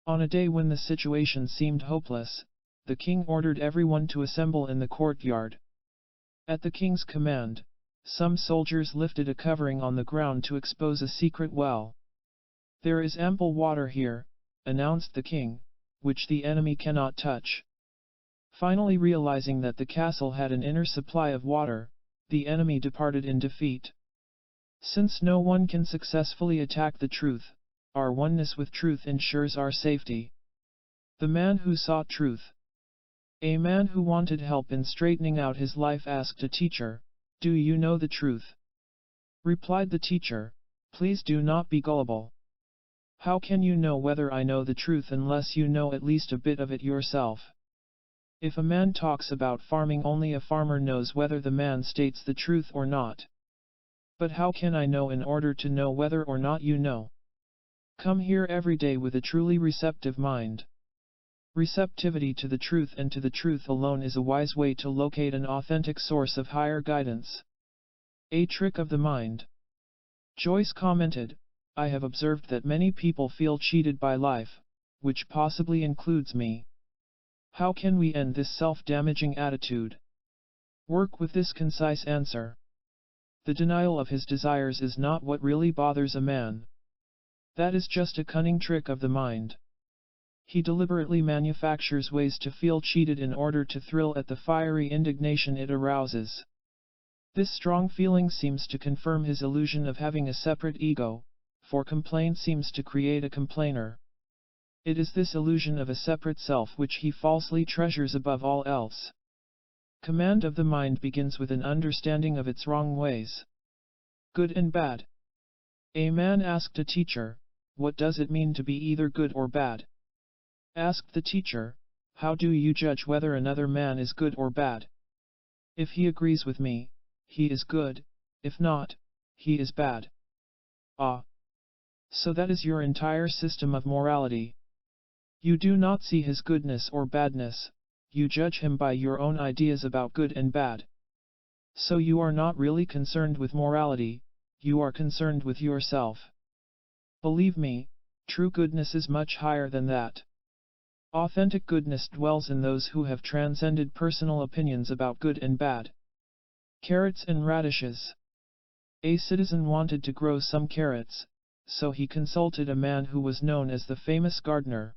On a day when the situation seemed hopeless, the king ordered everyone to assemble in the courtyard. At the king's command, some soldiers lifted a covering on the ground to expose a secret well. "There is ample water here," announced the king, "which the enemy cannot touch." Finally realizing that the castle had an inner supply of water, the enemy departed in defeat. Since no one can successfully attack the truth, our oneness with truth ensures our safety. The man who sought truth. A man who wanted help in straightening out his life asked a teacher, "Do you know the truth?" Replied the teacher, "Please do not be gullible. How can you know whether I know the truth unless you know at least a bit of it yourself? If a man talks about farming, only a farmer knows whether the man states the truth or not. But how can I know in order to know whether or not you know? Come here every day with a truly receptive mind." Receptivity to the truth and to the truth alone is a wise way to locate an authentic source of higher guidance. A trick of the mind. Joyce commented, "I have observed that many people feel cheated by life, which possibly includes me. How can we end this self-damaging attitude? Work with this concise answer. The denial of his desires is not what really bothers a man. That is just a cunning trick of the mind. He deliberately manufactures ways to feel cheated in order to thrill at the fiery indignation it arouses. This strong feeling seems to confirm his illusion of having a separate ego, for complaint seems to create a complainer. It is this illusion of a separate self which he falsely treasures above all else. Command of the mind begins with an understanding of its wrong ways. Good and bad. A man asked a teacher, "What does it mean to be either good or bad?" Asked the teacher, "How do you judge whether another man is good or bad? If he agrees with me, he is good, if not, he is bad." Ah! So that is your entire system of morality. You do not see his goodness or badness, you judge him by your own ideas about good and bad. So you are not really concerned with morality, you are concerned with yourself. Believe me, true goodness is much higher than that. Authentic goodness dwells in those who have transcended personal opinions about good and bad. Carrots and radishes. A citizen wanted to grow some carrots, so he consulted a man who was known as the famous gardener.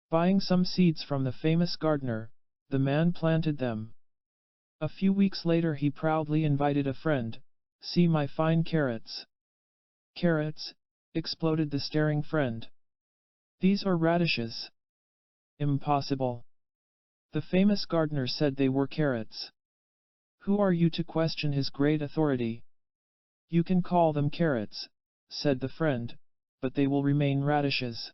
Buying some seeds from the famous gardener, the man planted them. A few weeks later he proudly invited a friend, "See my fine carrots." "Carrots?" exploded the staring friend. "These are radishes." "Impossible." The famous gardener said they were carrots. "Who are you to question his great authority?" "You can call them carrots," said the friend, "but they will remain radishes."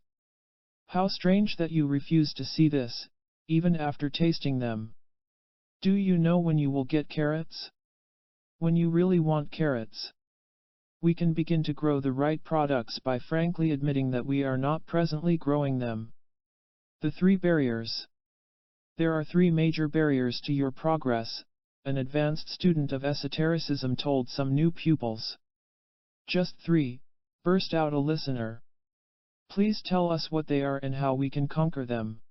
How strange that you refuse to see this, even after tasting them. Do you know when you will get carrots? When you really want carrots. We can begin to grow the right products by frankly admitting that we are not presently growing them. The 3 barriers. There are 3 major barriers to your progress, an advanced student of esotericism told some new pupils. "Just 3, burst out a listener. "Please tell us what they are and how we can conquer them."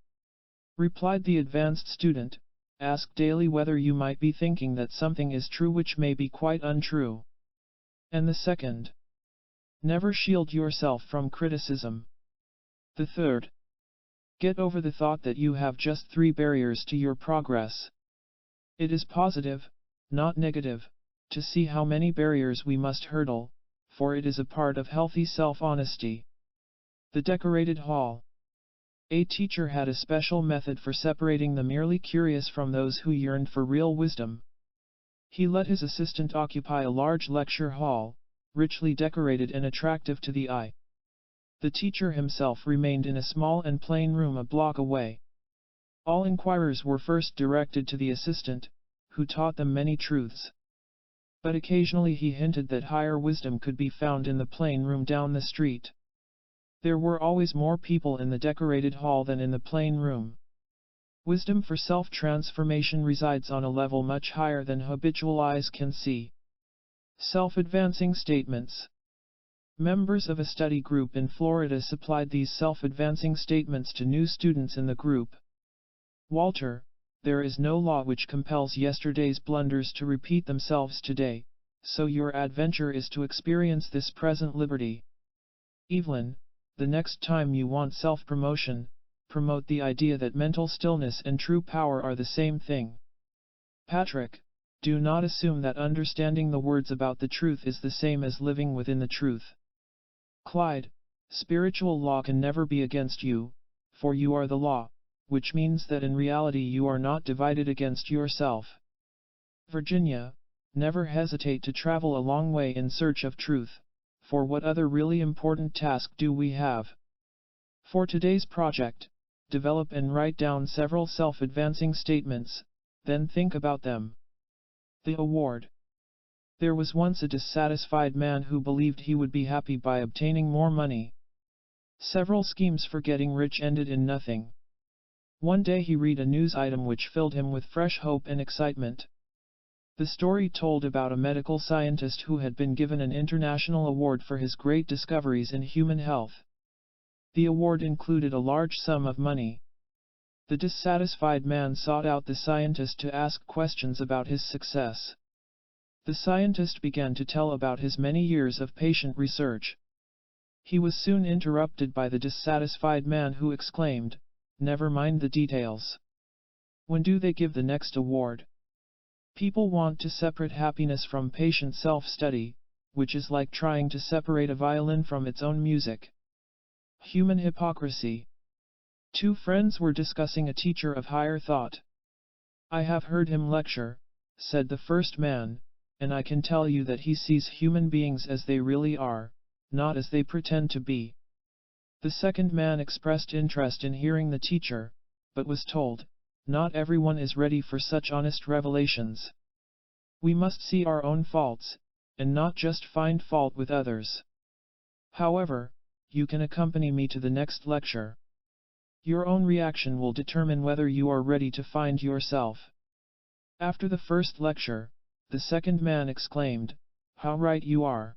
Replied the advanced student, "Ask daily whether you might be thinking that something is true which may be quite untrue." And the second. Never shield yourself from criticism. The third. Get over the thought that you have just 3 barriers to your progress. It is positive, not negative, to see how many barriers we must hurdle, for it is a part of healthy self-honesty. The decorated hall. A teacher had a special method for separating the merely curious from those who yearned for real wisdom. He let his assistant occupy a large lecture hall, richly decorated and attractive to the eye. The teacher himself remained in a small and plain room a block away. All inquirers were first directed to the assistant, who taught them many truths. But occasionally he hinted that higher wisdom could be found in the plain room down the street. There were always more people in the decorated hall than in the plain room. Wisdom for self-transformation resides on a level much higher than habitual eyes can see. Self-advancing statements. Members of a study group in Florida supplied these self-advancing statements to new students in the group. Walter, there is no law which compels yesterday's blunders to repeat themselves today, so your adventure is to experience this present liberty. Evelyn, the next time you want self-promotion, promote the idea that mental stillness and true power are the same thing. Patrick, do not assume that understanding the words about the truth is the same as living within the truth. Clyde, spiritual law can never be against you, for you are the law, which means that in reality you are not divided against yourself. Virginia, never hesitate to travel a long way in search of truth, for what other really important task do we have? For today's project, develop and write down several self-advancing statements, then think about them. The award. There was once a dissatisfied man who believed he would be happy by obtaining more money. Several schemes for getting rich ended in nothing. One day he read a news item which filled him with fresh hope and excitement. The story told about a medical scientist who had been given an international award for his great discoveries in human health. The award included a large sum of money. The dissatisfied man sought out the scientist to ask questions about his success. The scientist began to tell about his many years of patient research. He was soon interrupted by the dissatisfied man who exclaimed, "Never mind the details. When do they give the next award?" People want to separate happiness from patient self-study, which is like trying to separate a violin from its own music. Human hypocrisy. Two friends were discussing a teacher of higher thought. "I have heard him lecture," said the first man, "and I can tell you that he sees human beings as they really are, not as they pretend to be." The second man expressed interest in hearing the teacher, but was told, "Not everyone is ready for such honest revelations. We must see our own faults, and not just find fault with others. However, you can accompany me to the next lecture. Your own reaction will determine whether you are ready to find yourself." After the first lecture, the second man exclaimed, "How right you are!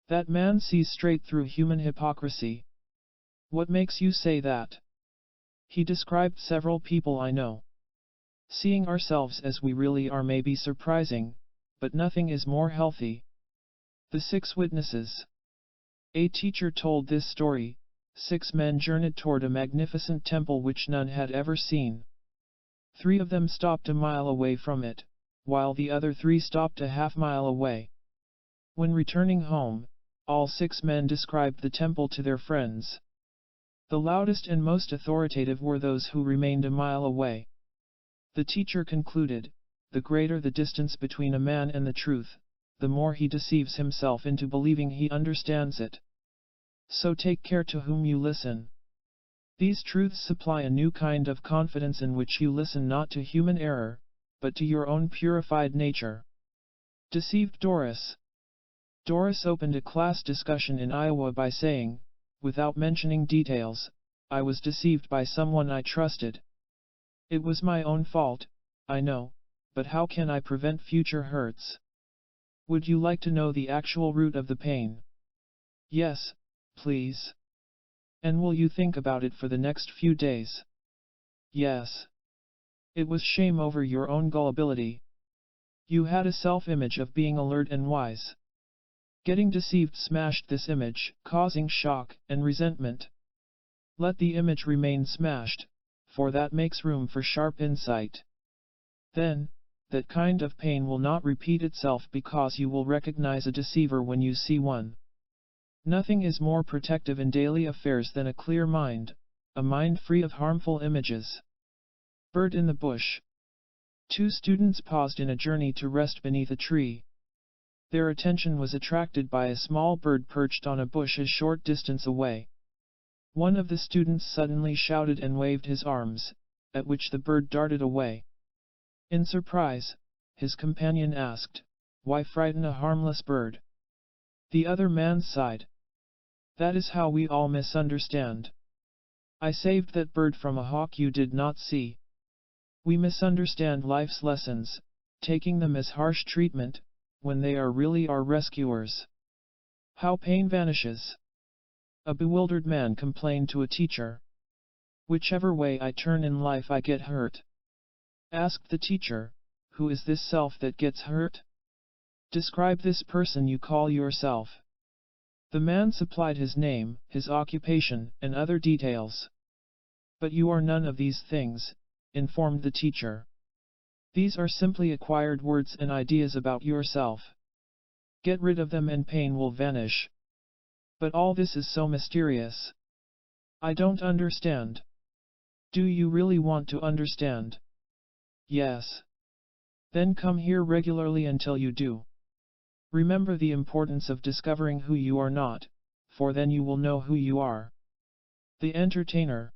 That man sees straight through human hypocrisy." "What makes you say that?" He described several people I know. Seeing ourselves as we really are may be surprising, but nothing is more healthy. The 6 witnesses. A teacher told this story. 6 men journeyed toward a magnificent temple which none had ever seen. 3 of them stopped a mile away from it, while the other 3 stopped a half-mile away. When returning home, all 6 men described the temple to their friends. The loudest and most authoritative were those who remained a mile away. The teacher concluded, the greater the distance between a man and the truth, the more he deceives himself into believing he understands it. So take care to whom you listen. These truths supply a new kind of confidence in which you listen not to human error, but to your own purified nature. Deceived Doris. Doris opened a class discussion in Iowa by saying, without mentioning details, "I was deceived by someone I trusted. It was my own fault, I know, but how can I prevent future hurts? Would you like to know the actual root of the pain?" "Yes, please." "And will you think about it for the next few days?" "Yes." It was shame over your own gullibility. You had a self-image of being alert and wise. Getting deceived smashed this image, causing shock and resentment. Let the image remain smashed, for that makes room for sharp insight. Then, that kind of pain will not repeat itself because you will recognize a deceiver when you see one. Nothing is more protective in daily affairs than a clear mind, a mind free of harmful images. Bird in the bush. 2 students paused in a journey to rest beneath a tree. Their attention was attracted by a small bird perched on a bush a short distance away. One of the students suddenly shouted and waved his arms, at which the bird darted away. In surprise, his companion asked, why frighten a harmless bird? The other man sighed. That is how we all misunderstand. I saved that bird from a hawk you did not see. We misunderstand life's lessons, taking them as harsh treatment, when they are really our rescuers. How pain vanishes. A bewildered man complained to a teacher. Whichever way I turn in life I get hurt. Asked the teacher, who is this self that gets hurt? Describe this person you call yourself. The man supplied his name, his occupation, and other details. But you are none of these things, informed the teacher. These are simply acquired words and ideas about yourself. Get rid of them and pain will vanish. But all this is so mysterious. I don't understand. Do you really want to understand? Yes. Then come here regularly until you do. Remember the importance of discovering who you are not, for then you will know who you are. The entertainer.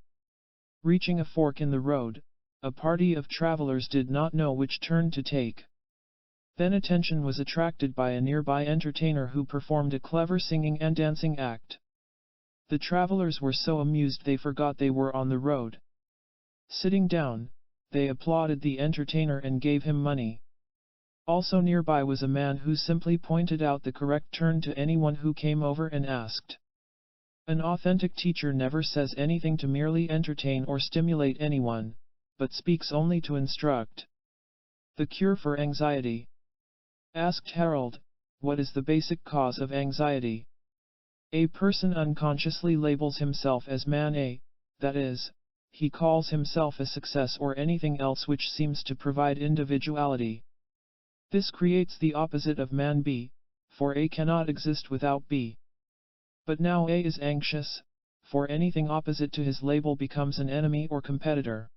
Reaching a fork in the road, a party of travelers did not know which turn to take. Then attention was attracted by a nearby entertainer who performed a clever singing and dancing act. The travelers were so amused they forgot they were on the road. Sitting down, they applauded the entertainer and gave him money. Also nearby was a man who simply pointed out the correct turn to anyone who came over and asked. An authentic teacher never says anything to merely entertain or stimulate anyone, but speaks only to instruct. The cure for anxiety. Asked Harold, what is the basic cause of anxiety? A person unconsciously labels himself as man A, that is, he calls himself a success or anything else which seems to provide individuality. This creates the opposite of man B, for A cannot exist without B. But now A is anxious, for anything opposite to his label becomes an enemy or competitor.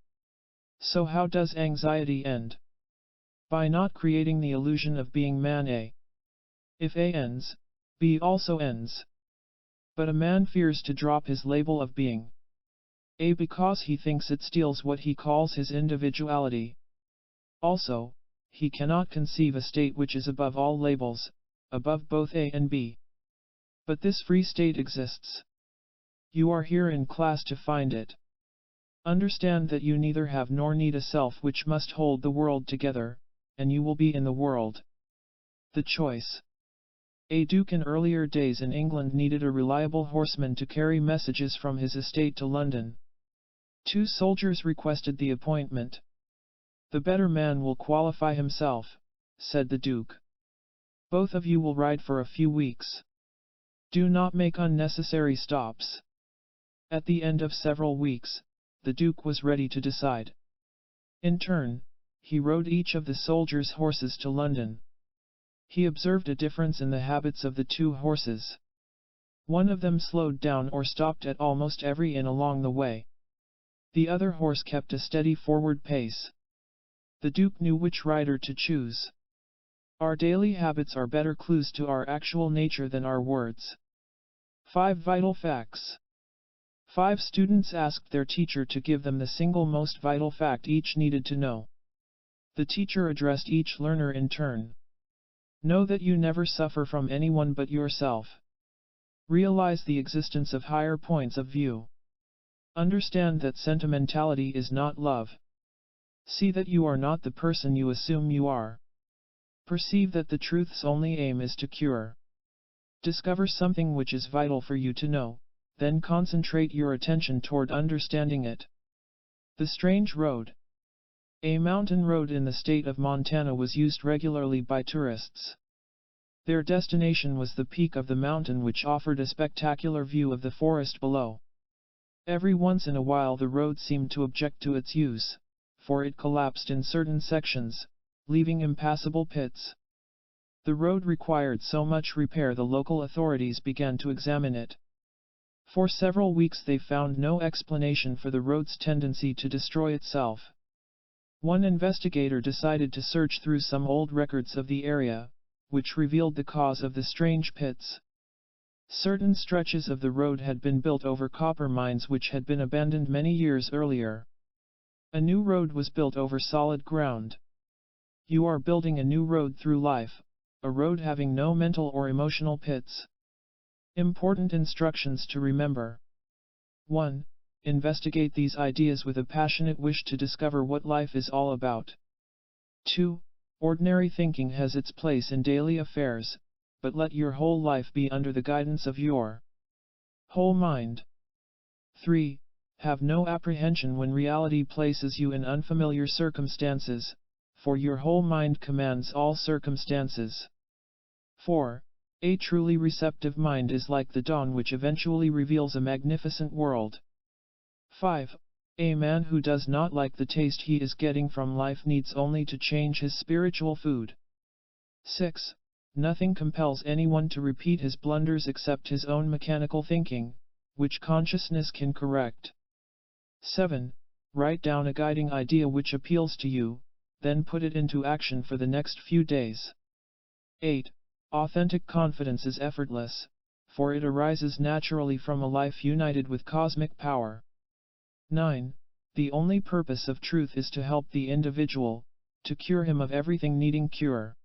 So how does anxiety end? By not creating the illusion of being man A. If A ends, B also ends. But a man fears to drop his label of being A because he thinks it steals what he calls his individuality. Also, he cannot conceive a state which is above all labels, above both A and B. But this free state exists. You are here in class to find it. Understand that you neither have nor need a self which must hold the world together, and you will be in the world. The choice. A duke in earlier days in England needed a reliable horseman to carry messages from his estate to London. 2 soldiers requested the appointment. The better man will qualify himself, said the duke. Both of you will ride for a few weeks. Do not make unnecessary stops. At the end of several weeks, the duke was ready to decide. In turn, he rode each of the soldiers' horses to London. He observed a difference in the habits of the 2 horses. One of them slowed down or stopped at almost every inn along the way. The other horse kept a steady forward pace. The duke knew which rider to choose. Our daily habits are better clues to our actual nature than our words. 5 vital facts. 5 students asked their teacher to give them the single most vital fact each needed to know. The teacher addressed each learner in turn. Know that you never suffer from anyone but yourself. Realize the existence of higher points of view. Understand that sentimentality is not love. See that you are not the person you assume you are. Perceive that the truth's only aim is to cure. Discover something which is vital for you to know, then concentrate your attention toward understanding it. The strange road. A mountain road in the state of Montana was used regularly by tourists. Their destination was the peak of the mountain, which offered a spectacular view of the forest below. Every once in a while the road seemed to object to its use, for it collapsed in certain sections, leaving impassable pits. The road required so much repair the local authorities began to examine it. For several weeks they found no explanation for the road's tendency to destroy itself. One investigator decided to search through some old records of the area, which revealed the cause of the strange pits. Certain stretches of the road had been built over copper mines which had been abandoned many years earlier. A new road was built over solid ground. You are building a new road through life, a road having no mental or emotional pits. Important instructions to remember. 1. Investigate these ideas with a passionate wish to discover what life is all about. 2. Ordinary thinking has its place in daily affairs, but let your whole life be under the guidance of your whole mind. 3. Have no apprehension when reality places you in unfamiliar circumstances, for your whole mind commands all circumstances. 4. A truly receptive mind is like the dawn which eventually reveals a magnificent world. 5. A man who does not like the taste he is getting from life needs only to change his spiritual food. 6. Nothing compels anyone to repeat his blunders except his own mechanical thinking, which consciousness can correct. 7. Write down a guiding idea which appeals to you, then put it into action for the next few days. 8. Authentic confidence is effortless, for it arises naturally from a life united with cosmic power. 9. The only purpose of truth is to help the individual, to cure him of everything needing cure.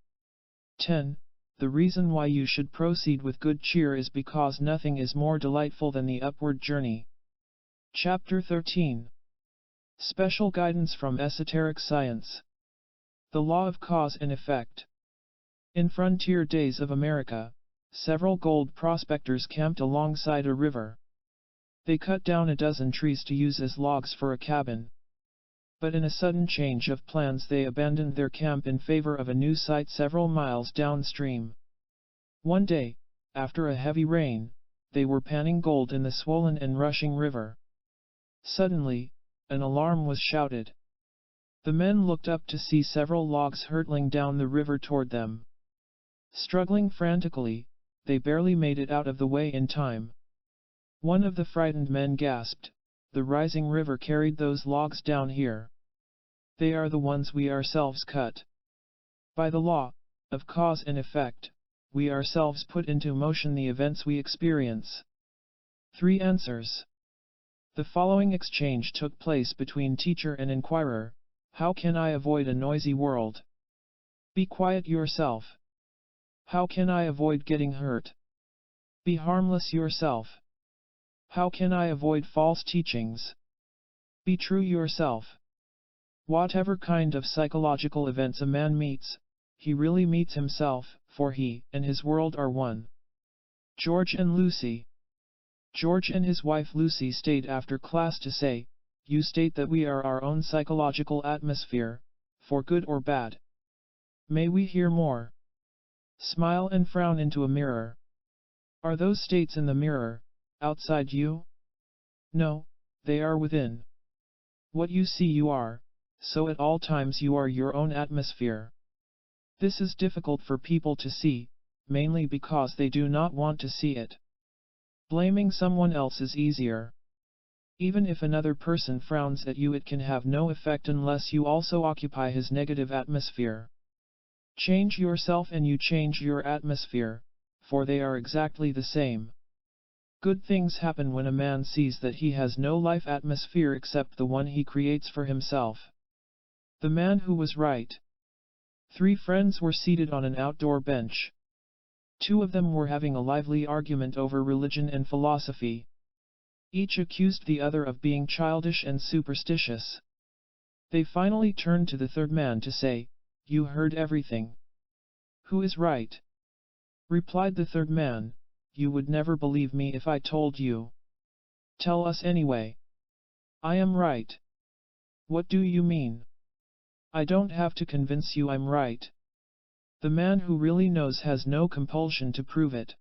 10. The reason why you should proceed with good cheer is because nothing is more delightful than the upward journey. Chapter 13. Special guidance from esoteric science. The law of cause and effect. In frontier days of America, several gold prospectors camped alongside a river. They cut down a dozen trees to use as logs for a cabin. But in a sudden change of plans they abandoned their camp in favor of a new site several miles downstream. One day, after a heavy rain, they were panning gold in the swollen and rushing river. Suddenly, an alarm was shouted. The men looked up to see several logs hurtling down the river toward them. Struggling frantically, they barely made it out of the way in time. One of the frightened men gasped, "The rising river carried those logs down here. They are the ones we ourselves cut." By the law of cause and effect, we ourselves put into motion the events we experience. 3 answers. The following exchange took place between teacher and inquirer: How can I avoid a noisy world? Be quiet yourself. How can I avoid getting hurt? Be harmless yourself. How can I avoid false teachings? Be true yourself. Whatever kind of psychological events a man meets, he really meets himself, for he and his world are one. George and Lucy. George and his wife Lucy stayed after class to say, "You state that we are our own psychological atmosphere, for good or bad. May we hear more?" Smile and frown into a mirror. Are those states in the mirror, outside you? No, they are within. What you see you are, so at all times you are your own atmosphere. This is difficult for people to see, mainly because they do not want to see it. Blaming someone else is easier. Even if another person frowns at you, it can have no effect unless you also occupy his negative atmosphere. Change yourself and you change your atmosphere, for they are exactly the same. Good things happen when a man sees that he has no life atmosphere except the one he creates for himself. The man who was right. 3 friends were seated on an outdoor bench. 2 of them were having a lively argument over religion and philosophy. Each accused the other of being childish and superstitious. They finally turned to the third man to say, "You heard everything. Who is right?" Replied the third man, "You would never believe me if I told you." "Tell us anyway." "I am right." "What do you mean?" "I don't have to convince you I'm right." The man who really knows has no compulsion to prove it.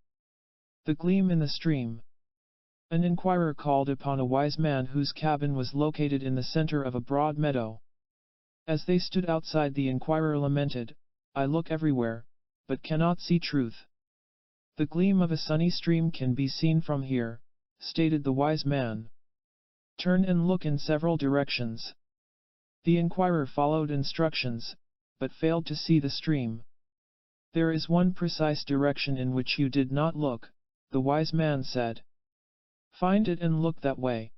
The gleam in the stream. An inquirer called upon a wise man whose cabin was located in the center of a broad meadow. As they stood outside, the inquirer lamented, "I look everywhere, but cannot see truth." "The gleam of a sunny stream can be seen from here," stated the wise man. "Turn and look in several directions." The inquirer followed instructions, but failed to see the stream. "There is one precise direction in which you did not look," the wise man said. "Find it and look that way."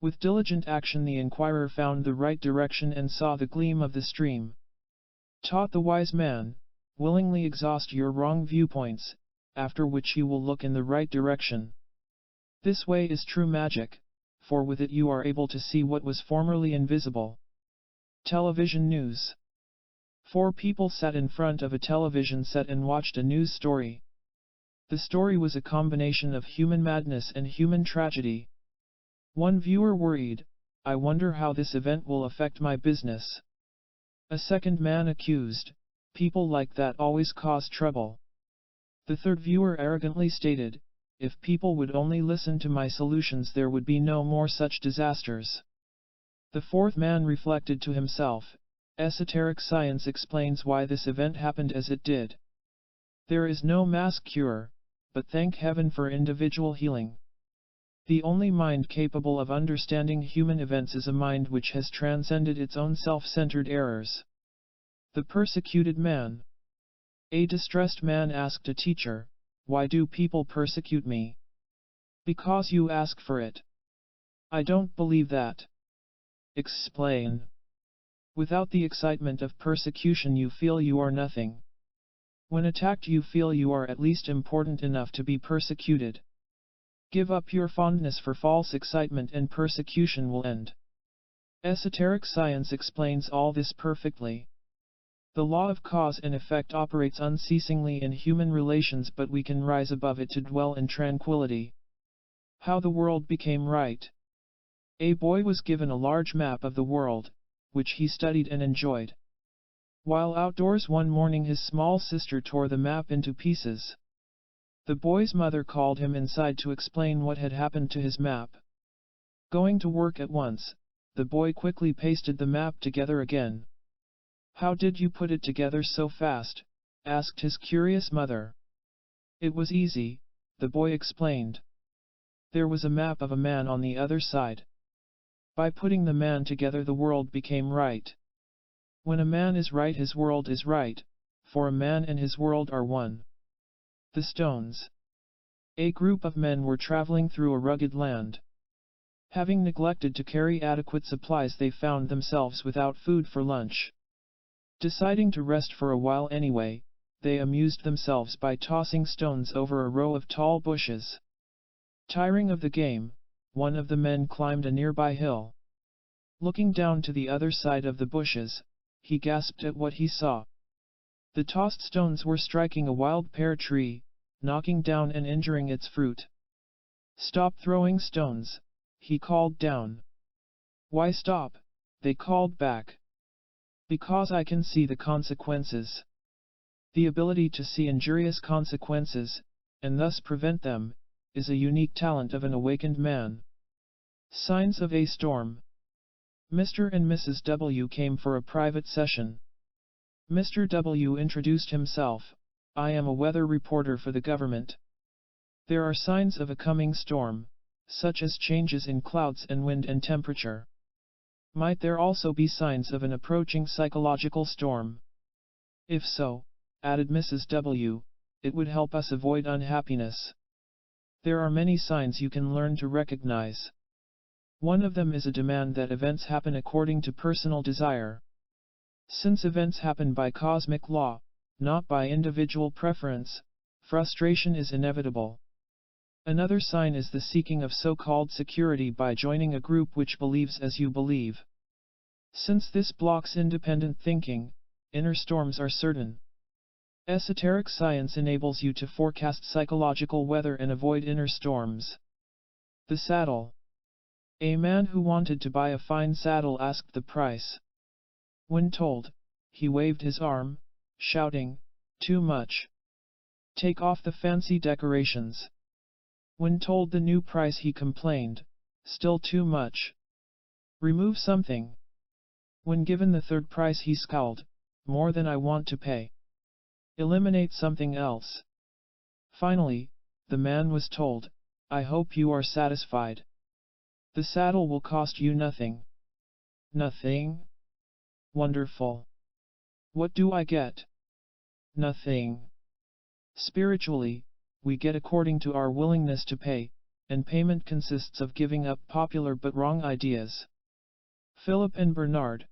With diligent action the inquirer found the right direction and saw the gleam of the stream. Taught the wise man, willingly exhaust your wrong viewpoints, after which you will look in the right direction. This way is true magic, for with it you are able to see what was formerly invisible. Television news. 4 people sat in front of a television set and watched a news story. The story was a combination of human madness and human tragedy. One viewer worried, "I wonder how this event will affect my business." A second man accused, "People like that always cause trouble." The third viewer arrogantly stated, "If people would only listen to my solutions there would be no more such disasters." The fourth man reflected to himself, "Esoteric science explains why this event happened as it did. There is no mass cure, but thank heaven for individual healing. The only mind capable of understanding human events is a mind which has transcended its own self-centered errors." The persecuted man. A distressed man asked a teacher, "Why do people persecute me?" "Because you ask for it." "I don't believe that." "Explain." "Without the excitement of persecution you feel you are nothing. When attacked you feel you are at least important enough to be persecuted. Give up your fondness for false excitement and persecution will end." Esoteric science explains all this perfectly. The law of cause and effect operates unceasingly in human relations, but we can rise above it to dwell in tranquility. How the world became right. A boy was given a large map of the world, which he studied and enjoyed. While outdoors one morning his small sister tore the map into pieces. The boy's mother called him inside to explain what had happened to his map. Going to work at once, the boy quickly pasted the map together again. "How did you put it together so fast?" asked his curious mother. "It was easy," the boy explained. "There was a map of a man on the other side. By putting the man together the world became right. When a man is right his world is right, for a man and his world are one." The stones. A group of men were traveling through a rugged land. Having neglected to carry adequate supplies they found themselves without food for lunch. Deciding to rest for a while anyway, they amused themselves by tossing stones over a row of tall bushes. Tiring of the game, one of the men climbed a nearby hill. Looking down to the other side of the bushes, he gasped at what he saw. The tossed stones were striking a wild pear tree, knocking down and injuring its fruit. "Stop throwing stones," he called down. "Why stop?" they called back. "Because I can see the consequences." The ability to see injurious consequences, and thus prevent them, is a unique talent of an awakened man. Signs of a storm. Mr. and Mrs. W came for a private session. Mr. W introduced himself, "I am a weather reporter for the government. There are signs of a coming storm, such as changes in clouds and wind and temperature. Might there also be signs of an approaching psychological storm? If so," added Mrs. W, "it would help us avoid unhappiness. There are many signs you can learn to recognize. One of them is a demand that events happen according to personal desire. Since events happen by cosmic law, not by individual preference, frustration is inevitable. Another sign is the seeking of so-called security by joining a group which believes as you believe. Since this blocks independent thinking, inner storms are certain. Esoteric science enables you to forecast psychological weather and avoid inner storms. The saddle. A man who wanted to buy a fine saddle asked the price. When told, he waved his arm, shouting, "Too much. Take off the fancy decorations." When told the new price he complained, "Still too much. Remove something." When given the third price he scowled, "More than I want to pay. Eliminate something else." Finally, the man was told, "I hope you are satisfied. The saddle will cost you nothing." Nothing? Wonderful. What do I get? Nothing. Spiritually, we get according to our willingness to pay, and payment consists of giving up popular but wrong ideas. Philip and Bernard.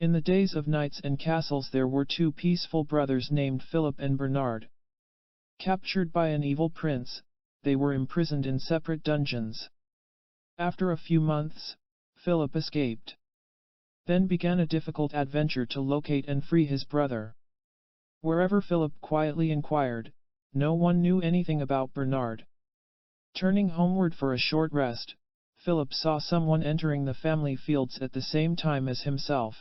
In the days of knights and castles there were two peaceful brothers named Philip and Bernard. Captured by an evil prince, they were imprisoned in separate dungeons. After a few months, Philip escaped. Then began a difficult adventure to locate and free his brother. Wherever Philip quietly inquired, no one knew anything about Bernard. Turning homeward for a short rest, Philip saw someone entering the family fields at the same time as himself.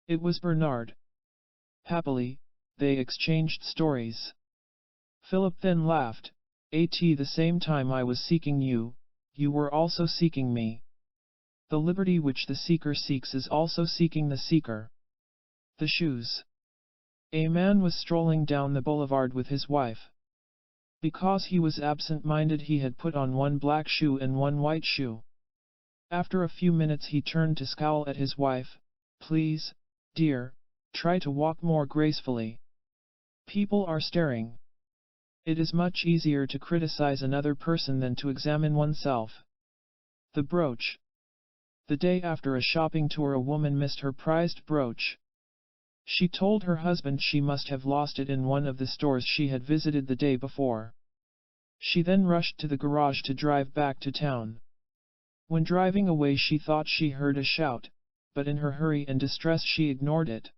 It was Bernard. Happily, they exchanged stories. Philip then laughed, "At the same time I was seeking you, you were also seeking me. The liberty which the seeker seeks is also seeking the seeker." The shoes. A man was strolling down the boulevard with his wife. Because he was absent-minded, he had put on one black shoe and one white shoe. After a few minutes he turned to scowl at his wife, "Please, dear, try to walk more gracefully. People are staring." It is much easier to criticize another person than to examine oneself. The brooch. The day after a shopping tour, a woman missed her prized brooch. She told her husband she must have lost it in one of the stores she had visited the day before. She then rushed to the garage to drive back to town. When driving away she thought she heard a shout, but in her hurry and distress she ignored it.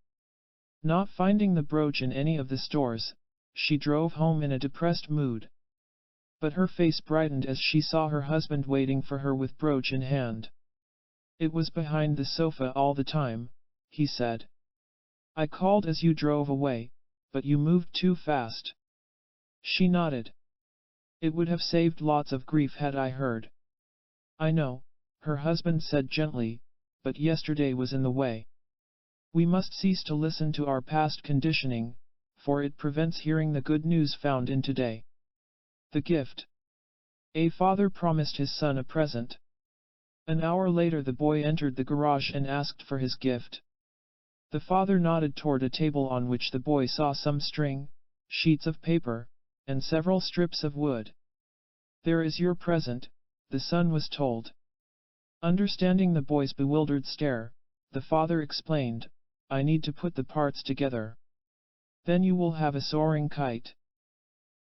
Not finding the brooch in any of the stores, she drove home in a depressed mood. But her face brightened as she saw her husband waiting for her with brooch in hand. "It was behind the sofa all the time," he said. "I called as you drove away, but you moved too fast." She nodded. "It would have saved lots of grief had I heard." "I know," her husband said gently, "but yesterday was in the way. We must cease to listen to our past conditioning, for it prevents hearing the good news found in today." The gift. A father promised his son a present. An hour later the boy entered the garage and asked for his gift. The father nodded toward a table on which the boy saw some string, sheets of paper, and several strips of wood. "There is your present," the son was told. Understanding the boy's bewildered stare, the father explained, "I need to put the parts together. Then you will have a soaring kite.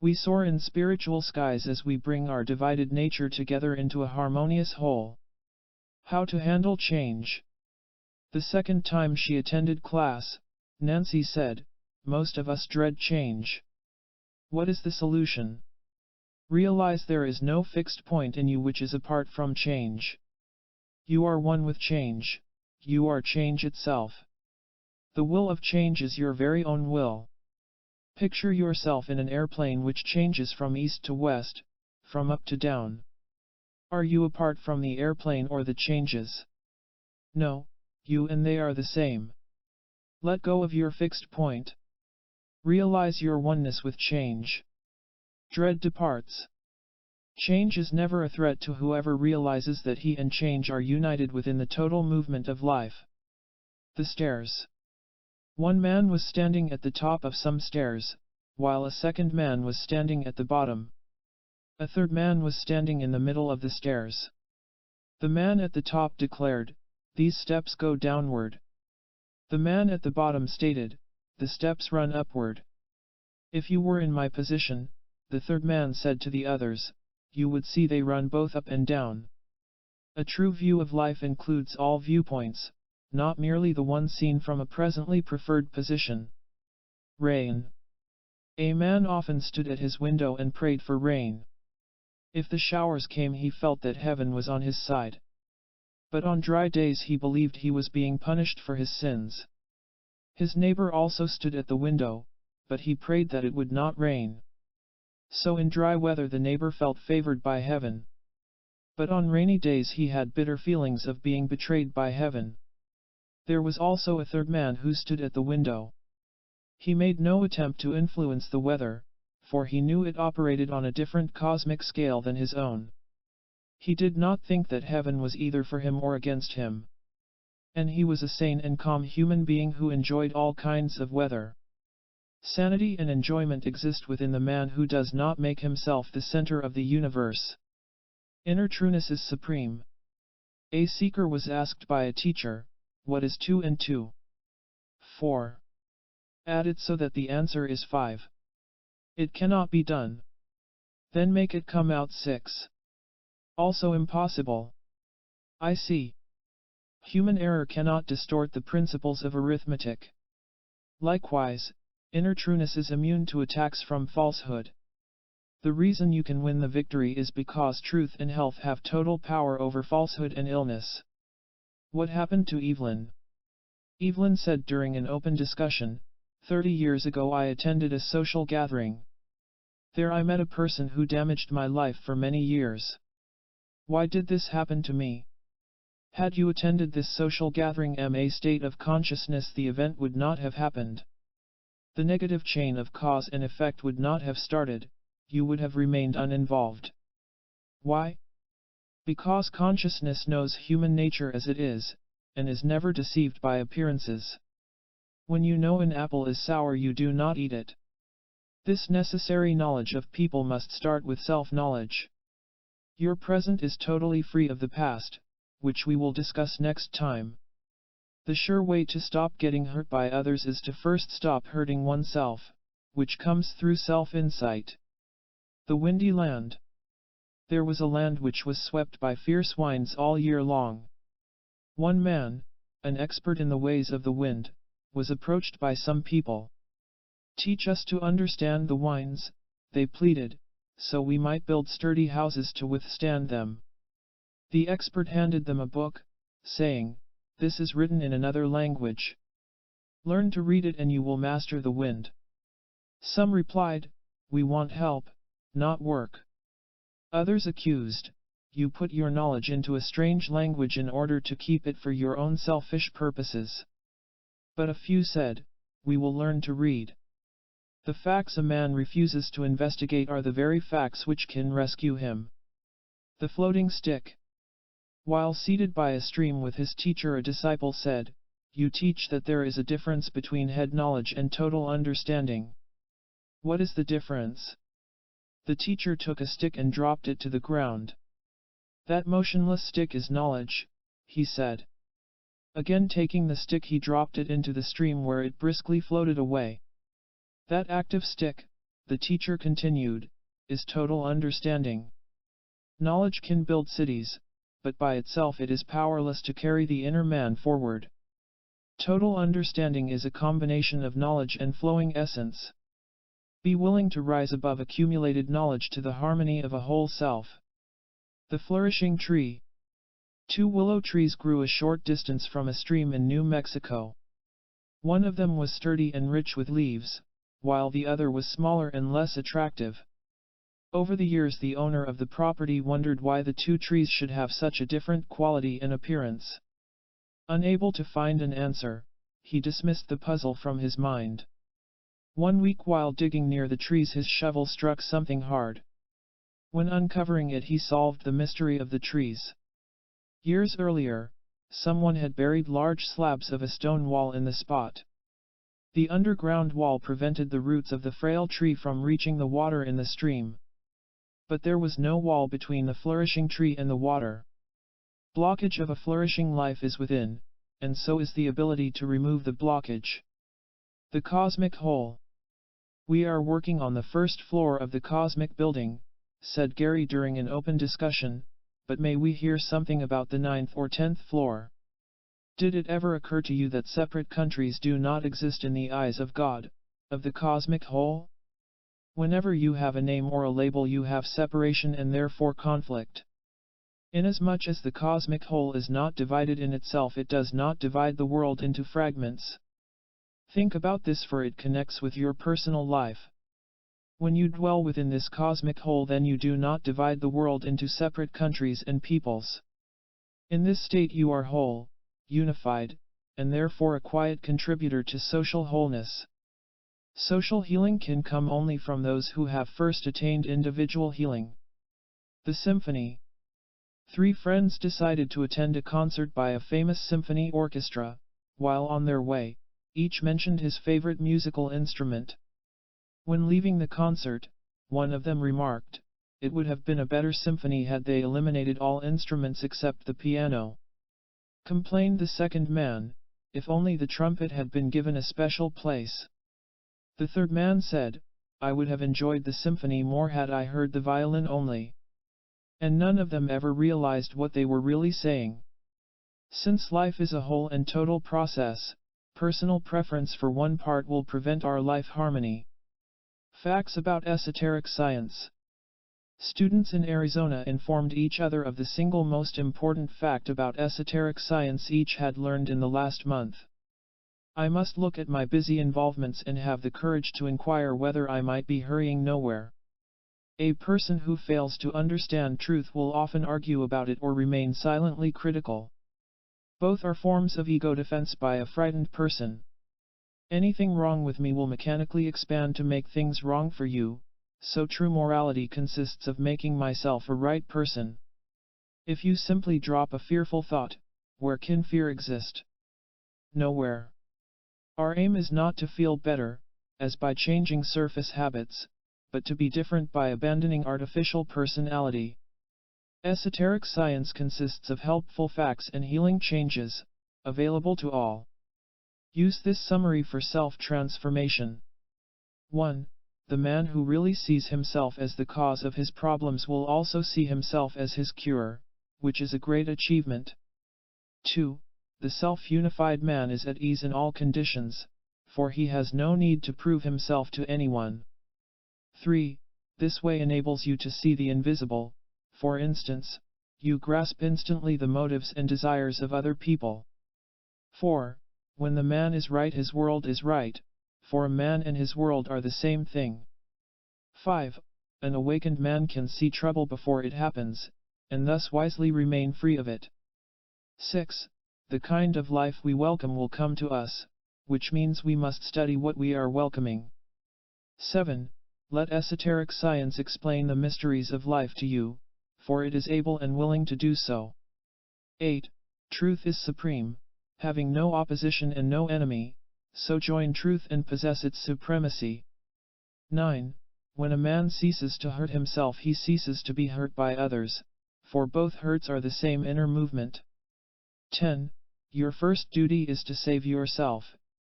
We soar in spiritual skies as we bring our divided nature together into a harmonious whole." How to handle change. The second time she attended class, Nancy said, "Most of us dread change. What is the solution? Realize there is no fixed point in you which is apart from change. You are one with change, you are change itself. The will of change is your very own will. Picture yourself in an airplane which changes from east to west, from up to down. Are you apart from the airplane or the changes? No, you and they are the same. Let go of your fixed point. Realize your oneness with change. Dread departs. Change is never a threat to whoever realizes that he and change are united within the total movement of life." The stairs. One man was standing at the top of some stairs, while a second man was standing at the bottom. A third man was standing in the middle of the stairs. The man at the top declared, "These steps go downward." The man at the bottom stated, "The steps run upward." "If you were in my position," the third man said to the others, "you would see they run both up and down." A true view of life includes all viewpoints, not merely the one seen from a presently preferred position. Rain. A man often stood at his window and prayed for rain. If the showers came, he felt that heaven was on his side. But on dry days he believed he was being punished for his sins. His neighbor also stood at the window, but he prayed that it would not rain. So in dry weather the neighbor felt favored by heaven. But on rainy days he had bitter feelings of being betrayed by heaven. There was also a third man who stood at the window. He made no attempt to influence the weather, for he knew it operated on a different cosmic scale than his own. He did not think that heaven was either for him or against him. And he was a sane and calm human being who enjoyed all kinds of weather. Sanity and enjoyment exist within the man who does not make himself the center of the universe. Inner trueness is supreme. A seeker was asked by a teacher, "What is 2 and 2? 4. Add it so that the answer is 5. It cannot be done. Then make it come out 6. Also impossible. I see. Human error cannot distort the principles of arithmetic. Likewise, inner trueness is immune to attacks from falsehood. The reason you can win the victory is because truth and health have total power over falsehood and illness. What happened to Evelyn? Evelyn said during an open discussion, 30 years ago I attended a social gathering. There I met a person who damaged my life for many years. Why did this happen to me? Had you attended this social gathering a state of consciousness, the event would not have happened. The negative chain of cause and effect would not have started, you would have remained uninvolved. Why? Because consciousness knows human nature as it is, and is never deceived by appearances. When you know an apple is sour, you do not eat it. This necessary knowledge of people must start with self-knowledge. Your present is totally free of the past, which we will discuss next time. The sure way to stop getting hurt by others is to first stop hurting oneself, which comes through self-insight. The windy land. There was a land which was swept by fierce winds all year long. One man, an expert in the ways of the wind, was approached by some people. Teach us to understand the winds, they pleaded, so we might build sturdy houses to withstand them. The expert handed them a book, saying, "This is written in another language. Learn to read it and you will master the wind." Some replied, "We want help, not work." Others accused, "You put your knowledge into a strange language in order to keep it for your own selfish purposes." But a few said, "We will learn to read." The facts a man refuses to investigate are the very facts which can rescue him. The floating stick. While seated by a stream with his teacher, a disciple said, "You teach that there is a difference between head knowledge and total understanding. What is the difference?" The teacher took a stick and dropped it to the ground. "That motionless stick is knowledge," he said. Again taking the stick, he dropped it into the stream where it briskly floated away. "That active stick," the teacher continued, "is total understanding. Knowledge can build cities, but by itself it is powerless to carry the inner man forward. Total understanding is a combination of knowledge and flowing essence. Be willing to rise above accumulated knowledge to the harmony of a whole self." The flourishing tree. 2 willow trees grew a short distance from a stream in New Mexico. One of them was sturdy and rich with leaves, while the other was smaller and less attractive. Over the years the owner of the property wondered why the 2 trees should have such a different quality and appearance. Unable to find an answer, he dismissed the puzzle from his mind. One week while digging near the trees, his shovel struck something hard. When uncovering it, he solved the mystery of the trees. Years earlier, someone had buried large slabs of a stone wall in the spot. The underground wall prevented the roots of the frail tree from reaching the water in the stream. But there was no wall between the flourishing tree and the water. Blockage of a flourishing life is within, and so is the ability to remove the blockage. The cosmic whole. "We are working on the first floor of the cosmic building," said Gary during an open discussion, "but may we hear something about the 9th or 10th floor? Did it ever occur to you that separate countries do not exist in the eyes of God, of the cosmic whole? Whenever you have a name or a label, you have separation and therefore conflict. Inasmuch as the cosmic whole is not divided in itself, it does not divide the world into fragments. Think about this, for it connects with your personal life. When you dwell within this cosmic whole, then you do not divide the world into separate countries and peoples. In this state you are whole, unified, and therefore a quiet contributor to social wholeness. Social healing can come only from those who have first attained individual healing." The symphony. 3 friends decided to attend a concert by a famous symphony orchestra. While on their way, each mentioned his favorite musical instrument. When leaving the concert, one of them remarked, "It would have been a better symphony had they eliminated all instruments except the piano." Complained the second man, if only the trumpet had been given a special place. The third man said, I would have enjoyed the symphony more had I heard the violin only. And none of them ever realized what they were really saying. Since life is a whole and total process, personal preference for one part will prevent our life harmony. Facts about esoteric science. Students in Arizona informed each other of the single most important fact about esoteric science each had learned in the last month. I must look at my busy involvements and have the courage to inquire whether I might be hurrying nowhere. A person who fails to understand truth will often argue about it or remain silently critical. Both are forms of ego defense by a frightened person. Anything wrong with me will mechanically expand to make things wrong for you, so true morality consists of making myself a right person. If you simply drop a fearful thought, where can fear exist? Nowhere. Our aim is not to feel better, as by changing surface habits, but to be different by abandoning artificial personality. Esoteric science consists of helpful facts and healing changes, available to all. Use this summary for self-transformation. 1. The man who really sees himself as the cause of his problems will also see himself as his cure, which is a great achievement. 2. The self-unified man is at ease in all conditions, for he has no need to prove himself to anyone. 3. This way enables you to see the invisible. For instance, you grasp instantly the motives and desires of other people. 4. When the man is right, his world is right, for a man and his world are the same thing. 5. An awakened man can see trouble before it happens, and thus wisely remain free of it. 6. The kind of life we welcome will come to us, which means we must study what we are welcoming. 7. Let esoteric science explain the mysteries of life to you, for it is able and willing to do so. 8. Truth is supreme, having no opposition and no enemy, so join truth and possess its supremacy. 9. When a man ceases to hurt himself, he ceases to be hurt by others, for both hurts are the same inner movement. 10. Your first duty is to save yourself,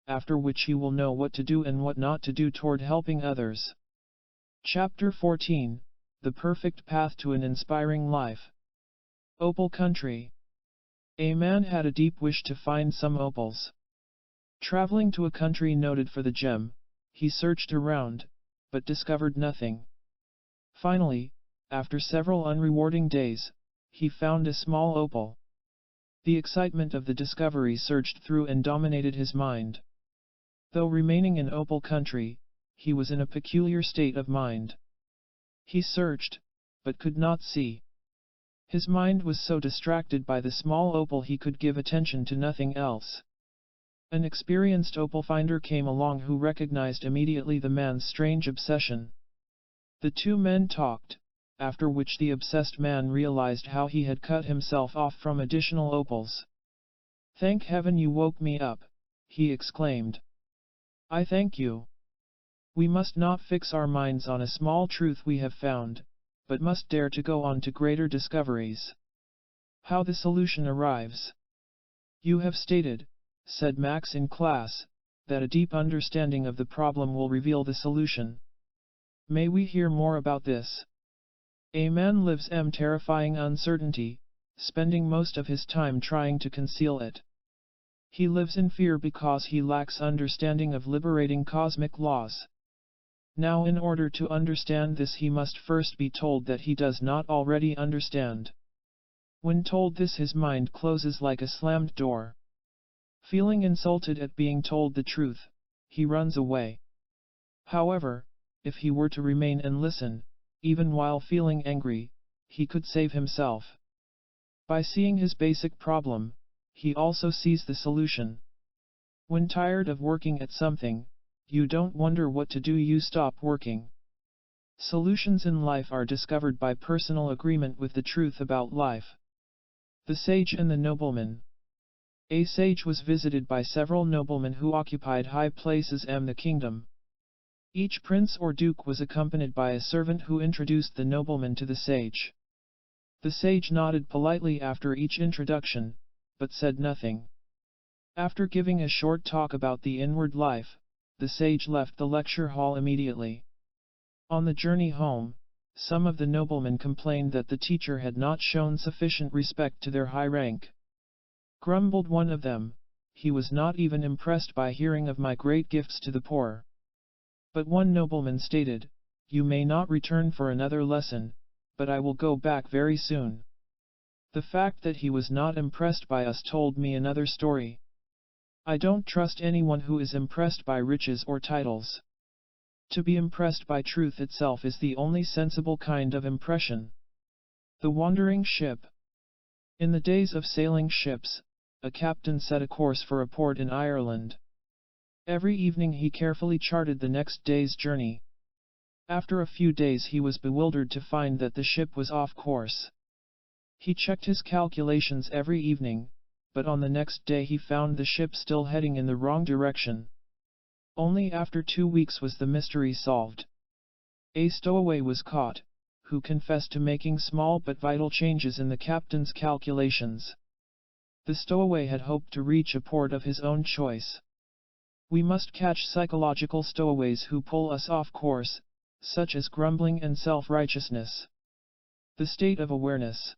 after which you will know what to do and what not to do toward helping others. Chapter 14. The Perfect Path to an Inspiring Life. Opal Country. A man had a deep wish to find some opals. Traveling to a country noted for the gem, he searched around, but discovered nothing. Finally, after several unrewarding days, he found a small opal. The excitement of the discovery surged through and dominated his mind. Though remaining in Opal Country, he was in a peculiar state of mind. He searched, but could not see. His mind was so distracted by the small opal he could give attention to nothing else. An experienced opal finder came along who recognized immediately the man's strange obsession. The two men talked, after which the obsessed man realized how he had cut himself off from additional opals. "Thank heaven you woke me up," he exclaimed. "I thank you. We must not fix our minds on a small truth we have found, but must dare to go on to greater discoveries." How the solution arrives. "You have stated," said Max in class, "that a deep understanding of the problem will reveal the solution. May we hear more about this?" A man lives in terrifying uncertainty, spending most of his time trying to conceal it. He lives in fear because he lacks understanding of liberating cosmic laws. Now, in order to understand this, he must first be told that he does not already understand. When told this, his mind closes like a slammed door. Feeling insulted at being told the truth, he runs away. However, if he were to remain and listen, even while feeling angry, he could save himself. By seeing his basic problem, he also sees the solution. When tired of working at something, you don't wonder what to do, you stop working. Solutions in life are discovered by personal agreement with the truth about life. The Sage and the Nobleman. A sage was visited by several noblemen who occupied high places in the kingdom. Each prince or duke was accompanied by a servant who introduced the nobleman to the sage. The sage nodded politely after each introduction, but said nothing. After giving a short talk about the inward life, the sage left the lecture hall immediately. On the journey home, some of the noblemen complained that the teacher had not shown sufficient respect to their high rank. Grumbled one of them, "He was not even impressed by hearing of my great gifts to the poor." But one nobleman stated, "You may not return for another lesson, but I will go back very soon." The fact that he was not impressed by us told me another story. I don't trust anyone who is impressed by riches or titles. To be impressed by truth itself is the only sensible kind of impression. The wandering ship. In the days of sailing ships, a captain set a course for a port in Ireland. Every evening he carefully charted the next day's journey. After a few days he was bewildered to find that the ship was off course. He checked his calculations every evening, but on the next day he found the ship still heading in the wrong direction. Only after 2 weeks was the mystery solved. A stowaway was caught, who confessed to making small but vital changes in the captain's calculations. The stowaway had hoped to reach a port of his own choice. We must catch psychological stowaways who pull us off course, such as grumbling and self-righteousness. The state of awareness.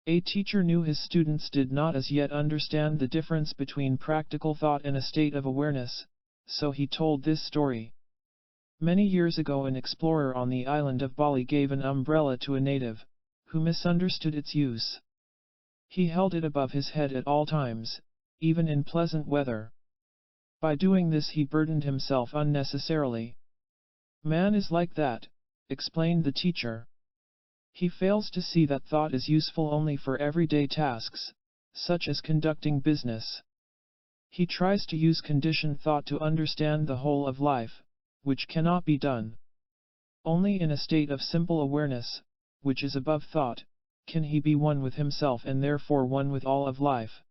A teacher knew his students did not as yet understand the difference between practical thought and a state of awareness, so he told this story. Many years ago an explorer on the island of Bali gave an umbrella to a native, who misunderstood its use. He held it above his head at all times, even in pleasant weather. By doing this he burdened himself unnecessarily. Man is like that, explained the teacher. He fails to see that thought is useful only for everyday tasks, such as conducting business. He tries to use conditioned thought to understand the whole of life, which cannot be done. Only in a state of simple awareness, which is above thought, can he be one with himself and therefore one with all of life.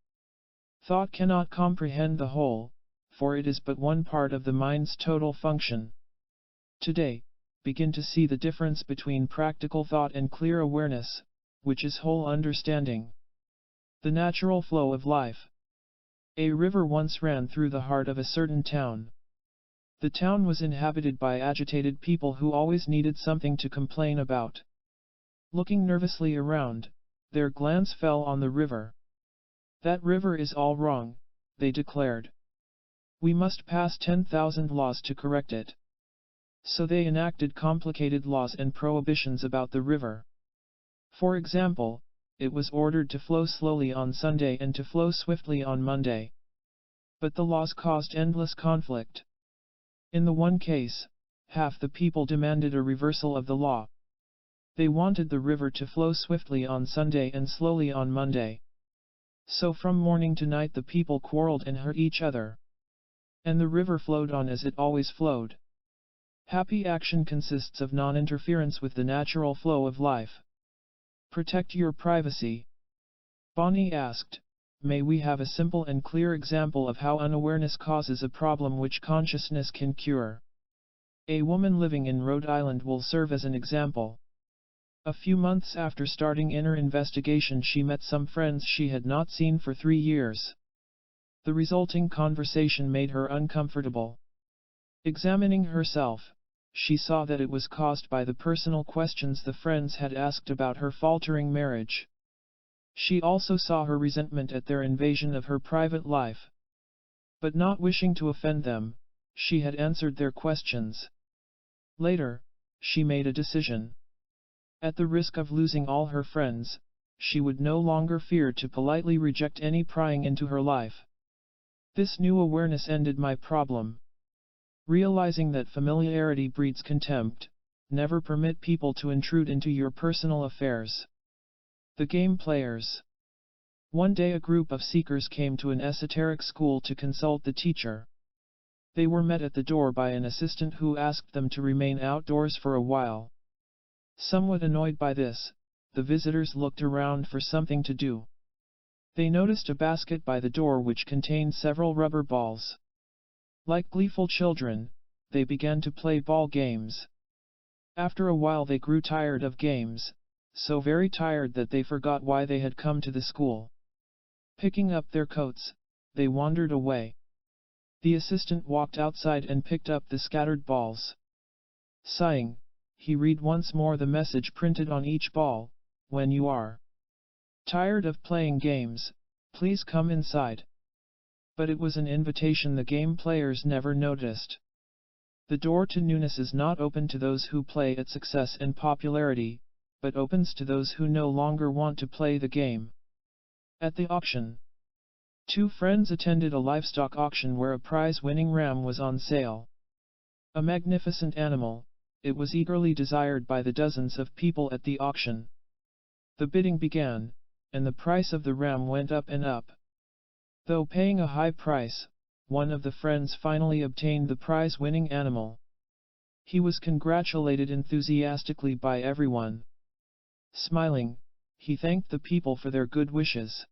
Thought cannot comprehend the whole, for it is but one part of the mind's total function. Today, begin to see the difference between practical thought and clear awareness, which is whole understanding. The natural flow of life. A river once ran through the heart of a certain town. The town was inhabited by agitated people who always needed something to complain about. Looking nervously around, their glance fell on the river. "That river is all wrong," they declared. "We must pass 10,000 laws to correct it." So they enacted complicated laws and prohibitions about the river. For example, it was ordered to flow slowly on Sunday and to flow swiftly on Monday. But the laws caused endless conflict. In the one case, half the people demanded a reversal of the law. They wanted the river to flow swiftly on Sunday and slowly on Monday. So from morning to night the people quarreled and hurt each other. And the river flowed on as it always flowed. Happy action consists of non-interference with the natural flow of life. Protect your privacy. Bonnie asked, "May we have a simple and clear example of how unawareness causes a problem which consciousness can cure?" A woman living in Rhode Island will serve as an example. A few months after starting inner investigation she met some friends she had not seen for 3 years. The resulting conversation made her uncomfortable. Examining herself, she saw that it was caused by the personal questions the friends had asked about her faltering marriage. She also saw her resentment at their invasion of her private life. But not wishing to offend them, she had answered their questions. Later, she made a decision. At the risk of losing all her friends, she would no longer fear to politely reject any prying into her life. This new awareness ended my problem. Realizing that familiarity breeds contempt, never permit people to intrude into your personal affairs. The game players. One day a group of seekers came to an esoteric school to consult the teacher. They were met at the door by an assistant who asked them to remain outdoors for a while. Somewhat annoyed by this, the visitors looked around for something to do. They noticed a basket by the door which contained several rubber balls. Like gleeful children, they began to play ball games. After a while they grew tired of games, so very tired that they forgot why they had come to the school. Picking up their coats, they wandered away. The assistant walked outside and picked up the scattered balls. Sighing, he read once more the message printed on each ball: "When you are tired of playing games, please come inside." But it was an invitation the game players never noticed. The door to newness is not open to those who play at success and popularity, but opens to those who no longer want to play the game. At the auction, two friends attended a livestock auction where a prize-winning ram was on sale. A magnificent animal, it was eagerly desired by the dozens of people at the auction. The bidding began, and the price of the ram went up and up. Though paying a high price, one of the friends finally obtained the prize-winning animal. He was congratulated enthusiastically by everyone. Smiling, he thanked the people for their good wishes.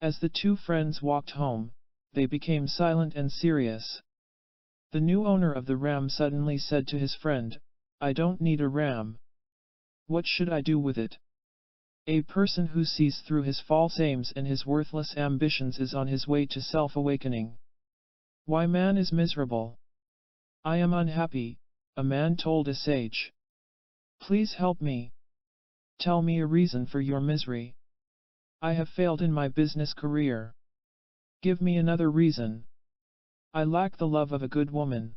As the two friends walked home, they became silent and serious. The new owner of the ram suddenly said to his friend, "I don't need a ram. What should I do with it?" A person who sees through his false aims and his worthless ambitions is on his way to self-awakening. Why man is miserable? "I am unhappy," a man told a sage. "Please help me. Tell me a reason for your misery. I have failed in my business career. Give me another reason. I lack the love of a good woman."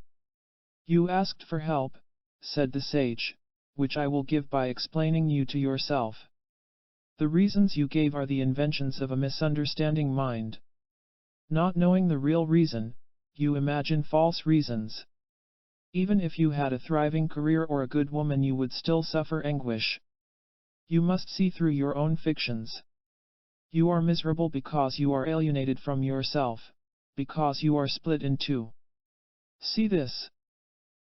"You asked for help," said the sage, "which I will give by explaining you to yourself. The reasons you gave are the inventions of a misunderstanding mind. Not knowing the real reason, you imagine false reasons. Even if you had a thriving career or a good woman, you would still suffer anguish. You must see through your own fictions. You are miserable because you are alienated from yourself, because you are split in two. See this.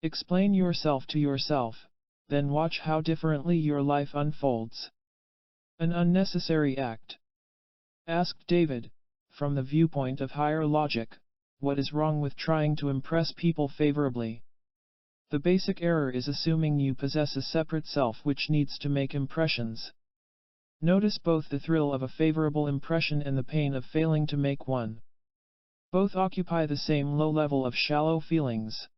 Explain yourself to yourself, then watch how differently your life unfolds." An unnecessary act. Asked David, from the viewpoint of higher logic, what is wrong with trying to impress people favorably? The basic error is assuming you possess a separate self which needs to make impressions. Notice both the thrill of a favorable impression and the pain of failing to make one. Both occupy the same low level of shallow feelings.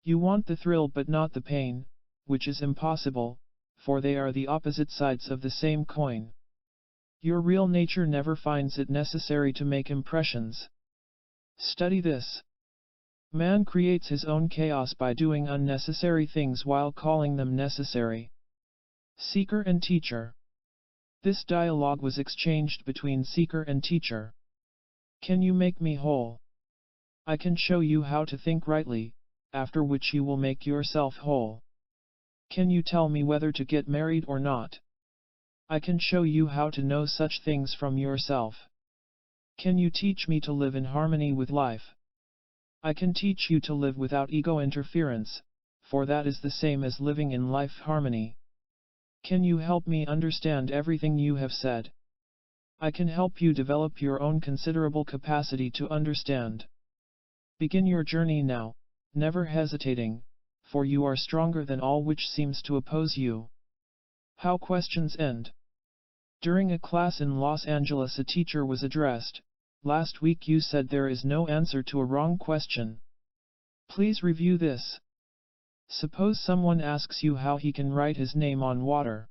You want the thrill but not the pain, which is impossible, for they are the opposite sides of the same coin. Your real nature never finds it necessary to make impressions. Study this. Man creates his own chaos by doing unnecessary things while calling them necessary. Seeker and teacher. This dialogue was exchanged between seeker and teacher. "Can you make me whole? I can show you how to think rightly, after which you will make yourself whole. Can you tell me whether to get married or not? I can show you how to know such things from yourself. Can you teach me to live in harmony with life? I can teach you to live without ego interference, for that is the same as living in life harmony. Can you help me understand everything you have said? I can help you develop your own considerable capacity to understand. Begin your journey now, never hesitating, for you are stronger than all which seems to oppose you." How questions end. During a class in Los Angeles, a teacher was addressed. "Last week you said there is no answer to a wrong question. Please review this. Suppose someone asks you how he can write his name on water.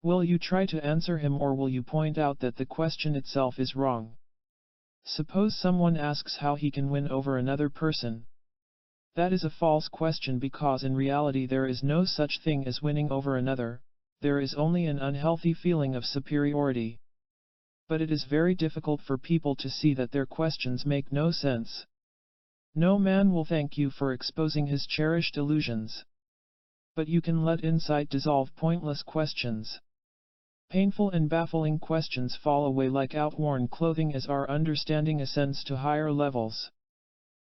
Will you try to answer him, or will you point out that the question itself is wrong? Suppose someone asks how he can win over another person. That is a false question, because in reality there is no such thing as winning over another, there is only an unhealthy feeling of superiority. But it is very difficult for people to see that their questions make no sense. No man will thank you for exposing his cherished illusions. But you can let insight dissolve pointless questions. Painful and baffling questions fall away like outworn clothing as our understanding ascends to higher levels.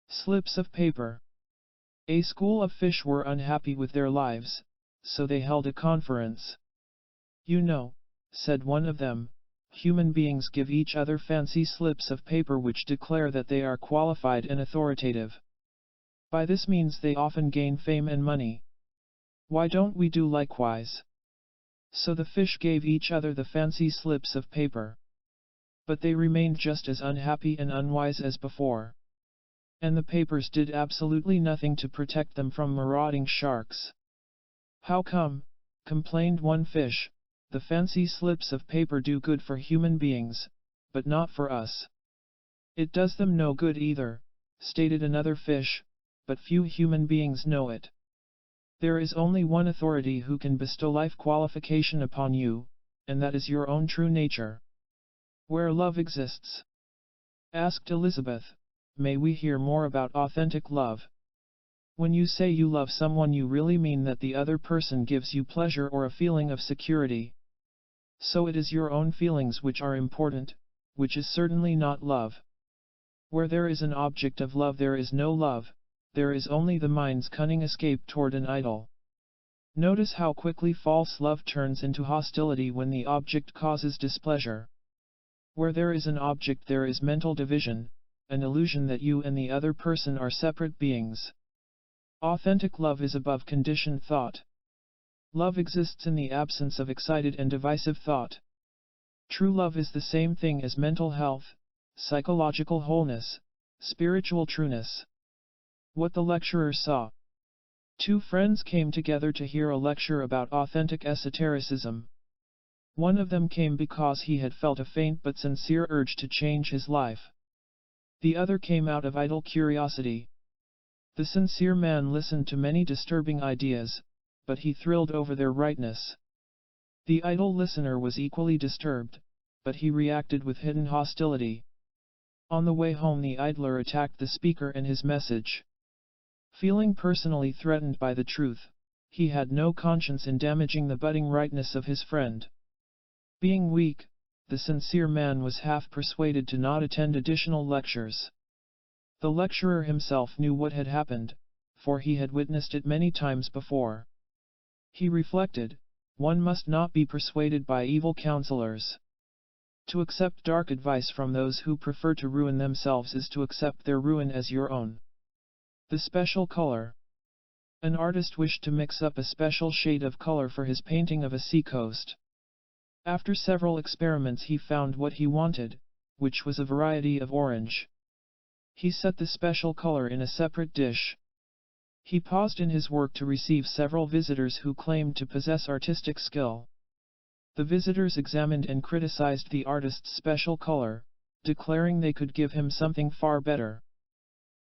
Slips of paper. A school of fish were unhappy with their lives, so they held a conference. "You know," said one of them, "human beings give each other fancy slips of paper which declare that they are qualified and authoritative. By this means they often gain fame and money. Why don't we do likewise?" So the fish gave each other the fancy slips of paper. But they remained just as unhappy and unwise as before. And the papers did absolutely nothing to protect them from marauding sharks. "How come?" complained one fish. "The fancy slips of paper do good for human beings, but not for us." "It does them no good either," stated another fish, "but few human beings know it. There is only one authority who can bestow life qualification upon you, and that is your own true nature." "Where love exists?" asked Elizabeth. "May we hear more about authentic love? When you say you love someone, you really mean that the other person gives you pleasure or a feeling of security. So it is your own feelings which are important, which is certainly not love. Where there is an object of love there is no love, there is only the mind's cunning escape toward an idol." Notice how quickly false love turns into hostility when the object causes displeasure. Where there is an object there is mental division, an illusion that you and the other person are separate beings. Authentic love is above conditioned thought. Love exists in the absence of excited and divisive thought. True love is the same thing as mental health, psychological wholeness, spiritual trueness. What the lecturer saw. Two friends came together to hear a lecture about authentic esotericism. One of them came because he had felt a faint but sincere urge to change his life. The other came out of idle curiosity. The sincere man listened to many disturbing ideas, but he thrilled over their rightness. The idle listener was equally disturbed, but he reacted with hidden hostility. On the way home the idler attacked the speaker and his message. Feeling personally threatened by the truth, he had no conscience in damaging the budding rightness of his friend. Being weak, the sincere man was half persuaded to not attend additional lectures. The lecturer himself knew what had happened, for he had witnessed it many times before. He reflected, one must not be persuaded by evil counselors. To accept dark advice from those who prefer to ruin themselves is to accept their ruin as your own. The special color. An artist wished to mix up a special shade of color for his painting of a seacoast. After several experiments he found what he wanted, which was a variety of orange. He set the special color in a separate dish. He paused in his work to receive several visitors who claimed to possess artistic skill. The visitors examined and criticized the artist's special color, declaring they could give him something far better.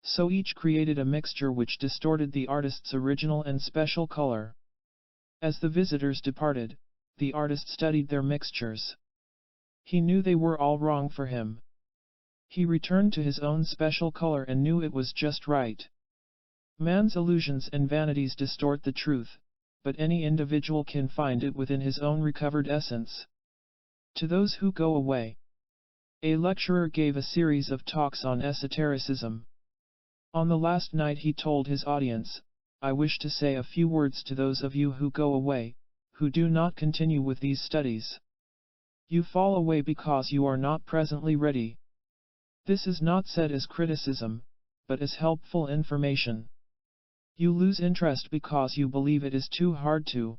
So each created a mixture which distorted the artist's original and special color. As the visitors departed, the artist studied their mixtures. He knew they were all wrong for him. He returned to his own special color and knew it was just right. Man's illusions and vanities distort the truth, but any individual can find it within his own recovered essence. To those who go away. A lecturer gave a series of talks on esotericism. On the last night he told his audience, "I wish to say a few words to those of you who go away, who do not continue with these studies. You fall away because you are not presently ready." This is not said as criticism, but as helpful information. You lose interest because you believe it is too hard to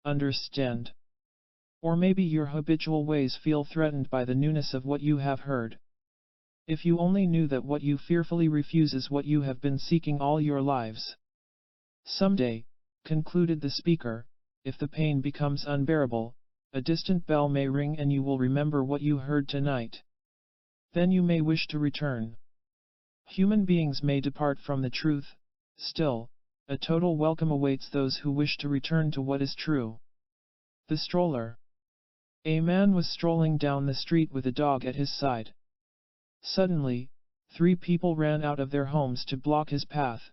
understand. Or maybe your habitual ways feel threatened by the newness of what you have heard. If you only knew that what you fearfully refuse is what you have been seeking all your lives. Someday, concluded the speaker, if the pain becomes unbearable, a distant bell may ring and you will remember what you heard tonight. Then you may wish to return. Human beings may depart from the truth, still, a total welcome awaits those who wish to return to what is true. The stroller. A man was strolling down the street with a dog at his side. Suddenly, 3 people ran out of their homes to block his path.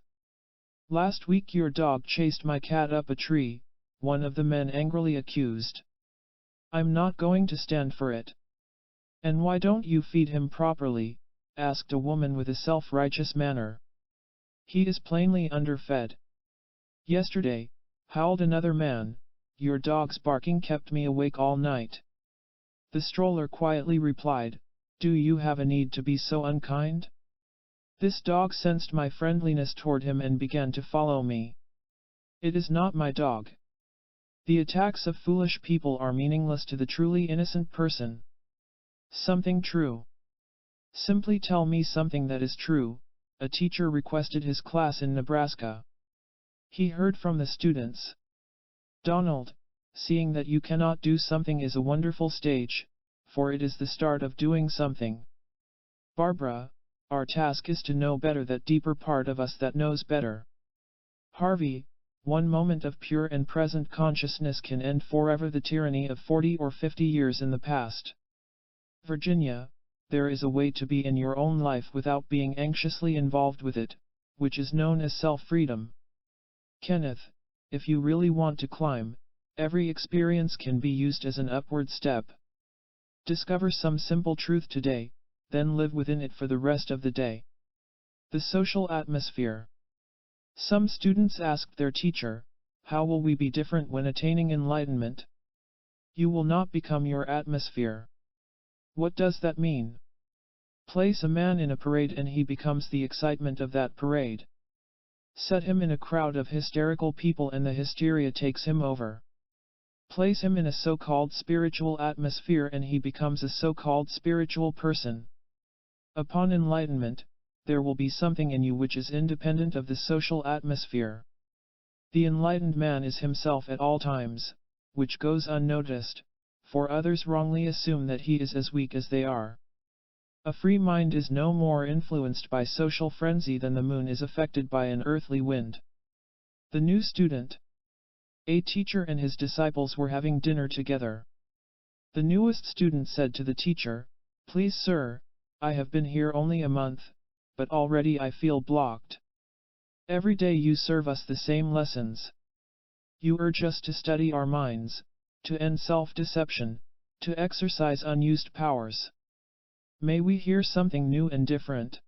"Last week your dog chased my cat up a tree," one of the men angrily accused. "I'm not going to stand for it." "And why don't you feed him properly?" asked a woman with a self-righteous manner. "He is plainly underfed." "Yesterday," howled another man, "your dog's barking kept me awake all night." The stroller quietly replied, "Do you have a need to be so unkind? This dog sensed my friendliness toward him and began to follow me. It is not my dog." The attacks of foolish people are meaningless to the truly innocent person. Something true. Simply tell me something that is true, a teacher requested his class in Nebraska. He heard from the students. Donald, seeing that you cannot do something is a wonderful stage, for it is the start of doing something. Barbara, our task is to know better that deeper part of us that knows better. Harvey, one moment of pure and present consciousness can end forever the tyranny of 40 or 50 years in the past. Virginia, there is a way to be in your own life without being anxiously involved with it, which is known as self-freedom. Kenneth, if you really want to climb, every experience can be used as an upward step. Discover some simple truth today, then live within it for the rest of the day. The social atmosphere. Some students asked their teacher, how will we be different when attaining enlightenment? You will not become your atmosphere. What does that mean? Place a man in a parade and he becomes the excitement of that parade. Set him in a crowd of hysterical people and the hysteria takes him over. Place him in a so-called spiritual atmosphere and he becomes a so-called spiritual person. Upon enlightenment, there will be something in you which is independent of the social atmosphere. The enlightened man is himself at all times, which goes unnoticed, for others wrongly assume that he is as weak as they are. A free mind is no more influenced by social frenzy than the moon is affected by an earthly wind. The new student. A teacher and his disciples were having dinner together. The newest student said to the teacher, "Please sir, I have been here only a month, but already I feel blocked. Every day you serve us the same lessons. You urge us to study our minds, to end self-deception, to exercise unused powers. May we hear something new and different?"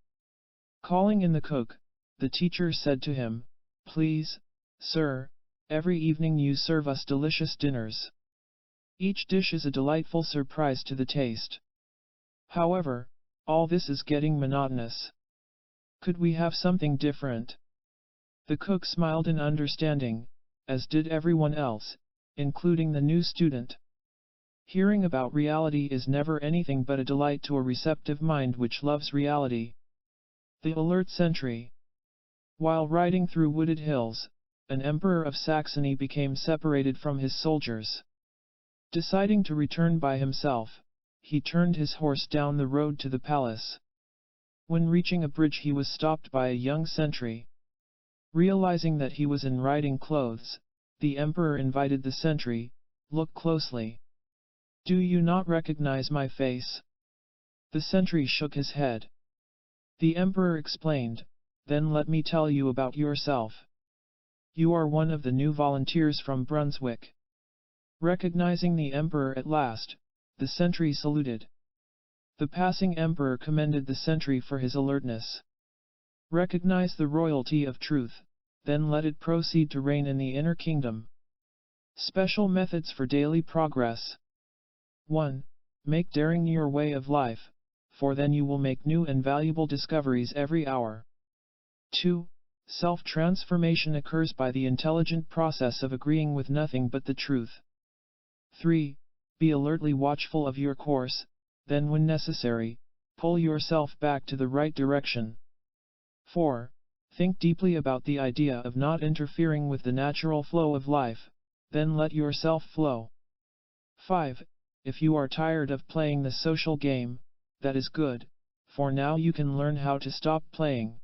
Calling in the cook, the teacher said to him, "Please, sir, every evening you serve us delicious dinners. Each dish is a delightful surprise to the taste. However, all this is getting monotonous. Could we have something different?" The cook smiled in understanding, as did everyone else, including the new student. Hearing about reality is never anything but a delight to a receptive mind which loves reality. The alert sentry. While riding through wooded hills, an emperor of Saxony became separated from his soldiers. Deciding to return by himself, he turned his horse down the road to the palace. When reaching a bridge he was stopped by a young sentry. Realizing that he was in riding clothes, the emperor invited the sentry, "Look closely. Do you not recognize my face?" The sentry shook his head. The emperor explained, "Then let me tell you about yourself. You are one of the new volunteers from Brunswick." Recognizing the emperor at last, the sentry saluted. The passing emperor commended the sentry for his alertness. Recognize the royalty of truth, then let it proceed to reign in the inner kingdom. Special methods for daily progress. 1. Make daring your way of life, for then you will make new and valuable discoveries every hour. 2. Self-transformation occurs by the intelligent process of agreeing with nothing but the truth. 3. Be alertly watchful of your course, then when necessary, pull yourself back to the right direction. 4. Think deeply about the idea of not interfering with the natural flow of life, then let yourself flow. 5. If you are tired of playing the social game, that is good, for now you can learn how to stop playing.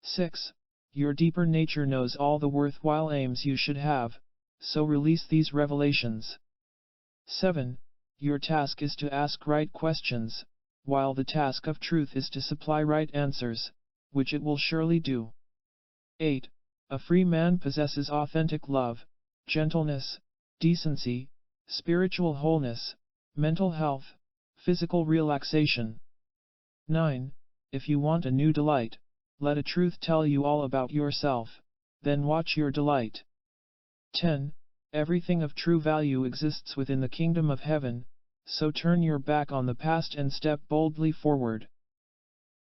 6. Your deeper nature knows all the worthwhile aims you should have, so release these revelations. 7. Your task is to ask right questions, while the task of truth is to supply right answers, which it will surely do. 8. A free man possesses authentic love, gentleness, decency, spiritual wholeness, mental health, physical relaxation. 9. If you want a new delight, let a truth tell you all about yourself, then watch your delight. 10. Everything of true value exists within the kingdom of heaven, so turn your back on the past and step boldly forward.